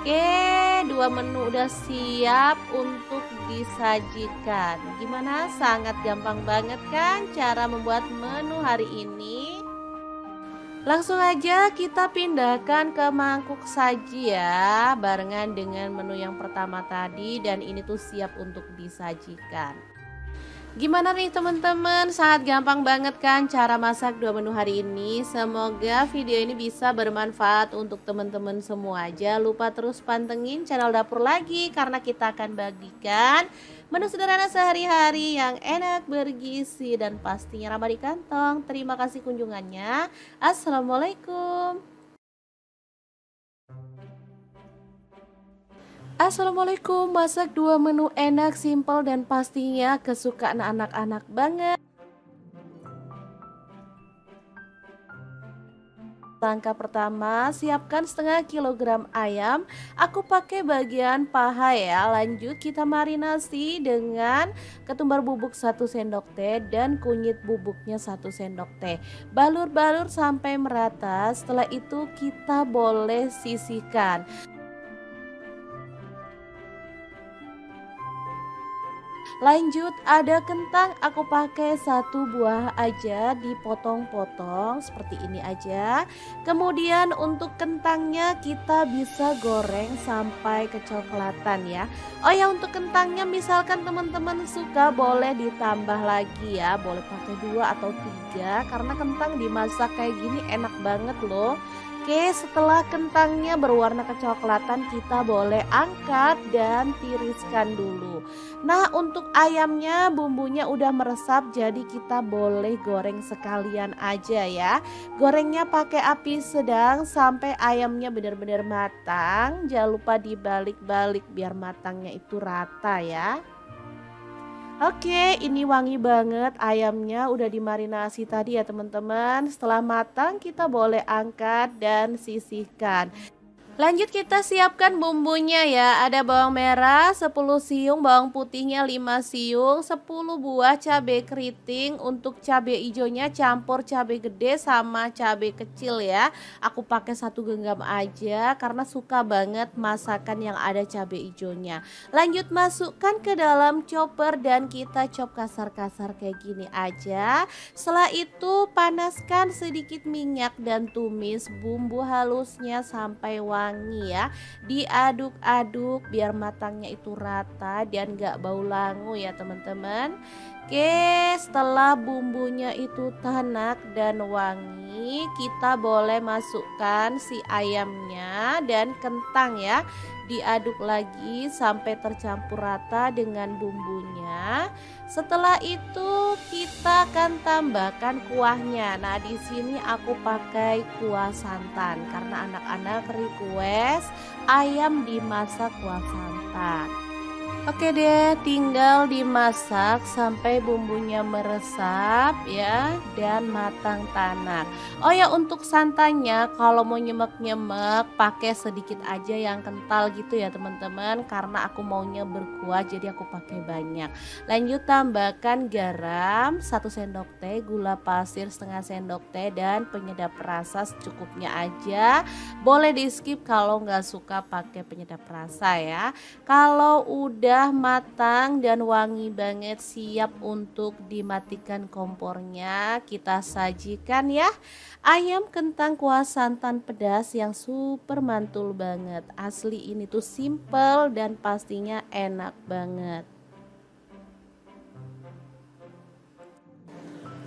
Oke, dua menu udah siap untuk disajikan. Gimana? Sangat gampang banget kan cara membuat menu hari ini? Langsung aja kita pindahkan ke mangkuk saji ya, barengan dengan menu yang pertama tadi dan ini tuh siap untuk disajikan. Gimana nih teman-teman? Sangat gampang banget kan cara masak dua menu hari ini? Semoga video ini bisa bermanfaat untuk teman-teman semua. Jangan lupa terus pantengin channel dapur lagi karena kita akan bagikan menu sederhana sehari-hari yang enak, bergizi dan pastinya ramah di kantong. Terima kasih kunjungannya. Assalamualaikum. Assalamualaikum, masak dua menu enak, simpel dan pastinya kesukaan anak-anak banget. Langkah pertama, siapkan setengah kilogram ayam. Aku pakai bagian paha ya. Lanjut kita marinasi dengan ketumbar bubuk 1 sendok teh dan kunyit bubuknya 1 sendok teh. Balur-balur sampai merata. Setelah itu kita boleh sisihkan. Lanjut ada kentang, aku pakai satu buah aja dipotong-potong seperti ini aja. Kemudian untuk kentangnya kita bisa goreng sampai kecoklatan ya. Oh ya, untuk kentangnya misalkan teman-teman suka boleh ditambah lagi ya, boleh pakai 2 atau 3 karena kentang dimasak kayak gini enak banget loh. Oke, setelah kentangnya berwarna kecoklatan kita boleh angkat dan tiriskan dulu. Nah, untuk ayamnya bumbunya udah meresap jadi kita boleh goreng sekalian aja ya. Gorengnya pakai api sedang sampai ayamnya benar-benar matang. Jangan lupa dibalik-balik biar matangnya itu rata ya. Oke, ini wangi banget ayamnya udah dimarinasi tadi ya teman-teman. Setelah matang kita boleh angkat dan sisihkan. Lanjut kita siapkan bumbunya ya. Ada bawang merah 10 siung, bawang putihnya 5 siung, 10 buah cabai keriting. Untuk cabai hijaunya campur cabai gede sama cabai kecil ya. Aku pakai 1 genggam aja karena suka banget masakan yang ada cabai hijaunya. Lanjut masukkan ke dalam chopper dan kita chop kasar-kasar kayak gini aja. Setelah itu panaskan sedikit minyak dan tumis bumbu halusnya sampai wangi ya. Diaduk-aduk biar matangnya itu rata dan gak bau langu ya teman-teman. Oke, setelah bumbunya itu tanak dan wangi, kita boleh masukkan si ayamnya dan kentang ya. Diaduk lagi sampai tercampur rata dengan bumbunya. Setelah itu kita akan tambahkan kuahnya. Nah, di sini aku pakai kuah santan karena anak-anak request ayam dimasak kuah santan. Oke deh, tinggal dimasak sampai bumbunya meresap ya dan matang tanak. Oh ya, untuk santannya kalau mau nyemek-nyemek pakai sedikit aja yang kental gitu ya teman-teman, karena aku maunya berkuah jadi aku pakai banyak. Lanjut tambahkan garam 1 sendok teh, gula pasir setengah sendok teh dan penyedap rasa secukupnya aja. Boleh di skip kalau nggak suka pakai penyedap rasa ya. Kalau udah matang dan wangi banget siap untuk dimatikan kompornya, kita sajikan ya. Ayam kentang kuah santan pedas yang super mantul banget. Asli ini tuh simple dan pastinya enak banget.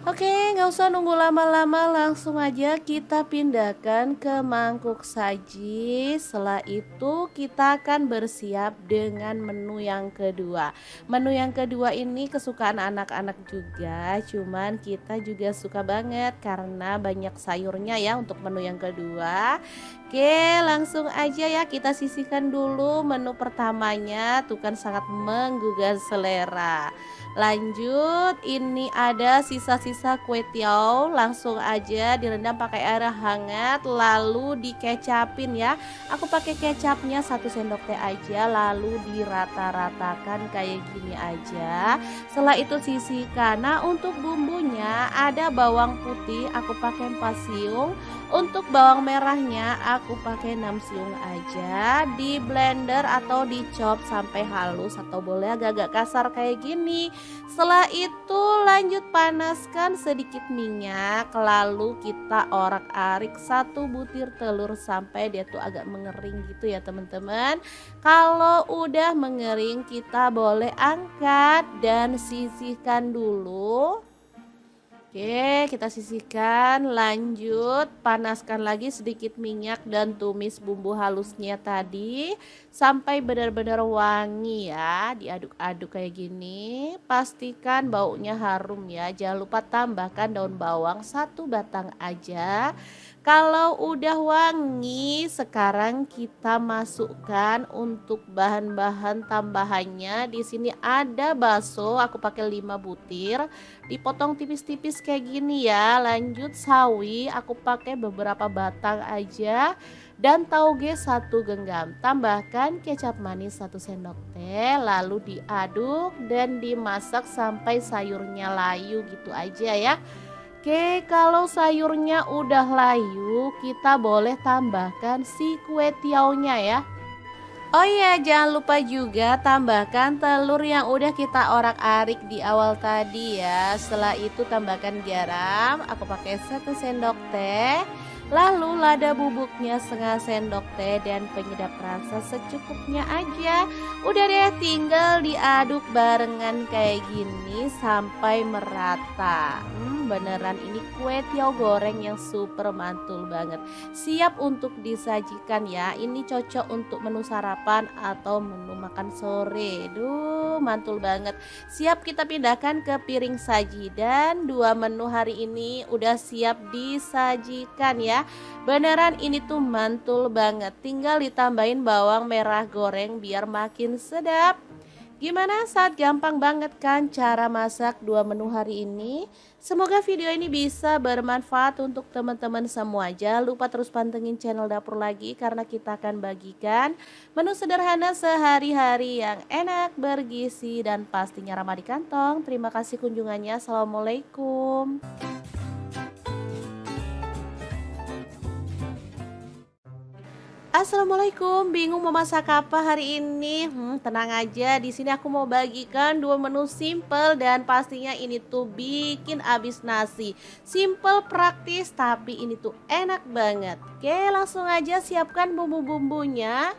Oke, nggak usah nunggu lama-lama, langsung aja kita pindahkan ke mangkuk saji. Setelah itu kita akan bersiap dengan menu yang kedua. Menu yang kedua ini kesukaan anak-anak juga, cuman kita juga suka banget karena banyak sayurnya ya untuk menu yang kedua. Oke, langsung aja ya kita sisihkan dulu menu pertamanya, tuh kan sangat menggugah selera. Lanjut, ini ada sisa-sisa kue tiaw, langsung aja direndam pakai air hangat lalu dikecapin ya. Aku pakai kecapnya 1 sendok teh aja lalu dirata-ratakan kayak gini aja. Setelah itu sisihkan. Nah, untuk bumbunya ada bawang putih aku pakai 4 siung. Untuk bawang merahnya aku pakai 6 siung aja, di blender atau dicop sampai halus atau boleh agak-agak kasar kayak gini. Setelah itu lanjut panaskan sedikit minyak, lalu kita orak-arik satu butir telur sampai dia tuh agak mengering gitu ya teman-teman. Kalau udah mengering kita boleh angkat dan sisihkan dulu. Oke, kita sisihkan, lanjut panaskan lagi sedikit minyak dan tumis bumbu halusnya tadi sampai benar-benar wangi ya. Diaduk-aduk kayak gini, pastikan baunya harum ya. Jangan lupa tambahkan daun bawang 1 batang aja. Kalau udah wangi, sekarang kita masukkan untuk bahan-bahan tambahannya. Di sini ada bakso, aku pakai 5 butir. Dipotong tipis-tipis kayak gini ya. Lanjut sawi, aku pakai beberapa batang aja. Dan tauge 1 genggam. Tambahkan kecap manis 1 sendok teh. Lalu diaduk dan dimasak sampai sayurnya layu gitu aja ya. Oke, kalau sayurnya udah layu, kita boleh tambahkan si kue tiaunya ya. Oh iya, jangan lupa juga tambahkan telur yang udah kita orak-arik di awal tadi ya. Setelah itu tambahkan garam, aku pakai 1 sendok teh. Lalu lada bubuknya setengah sendok teh dan penyedap rasa secukupnya aja. Udah deh, tinggal diaduk barengan kayak gini sampai merata. Beneran ini kue tiaw goreng yang super mantul banget. Siap untuk disajikan ya. Ini cocok untuk menu sarapan atau menu makan sore. Duh, mantul banget. Siap kita pindahkan ke piring saji dan 2 menu hari ini udah siap disajikan ya. Beneran ini tuh mantul banget. Tinggal ditambahin bawang merah goreng biar makin sedap. Gimana, saat gampang banget kan cara masak 2 menu hari ini? Semoga video ini bisa bermanfaat untuk teman-teman semua. Jangan lupa terus pantengin channel Dapur Lagi karena kita akan bagikan menu sederhana sehari-hari yang enak, bergizi, dan pastinya ramah di kantong. Terima kasih kunjungannya. Assalamualaikum. Assalamualaikum, bingung mau masak apa hari ini? Tenang aja, di sini aku mau bagikan 2 menu simple dan pastinya ini tuh bikin abis nasi. Simple, praktis, tapi ini tuh enak banget. Oke, langsung aja siapkan bumbu-bumbunya.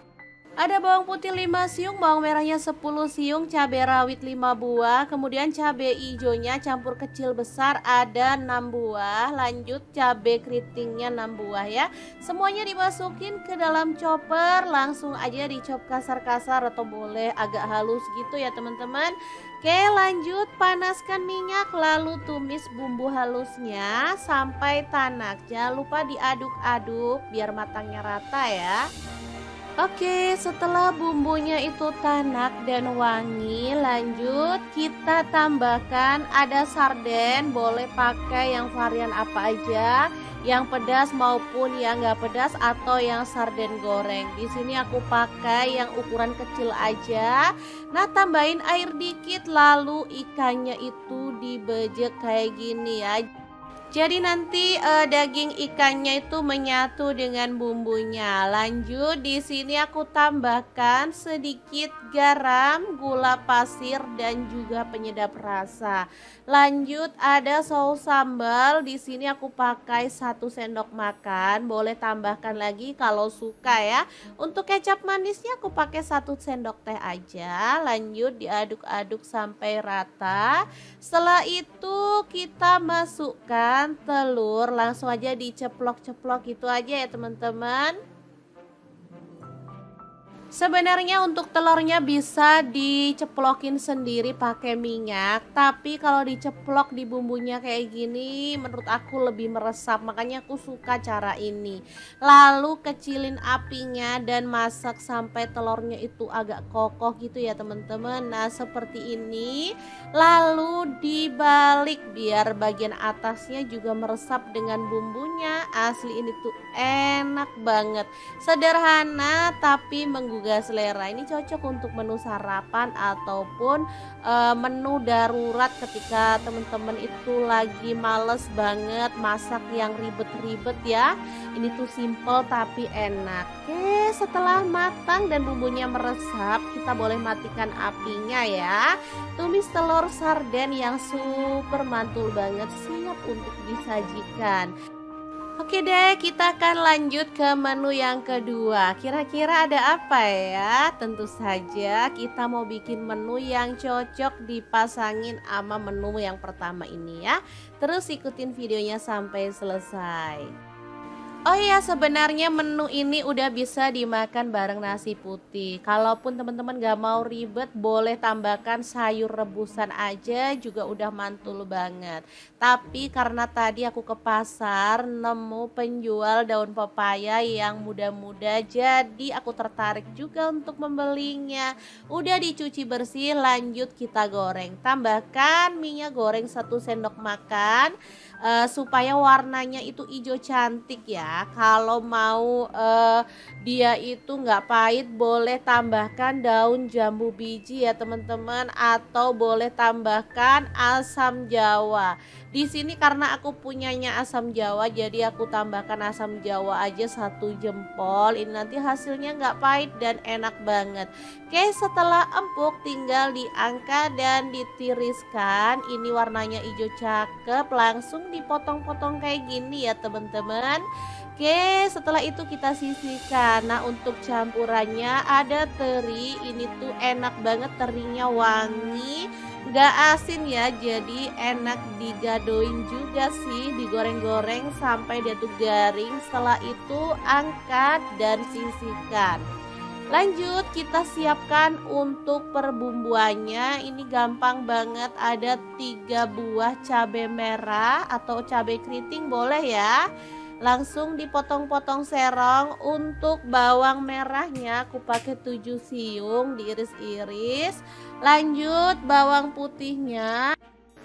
Ada bawang putih 5 siung, bawang merahnya 10 siung, cabai rawit 5 buah, kemudian cabai hijaunya campur kecil besar ada 6 buah, lanjut cabai keritingnya 6 buah ya. Semuanya dimasukin ke dalam chopper, langsung aja dicop kasar-kasar atau boleh agak halus gitu ya teman-teman. Oke, lanjut panaskan minyak lalu tumis bumbu halusnya sampai tanak. Jangan lupa diaduk-aduk biar matangnya rata ya. Oke, setelah bumbunya itu tanak dan wangi, lanjut kita tambahkan ada sarden, boleh pakai yang varian apa aja, yang pedas maupun yang nggak pedas atau yang sarden goreng. Di sini aku pakai yang ukuran kecil aja. Nah, tambahin air dikit lalu ikannya itu dibejek kayak gini ya. Jadi nanti daging ikannya itu menyatu dengan bumbunya. Lanjut di sini aku tambahkan sedikit garam, gula pasir dan juga penyedap rasa. Lanjut ada saus sambal. Di sini aku pakai 1 sendok makan. Boleh tambahkan lagi kalau suka ya. Untuk kecap manisnya aku pakai 1 sendok teh aja. Lanjut diaduk-aduk sampai rata. Setelah itu kita masukkan telur, langsung aja diceplok-ceplok gitu aja ya teman-teman. Sebenarnya untuk telurnya bisa diceplokin sendiri pakai minyak, tapi kalau diceplok di bumbunya kayak gini menurut aku lebih meresap, makanya aku suka cara ini. Lalu kecilin apinya dan masak sampai telurnya itu agak kokoh gitu ya teman-teman. Nah, seperti ini. Lalu dibalik biar bagian atasnya juga meresap dengan bumbunya. Asli ini tuh enak banget. Sederhana tapi menggugah juga selera. Ini cocok untuk menu sarapan ataupun menu darurat ketika teman-teman itu lagi males banget masak yang ribet-ribet ya. Ini tuh simple tapi enak. Oke, setelah matang dan bumbunya meresap, kita boleh matikan apinya ya. Tumis telur sarden yang super mantul banget, siap untuk disajikan. Oke deh, kita akan lanjut ke menu yang kedua. Kira-kira ada apa ya? Tentu saja kita mau bikin menu yang cocok dipasangin sama menu yang pertama ini ya. Terus ikutin videonya sampai selesai. Oh iya, sebenarnya menu ini udah bisa dimakan bareng nasi putih. Kalaupun teman-teman gak mau ribet, boleh tambahkan sayur rebusan aja juga udah mantul banget. Tapi karena tadi aku ke pasar nemu penjual daun pepaya yang muda-muda, jadi aku tertarik juga untuk membelinya. Udah dicuci bersih, lanjut kita goreng. Tambahkan minyak goreng 1 sendok makan supaya warnanya itu hijau cantik ya. Kalau mau dia itu nggak pahit, boleh tambahkan daun jambu biji ya teman-teman, atau boleh tambahkan asam jawa. Di sini karena aku punyanya asam jawa, jadi aku tambahkan asam jawa aja 1 jempol. Ini nanti hasilnya nggak pahit dan enak banget. Oke, setelah empuk tinggal diangkat dan ditiriskan. Ini warnanya hijau cakep, langsung dipotong-potong kayak gini ya teman-teman. Oke, setelah itu kita sisihkan. Nah, untuk campurannya ada teri. Ini tuh enak banget, terinya wangi, gak asin ya. Jadi enak digadoin juga sih, digoreng-goreng sampai dia tuh garing. Setelah itu angkat dan sisihkan. Lanjut kita siapkan untuk perbumbuannya. Ini gampang banget, ada 3 buah cabai merah atau cabai keriting boleh ya. Langsung dipotong-potong serong. Untuk bawang merahnya aku pakai 7 siung diiris-iris. Lanjut bawang putihnya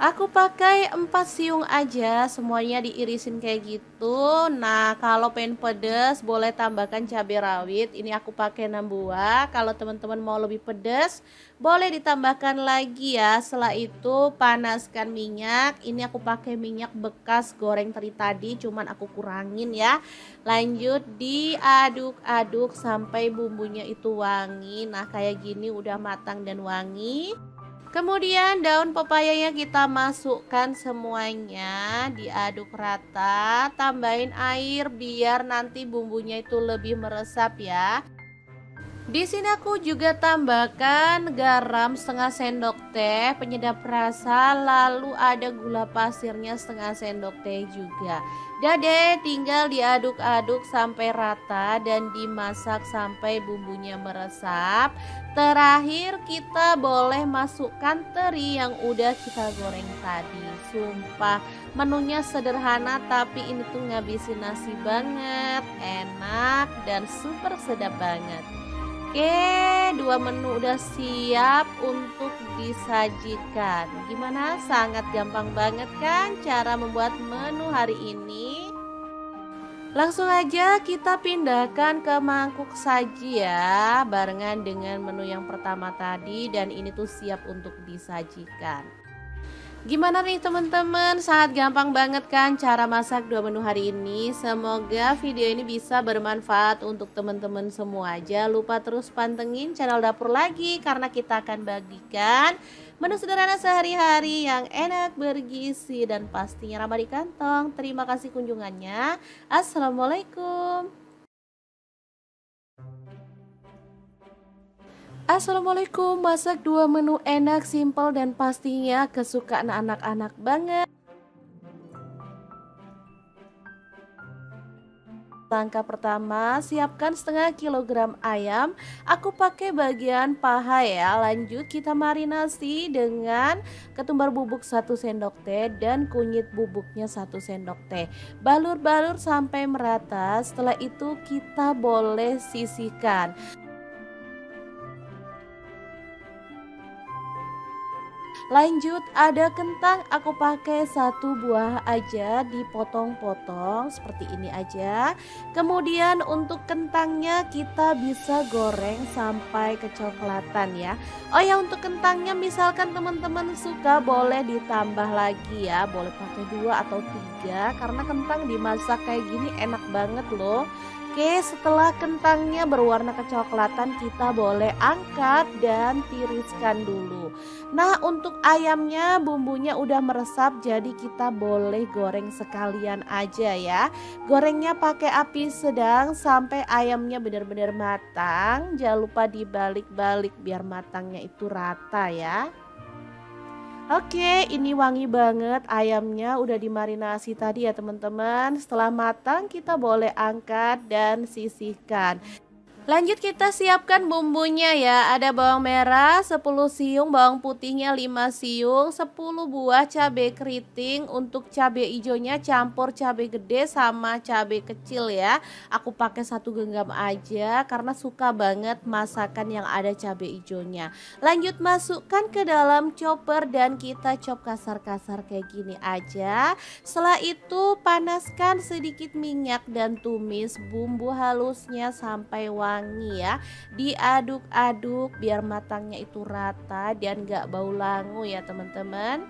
aku pakai 4 siung aja, semuanya diirisin kayak gitu. Nah, kalau pengen pedas boleh tambahkan cabai rawit. Ini aku pakai 6 buah. Kalau teman-teman mau lebih pedas, boleh ditambahkan lagi ya. Setelah itu panaskan minyak. Ini aku pakai minyak bekas goreng teri tadi, cuman aku kurangin ya. Lanjut diaduk-aduk sampai bumbunya itu wangi. Nah, kayak gini udah matang dan wangi. Kemudian daun pepayanya kita masukkan semuanya, diaduk rata, tambahin air biar nanti bumbunya itu lebih meresap ya. Di sini aku juga tambahkan garam setengah sendok teh, penyedap rasa, lalu ada gula pasirnya setengah sendok teh juga. Dah deh, tinggal diaduk-aduk sampai rata dan dimasak sampai bumbunya meresap. Terakhir kita boleh masukkan teri yang udah kita goreng tadi. Sumpah menunya sederhana tapi ini tuh ngabisin nasi banget, enak dan super sedap banget. Oke, 2 menu udah siap untuk disajikan. Gimana? Sangat gampang banget kan cara membuat menu hari ini? Langsung aja kita pindahkan ke mangkuk saji ya, barengan dengan menu yang pertama tadi, dan ini tuh siap untuk disajikan. Gimana nih teman-teman, sangat gampang banget kan cara masak 2 menu hari ini. Semoga video ini bisa bermanfaat untuk teman-teman semua. Jangan lupa terus pantengin channel Dapur Lagi, karena kita akan bagikan menu sederhana sehari-hari yang enak, bergizi, dan pastinya ramah di kantong. Terima kasih kunjungannya. Assalamualaikum. Assalamualaikum, masak 2 menu enak, simpel, dan pastinya kesukaan anak-anak banget. Langkah pertama, siapkan setengah kilogram ayam. Aku pakai bagian paha ya. Lanjut kita marinasi dengan ketumbar bubuk 1 sendok teh dan kunyit bubuknya 1 sendok teh. Balur-balur sampai merata. Setelah itu kita boleh sisihkan. Lanjut ada kentang, aku pakai satu buah aja dipotong-potong seperti ini aja. Kemudian untuk kentangnya kita bisa goreng sampai kecoklatan ya. Oh ya, untuk kentangnya misalkan teman-teman suka boleh ditambah lagi ya, boleh pakai 2 atau 3 karena kentang dimasak kayak gini enak banget loh. Oke, setelah kentangnya berwarna kecoklatan kita boleh angkat dan tiriskan dulu. Nah, untuk ayamnya bumbunya udah meresap jadi kita boleh goreng sekalian aja ya. Gorengnya pakai api sedang sampai ayamnya benar-benar matang. Jangan lupa dibalik-balik biar matangnya itu rata ya. Oke, ini wangi banget ayamnya udah dimarinasi tadi ya teman-teman. Setelah matang kita boleh angkat dan sisihkan. Lanjut kita siapkan bumbunya ya. Ada bawang merah 10 siung, bawang putihnya 5 siung, 10 buah cabai keriting. Untuk cabai hijaunya campur cabai gede sama cabai kecil ya. Aku pakai 1 genggam aja karena suka banget masakan yang ada cabai hijaunya. Lanjut masukkan ke dalam chopper dan kita chop kasar-kasar kayak gini aja. Setelah itu panaskan sedikit minyak dan tumis bumbu halusnya sampai wangi ya. Diaduk-aduk biar matangnya itu rata dan gak bau langu ya teman-teman.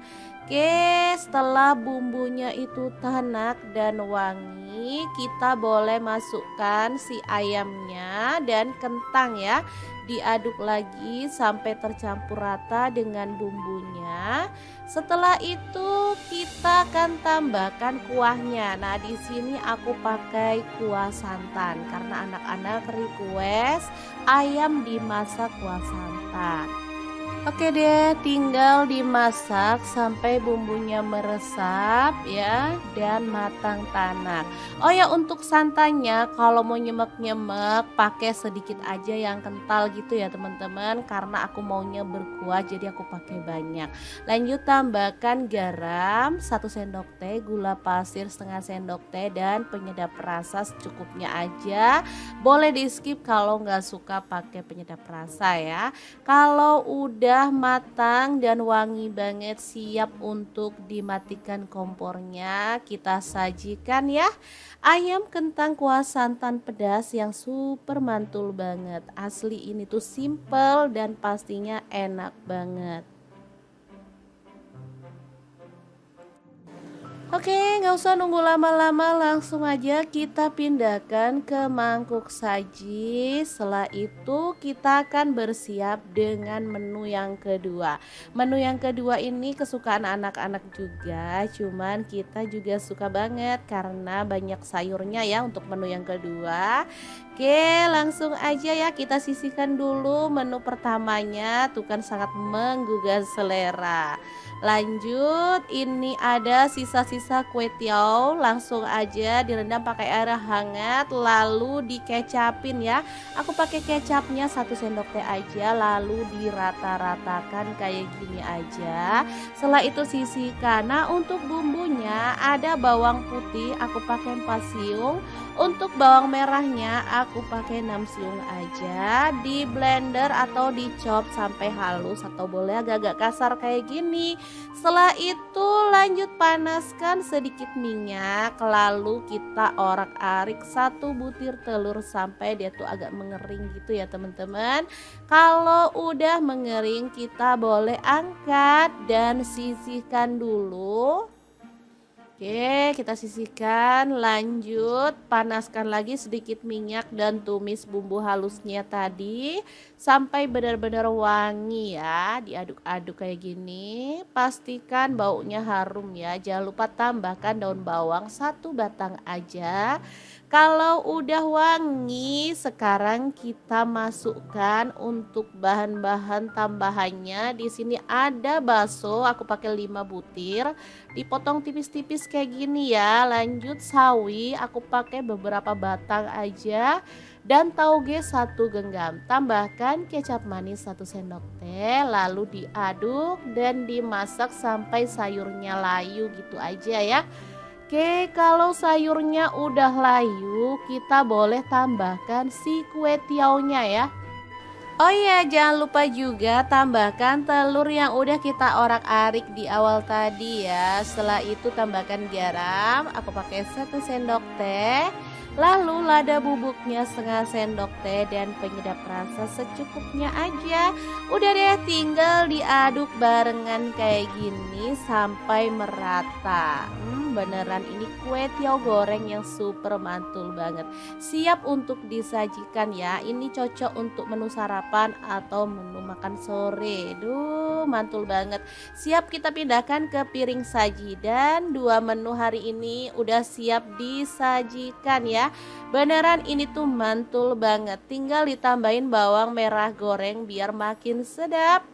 Oke, setelah bumbunya itu tanak dan wangi, kita boleh masukkan si ayamnya dan kentang ya. Diaduk lagi sampai tercampur rata dengan bumbunya. Setelah itu kita akan tambahkan kuahnya. Nah, di sini aku pakai kuah santan karena anak-anak request ayam dimasak kuah santan. Oke deh, tinggal dimasak sampai bumbunya meresap ya dan matang tanak. Oh ya, untuk santannya kalau mau nyemek-nyemek pakai sedikit aja yang kental gitu ya teman-teman, karena aku maunya berkuah jadi aku pakai banyak. Lanjut tambahkan garam 1 sendok teh, gula pasir setengah sendok teh dan penyedap rasa secukupnya aja. Boleh di skip kalau nggak suka pakai penyedap rasa ya. Kalau udah matang dan wangi banget siap untuk dimatikan kompornya, kita sajikan ya. Ayam kentang kuah santan pedas yang super mantul banget. Asli ini tuh simple dan pastinya enak banget. Oke, nggak usah nunggu lama-lama, langsung aja kita pindahkan ke mangkuk saji. Setelah itu kita akan bersiap dengan menu yang kedua. Menu yang kedua ini kesukaan anak-anak juga, cuman kita juga suka banget karena banyak sayurnya ya untuk menu yang kedua. Oke, langsung aja ya kita sisihkan dulu menu pertamanya, tuh kan sangat menggugah selera. Lanjut, ini ada sisa-sisa kue tiaw, langsung aja direndam pakai air hangat lalu dikecapin ya. Aku pakai kecapnya 1 sendok teh aja lalu dirata-ratakan kayak gini aja. Setelah itu sisihkan. Nah, untuk bumbunya ada bawang putih aku pakai 4 siung. Untuk bawang merahnya aku pakai 6 siung aja. Di blender atau dicop sampai halus atau boleh agak-agak kasar kayak gini. Setelah itu lanjut panaskan sedikit minyak, lalu kita orak-arik 1 butir telur sampai dia tuh agak mengering gitu ya teman-teman. Kalau udah mengering kita boleh angkat dan sisihkan dulu. Oke, kita sisihkan. Lanjut panaskan lagi sedikit minyak dan tumis bumbu halusnya tadi sampai benar-benar wangi ya. Diaduk-aduk kayak gini. Pastikan baunya harum ya. Jangan lupa tambahkan daun bawang 1 batang aja. Kalau udah wangi, sekarang kita masukkan untuk bahan-bahan tambahannya. Di sini ada bakso, aku pakai 5 butir, dipotong tipis-tipis kayak gini ya. Lanjut sawi, aku pakai beberapa batang aja. Dan tauge 1 genggam. Tambahkan kecap manis 1 sendok teh, lalu diaduk dan dimasak sampai sayurnya layu gitu aja ya. Oke, kalau sayurnya udah layu, kita boleh tambahkan si kue tiaunya ya. Oh iya, jangan lupa juga tambahkan telur yang udah kita orak-arik di awal tadi ya. Setelah itu tambahkan garam, aku pakai 1 sendok teh. Lalu lada bubuknya setengah sendok teh dan penyedap rasa secukupnya aja. Udah deh, tinggal diaduk barengan kayak gini sampai merata. Beneran ini kue tiaw goreng yang super mantul banget. Siap untuk disajikan ya. Ini cocok untuk menu sarapan atau menu makan sore. Duh, mantul banget. Siap kita pindahkan ke piring saji dan dua menu hari ini udah siap disajikan ya. Beneran ini tuh mantul banget. Tinggal ditambahin bawang merah goreng biar makin sedap.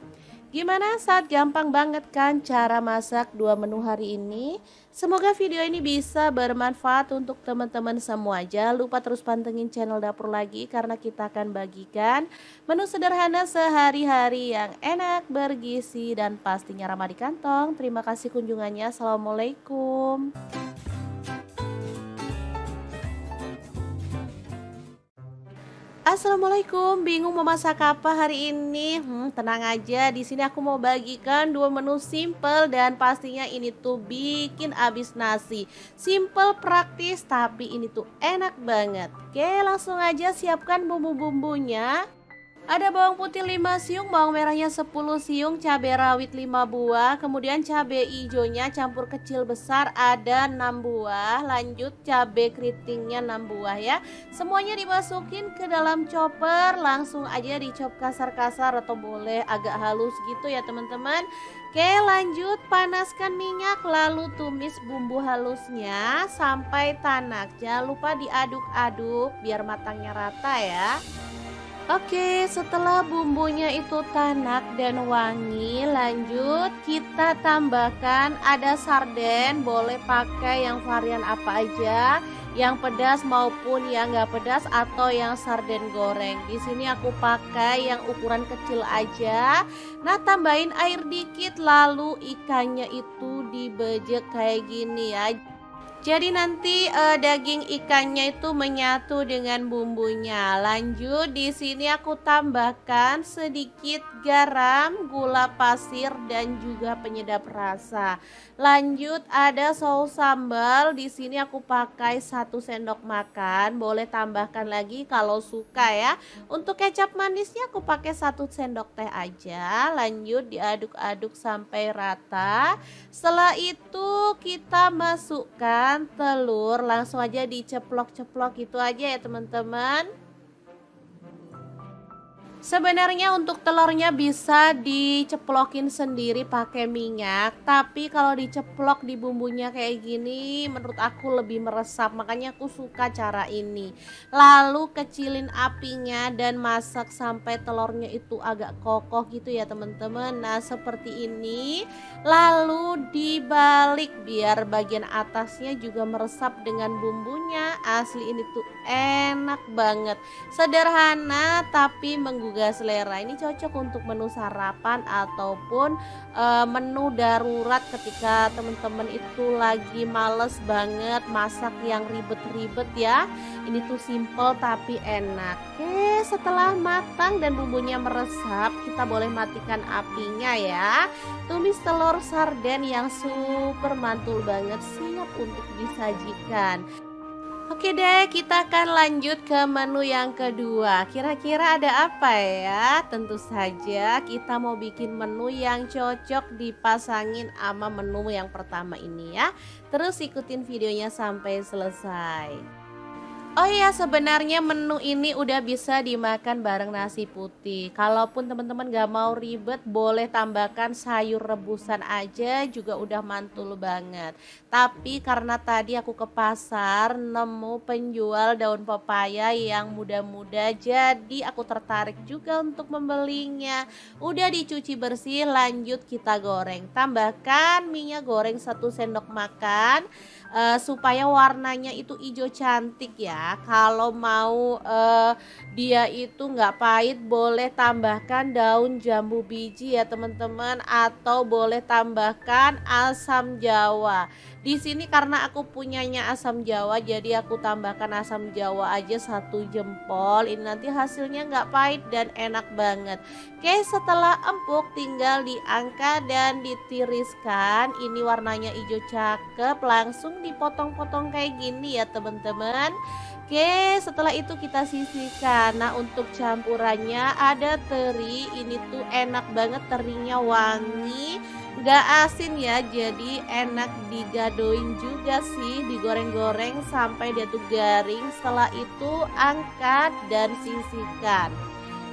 Gimana, saat gampang banget kan cara masak dua menu hari ini? Semoga video ini bisa bermanfaat untuk teman-teman semua. Jangan lupa terus pantengin channel Dapur Lagi karena kita akan bagikan menu sederhana sehari-hari yang enak, bergizi, dan pastinya ramah di kantong. Terima kasih kunjungannya. Assalamualaikum. Assalamualaikum, bingung mau masak apa hari ini? Tenang aja, di sini aku mau bagikan dua menu simple dan pastinya ini tuh bikin abis nasi. Simple, praktis, tapi ini tuh enak banget. Oke, langsung aja siapkan bumbu-bumbunya. Ada bawang putih 5 siung, bawang merahnya 10 siung, cabai rawit 5 buah, kemudian cabai hijaunya campur kecil besar ada 6 buah, lanjut cabai keritingnya 6 buah ya. Semuanya dimasukin ke dalam chopper, langsung aja dicop kasar-kasar atau boleh agak halus gitu ya teman-teman. Oke, lanjut panaskan minyak lalu tumis bumbu halusnya sampai tanak. Jangan lupa diaduk-aduk biar matangnya rata ya. Oke, setelah bumbunya itu tanak dan wangi, lanjut kita tambahkan ada sarden, boleh pakai yang varian apa aja, yang pedas maupun yang nggak pedas atau yang sarden goreng. Di sini aku pakai yang ukuran kecil aja. Nah, tambahin air dikit lalu ikannya itu dibejek kayak gini ya. Jadi nanti daging ikannya itu menyatu dengan bumbunya. Lanjut di sini aku tambahkan sedikit garam, gula pasir dan juga penyedap rasa. Lanjut ada saus sambal. Di sini aku pakai 1 sendok makan. Boleh tambahkan lagi kalau suka ya. Untuk kecap manisnya aku pakai 1 sendok teh aja. Lanjut diaduk-aduk sampai rata. Setelah itu kita masukkan telur, langsung aja diceplok-ceplok gitu aja ya teman-teman. Sebenarnya untuk telurnya bisa diceplokin sendiri pakai minyak, tapi kalau diceplok di bumbunya kayak gini menurut aku lebih meresap, makanya aku suka cara ini. Lalu kecilin apinya dan masak sampai telurnya itu agak kokoh gitu ya teman-teman. Nah, seperti ini. Lalu dibalik biar bagian atasnya juga meresap dengan bumbunya. Asli ini tuh enak banget. Sederhana tapi menggugah selera. Ini cocok untuk menu sarapan ataupun menu darurat ketika teman-teman itu lagi males banget masak yang ribet-ribet ya. Ini tuh simple tapi enak. Oke, setelah matang dan bumbunya meresap, kita boleh matikan apinya ya. Tumis telur sarden yang super mantul banget, siap untuk disajikan. Oke deh, kita akan lanjut ke menu yang kedua. Kira-kira ada apa ya? Tentu saja kita mau bikin menu yang cocok dipasangin sama menu yang pertama ini ya. Terus ikutin videonya sampai selesai. Oh iya, sebenarnya menu ini udah bisa dimakan bareng nasi putih. Kalaupun teman-teman gak mau ribet, boleh tambahkan sayur rebusan aja juga udah mantul banget. Tapi karena tadi aku ke pasar nemu penjual daun pepaya yang muda-muda, jadi aku tertarik juga untuk membelinya. Udah dicuci bersih, lanjut kita goreng. Tambahkan minyak goreng 1 sendok makan. Supaya warnanya itu hijau cantik ya. Kalau mau dia itu nggak pahit, boleh tambahkan daun jambu biji ya teman-teman, atau boleh tambahkan asam jawa. Di sini karena aku punyanya asam jawa, jadi aku tambahkan asam jawa aja 1 jempol. Ini nanti hasilnya nggak pahit dan enak banget. Oke, setelah empuk tinggal diangkat dan ditiriskan. Ini warnanya hijau cakep, langsung dipotong-potong kayak gini ya teman-teman. Oke, setelah itu kita sisihkan. Nah, untuk campurannya ada teri. Ini tuh enak banget, terinya wangi, nggak asin ya. Jadi enak digadoin juga sih, digoreng-goreng sampai dia tuh garing. Setelah itu angkat dan sisihkan.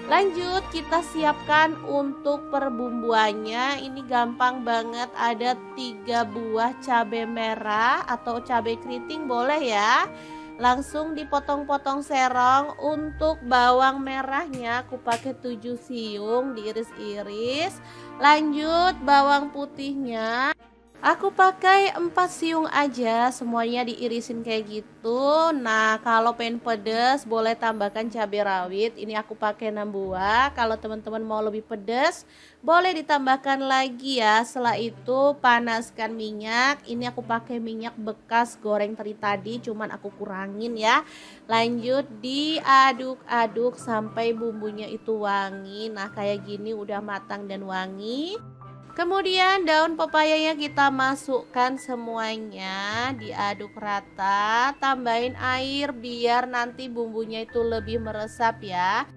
Lanjut kita siapkan untuk perbumbuannya. Ini gampang banget, ada 3 buah cabai merah atau cabai keriting boleh ya. Langsung dipotong-potong serong. Untuk bawang merahnya aku pakai 7 siung diiris-iris. Lanjut bawang putihnya aku pakai 4 siung aja, semuanya diirisin kayak gitu. Nah, kalau pengen pedas boleh tambahkan cabai rawit. Ini aku pakai 6 buah. Kalau teman-teman mau lebih pedas, boleh ditambahkan lagi ya. Setelah itu panaskan minyak. Ini aku pakai minyak bekas goreng teri tadi, cuman aku kurangin ya. Lanjut diaduk-aduk sampai bumbunya itu wangi. Nah, kayak gini udah matang dan wangi. Kemudian daun pepayanya kita masukkan semuanya, diaduk rata, tambahin air biar nanti bumbunya itu lebih meresap ya.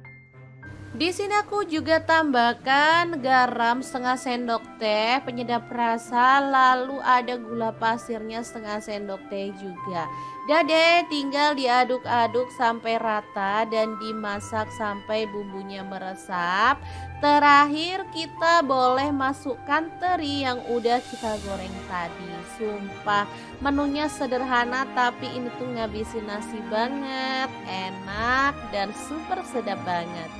Di sini aku juga tambahkan garam setengah sendok teh, penyedap rasa, lalu ada gula pasirnya setengah sendok teh juga. Dah deh, tinggal diaduk-aduk sampai rata dan dimasak sampai bumbunya meresap. Terakhir kita boleh masukkan teri yang udah kita goreng tadi. Sumpah menunya sederhana tapi ini tuh ngabisin nasi banget, enak dan super sedap banget.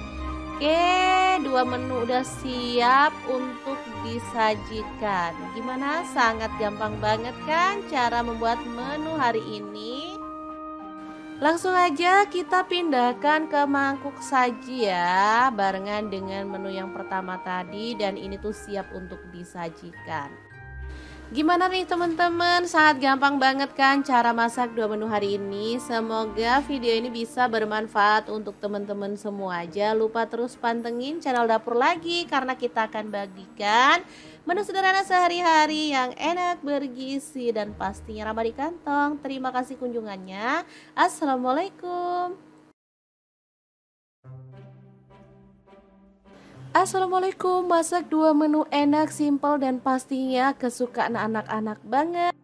Oke, 2 menu udah siap untuk disajikan. Gimana? Sangat gampang banget kan cara membuat menu hari ini? Langsung aja kita pindahkan ke mangkuk saji ya, barengan dengan menu yang pertama tadi, dan ini tuh siap untuk disajikan. Gimana nih teman-teman? Sangat gampang banget kan cara masak 2 menu hari ini. Semoga video ini bisa bermanfaat untuk teman-teman semua. Jangan lupa terus pantengin channel Dapur Lagi karena kita akan bagikan menu sederhana sehari-hari yang enak, bergizi, dan pastinya ramah di kantong. Terima kasih kunjungannya. Assalamualaikum. Assalamualaikum, masak 2 menu enak, simpel, dan pastinya kesukaan anak-anak banget.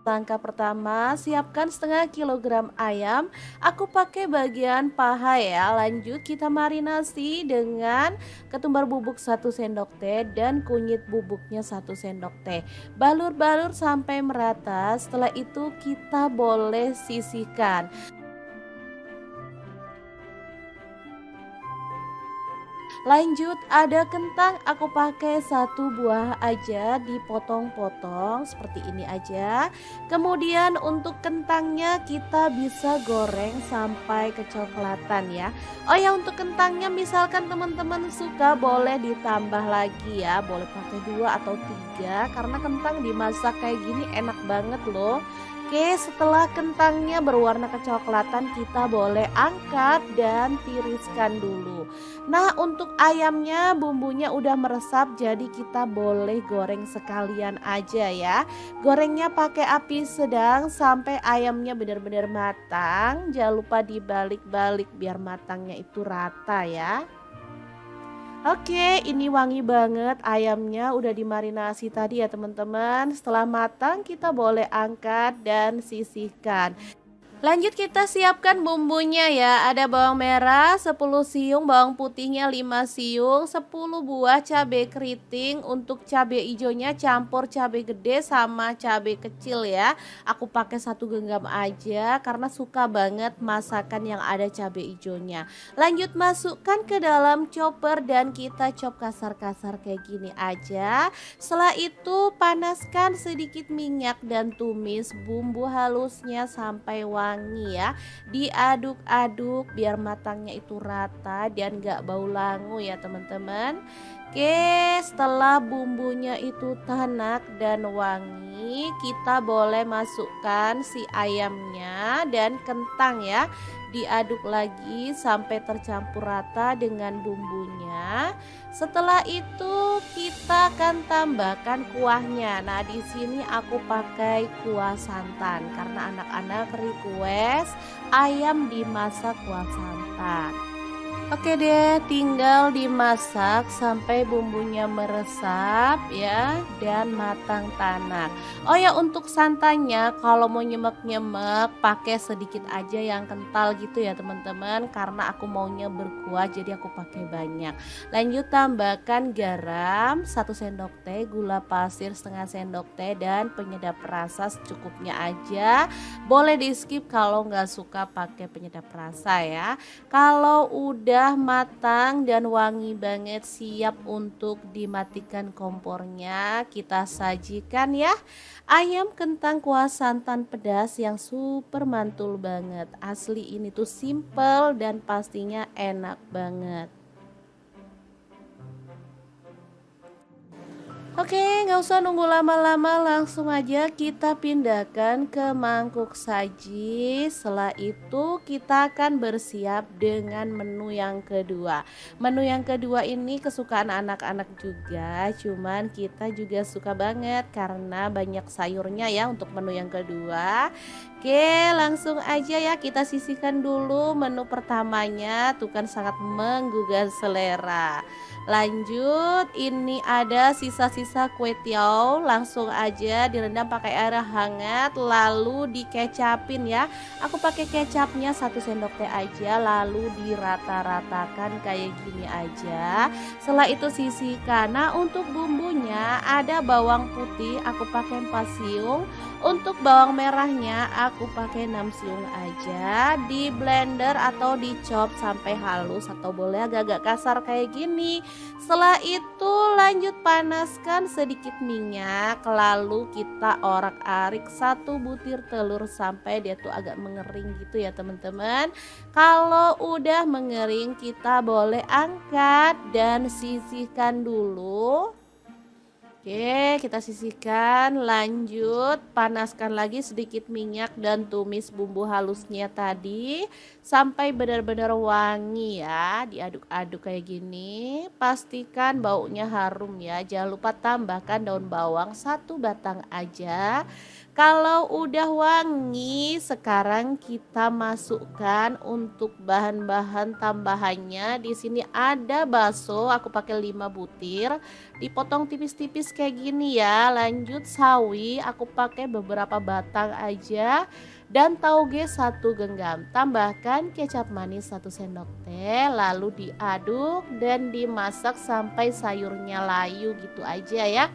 Langkah pertama, siapkan setengah kilogram ayam. Aku pakai bagian paha ya. Lanjut kita marinasi dengan ketumbar bubuk 1 sendok teh dan kunyit bubuknya 1 sendok teh. Balur-balur sampai merata. Setelah itu kita boleh sisihkan. Lanjut ada kentang, aku pakai 1 buah aja, dipotong-potong seperti ini aja. Kemudian untuk kentangnya kita bisa goreng sampai kecoklatan ya. Oh ya, untuk kentangnya misalkan teman-teman suka boleh ditambah lagi ya, boleh pakai 2 atau 3 karena kentang dimasak kayak gini enak banget loh. Oke, setelah kentangnya berwarna kecoklatan kita boleh angkat dan tiriskan dulu. Nah, untuk ayamnya bumbunya udah meresap, jadi kita boleh goreng sekalian aja ya. Gorengnya pakai api sedang sampai ayamnya benar-benar matang. Jangan lupa dibalik-balik biar matangnya itu rata ya. Oke, ini wangi banget, ayamnya udah dimarinasi tadi ya teman-teman. Setelah matang kita boleh angkat dan sisihkan. Lanjut kita siapkan bumbunya ya. Ada bawang merah 10 siung, bawang putihnya 5 siung, 10 buah cabai keriting. Untuk cabai hijaunya campur cabai gede sama cabai kecil ya. Aku pakai 1 genggam aja karena suka banget masakan yang ada cabai hijaunya. Lanjut masukkan ke dalam chopper dan kita chop kasar-kasar kayak gini aja. Setelah itu panaskan sedikit minyak dan tumis bumbu halusnya sampai wangi. wangi ya. Diaduk-aduk biar matangnya itu rata dan gak bau langu ya teman-teman. Oke, setelah bumbunya itu tanak dan wangi, kita boleh masukkan si ayamnya dan kentang ya. Diaduk lagi sampai tercampur rata dengan bumbunya. Setelah itu kita akan tambahkan kuahnya. Nah, di sini aku pakai kuah santan karena anak-anak request ayam dimasak kuah santan. Oke deh, tinggal dimasak sampai bumbunya meresap ya dan matang tanak. Oh ya, untuk santannya kalau mau nyemek-nyemek pakai sedikit aja yang kental gitu ya teman-teman, karena aku maunya berkuah jadi aku pakai banyak. Lanjut tambahkan garam 1 sendok teh, gula pasir setengah sendok teh dan penyedap rasa secukupnya aja. Boleh di skip kalau nggak suka pakai penyedap rasa ya. Kalau udah matang dan wangi banget, siap untuk dimatikan kompornya, kita sajikan ya. Ayam kentang kuah santan pedas yang super mantul banget. Asli ini tuh simple dan pastinya enak banget. Oke, nggak usah nunggu lama-lama, langsung aja kita pindahkan ke mangkuk saji. Setelah itu kita akan bersiap dengan menu yang kedua. Menu yang kedua ini kesukaan anak-anak juga, cuman kita juga suka banget karena banyak sayurnya ya untuk menu yang kedua. Oke, langsung aja ya kita sisihkan dulu menu pertamanya, tuh kan sangat menggugah selera. Lanjut, ini ada sisa-sisa kue tiaw, langsung aja direndam pakai air hangat lalu dikecapin ya. Aku pakai kecapnya 1 sendok teh aja, lalu dirata-ratakan kayak gini aja. Setelah itu sisihkan. Nah, untuk bumbunya ada bawang putih aku pakai 4 siung. Untuk bawang merahnya aku pakai 6 siung aja. Di blender atau dicop sampai halus atau boleh agak-agak kasar kayak gini. Setelah itu lanjut panaskan sedikit minyak, lalu kita orak-arik 1 butir telur sampai dia tuh agak mengering gitu ya teman-teman. Kalau udah mengering kita boleh angkat dan sisihkan dulu. Oke, kita sisihkan, lanjut panaskan lagi sedikit minyak dan tumis bumbu halusnya tadi sampai benar-benar wangi ya. Diaduk-aduk kayak gini, pastikan baunya harum ya. Jangan lupa tambahkan daun bawang 1 batang aja. Kalau udah wangi, sekarang kita masukkan untuk bahan-bahan tambahannya. Di sini ada bakso, aku pakai 5 butir, dipotong tipis-tipis kayak gini ya. Lanjut sawi, aku pakai beberapa batang aja. Dan tauge 1 genggam. Tambahkan kecap manis 1 sendok teh, lalu diaduk dan dimasak sampai sayurnya layu gitu aja ya.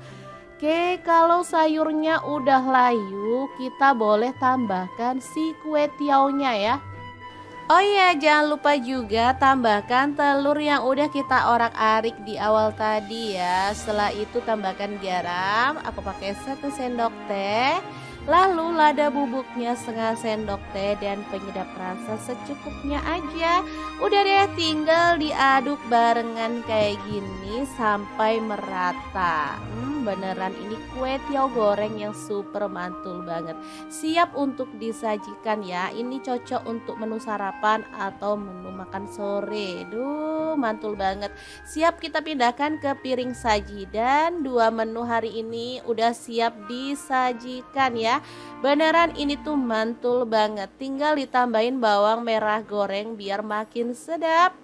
Oke, kalau sayurnya udah layu, kita boleh tambahkan si kue tiaunya ya. Oh iya, jangan lupa juga tambahkan telur yang udah kita orak-arik di awal tadi ya. Setelah itu tambahkan garam, aku pakai 1 sendok teh. Lalu lada bubuknya setengah sendok teh dan penyedap rasa secukupnya aja. Udah deh, tinggal diaduk barengan kayak gini sampai merata. Beneran ini kue tiaw goreng yang super mantul banget. Siap untuk disajikan ya. Ini cocok untuk menu sarapan atau menu makan sore. Duh, mantul banget. Siap kita pindahkan ke piring saji dan 2 menu hari ini udah siap disajikan ya. Beneran ini tuh mantul banget. Tinggal ditambahin bawang merah goreng biar makin sedap.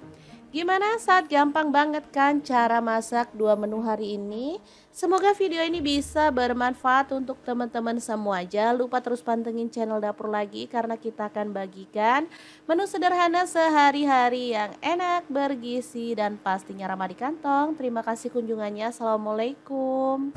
Gimana, saat gampang banget kan cara masak 2 menu hari ini? Semoga video ini bisa bermanfaat untuk teman-teman semua. Jangan lupa terus pantengin channel Dapur Lagi karena kita akan bagikan menu sederhana sehari-hari yang enak, bergizi, dan pastinya ramah di kantong. Terima kasih kunjungannya. Assalamualaikum.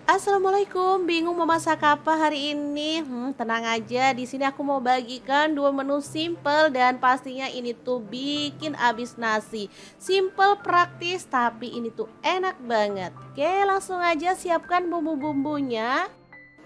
Assalamualaikum, bingung mau masak apa hari ini? Tenang aja, di sini aku mau bagikan dua menu simple dan pastinya ini tuh bikin abis nasi. Simple, praktis, tapi ini tuh enak banget. Oke, langsung aja siapkan bumbu-bumbunya.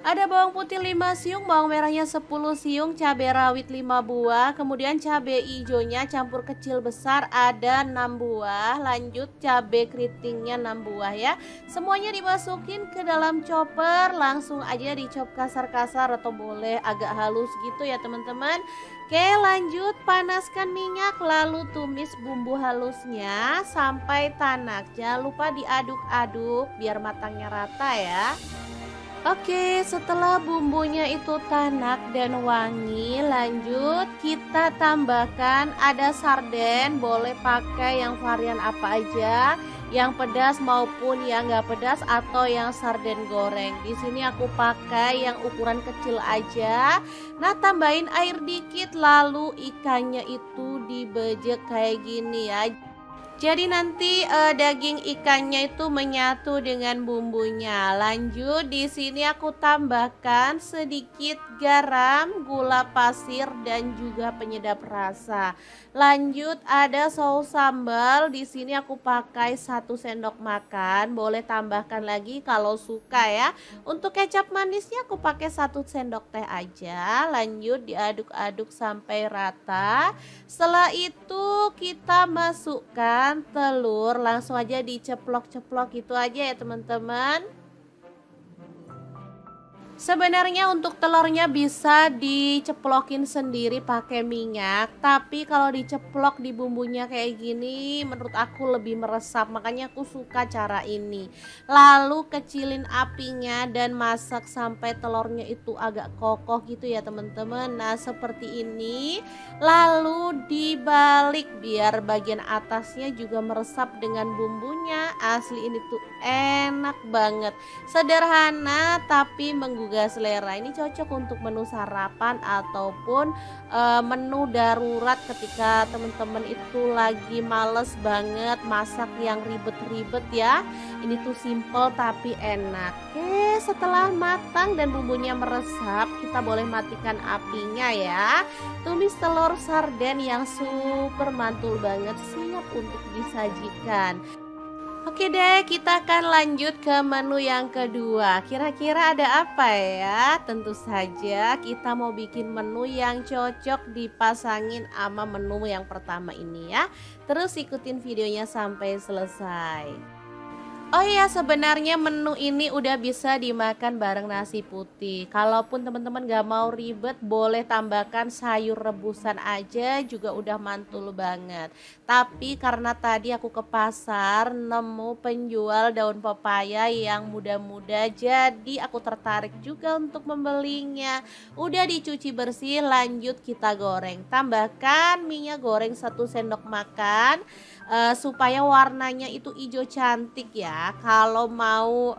Ada bawang putih 5 siung, bawang merahnya 10 siung, cabai rawit 5 buah, kemudian cabai hijaunya campur kecil besar ada 6 buah, lanjut cabai keritingnya 6 buah ya. Semuanya dimasukin ke dalam chopper, langsung aja dicop kasar-kasar atau boleh agak halus gitu ya teman-teman. Oke, lanjut panaskan minyak lalu tumis bumbu halusnya sampai tanak. Jangan lupa diaduk-aduk biar matangnya rata ya. Oke, setelah bumbunya itu tanak dan wangi, lanjut kita tambahkan ada sarden, boleh pakai yang varian apa aja, yang pedas maupun yang nggak pedas atau yang sarden goreng. Di sini aku pakai yang ukuran kecil aja. Nah, tambahin air dikit lalu ikannya itu dibejek kayak gini ya. Jadi nanti daging ikannya itu menyatu dengan bumbunya. Lanjut di sini aku tambahkan sedikit garam, gula pasir dan juga penyedap rasa. Lanjut ada saus sambal. Di sini aku pakai 1 sendok makan. Boleh tambahkan lagi kalau suka ya. Untuk kecap manisnya aku pakai 1 sendok teh aja. Lanjut diaduk-aduk sampai rata. Setelah itu kita masukkan telur, langsung aja diceplok-ceplok gitu aja ya teman-teman. Sebenarnya untuk telurnya bisa diceplokin sendiri pakai minyak, tapi kalau diceplok di bumbunya kayak gini menurut aku lebih meresap, makanya aku suka cara ini. Lalu kecilin apinya dan masak sampai telurnya itu agak kokoh gitu ya teman-teman. Nah, seperti ini. Lalu dibalik biar bagian atasnya juga meresap dengan bumbunya. Asli ini tuh enak banget. Sederhana tapi menggugah selera. Ini cocok untuk menu sarapan ataupun menu darurat ketika teman-teman itu lagi males banget masak yang ribet-ribet ya. Ini tuh simple tapi enak. Oke, setelah matang dan bumbunya meresap, kita boleh matikan apinya ya. Tumis telur sarden yang super mantul banget, siap untuk disajikan. Oke deh, kita akan lanjut ke menu yang kedua. Kira-kira ada apa ya? Tentu saja kita mau bikin menu yang cocok dipasangin sama menu yang pertama ini ya. Terus ikutin videonya sampai selesai. Oh iya, sebenarnya menu ini udah bisa dimakan bareng nasi putih. Kalaupun teman-teman gak mau ribet, boleh tambahkan sayur rebusan aja juga udah mantul banget. Tapi karena tadi aku ke pasar nemu penjual daun pepaya yang muda-muda, jadi aku tertarik juga untuk membelinya. Udah dicuci bersih, lanjut kita goreng. Tambahkan minyak goreng 1 sendok makan. Supaya warnanya itu hijau cantik ya. Kalau mau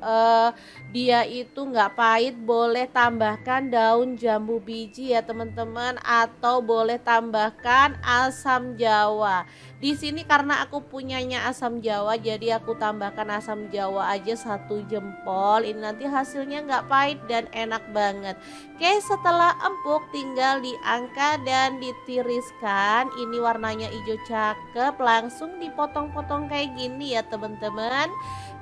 dia itu nggak pahit, boleh tambahkan daun jambu biji ya teman-teman, atau boleh tambahkan asam jawa. Di sini karena aku punyanya asam jawa, jadi aku tambahkan asam jawa aja 1 jempol. Ini nanti hasilnya nggak pahit dan enak banget. Oke, setelah empuk tinggal diangkat dan ditiriskan. Ini warnanya hijau cakep, langsung dipotong-potong kayak gini ya teman-teman.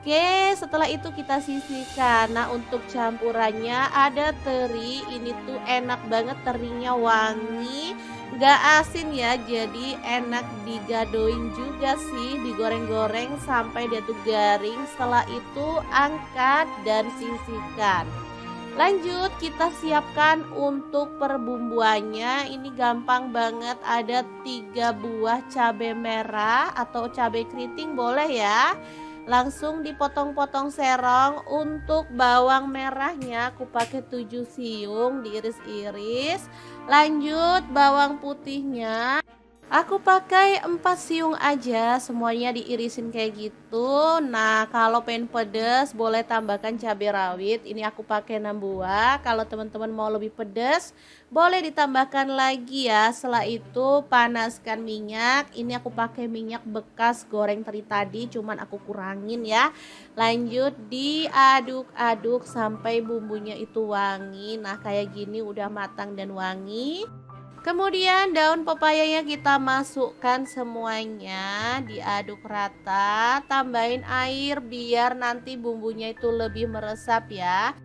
Oke, setelah itu kita sisihkan. Nah, untuk campurannya ada teri. Ini tuh enak banget, terinya wangi, gak asin ya, jadi enak digadoin juga sih, digoreng-goreng sampai dia tuh garing. Setelah itu angkat dan sisihkan. Lanjut kita siapkan untuk perbumbuannya. Ini gampang banget, ada 3 buah cabai merah atau cabai keriting boleh ya. Langsung dipotong-potong serong. Untuk bawang merahnya aku pakai 7 siung diiris-iris. Lanjut bawang putihnya Aku pakai 4 siung aja, semuanya diirisin kayak gitu. Nah, kalau pengen pedes boleh tambahkan cabai rawit. Ini aku pakai 6 buah. Kalau teman-teman mau lebih pedes, boleh ditambahkan lagi ya. Setelah itu panaskan minyak. Ini aku pakai minyak bekas goreng teri tadi, cuman aku kurangin ya. Lanjut diaduk-aduk sampai bumbunya itu wangi. Nah, kayak gini udah matang dan wangi. Kemudian daun pepayanya kita masukkan semuanya, diaduk rata, tambahin air biar nanti bumbunya itu lebih meresap ya.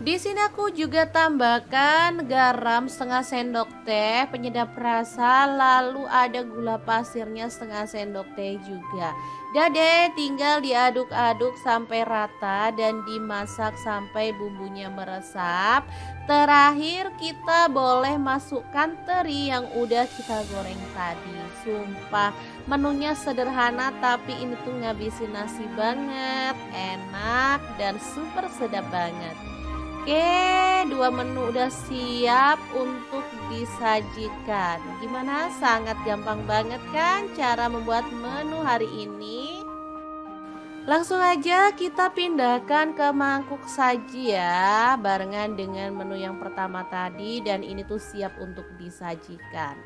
Di sini aku juga tambahkan garam setengah sendok teh, penyedap rasa, lalu ada gula pasirnya setengah sendok teh juga. Deh, tinggal diaduk-aduk sampai rata dan dimasak sampai bumbunya meresap. Terakhir kita boleh masukkan teri yang udah kita goreng tadi. Sumpah menunya sederhana tapi ini tuh ngabisin nasi banget, enak dan super sedap banget. Oke, dua menu udah siap untuk disajikan. Gimana? Sangat gampang banget kan cara membuat menu hari ini? Langsung aja kita pindahkan ke mangkuk saji ya, barengan dengan menu yang pertama tadi dan ini tuh siap untuk disajikan.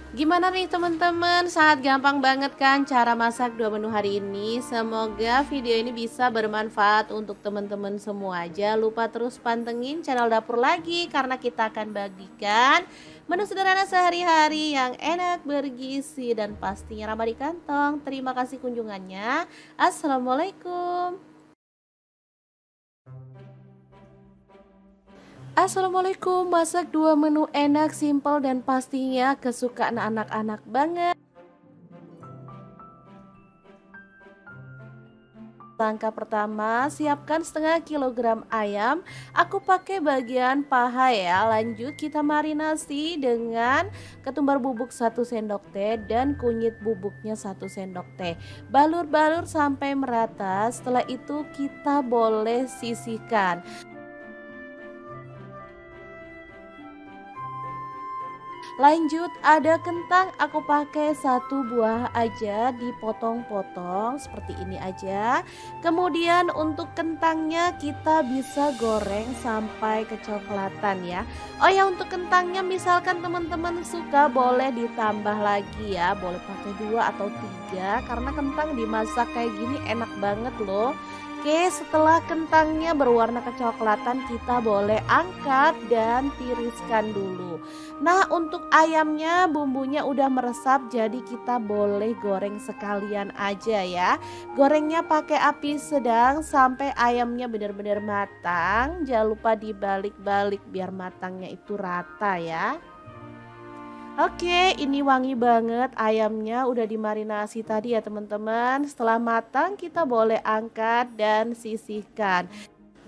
Gimana nih teman-teman? Sangat gampang banget kan cara masak dua menu hari ini. Semoga video ini bisa bermanfaat untuk teman-teman semua. Jangan lupa terus pantengin channel dapur lagi karena kita akan bagikan menu sederhana sehari-hari yang enak, bergizi dan pastinya ramah di kantong. Terima kasih kunjungannya. Assalamualaikum. Assalamualaikum, masak dua menu enak, simpel dan pastinya kesukaan anak-anak banget. Langkah pertama, siapkan setengah kilogram ayam. Aku pakai bagian paha ya. Lanjut kita marinasi dengan ketumbar bubuk 1 sendok teh dan kunyit bubuknya 1 sendok teh. Balur-balur sampai merata. Setelah itu kita boleh sisihkan. Lanjut ada kentang, aku pakai satu buah aja, dipotong-potong seperti ini aja. Kemudian untuk kentangnya kita bisa goreng sampai kecoklatan ya. Oh ya, untuk kentangnya misalkan teman-teman suka boleh ditambah lagi ya, boleh pakai 2 atau 3 karena kentang dimasak kayak gini enak banget loh. Oke, setelah kentangnya berwarna kecoklatan kita boleh angkat dan tiriskan dulu. Nah, untuk ayamnya bumbunya udah meresap jadi kita boleh goreng sekalian aja ya. Gorengnya pakai api sedang sampai ayamnya benar-benar matang. Jangan lupa dibalik-balik biar matangnya itu rata ya. Oke, ini wangi banget ayamnya udah dimarinasi tadi ya teman-teman. Setelah matang kita boleh angkat dan sisihkan.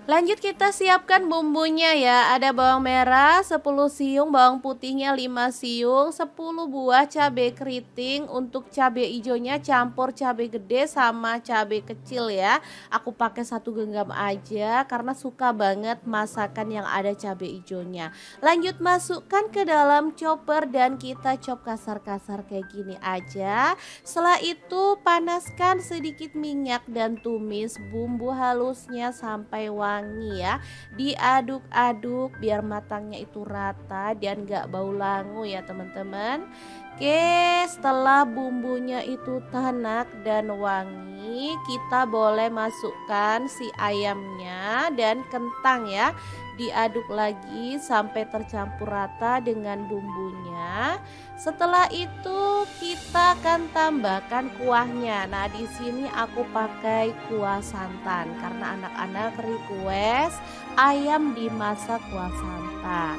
Lanjut kita siapkan bumbunya ya. Ada bawang merah 10 siung, bawang putihnya 5 siung, 10 buah cabai keriting. Untuk cabai hijaunya campur cabai gede sama cabai kecil ya. Aku pakai 1 genggam aja karena suka banget masakan yang ada cabai hijaunya. Lanjut masukkan ke dalam chopper dan kita chop kasar-kasar kayak gini aja. Setelah itu panaskan sedikit minyak dan tumis bumbu halusnya sampai wangi ya. Diaduk-aduk biar matangnya itu rata dan gak bau langu ya teman-teman. Oke, setelah bumbunya itu tanak dan wangi, kita boleh masukkan si ayamnya dan kentang ya. Diaduk lagi sampai tercampur rata dengan bumbunya. Setelah itu kita akan tambahkan kuahnya. Nah, di sini aku pakai kuah santan karena anak-anak request ayam dimasak kuah santan.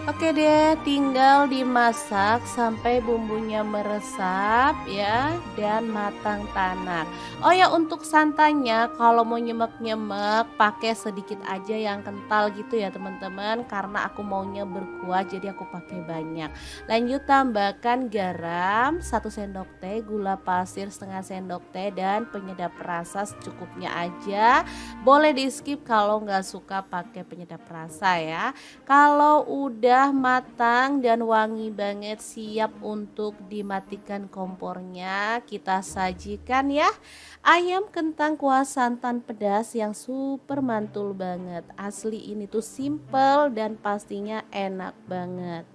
Oke deh, tinggal dimasak sampai bumbunya meresap ya dan matang tanak. Oh ya, untuk santannya kalau mau nyemek-nyemek pakai sedikit aja yang kental gitu ya teman-teman, karena aku maunya berkuah jadi aku pakai banyak. Lanjut tambahkan garam 1 sendok teh, gula pasir setengah sendok teh dan penyedap rasa secukupnya aja. Boleh di skip kalau nggak suka pakai penyedap rasa ya. Kalau udah udah matang dan wangi banget, siap untuk dimatikan kompornya. Kita sajikan ya ayam kentang kuah santan pedas yang super mantul banget. Asli ini tuh simple dan pastinya enak banget.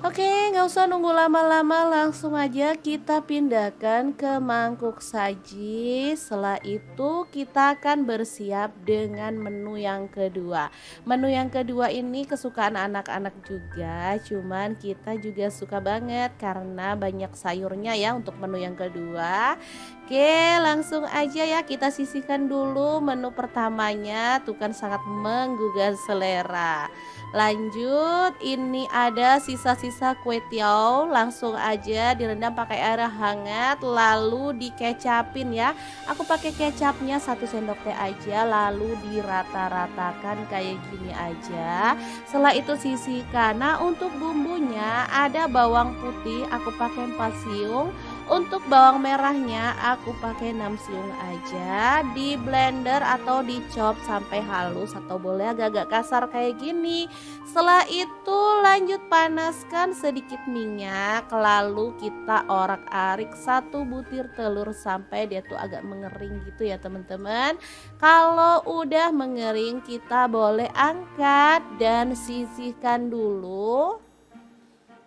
Oke, nggak usah nunggu lama-lama, langsung aja kita pindahkan ke mangkuk saji. Setelah itu kita akan bersiap dengan menu yang kedua. Menu yang kedua ini kesukaan anak-anak juga, cuman kita juga suka banget karena banyak sayurnya ya untuk menu yang kedua. Oke, langsung aja ya kita sisihkan dulu menu pertamanya, tuh kan sangat menggugah selera. Lanjut, ini ada sisa-sisa kue tiaw, langsung aja direndam pakai air hangat lalu dikecapin ya. Aku pakai kecapnya 1 sendok teh aja, lalu dirata-ratakan kayak gini aja. Setelah itu sisihkan. Nah, untuk bumbunya ada bawang putih aku pakai 4 siung. Untuk bawang merahnya aku pakai 6 siung aja, di blender atau dicop sampai halus atau boleh agak-agak kasar kayak gini. Setelah itu lanjut panaskan sedikit minyak, lalu kita orak-arik 1 butir telur sampai dia tuh agak mengering gitu ya teman-teman. Kalau udah mengering kita boleh angkat dan sisihkan dulu.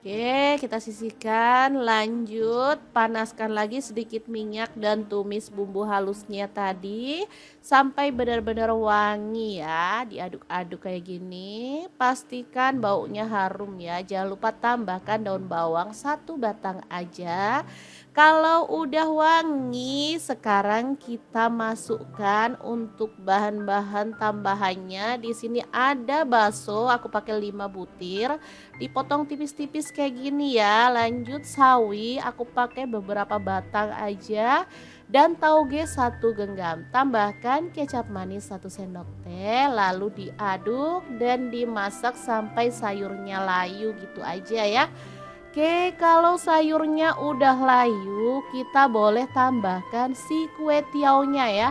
Oke, kita sisihkan, lanjut panaskan lagi sedikit minyak dan tumis bumbu halusnya tadi sampai benar-benar wangi ya. Diaduk-aduk kayak gini, pastikan baunya harum ya. Jangan lupa tambahkan daun bawang 1 batang aja. Kalau udah wangi, sekarang kita masukkan untuk bahan-bahan tambahannya. Di sini ada bakso, aku pakai 5 butir, dipotong tipis-tipis kayak gini ya. Lanjut sawi, aku pakai beberapa batang aja, dan tauge 1 genggam. Tambahkan kecap manis 1 sendok teh, lalu diaduk dan dimasak sampai sayurnya layu gitu aja ya. Oke, kalau sayurnya udah layu, kita boleh tambahkan si kue tiaunya ya.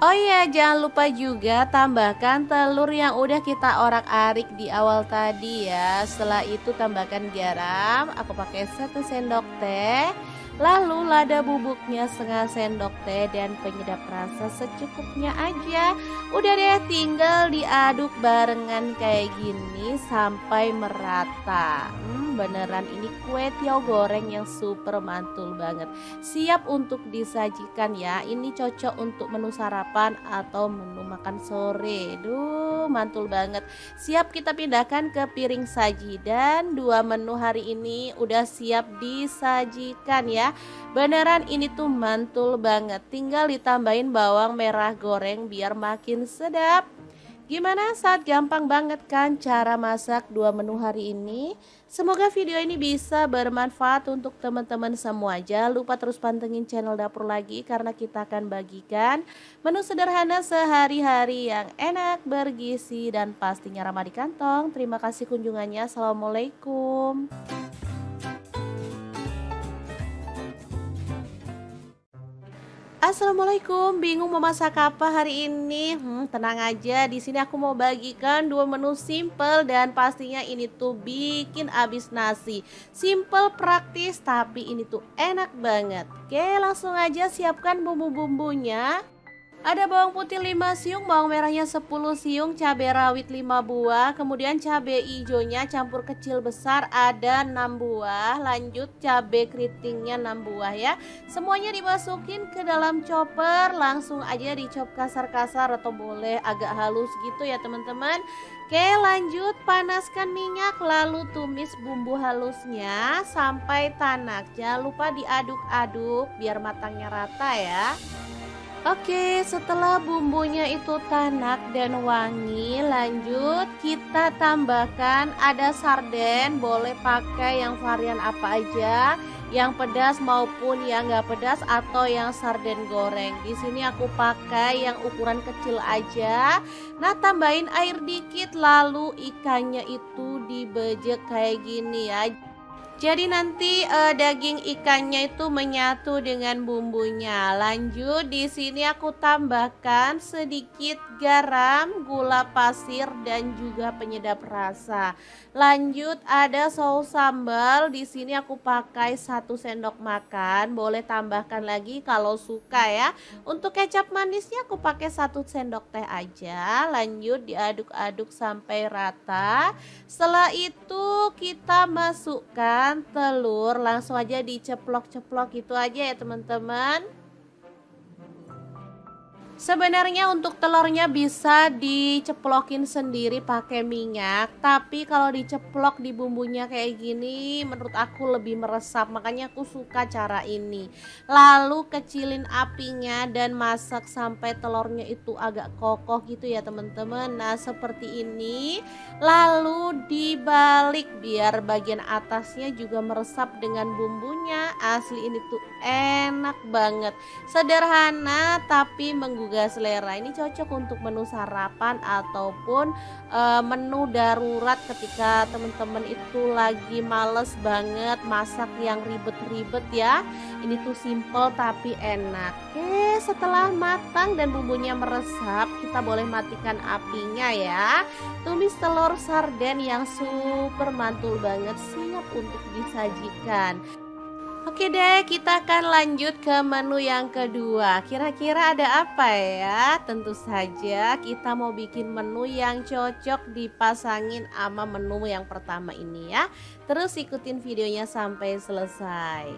Oh iya, jangan lupa juga tambahkan telur yang udah kita orak-arik di awal tadi ya. Setelah itu tambahkan garam, aku pakai 1 sendok teh. Lalu lada bubuknya 1/2 sendok teh dan penyedap rasa secukupnya aja. Udah deh, tinggal diaduk barengan kayak gini sampai merata. Beneran ini kue tiaw goreng yang super mantul banget. Siap untuk disajikan ya. Ini cocok untuk menu sarapan atau menu makan sore. Duh, mantul banget. Siap kita pindahkan ke piring saji, dan 2 menu hari ini udah siap disajikan ya. Beneran ini tuh mantul banget. Tinggal ditambahin bawang merah goreng biar makin sedap. Gimana, saat gampang banget kan cara masak 2 menu hari ini? Semoga video ini bisa bermanfaat untuk teman-teman semua. Jangan lupa terus pantengin channel Dapur Lagi karena kita akan bagikan menu sederhana sehari-hari yang enak, bergizi, dan pastinya ramah di kantong. Terima kasih kunjungannya. Assalamualaikum. Assalamualaikum, bingung mau masak apa hari ini? Tenang aja, di sini aku mau bagikan 2 menu simple dan pastinya ini tuh bikin abis nasi. Simple, praktis, tapi ini tuh enak banget. Oke, langsung aja siapkan bumbu-bumbunya. Ada bawang putih 5 siung, bawang merahnya 10 siung, cabai rawit 5 buah, kemudian cabai hijaunya campur kecil besar ada 6 buah, lanjut cabai keritingnya 6 buah ya. Semuanya dimasukin ke dalam chopper, langsung aja dicop kasar-kasar atau boleh agak halus gitu ya teman-teman. Oke, lanjut panaskan minyak lalu tumis bumbu halusnya sampai tanak. Jangan lupa diaduk-aduk biar matangnya rata ya. Oke, setelah bumbunya itu tanak dan wangi, lanjut kita tambahkan ada sarden, boleh pakai yang varian apa aja, yang pedas maupun yang nggak pedas atau yang sarden goreng. Di sini aku pakai yang ukuran kecil aja. Nah, tambahin air dikit lalu ikannya itu dibejek kayak gini ya. Jadi nanti daging ikannya itu menyatu dengan bumbunya. Lanjut di sini aku tambahkan sedikit garam, gula pasir dan juga penyedap rasa. Lanjut ada saus sambal. Di sini aku pakai 1 sendok makan. Boleh tambahkan lagi kalau suka ya. Untuk kecap manisnya aku pakai 1 sendok teh aja. Lanjut diaduk-aduk sampai rata. Setelah itu kita masukkan telur, langsung aja diceplok-ceplok gitu aja ya teman-teman. Sebenarnya untuk telurnya bisa diceplokin sendiri pakai minyak, tapi kalau diceplok di bumbunya kayak gini menurut aku lebih meresap, makanya aku suka cara ini. Lalu kecilin apinya dan masak sampai telurnya itu agak kokoh gitu ya teman-teman. Nah, seperti ini. Lalu dibalik biar bagian atasnya juga meresap dengan bumbunya. Asli ini tuh enak banget. Sederhana tapi menggugah selera. Ini cocok untuk menu sarapan ataupun menu darurat ketika teman-teman itu lagi males banget masak yang ribet-ribet ya. Ini tuh simple tapi enak. Oke, setelah matang dan bumbunya meresap, kita boleh matikan apinya ya. Tumis telur sarden yang super mantul banget, siap untuk disajikan. Oke deh, kita akan lanjut ke menu yang kedua. Kira-kira ada apa ya? Tentu saja kita mau bikin menu yang cocok dipasangin sama menu yang pertama ini ya. Terus ikutin videonya sampai selesai.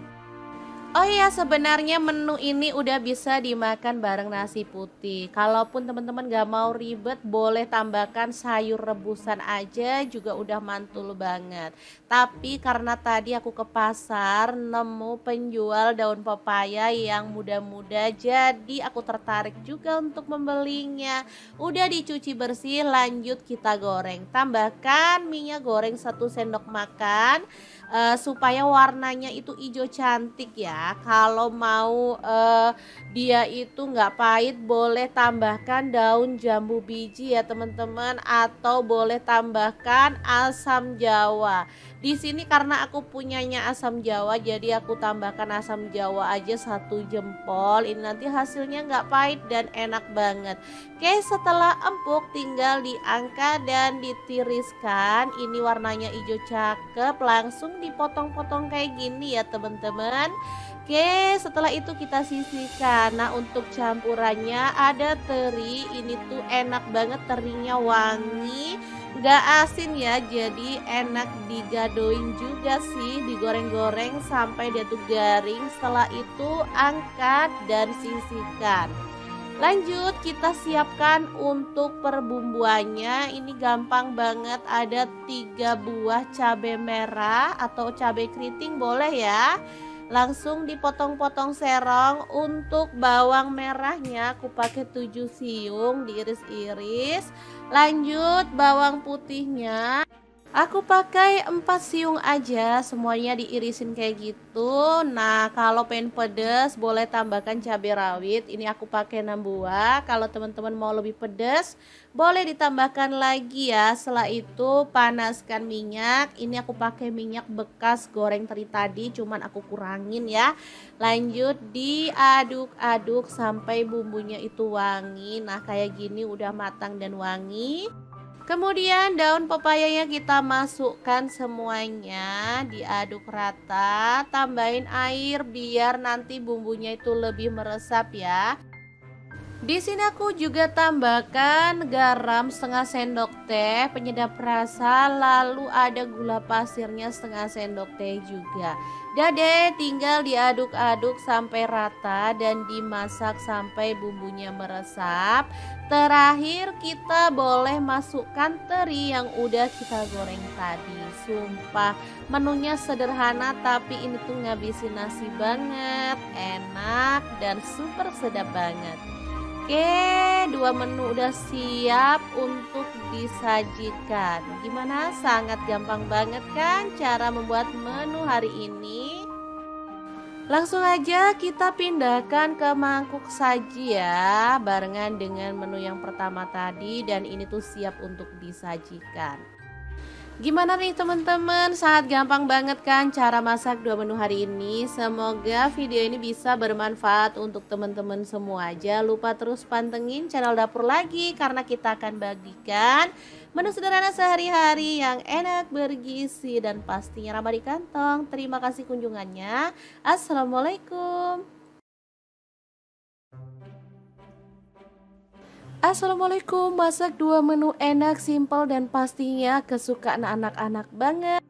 Oh iya, sebenarnya menu ini udah bisa dimakan bareng nasi putih. Kalaupun teman-teman gak mau ribet, boleh tambahkan sayur rebusan aja juga udah mantul banget. Tapi karena tadi aku ke pasar nemu penjual daun pepaya yang muda-muda, jadi aku tertarik juga untuk membelinya. Udah dicuci bersih, lanjut kita goreng. Tambahkan minyak goreng 1 sendok makan. Supaya warnanya itu hijau cantik ya. Kalau mau dia itu nggak pahit, boleh tambahkan daun jambu biji ya teman-teman, atau boleh tambahkan asam jawa. Di sini karena aku punyanya asam jawa, jadi aku tambahkan asam jawa aja 1 jempol. Ini nanti hasilnya nggak pahit dan enak banget. Oke, setelah empuk tinggal diangkat dan ditiriskan. Ini warnanya hijau cakep, langsung dipotong-potong kayak gini ya teman-teman. Oke, setelah itu kita sisihkan. Nah, untuk campurannya ada teri. Ini tuh enak banget, terinya wangi, gak asin ya, jadi enak digadoin juga sih, digoreng-goreng sampai dia tuh garing. Setelah itu angkat dan sisihkan. Lanjut kita siapkan untuk perbumbuannya. Ini gampang banget, ada 3 buah cabai merah atau cabai keriting boleh ya. Langsung dipotong-potong serong. Untuk bawang merahnya aku pakai 7 siung diiris-iris. Lanjut bawang putihnya aku pakai 4 siung aja, semuanya diirisin kayak gitu. Nah, kalau pengen pedas boleh tambahkan cabai rawit. Ini aku pakai 6 buah. Kalau teman-teman mau lebih pedas, boleh ditambahkan lagi ya. Setelah itu panaskan minyak. Ini aku pakai minyak bekas goreng teri tadi, cuman aku kurangin ya. Lanjut diaduk-aduk sampai bumbunya itu wangi. Nah, kayak gini udah matang dan wangi. Kemudian daun pepayanya kita masukkan semuanya, diaduk rata, tambahin air biar nanti bumbunya itu lebih meresap ya. Di sini aku juga tambahkan garam 1/2 sendok teh, penyedap rasa, lalu ada gula pasirnya 1/2 sendok teh juga. Deh, tinggal diaduk-aduk sampai rata dan dimasak sampai bumbunya meresap. Terakhir kita boleh masukkan teri yang udah kita goreng tadi. Sumpah menunya sederhana tapi ini tuh ngabisin nasi banget, enak dan super sedap banget. Oke, 2 menu udah siap untuk disajikan. Gimana? Sangat gampang banget kan cara membuat menu hari ini? Langsung aja kita pindahkan ke mangkuk saji ya, barengan dengan menu yang pertama tadi, dan ini tuh siap untuk disajikan. Gimana nih teman-teman? Sangat gampang banget kan cara masak dua menu hari ini? Semoga video ini bisa bermanfaat untuk teman-teman semua. Jangan lupa terus pantengin channel dapur lagi karena kita akan bagikan menu sederhana sehari-hari yang enak, bergizi dan pastinya ramah di kantong. Terima kasih kunjungannya. Assalamualaikum. Assalamualaikum, masak dua menu enak, simpel dan pastinya kesukaan anak-anak banget.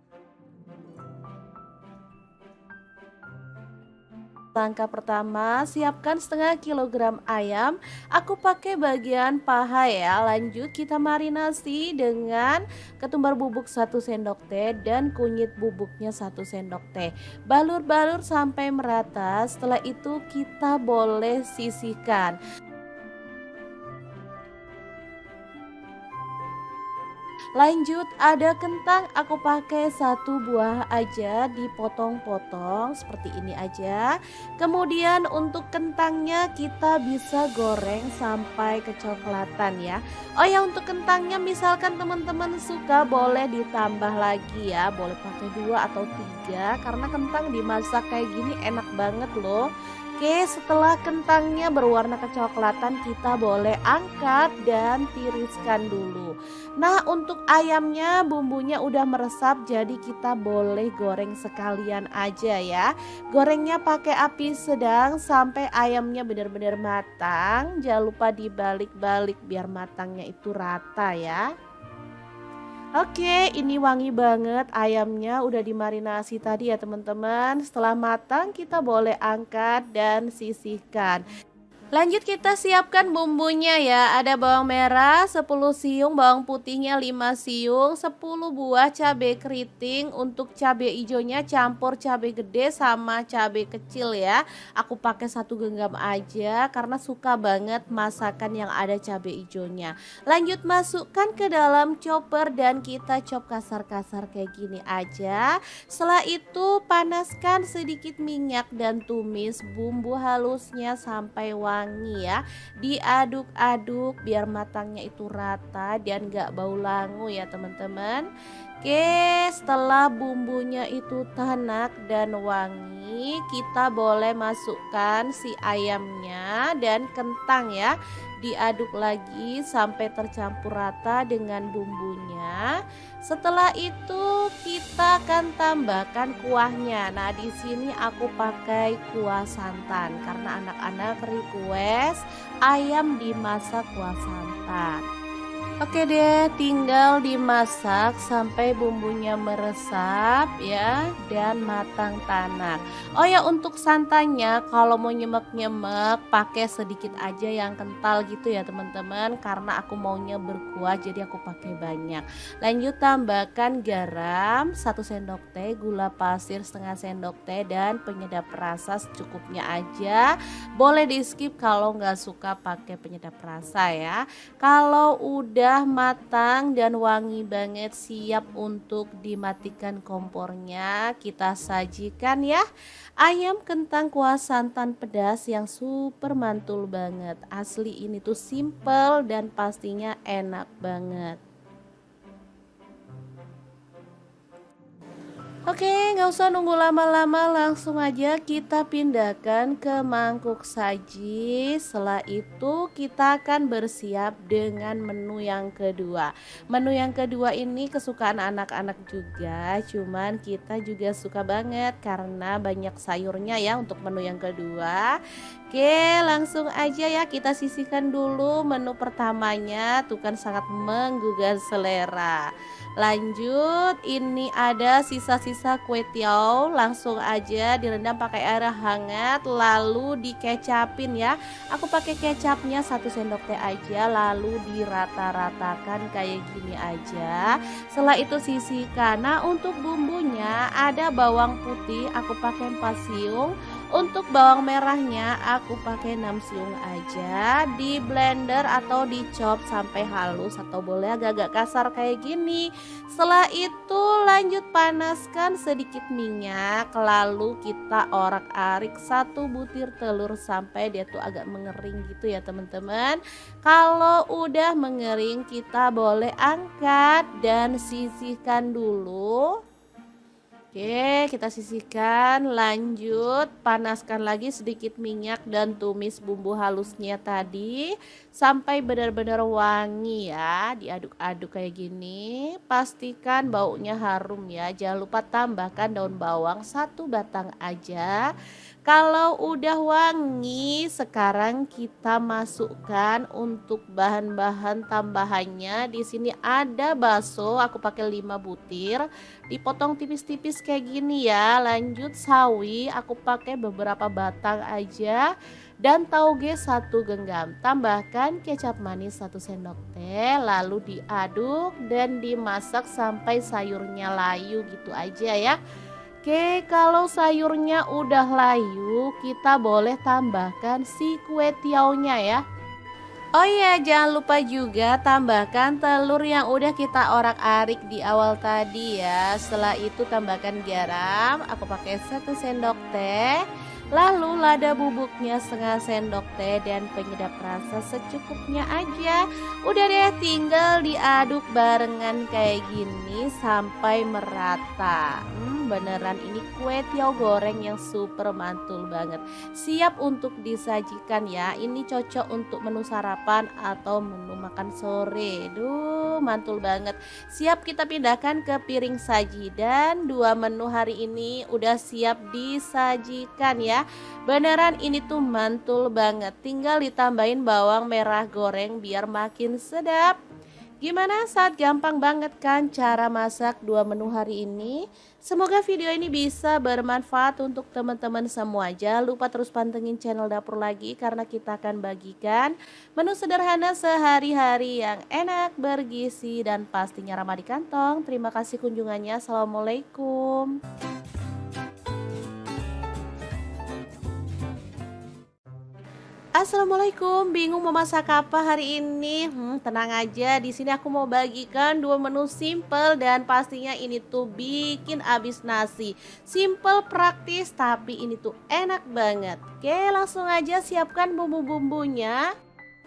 Langkah pertama, siapkan setengah kilogram ayam. Aku pakai bagian paha ya. Lanjut kita marinasi dengan ketumbar bubuk 1 sendok teh dan kunyit bubuknya 1 sendok teh. Balur-balur sampai merata. Setelah itu kita boleh sisihkan. Lanjut ada kentang, aku pakai 1 buah aja dipotong-potong seperti ini aja. Kemudian untuk kentangnya kita bisa goreng sampai kecoklatan ya. Oh ya, untuk kentangnya misalkan teman-teman suka boleh ditambah lagi ya. Boleh pakai 2 atau 3 karena kentang dimasak kayak gini enak banget loh. Oke, setelah kentangnya berwarna kecoklatan kita boleh angkat dan tiriskan dulu. Nah, untuk ayamnya bumbunya udah meresap jadi kita boleh goreng sekalian aja ya. Gorengnya pakai api sedang sampai ayamnya benar-benar matang. Jangan lupa dibalik-balik biar matangnya itu rata ya. Oke, ini wangi banget ayamnya udah dimarinasi tadi ya teman-teman. Setelah matang kita boleh angkat dan sisihkan. Lanjut kita siapkan bumbunya ya. Ada bawang merah 10 siung, bawang putihnya 5 siung, 10 buah cabai keriting. Untuk cabai hijaunya campur cabai gede sama cabai kecil ya. Aku pakai 1 genggam aja karena suka banget masakan yang ada cabai hijaunya. Lanjut masukkan ke dalam chopper dan kita chop kasar-kasar kayak gini aja. Setelah itu panaskan sedikit minyak dan tumis bumbu halusnya sampai wangi ya. Diaduk-aduk biar matangnya itu rata dan gak bau langu ya teman-teman. Oke, setelah bumbunya itu tanak dan wangi, kita boleh masukkan si ayamnya dan kentang ya. Diaduk lagi sampai tercampur rata dengan bumbunya. Setelah itu kita akan tambahkan kuahnya. Nah, di sini aku pakai kuah santan karena anak-anak request ayam dimasak kuah santan. Oke deh, tinggal dimasak sampai bumbunya meresap ya dan matang tanak. Oh ya, untuk santannya kalau mau nyemek-nyemek pakai sedikit aja yang kental gitu ya teman-teman, karena aku maunya berkuah jadi aku pakai banyak. Lanjut tambahkan garam 1 sendok teh, gula pasir setengah sendok teh dan penyedap rasa secukupnya aja. Boleh di skip kalau nggak suka pakai penyedap rasa ya. Kalau udah matang dan wangi banget, siap untuk dimatikan kompornya, kita sajikan ya. Ayam kentang kuah santan pedas yang super mantul banget. Asli ini tuh simple dan pastinya enak banget. Oke, nggak usah nunggu lama-lama, langsung aja kita pindahkan ke mangkuk saji. Setelah itu kita akan bersiap dengan menu yang kedua. Menu yang kedua ini kesukaan anak-anak juga, cuman kita juga suka banget karena banyak sayurnya ya untuk menu yang kedua. Oke, langsung aja ya kita sisihkan dulu menu pertamanya, tuh kan sangat menggugah selera. Lanjut, ini ada sisa-sisa kue tiaw, langsung aja direndam pakai air hangat lalu dikecapin ya. Aku pakai kecapnya 1 sendok teh aja lalu dirata-ratakan kayak gini aja. Setelah itu sisihkan. Nah, untuk bumbunya ada bawang putih aku pakai 4 siung. Untuk bawang merahnya aku pakai 6 siung aja, di blender atau dicop sampai halus atau boleh agak-agak kasar kayak gini. Setelah itu lanjut panaskan sedikit minyak, lalu kita orak-arik satu butir telur sampai dia tuh agak mengering gitu ya teman-teman. Kalau udah mengering kita boleh angkat dan sisihkan dulu. Oke, kita sisihkan, lanjut panaskan lagi sedikit minyak dan tumis bumbu halusnya tadi sampai benar-benar wangi ya. Diaduk-aduk kayak gini, pastikan baunya harum ya. Jangan lupa tambahkan daun bawang 1 batang aja. Kalau udah wangi, sekarang kita masukkan untuk bahan-bahan tambahannya. Di sini ada bakso, aku pakai 5 butir. Dipotong tipis-tipis kayak gini ya. Lanjut sawi, aku pakai beberapa batang aja. Dan tauge 1 genggam. Tambahkan kecap manis 1 sendok teh. Lalu diaduk dan dimasak sampai sayurnya layu gitu aja ya. Oke, kalau sayurnya udah layu, kita boleh tambahkan si kue tiaunya ya. Oh iya, jangan lupa juga tambahkan telur yang udah kita orak-arik di awal tadi ya. Setelah itu tambahkan garam, aku pakai 1 sendok teh. Lalu lada bubuknya setengah sendok teh dan penyedap rasa secukupnya aja. Udah deh, tinggal diaduk barengan kayak gini sampai merata. Beneran ini kue tiaw goreng yang super mantul banget. Siap untuk disajikan ya. Ini cocok untuk menu sarapan atau menu makan sore. Duh, mantul banget. Siap kita pindahkan ke piring saji dan 2 menu hari ini udah siap disajikan ya. Beneran ini tuh mantul banget. Tinggal ditambahin bawang merah goreng biar makin sedap. Gimana, saat gampang banget kan cara masak 2 menu hari ini? Semoga video ini bisa bermanfaat untuk teman-teman semua. Jangan lupa terus pantengin channel Dapur Lagi karena kita akan bagikan menu sederhana sehari-hari yang enak, bergizi, dan pastinya ramah di kantong. Terima kasih kunjungannya. Assalamualaikum. Assalamualaikum, bingung mau masak apa hari ini? Tenang aja, di sini aku mau bagikan 2 menu simple dan pastinya ini tuh bikin abis nasi. Simple, praktis, tapi ini tuh enak banget. Oke, langsung aja siapkan bumbu-bumbunya.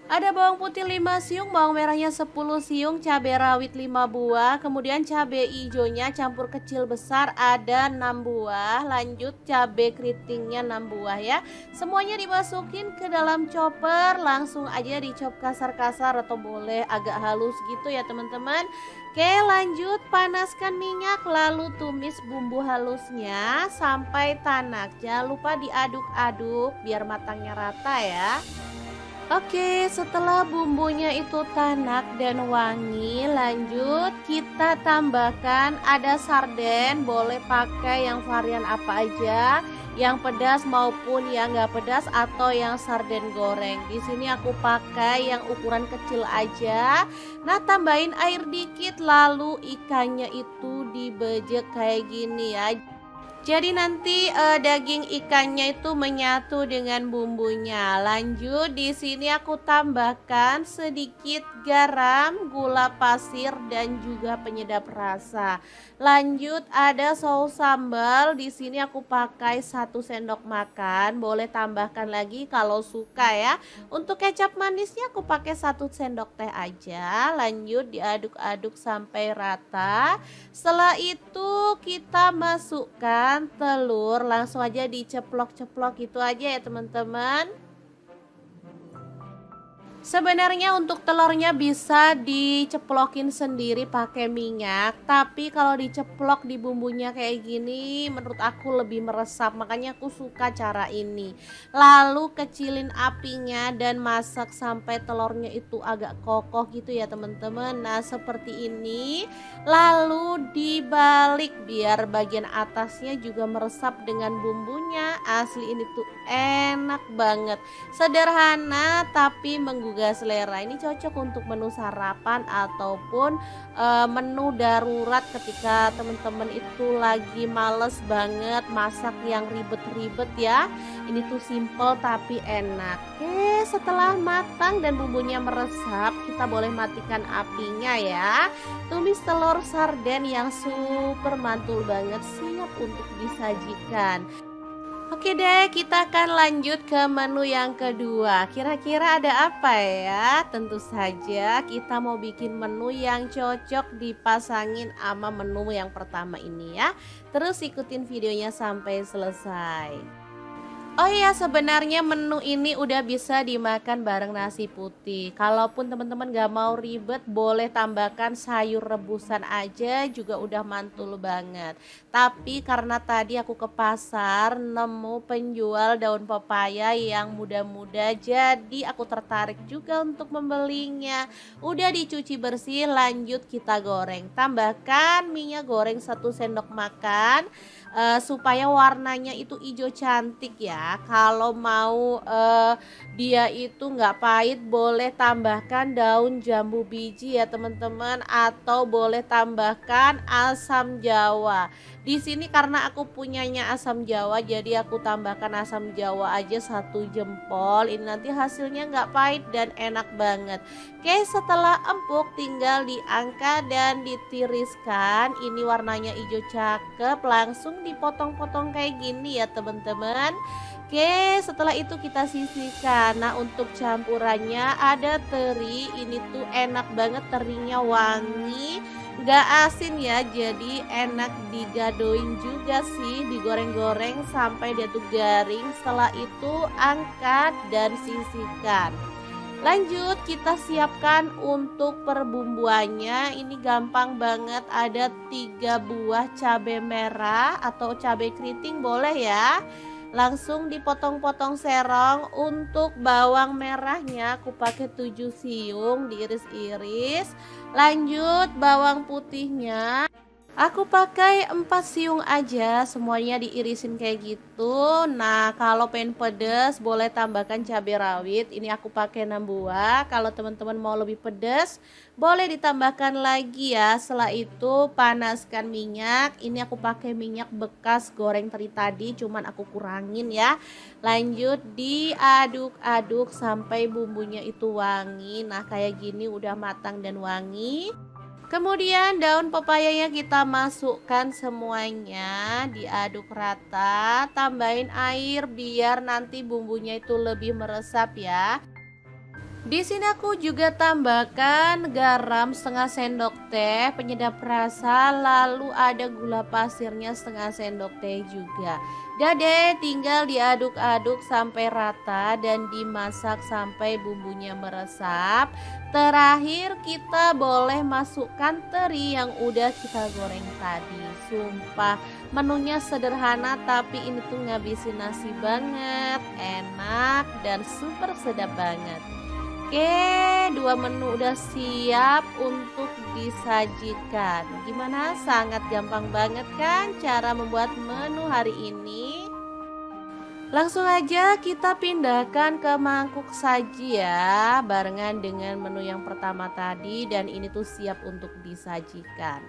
Ada bawang putih 5 siung, bawang merahnya 10 siung, cabai rawit 5 buah, kemudian cabai hijaunya campur kecil besar ada 6 buah, lanjut cabai keritingnya 6 buah ya. Semuanya dimasukin ke dalam chopper, langsung aja dicop kasar-kasar atau boleh agak halus gitu ya teman-teman. Oke, lanjut panaskan minyak lalu tumis bumbu halusnya sampai tanak. Jangan lupa diaduk-aduk biar matangnya rata ya. Oke, setelah bumbunya itu tanak dan wangi, lanjut kita tambahkan ada sarden, boleh pakai yang varian apa aja, yang pedas maupun yang nggak pedas atau yang sarden goreng. Di sini aku pakai yang ukuran kecil aja. Nah, tambahin air dikit lalu ikannya itu dibejek kayak gini ya. Jadi nanti daging ikannya itu menyatu dengan bumbunya. Lanjut di sini aku tambahkan sedikit garam, gula pasir dan juga penyedap rasa. Lanjut ada saus sambal. Di sini aku pakai 1 sendok makan. Boleh tambahkan lagi kalau suka ya. Untuk kecap manisnya aku pakai 1 sendok teh aja. Lanjut diaduk-aduk sampai rata. Setelah itu kita masukkan telur, langsung aja diceplok-ceplok gitu aja ya teman-teman. Sebenarnya untuk telurnya bisa diceplokin sendiri pakai minyak, tapi kalau diceplok di bumbunya kayak gini menurut aku lebih meresap, makanya aku suka cara ini. Lalu kecilin apinya dan masak sampai telurnya itu agak kokoh gitu ya teman-teman. Nah, seperti ini. Lalu dibalik biar bagian atasnya juga meresap dengan bumbunya. Asli ini tuh enak banget. Sederhana tapi menggugah juga selera. Ini cocok untuk menu sarapan ataupun menu darurat ketika teman-teman itu lagi males banget masak yang ribet-ribet ya. Ini tuh simple tapi enak. Oke, setelah matang dan bumbunya meresap, kita boleh matikan apinya ya. Tumis telur sarden yang super mantul banget, siap untuk disajikan. Oke deh, kita akan lanjut ke menu yang kedua. Kira-kira ada apa ya? Tentu saja kita mau bikin menu yang cocok dipasangin sama menu yang pertama ini ya. Terus ikutin videonya sampai selesai. Oh iya, sebenarnya menu ini udah bisa dimakan bareng nasi putih. Kalaupun teman-teman gak mau ribet, boleh tambahkan sayur rebusan aja juga udah mantul banget. Tapi karena tadi aku ke pasar nemu penjual daun pepaya yang muda-muda, jadi aku tertarik juga untuk membelinya. Udah dicuci bersih, lanjut kita goreng. Tambahkan minyak goreng 1 sendok makan supaya warnanya itu hijau cantik ya. Kalau mau dia itu nggak pahit, boleh tambahkan daun jambu biji ya teman-teman, atau boleh tambahkan asam jawa. Di sini karena aku punyanya asam jawa, jadi aku tambahkan asam jawa aja 1 jempol. Ini nanti hasilnya nggak pahit dan enak banget. Oke, setelah empuk tinggal diangkat dan ditiriskan. Ini warnanya hijau cakep, langsung dipotong-potong kayak gini ya teman-teman. Oke, setelah itu kita sisihkan. Nah, untuk campurannya ada teri. Ini tuh enak banget, terinya wangi, gak asin ya. Jadi enak digadoin juga sih, digoreng-goreng sampai dia tuh garing. Setelah itu angkat dan sisihkan. Lanjut kita siapkan untuk perbumbuannya. Ini gampang banget, ada 3 buah cabai merah atau cabai keriting boleh ya. Langsung dipotong-potong serong. Untuk bawang merahnya aku pakai 7 siung diiris-iris. Lanjut bawang putihnya aku pakai 4 siung aja, semuanya diirisin kayak gitu. Nah, kalau pengen pedas boleh tambahkan cabai rawit. Ini aku pakai 6 buah. Kalau teman-teman mau lebih pedas, boleh ditambahkan lagi ya. Setelah itu panaskan minyak. Ini aku pakai minyak bekas goreng teri tadi, cuman aku kurangin ya. Lanjut diaduk-aduk sampai bumbunya itu wangi. Nah, kayak gini udah matang dan wangi. Kemudian daun pepayanya kita masukkan semuanya, diaduk rata, tambahin air biar nanti bumbunya itu lebih meresap ya. Di sini aku juga tambahkan garam setengah sendok teh, penyedap rasa, lalu ada gula pasirnya setengah sendok teh juga. Deh, tinggal diaduk-aduk sampai rata dan dimasak sampai bumbunya meresap. Terakhir kita boleh masukkan teri yang udah kita goreng tadi. Sumpah menunya sederhana tapi ini tuh ngabisin nasi banget, enak dan super sedap banget. Oke, 2 menu udah siap untuk disajikan. Gimana? Sangat gampang banget kan cara membuat menu hari ini? Langsung aja kita pindahkan ke mangkuk saji ya, barengan dengan menu yang pertama tadi, dan ini tuh siap untuk disajikan.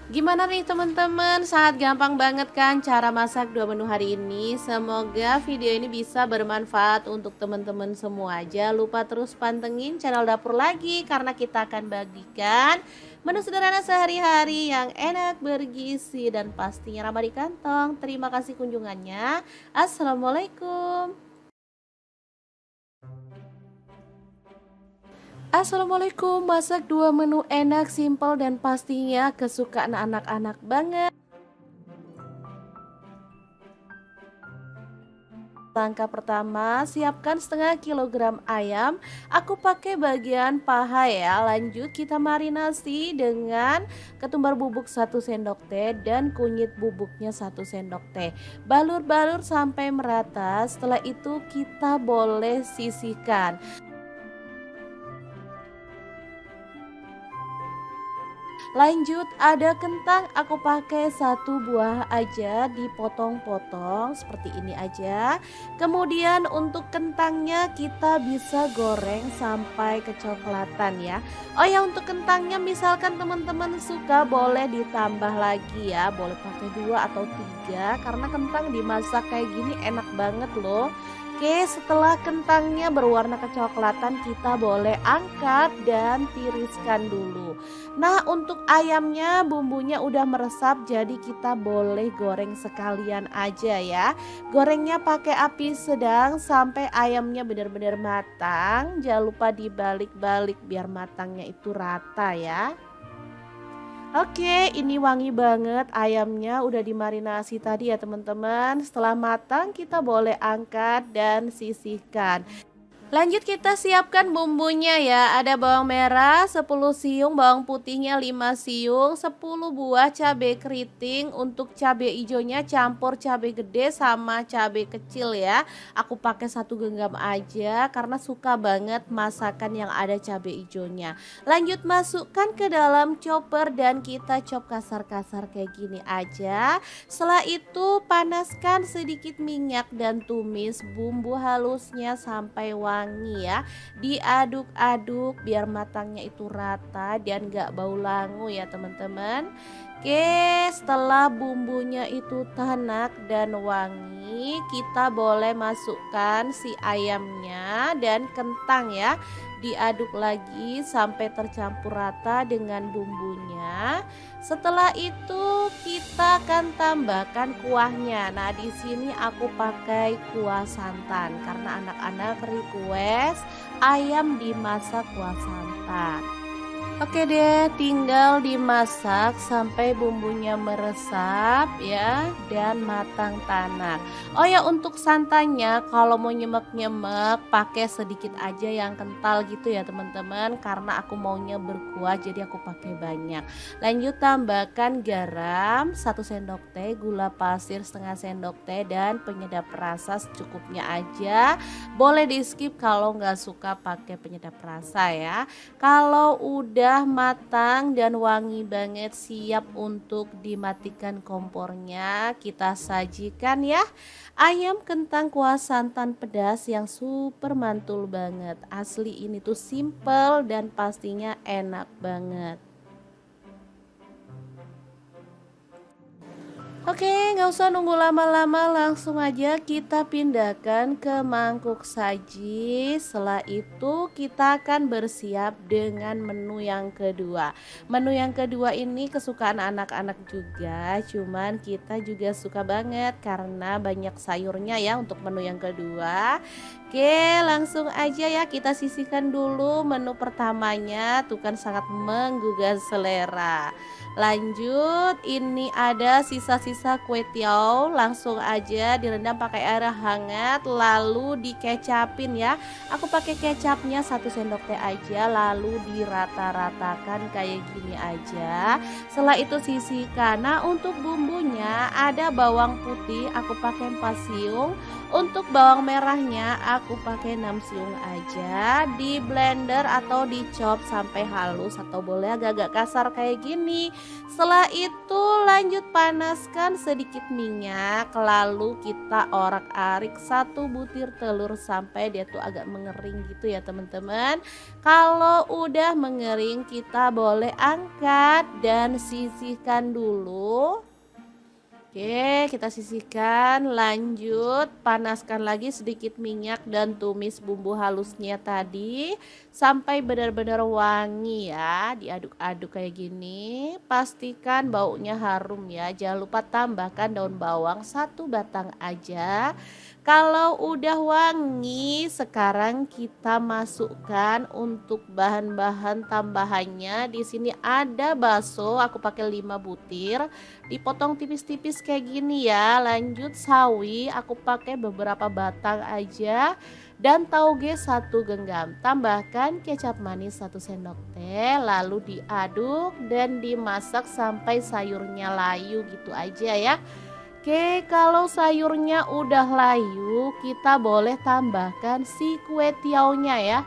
Gimana nih teman-teman, sangat gampang banget kan cara masak 2 menu hari ini. Semoga video ini bisa bermanfaat untuk teman-teman semua. Jangan lupa terus pantengin channel Dapur Lagi, karena kita akan bagikan menu sederhana sehari-hari yang enak, bergizi, dan pastinya ramah di kantong. Terima kasih kunjungannya. Assalamualaikum. Assalamualaikum, masak 2 menu enak, simpel, dan pastinya kesukaan anak-anak banget. Langkah pertama, siapkan setengah kilogram ayam. Aku pakai bagian paha ya. Lanjut kita marinasi dengan ketumbar bubuk 1 sendok teh dan kunyit bubuknya 1 sendok teh. Balur-balur sampai merata. Setelah itu kita boleh sisihkan. Lanjut ada kentang, aku pakai satu buah aja dipotong-potong seperti ini aja. Kemudian untuk kentangnya kita bisa goreng sampai kecoklatan ya. Oh ya, untuk kentangnya misalkan teman-teman suka boleh ditambah lagi ya, boleh pakai 2 atau 3 karena kentang dimasak kayak gini enak banget loh. Oke, setelah kentangnya berwarna kecoklatan kita boleh angkat dan tiriskan dulu. Nah, untuk ayamnya bumbunya udah meresap jadi kita boleh goreng sekalian aja ya. Gorengnya pakai api sedang sampai ayamnya benar-benar matang. Jangan lupa dibalik-balik biar matangnya itu rata ya. Oke, ini wangi banget ayamnya udah dimarinasi tadi ya teman-teman. Setelah matang kita boleh angkat dan sisihkan. Lanjut kita siapkan bumbunya ya. Ada bawang merah 10 siung, bawang putihnya 5 siung, 10 buah cabai keriting. Untuk cabai hijaunya campur cabai gede sama cabai kecil ya. Aku pakai 1 genggam aja karena suka banget masakan yang ada cabai hijaunya. Lanjut masukkan ke dalam chopper dan kita chop kasar-kasar kayak gini aja. Setelah itu panaskan sedikit minyak dan tumis bumbu halusnya sampai wangi ya. Diaduk-aduk biar matangnya itu rata dan gak bau langu ya teman-teman. Oke, setelah bumbunya itu tanak dan wangi, kita boleh masukkan si ayamnya dan kentang ya. Diaduk lagi sampai tercampur rata dengan bumbunya. Setelah itu kita akan tambahkan kuahnya. Nah, di sini aku pakai kuah santan karena anak-anak request ayam dimasak kuah santan. Oke deh, tinggal dimasak sampai bumbunya meresap ya dan matang tanak. Oh ya, untuk santannya kalau mau nyemek-nyemek pakai sedikit aja yang kental gitu ya teman-teman, karena aku maunya berkuah jadi aku pakai banyak. Lanjut tambahkan garam 1 sendok teh, gula pasir setengah sendok teh dan penyedap rasa secukupnya aja. Boleh di skip kalau nggak suka pakai penyedap rasa ya. Kalau udah matang dan wangi banget siap untuk dimatikan kompornya, kita sajikan ya. Ayam kentang kuah santan pedas yang super mantul banget. Asli ini tuh simple dan pastinya enak banget. Oke, nggak usah nunggu lama-lama, langsung aja kita pindahkan ke mangkuk saji. Setelah itu kita akan bersiap dengan menu yang kedua. Menu yang kedua ini kesukaan anak-anak juga, cuman kita juga suka banget karena banyak sayurnya ya untuk menu yang kedua. Oke, langsung aja ya kita sisihkan dulu menu pertamanya, tuh kan sangat menggugah selera. Lanjut, ini ada sisa-sisa kue tiaw, langsung aja direndam pakai air hangat lalu dikecapin ya. Aku pakai kecapnya 1 sendok teh aja lalu dirata-ratakan kayak gini aja. Setelah itu sisihkan. Nah, untuk bumbunya ada bawang putih aku pakai 4 siung. Untuk bawang merahnya aku pakai 6 siung aja. Di blender atau dicop sampai halus atau boleh agak-agak kasar kayak gini. Setelah itu lanjut panaskan sedikit minyak, lalu kita orak-arik 1 butir telur sampai dia tuh agak mengering gitu ya teman-teman. Kalau udah mengering kita boleh angkat dan sisihkan dulu. Oke, kita sisihkan. Lanjut panaskan lagi sedikit minyak dan tumis bumbu halusnya tadi sampai benar-benar wangi ya. Diaduk-aduk kayak gini. Pastikan baunya harum ya. Jangan lupa tambahkan daun bawang 1 batang aja. Kalau udah wangi, sekarang kita masukkan untuk bahan-bahan tambahannya. Di sini ada bakso, aku pakai 5 butir, dipotong tipis-tipis kayak gini ya. Lanjut sawi, aku pakai beberapa batang aja. Dan tauge 1 genggam. Tambahkan kecap manis 1 sendok teh, lalu diaduk dan dimasak sampai sayurnya layu gitu aja ya. Oke, kalau sayurnya udah layu, kita boleh tambahkan si kue tiaunya ya.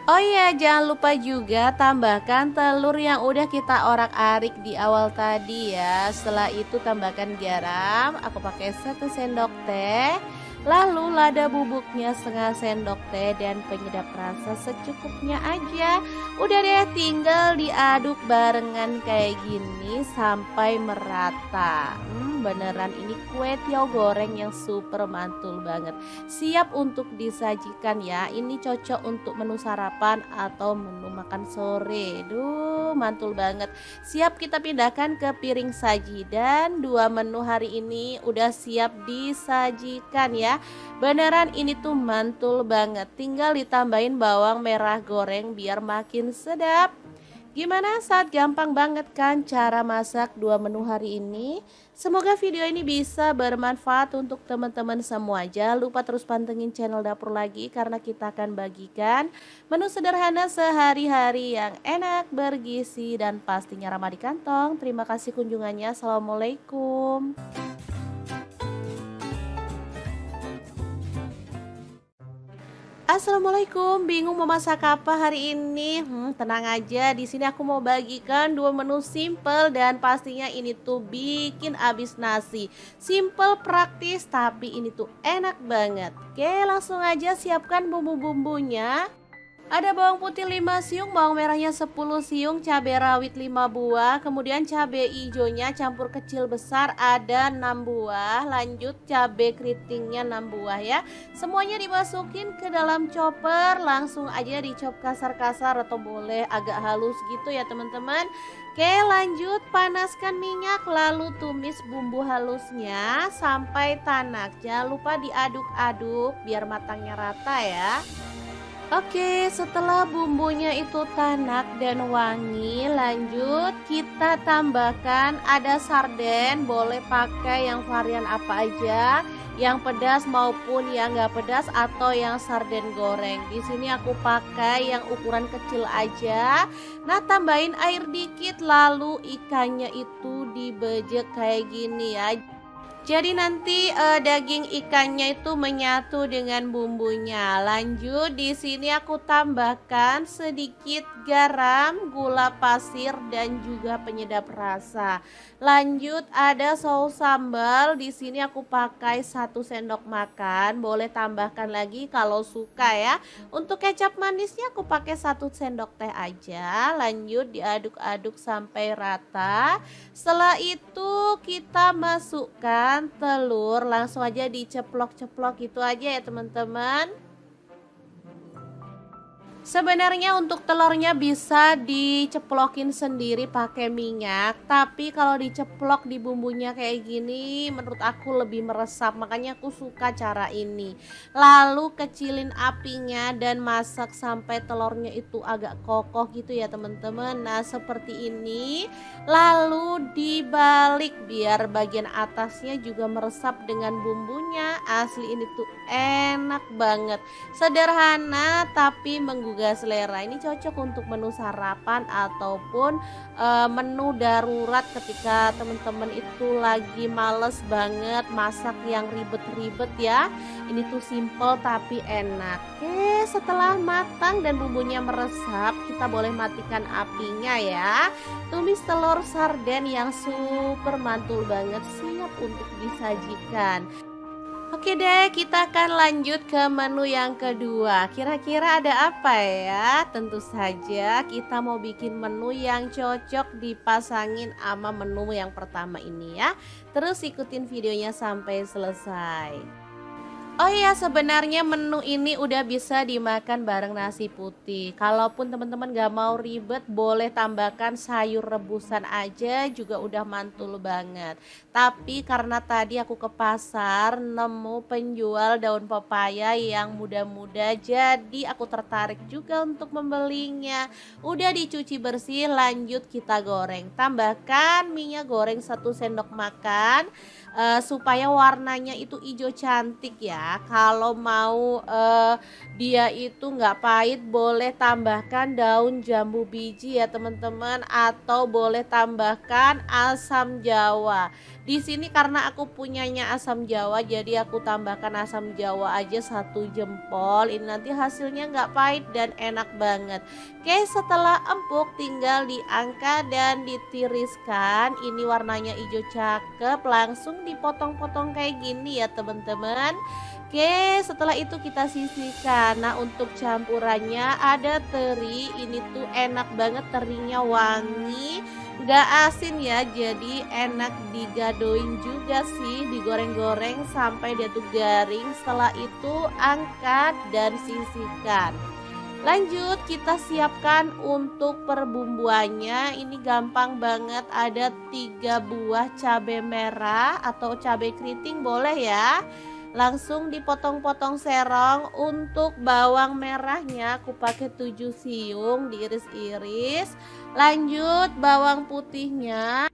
Oh iya, jangan lupa juga tambahkan telur yang udah kita orak-arik di awal tadi ya. Setelah itu tambahkan garam, aku pakai 1 sendok teh. Lalu lada bubuknya setengah sendok teh dan penyedap rasa secukupnya aja. Udah deh, tinggal diaduk barengan kayak gini sampai merata. Beneran ini kue tiaw goreng yang super mantul banget. Siap untuk disajikan ya. Ini cocok untuk menu sarapan atau menu makan sore. Duh, mantul banget. Siap kita pindahkan ke piring saji dan dua menu hari ini udah siap disajikan ya. Beneran ini tuh mantul banget. Tinggal ditambahin bawang merah goreng biar makin sedap. Gimana, saat gampang banget kan cara masak dua menu hari ini? Semoga video ini bisa bermanfaat untuk teman-teman semua. Jangan lupa terus pantengin channel Dapur Lagi karena kita akan bagikan menu sederhana sehari-hari yang enak, bergizi, dan pastinya ramah di kantong. Terima kasih kunjungannya. Assalamualaikum. Assalamualaikum, bingung mau masak apa hari ini? Tenang aja, di sini aku mau bagikan dua menu simple dan pastinya ini tuh bikin abis nasi. Simple, praktis, tapi ini tuh enak banget. Oke, langsung aja siapkan bumbu-bumbunya. Ada bawang putih 5 siung, bawang merahnya 10 siung, cabai rawit 5 buah, kemudian cabai hijaunya campur kecil besar ada 6 buah, lanjut cabai keritingnya 6 buah ya. Semuanya dimasukin ke dalam chopper, langsung aja dicop kasar-kasar atau boleh agak halus gitu ya teman-teman. Oke, lanjut panaskan minyak lalu tumis bumbu halusnya sampai tanak. Jangan lupa diaduk-aduk biar matangnya rata ya. Oke, setelah bumbunya itu tanak dan wangi, lanjut kita tambahkan ada sarden, boleh pakai yang varian apa aja, yang pedas maupun yang nggak pedas atau yang sarden goreng. Di sini aku pakai yang ukuran kecil aja. Nah, tambahin air dikit lalu ikannya itu dibejek kayak gini ya. Jadi nanti daging ikannya itu menyatu dengan bumbunya. Lanjut di sini aku tambahkan sedikit garam, gula pasir dan juga penyedap rasa. Lanjut ada saus sambal. Di sini aku pakai 1 sendok makan. Boleh tambahkan lagi kalau suka ya. Untuk kecap manisnya aku pakai 1 sendok teh aja. Lanjut diaduk-aduk sampai rata. Setelah itu kita masukkan telur, langsung aja diceplok-ceplok gitu aja ya teman-teman. Sebenarnya untuk telurnya bisa diceplokin sendiri pakai minyak, tapi kalau diceplok di bumbunya kayak gini menurut aku lebih meresap, makanya aku suka cara ini. Lalu kecilin apinya dan masak sampai telurnya itu agak kokoh gitu ya teman-teman. Nah, seperti ini. Lalu dibalik biar bagian atasnya juga meresap dengan bumbunya. Asli ini tuh enak banget. Sederhana tapi menggugah selera. Ini cocok untuk menu sarapan ataupun menu darurat ketika teman-teman itu lagi males banget masak yang ribet-ribet ya. Ini tuh simple tapi enak. Oke, setelah matang dan bumbunya meresap, kita boleh matikan apinya ya. Tumis telur sarden yang super mantul banget, siap untuk disajikan. Oke deh, kita akan lanjut ke menu yang kedua. Kira-kira ada apa ya? Tentu saja kita mau bikin menu yang cocok dipasangin sama menu yang pertama ini ya. Terus ikutin videonya sampai selesai. Oh iya, sebenarnya menu ini udah bisa dimakan bareng nasi putih. Kalaupun teman-teman gak mau ribet, boleh tambahkan sayur rebusan aja juga udah mantul banget. Tapi karena tadi aku ke pasar nemu penjual daun pepaya yang muda-muda, jadi aku tertarik juga untuk membelinya. Udah dicuci bersih, lanjut kita goreng. Tambahkan minyak goreng 1 sendok makan supaya warnanya itu hijau cantik ya. Kalau mau dia itu nggak pahit, boleh tambahkan daun jambu biji ya teman-teman, atau boleh tambahkan asam jawa. Di sini karena aku punyanya asam jawa, jadi aku tambahkan asam jawa aja 1 jempol. Ini nanti hasilnya nggak pahit dan enak banget. Oke, setelah empuk tinggal diangkat dan ditiriskan. Ini warnanya hijau cakep, langsung dipotong-potong kayak gini ya teman-teman. Oke, setelah itu kita sisihkan. Nah, untuk campurannya ada teri. Ini tuh enak banget, terinya wangi, nggak asin ya. Jadi enak digadoin juga sih, digoreng-goreng sampai dia tuh garing. Setelah itu angkat dan sisihkan. Lanjut kita siapkan untuk perbumbuannya. Ini gampang banget, ada 3 buah cabai merah atau cabai keriting boleh ya. Langsung dipotong-potong serong. Untuk bawang merahnya aku pakai 7 siung diiris-iris. Lanjut bawang putihnya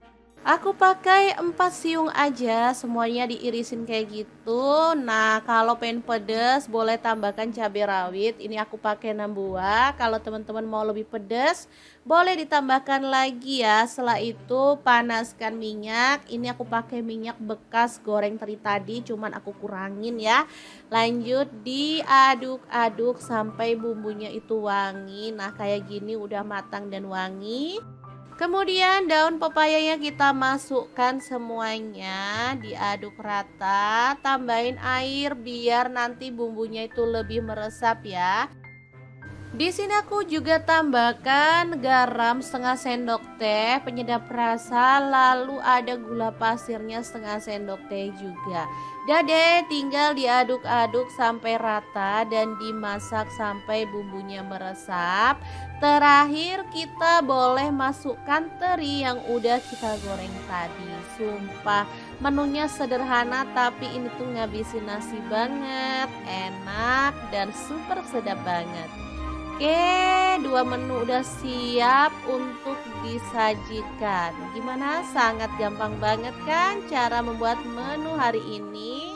aku pakai 4 siung aja, semuanya diirisin kayak gitu. Nah, kalau pengen pedas boleh tambahkan cabai rawit. Ini aku pakai 6 buah. Kalau teman-teman mau lebih pedas, boleh ditambahkan lagi ya. Setelah itu panaskan minyak. Ini aku pakai minyak bekas goreng teri tadi, cuman aku kurangin ya. Lanjut diaduk-aduk sampai bumbunya itu wangi. Nah, kayak gini udah matang dan wangi. Kemudian daun pepayanya kita masukkan semuanya, diaduk rata, tambahin air biar nanti bumbunya itu lebih meresap ya. Di sini aku juga tambahkan garam setengah sendok teh, penyedap rasa, lalu ada gula pasirnya setengah sendok teh juga. Deh, tinggal diaduk-aduk sampai rata dan dimasak sampai bumbunya meresap. Terakhir kita boleh masukkan teri yang udah kita goreng tadi. Sumpah menunya sederhana tapi ini tuh ngabisin nasi banget, enak dan super sedap banget. Oke, 2 menu udah siap untuk disajikan. Gimana? Sangat gampang banget kan cara membuat menu hari ini?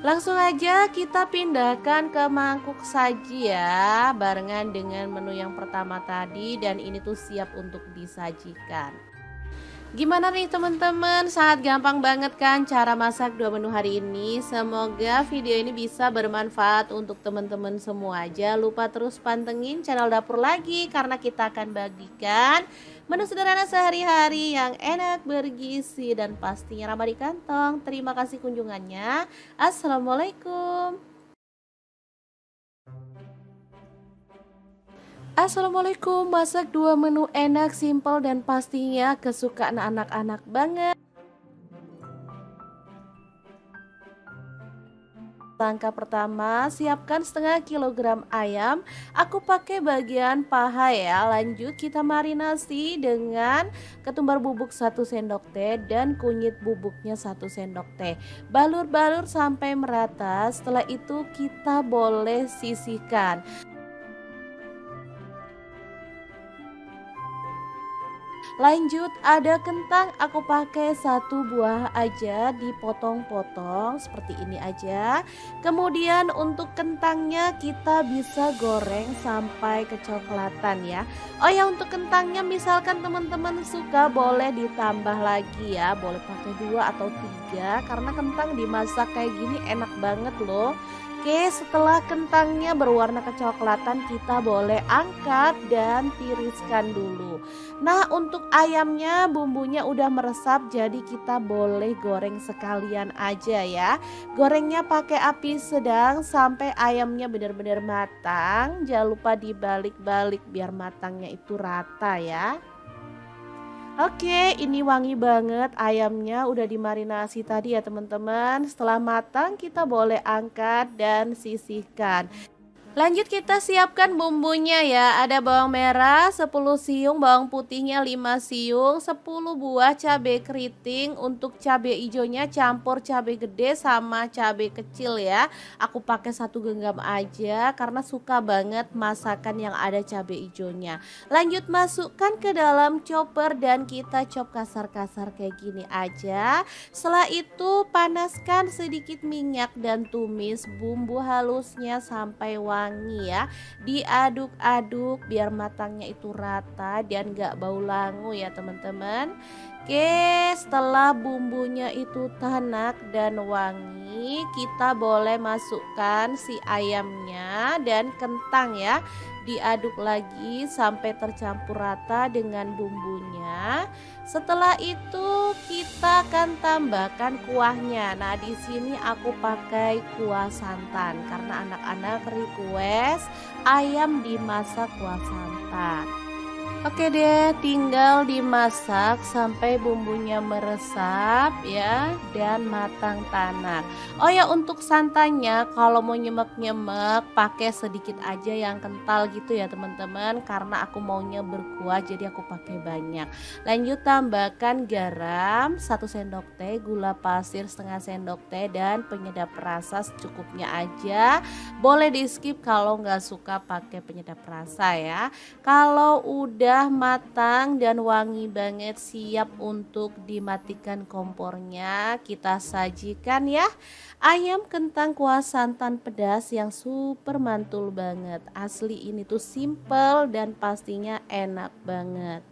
Langsung aja kita pindahkan ke mangkuk saji ya, barengan dengan menu yang pertama tadi, dan ini tuh siap untuk disajikan. Gimana nih teman-teman? Sangat gampang banget kan cara masak 2 menu hari ini. Semoga video ini bisa bermanfaat untuk teman-teman semua. Jangan lupa terus pantengin channel Dapur Lagi karena kita akan bagikan menu sederhana sehari-hari yang enak, bergizi, dan pastinya ramah di kantong. Terima kasih kunjungannya. Assalamualaikum. Assalamualaikum, masak 2 menu enak, simpel, dan pastinya kesukaan anak-anak banget. Langkah pertama, siapkan setengah kilogram ayam. Aku pakai bagian paha ya. Lanjut kita marinasi dengan ketumbar bubuk 1 sendok teh dan kunyit bubuknya 1 sendok teh. Balur-balur sampai merata. Setelah itu kita boleh sisihkan. Lanjut ada kentang, aku pakai 1 buah aja, dipotong-potong seperti ini aja. Kemudian untuk kentangnya kita bisa goreng sampai kecoklatan ya. Oh ya, untuk kentangnya misalkan teman-teman suka boleh ditambah lagi ya, boleh pakai 2 atau 3 karena kentang dimasak kayak gini enak banget loh. Oke, setelah kentangnya berwarna kecoklatan kita boleh angkat dan tiriskan dulu. Nah, untuk ayamnya bumbunya udah meresap, jadi kita boleh goreng sekalian aja ya. Gorengnya pakai api sedang sampai ayamnya benar-benar matang. Jangan lupa dibalik-balik biar matangnya itu rata ya. Oke, ini wangi banget, ayamnya udah dimarinasi tadi ya teman-teman. Setelah matang kita boleh angkat dan sisihkan. Lanjut kita siapkan bumbunya ya. Ada bawang merah 10 siung, bawang putihnya 5 siung, 10 buah cabai keriting. Untuk cabai hijaunya campur cabai gede sama cabai kecil ya. Aku pakai 1 genggam aja karena suka banget masakan yang ada cabai hijaunya. Lanjut masukkan ke dalam chopper dan kita chop kasar-kasar kayak gini aja. Setelah itu panaskan sedikit minyak dan tumis bumbu halusnya sampai wangi wangi ya. Diaduk-aduk biar matangnya itu rata dan gak bau langu ya teman-teman. Oke, setelah bumbunya itu tanak dan wangi, kita boleh masukkan si ayamnya dan kentang ya. Diaduk lagi sampai tercampur rata dengan bumbunya. Setelah itu kita akan tambahkan kuahnya. Nah, di sini aku pakai kuah santan karena anak-anak request ayam dimasak kuah santan. Oke deh, tinggal dimasak sampai bumbunya meresap ya dan matang tanak. Oh ya, untuk santannya kalau mau nyemek-nyemek pakai sedikit aja yang kental gitu ya teman-teman, karena aku maunya berkuah jadi aku pakai banyak. Lanjut tambahkan garam 1 sendok teh, gula pasir setengah sendok teh dan penyedap rasa secukupnya aja. Boleh di skip kalau nggak suka pakai penyedap rasa ya. Kalau udah matang dan wangi banget, siap untuk dimatikan kompornya, kita sajikan ya. Ayam kentang kuah santan pedas yang super mantul banget. Asli ini tuh simple dan pastinya enak banget.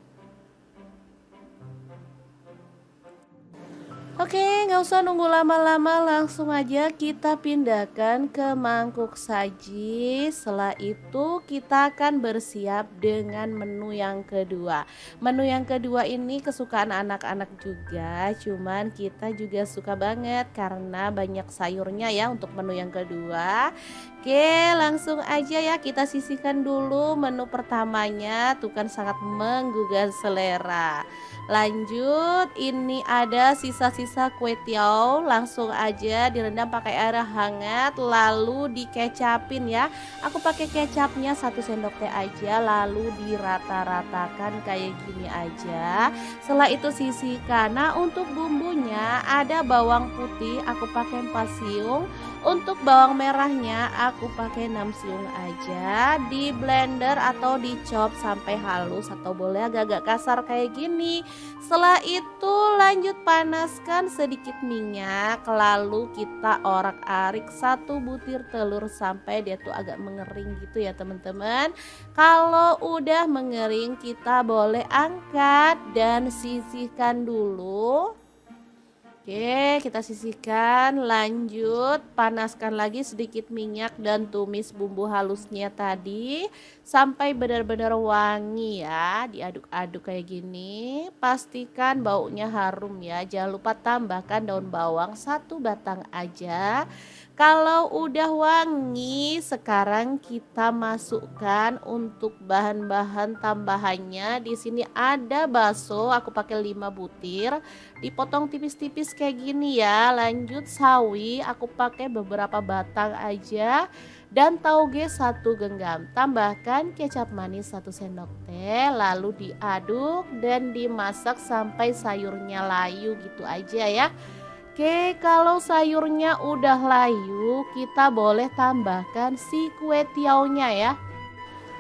Oke, nggak usah nunggu lama-lama, langsung aja kita pindahkan ke mangkuk saji. Setelah itu kita akan bersiap dengan menu yang kedua. Menu yang kedua ini kesukaan anak-anak juga, cuman kita juga suka banget karena banyak sayurnya ya untuk menu yang kedua. Oke, langsung aja ya kita sisihkan dulu menu pertamanya, tuh kan sangat menggugah selera. Lanjut, ini ada sisa-sisa kue tiaw, langsung aja direndam pakai air hangat lalu dikecapin ya. Aku pakai kecapnya 1 sendok teh aja, lalu dirata-ratakan kayak gini aja. Setelah itu sisihkan. Nah, untuk bumbunya ada bawang putih aku pakai 4 siung. Untuk bawang merahnya aku pakai 6 siung aja. Di blender atau dicop sampai halus atau boleh agak-agak kasar kayak gini. Setelah itu lanjut panaskan sedikit minyak, lalu kita orak-arik 1 butir telur sampai dia tuh agak mengering gitu ya teman-teman. Kalau udah mengering kita boleh angkat dan sisihkan dulu. Oke, kita sisihkan, lanjut panaskan lagi sedikit minyak dan tumis bumbu halusnya tadi sampai benar-benar wangi ya. Diaduk-aduk kayak gini, pastikan baunya harum ya. Jangan lupa tambahkan daun bawang 1 batang aja. Kalau udah wangi, sekarang kita masukkan untuk bahan-bahan tambahannya. Di sini ada bakso, aku pakai 5 butir, dipotong tipis-tipis kayak gini ya. Lanjut sawi, aku pakai beberapa batang aja. Dan tauge 1 genggam. Tambahkan kecap manis 1 sendok teh, lalu diaduk dan dimasak sampai sayurnya layu gitu aja ya. Oke, kalau sayurnya udah layu, kita boleh tambahkan si kue tiaunya ya.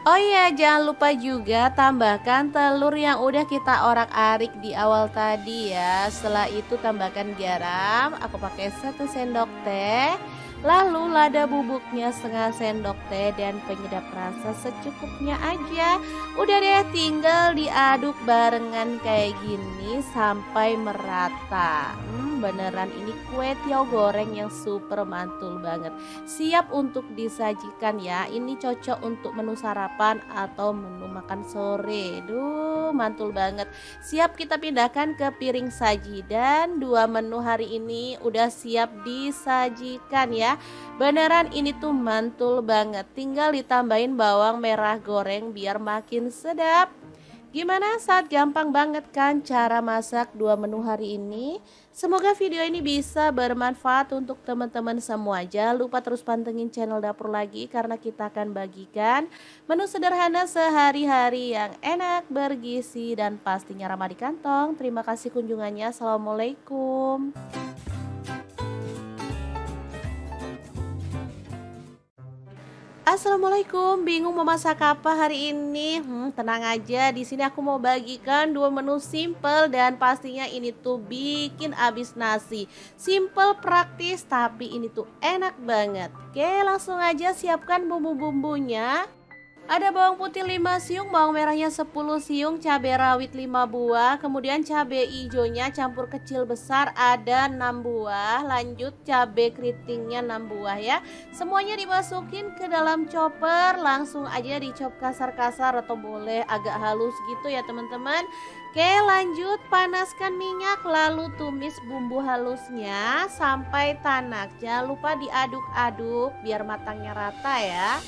Oh iya, jangan lupa juga tambahkan telur yang udah kita orak-arik di awal tadi ya. Setelah itu tambahkan garam, aku pakai 1 sendok teh. Lalu lada bubuknya setengah sendok teh dan penyedap rasa secukupnya aja. Udah deh, tinggal diaduk barengan kayak gini sampai merata. Beneran ini kue tiaw goreng yang super mantul banget. Siap untuk disajikan ya. Ini cocok untuk menu sarapan atau menu makan sore. Duh, mantul banget. Siap kita pindahkan ke piring saji dan 2 menu hari ini udah siap disajikan ya. Beneran ini tuh mantul banget. Tinggal ditambahin bawang merah goreng biar makin sedap. Gimana, saat gampang banget kan cara masak 2 menu hari ini? Semoga video ini bisa bermanfaat untuk teman-teman semua. Jangan lupa terus pantengin channel Dapur Lagi karena kita akan bagikan menu sederhana sehari-hari yang enak, bergizi, dan pastinya ramah di kantong. Terima kasih kunjungannya. Assalamualaikum. Assalamualaikum, bingung mau masak apa hari ini? Tenang aja, di sini aku mau bagikan dua menu simple dan pastinya ini tuh bikin abis nasi. Simple, praktis, tapi ini tuh enak banget. Oke, langsung aja siapkan bumbu-bumbunya. Ada bawang putih 5 siung, bawang merahnya 10 siung, cabai rawit 5 buah, kemudian cabai hijaunya campur kecil besar ada 6 buah, lanjut cabai keritingnya 6 buah ya. Semuanya dimasukin ke dalam chopper, langsung aja dicop kasar-kasar atau boleh agak halus gitu ya teman-teman. Oke, lanjut panaskan minyak lalu tumis bumbu halusnya sampai tanak. Jangan lupa diaduk-aduk biar matangnya rata ya.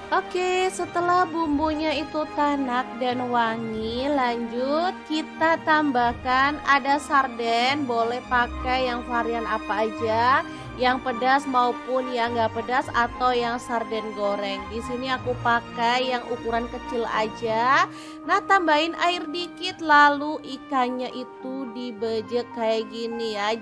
Oke, setelah bumbunya itu tanak dan wangi, lanjut kita tambahkan ada sarden, boleh pakai yang varian apa aja, yang pedas maupun yang nggak pedas atau yang sarden goreng. Di sini aku pakai yang ukuran kecil aja. Nah, tambahin air dikit lalu ikannya itu dibejek kayak gini ya.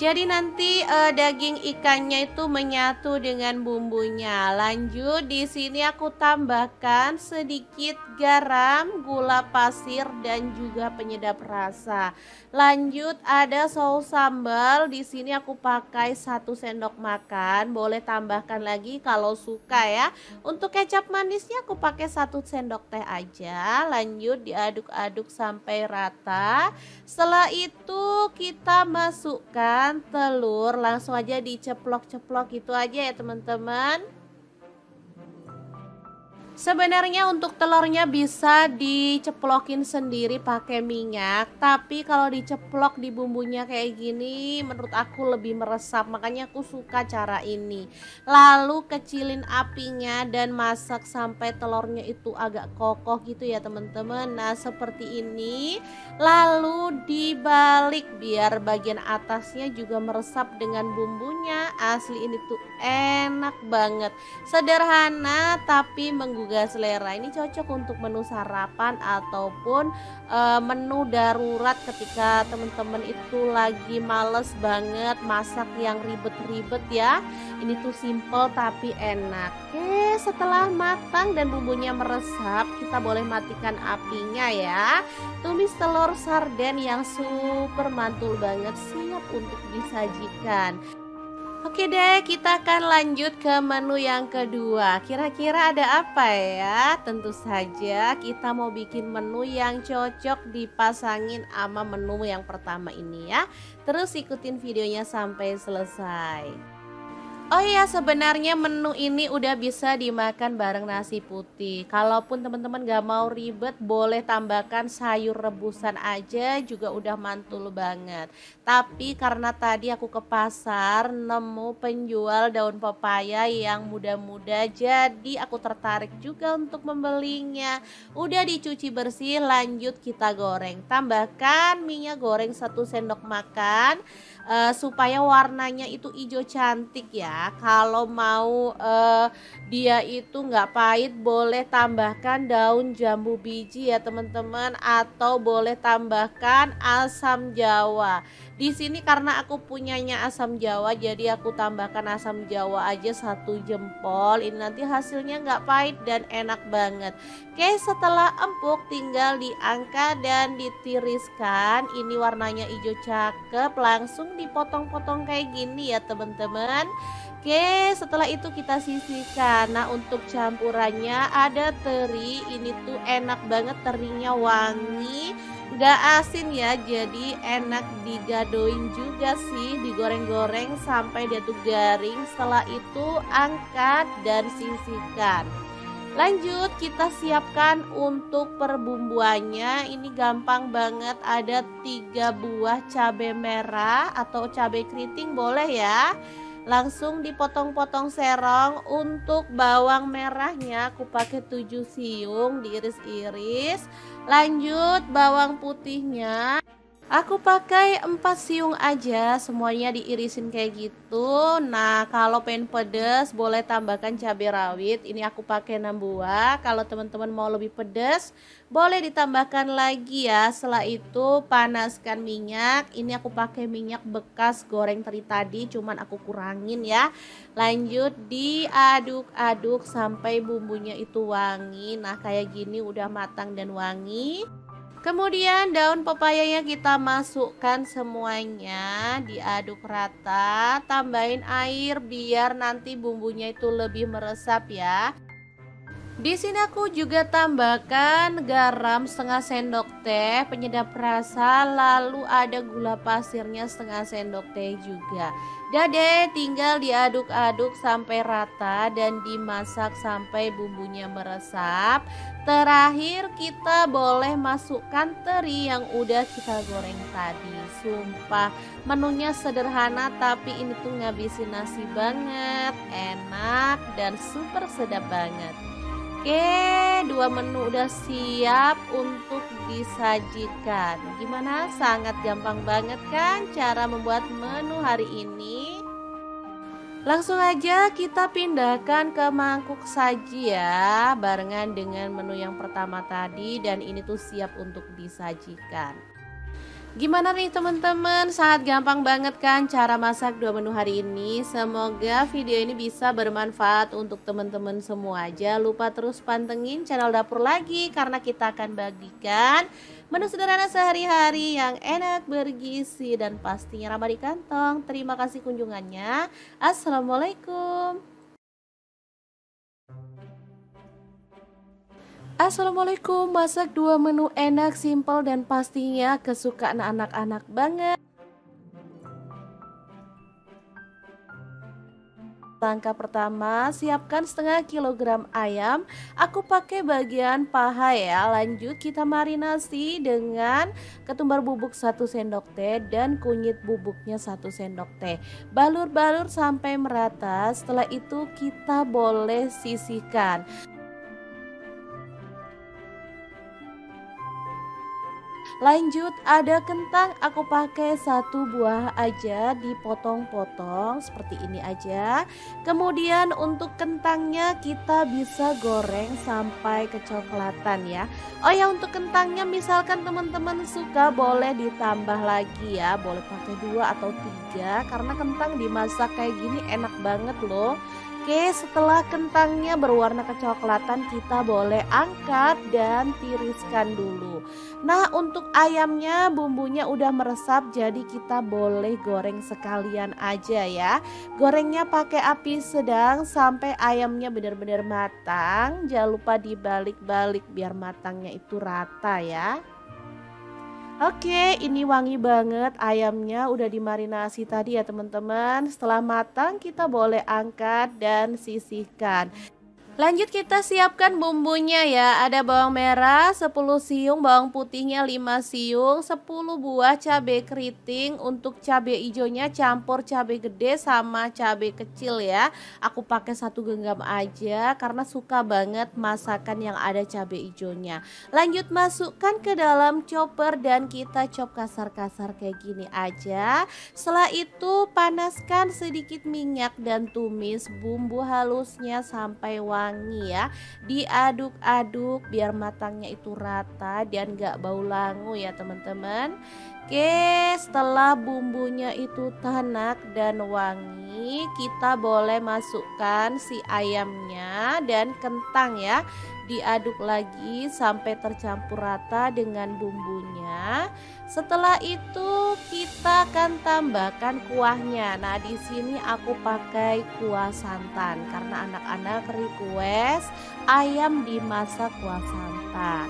Jadi nanti daging ikannya itu menyatu dengan bumbunya. Lanjut di sini aku tambahkan sedikit garam, gula pasir dan juga penyedap rasa. Lanjut ada saus sambal. Di sini aku pakai 1 sendok makan. Boleh tambahkan lagi kalau suka ya. Untuk kecap manisnya aku pakai 1 sendok teh aja. Lanjut diaduk-aduk sampai rata. Setelah itu kita masukkan telur, langsung aja diceplok-ceplok gitu aja ya teman-teman. Sebenarnya untuk telurnya bisa diceplokin sendiri pakai minyak, tapi kalau diceplok di bumbunya kayak gini menurut aku lebih meresap, makanya aku suka cara ini. Lalu kecilin apinya dan masak sampai telurnya itu agak kokoh gitu ya teman-teman. Nah, seperti ini. Lalu dibalik biar bagian atasnya juga meresap dengan bumbunya. Asli ini tuh enak banget. Sederhana tapi menggugah selera. Ini cocok untuk menu sarapan ataupun menu darurat ketika teman-teman itu lagi males banget masak yang ribet-ribet ya. Ini tuh simple tapi enak. Oke, setelah matang dan bumbunya meresap, kita boleh matikan apinya ya. Tumis telur sarden yang super mantul banget, siap untuk disajikan. Oke deh, kita akan lanjut ke menu yang kedua. Kira-kira ada apa ya? Tentu saja kita mau bikin menu yang cocok dipasangin sama menu yang pertama ini ya. Terus ikutin videonya sampai selesai. Oh iya, sebenarnya menu ini udah bisa dimakan bareng nasi putih. Kalaupun teman-teman gak mau ribet, boleh tambahkan sayur rebusan aja juga udah mantul banget. Tapi karena tadi aku ke pasar nemu penjual daun pepaya yang muda-muda, jadi aku tertarik juga untuk membelinya. Udah dicuci bersih, lanjut kita goreng. Tambahkan minyak goreng 1 sendok makan supaya warnanya itu hijau cantik ya. Kalau mau dia itu nggak pahit, boleh tambahkan daun jambu biji ya teman-teman, atau boleh tambahkan asam jawa. Di sini karena aku punyanya asam jawa, jadi aku tambahkan asam jawa aja 1 jempol. Ini nanti hasilnya nggak pahit dan enak banget. Oke, setelah empuk tinggal diangkat dan ditiriskan. Ini warnanya hijau cakep, langsung dipotong-potong kayak gini ya teman-teman. Oke, setelah itu kita sisihkan. Nah, untuk campurannya ada teri. Ini tuh enak banget, terinya wangi, gak asin ya, jadi enak digadoin juga sih, digoreng-goreng sampai dia tuh garing. Setelah itu angkat dan sisihkan. Lanjut kita siapkan untuk perbumbuannya. Ini gampang banget, ada 3 buah cabai merah atau cabai keriting boleh ya. Langsung dipotong-potong serong. Untuk bawang merahnya aku pakai 7 siung diiris-iris. Lanjut bawang putihnya Aku pakai 4 siung aja, semuanya diirisin kayak gitu. Nah, kalau pengen pedes boleh tambahkan cabai rawit. Ini aku pakai 6 buah. Kalau teman-teman mau lebih pedes, boleh ditambahkan lagi ya. Setelah itu panaskan minyak. Ini aku pakai minyak bekas goreng teri tadi, cuman aku kurangin ya. Lanjut diaduk-aduk sampai bumbunya itu wangi. Nah, kayak gini udah matang dan wangi. Kemudian daun pepayanya kita masukkan semuanya, diaduk rata, tambahin air biar nanti bumbunya itu lebih meresap ya. Di sini aku juga tambahkan garam setengah sendok teh, penyedap rasa, lalu ada gula pasirnya setengah sendok teh juga. Dade tinggal diaduk-aduk sampai rata dan dimasak sampai bumbunya meresap. Terakhir kita boleh masukkan teri yang udah kita goreng tadi. Sumpah menunya sederhana tapi ini tuh ngabisin nasi banget, enak dan super sedap banget. Oke, dua menu udah siap untuk disajikan. Gimana? Sangat gampang banget kan cara membuat menu hari ini? Langsung aja kita pindahkan ke mangkuk saji ya, barengan dengan menu yang pertama tadi dan ini tuh siap untuk disajikan. Gimana nih teman-teman? Sangat gampang banget kan cara masak dua menu hari ini. Semoga video ini bisa bermanfaat untuk teman-teman semua. Jangan lupa terus pantengin channel dapur lagi karena kita akan bagikan menu sederhana sehari-hari yang enak, bergizi dan pastinya ramah di kantong. Terima kasih kunjungannya. Assalamualaikum. Assalamualaikum, masak dua menu enak, simpel dan pastinya kesukaan anak-anak banget. Langkah pertama, siapkan setengah kilogram ayam. Aku pakai bagian paha ya. Lanjut kita marinasi dengan ketumbar bubuk 1 sendok teh dan kunyit bubuknya 1 sendok teh. Balur-balur sampai merata. Setelah itu kita boleh sisihkan. Lanjut ada kentang, aku pakai satu buah aja dipotong-potong seperti ini aja. Kemudian untuk kentangnya kita bisa goreng sampai kecoklatan ya. Oh ya, untuk kentangnya misalkan teman-teman suka boleh ditambah lagi ya, boleh pakai 2 atau 3 karena kentang dimasak kayak gini enak banget loh. Oke, setelah kentangnya berwarna kecoklatan kita boleh angkat dan tiriskan dulu. Nah, untuk ayamnya bumbunya udah meresap jadi kita boleh goreng sekalian aja ya. Gorengnya pakai api sedang sampai ayamnya benar-benar matang. Jangan lupa dibalik-balik biar matangnya itu rata ya. Oke, ini wangi banget ayamnya udah dimarinasi tadi ya teman-teman. Setelah matang kita boleh angkat dan sisihkan. Lanjut kita siapkan bumbunya ya. Ada bawang merah 10 siung, bawang putihnya 5 siung, 10 buah cabai keriting. Untuk cabai hijaunya campur cabai gede sama cabai kecil ya. Aku pakai 1 genggam aja karena suka banget masakan yang ada cabai hijaunya. Lanjut masukkan ke dalam chopper dan kita chop kasar-kasar kayak gini aja. Setelah itu panaskan sedikit minyak dan tumis bumbu halusnya sampai wangi ya. Diaduk-aduk biar matangnya itu rata dan gak bau langu ya teman-teman. Oke, setelah bumbunya itu tanak dan wangi, kita boleh masukkan si ayamnya dan kentang ya. Diaduk lagi sampai tercampur rata dengan bumbunya. Setelah itu kita akan tambahkan kuahnya. Nah, di sini aku pakai kuah santan karena anak-anak request ayam dimasak kuah santan.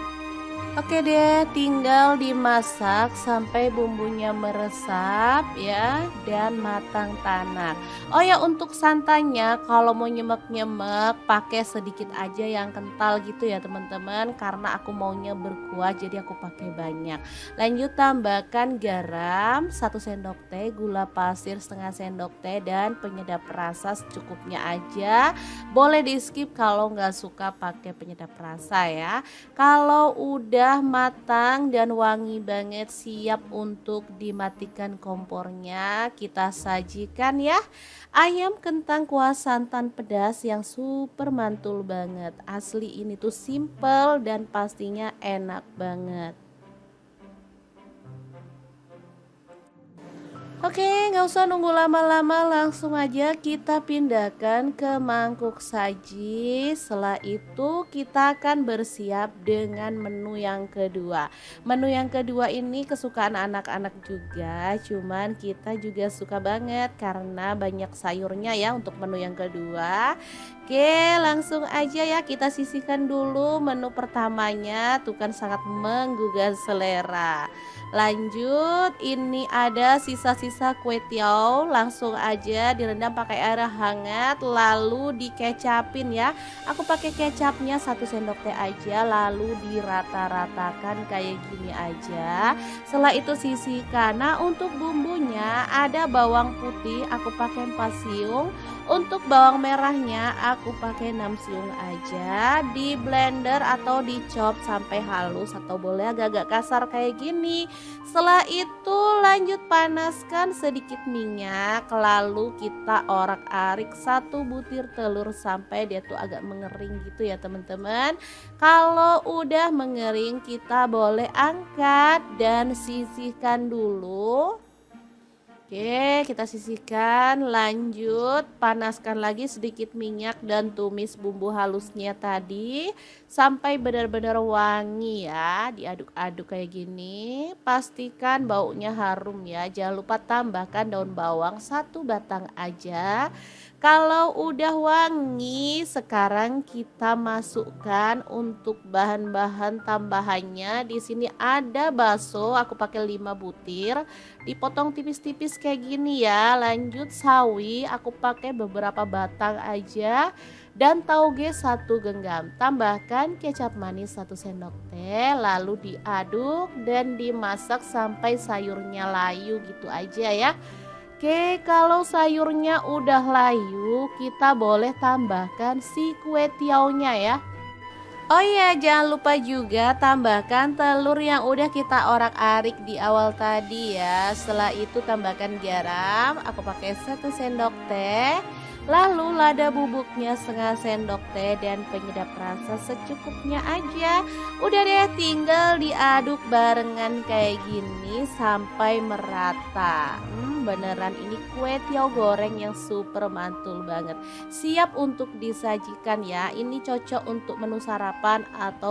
Oke deh, tinggal dimasak sampai bumbunya meresap ya dan matang tanak. Oh ya, untuk santannya kalau mau nyemek-nyemek pakai sedikit aja yang kental gitu ya teman-teman, karena aku maunya berkuah jadi aku pakai banyak. Lanjut tambahkan garam 1 sendok teh, gula pasir setengah sendok teh dan penyedap rasa secukupnya aja. Boleh di skip kalau nggak suka pakai penyedap rasa ya. Kalau udah udah matang dan wangi banget, siap untuk dimatikan kompornya. Kita sajikan ya. Ayam kentang kuah santan pedas yang super mantul banget. Asli ini tuh simple dan pastinya enak banget. Oke, nggak usah nunggu lama-lama, langsung aja kita pindahkan ke mangkuk saji. Setelah itu kita akan bersiap dengan menu yang kedua. Menu yang kedua ini kesukaan anak-anak juga, cuman kita juga suka banget karena banyak sayurnya ya untuk menu yang kedua. Oke, langsung aja ya kita sisihkan dulu menu pertamanya, tuh kan sangat menggugah selera. Lanjut, ini ada sisa-sisa kue tiaw, langsung aja direndam pakai air hangat lalu dikecapin ya. Aku pakai kecapnya 1 sendok teh aja, lalu dirata-ratakan kayak gini aja. Setelah itu sisihkan. Nah, untuk bumbunya ada bawang putih aku pakai 4 siung. Untuk bawang merahnya aku pakai 6 siung aja. Di blender atau dicop sampai halus atau boleh agak-agak kasar kayak gini. Setelah itu lanjut panaskan sedikit minyak, lalu kita orak-arik 1 butir telur sampai dia tuh agak mengering gitu ya teman-teman. Kalau udah mengering kita boleh angkat dan sisihkan dulu. Oke, kita sisihkan, lanjut panaskan lagi sedikit minyak dan tumis bumbu halusnya tadi sampai benar-benar wangi ya. Diaduk-aduk kayak gini, pastikan baunya harum ya. Jangan lupa tambahkan daun bawang 1 batang aja. Kalau udah wangi, sekarang kita masukkan untuk bahan-bahan tambahannya. Di sini ada bakso, aku pakai 5 butir, dipotong tipis-tipis kayak gini ya. Lanjut sawi, aku pakai beberapa batang aja. Dan tauge 1 genggam. Tambahkan kecap manis 1 sendok teh, lalu diaduk dan dimasak sampai sayurnya layu gitu aja ya. Oke, kalau sayurnya udah layu, kita boleh tambahkan si kue tiaunya ya. Oh iya, jangan lupa juga tambahkan telur yang udah kita orak-arik di awal tadi ya. Setelah itu tambahkan garam, aku pakai 1 sendok teh. Lalu lada bubuknya 1/2 sendok teh dan penyedap rasa secukupnya aja. Udah deh, tinggal diaduk barengan kayak gini sampai merata. Beneran ini kue tiaw goreng yang super mantul banget. Siap untuk disajikan ya. Ini cocok untuk menu sarapan atau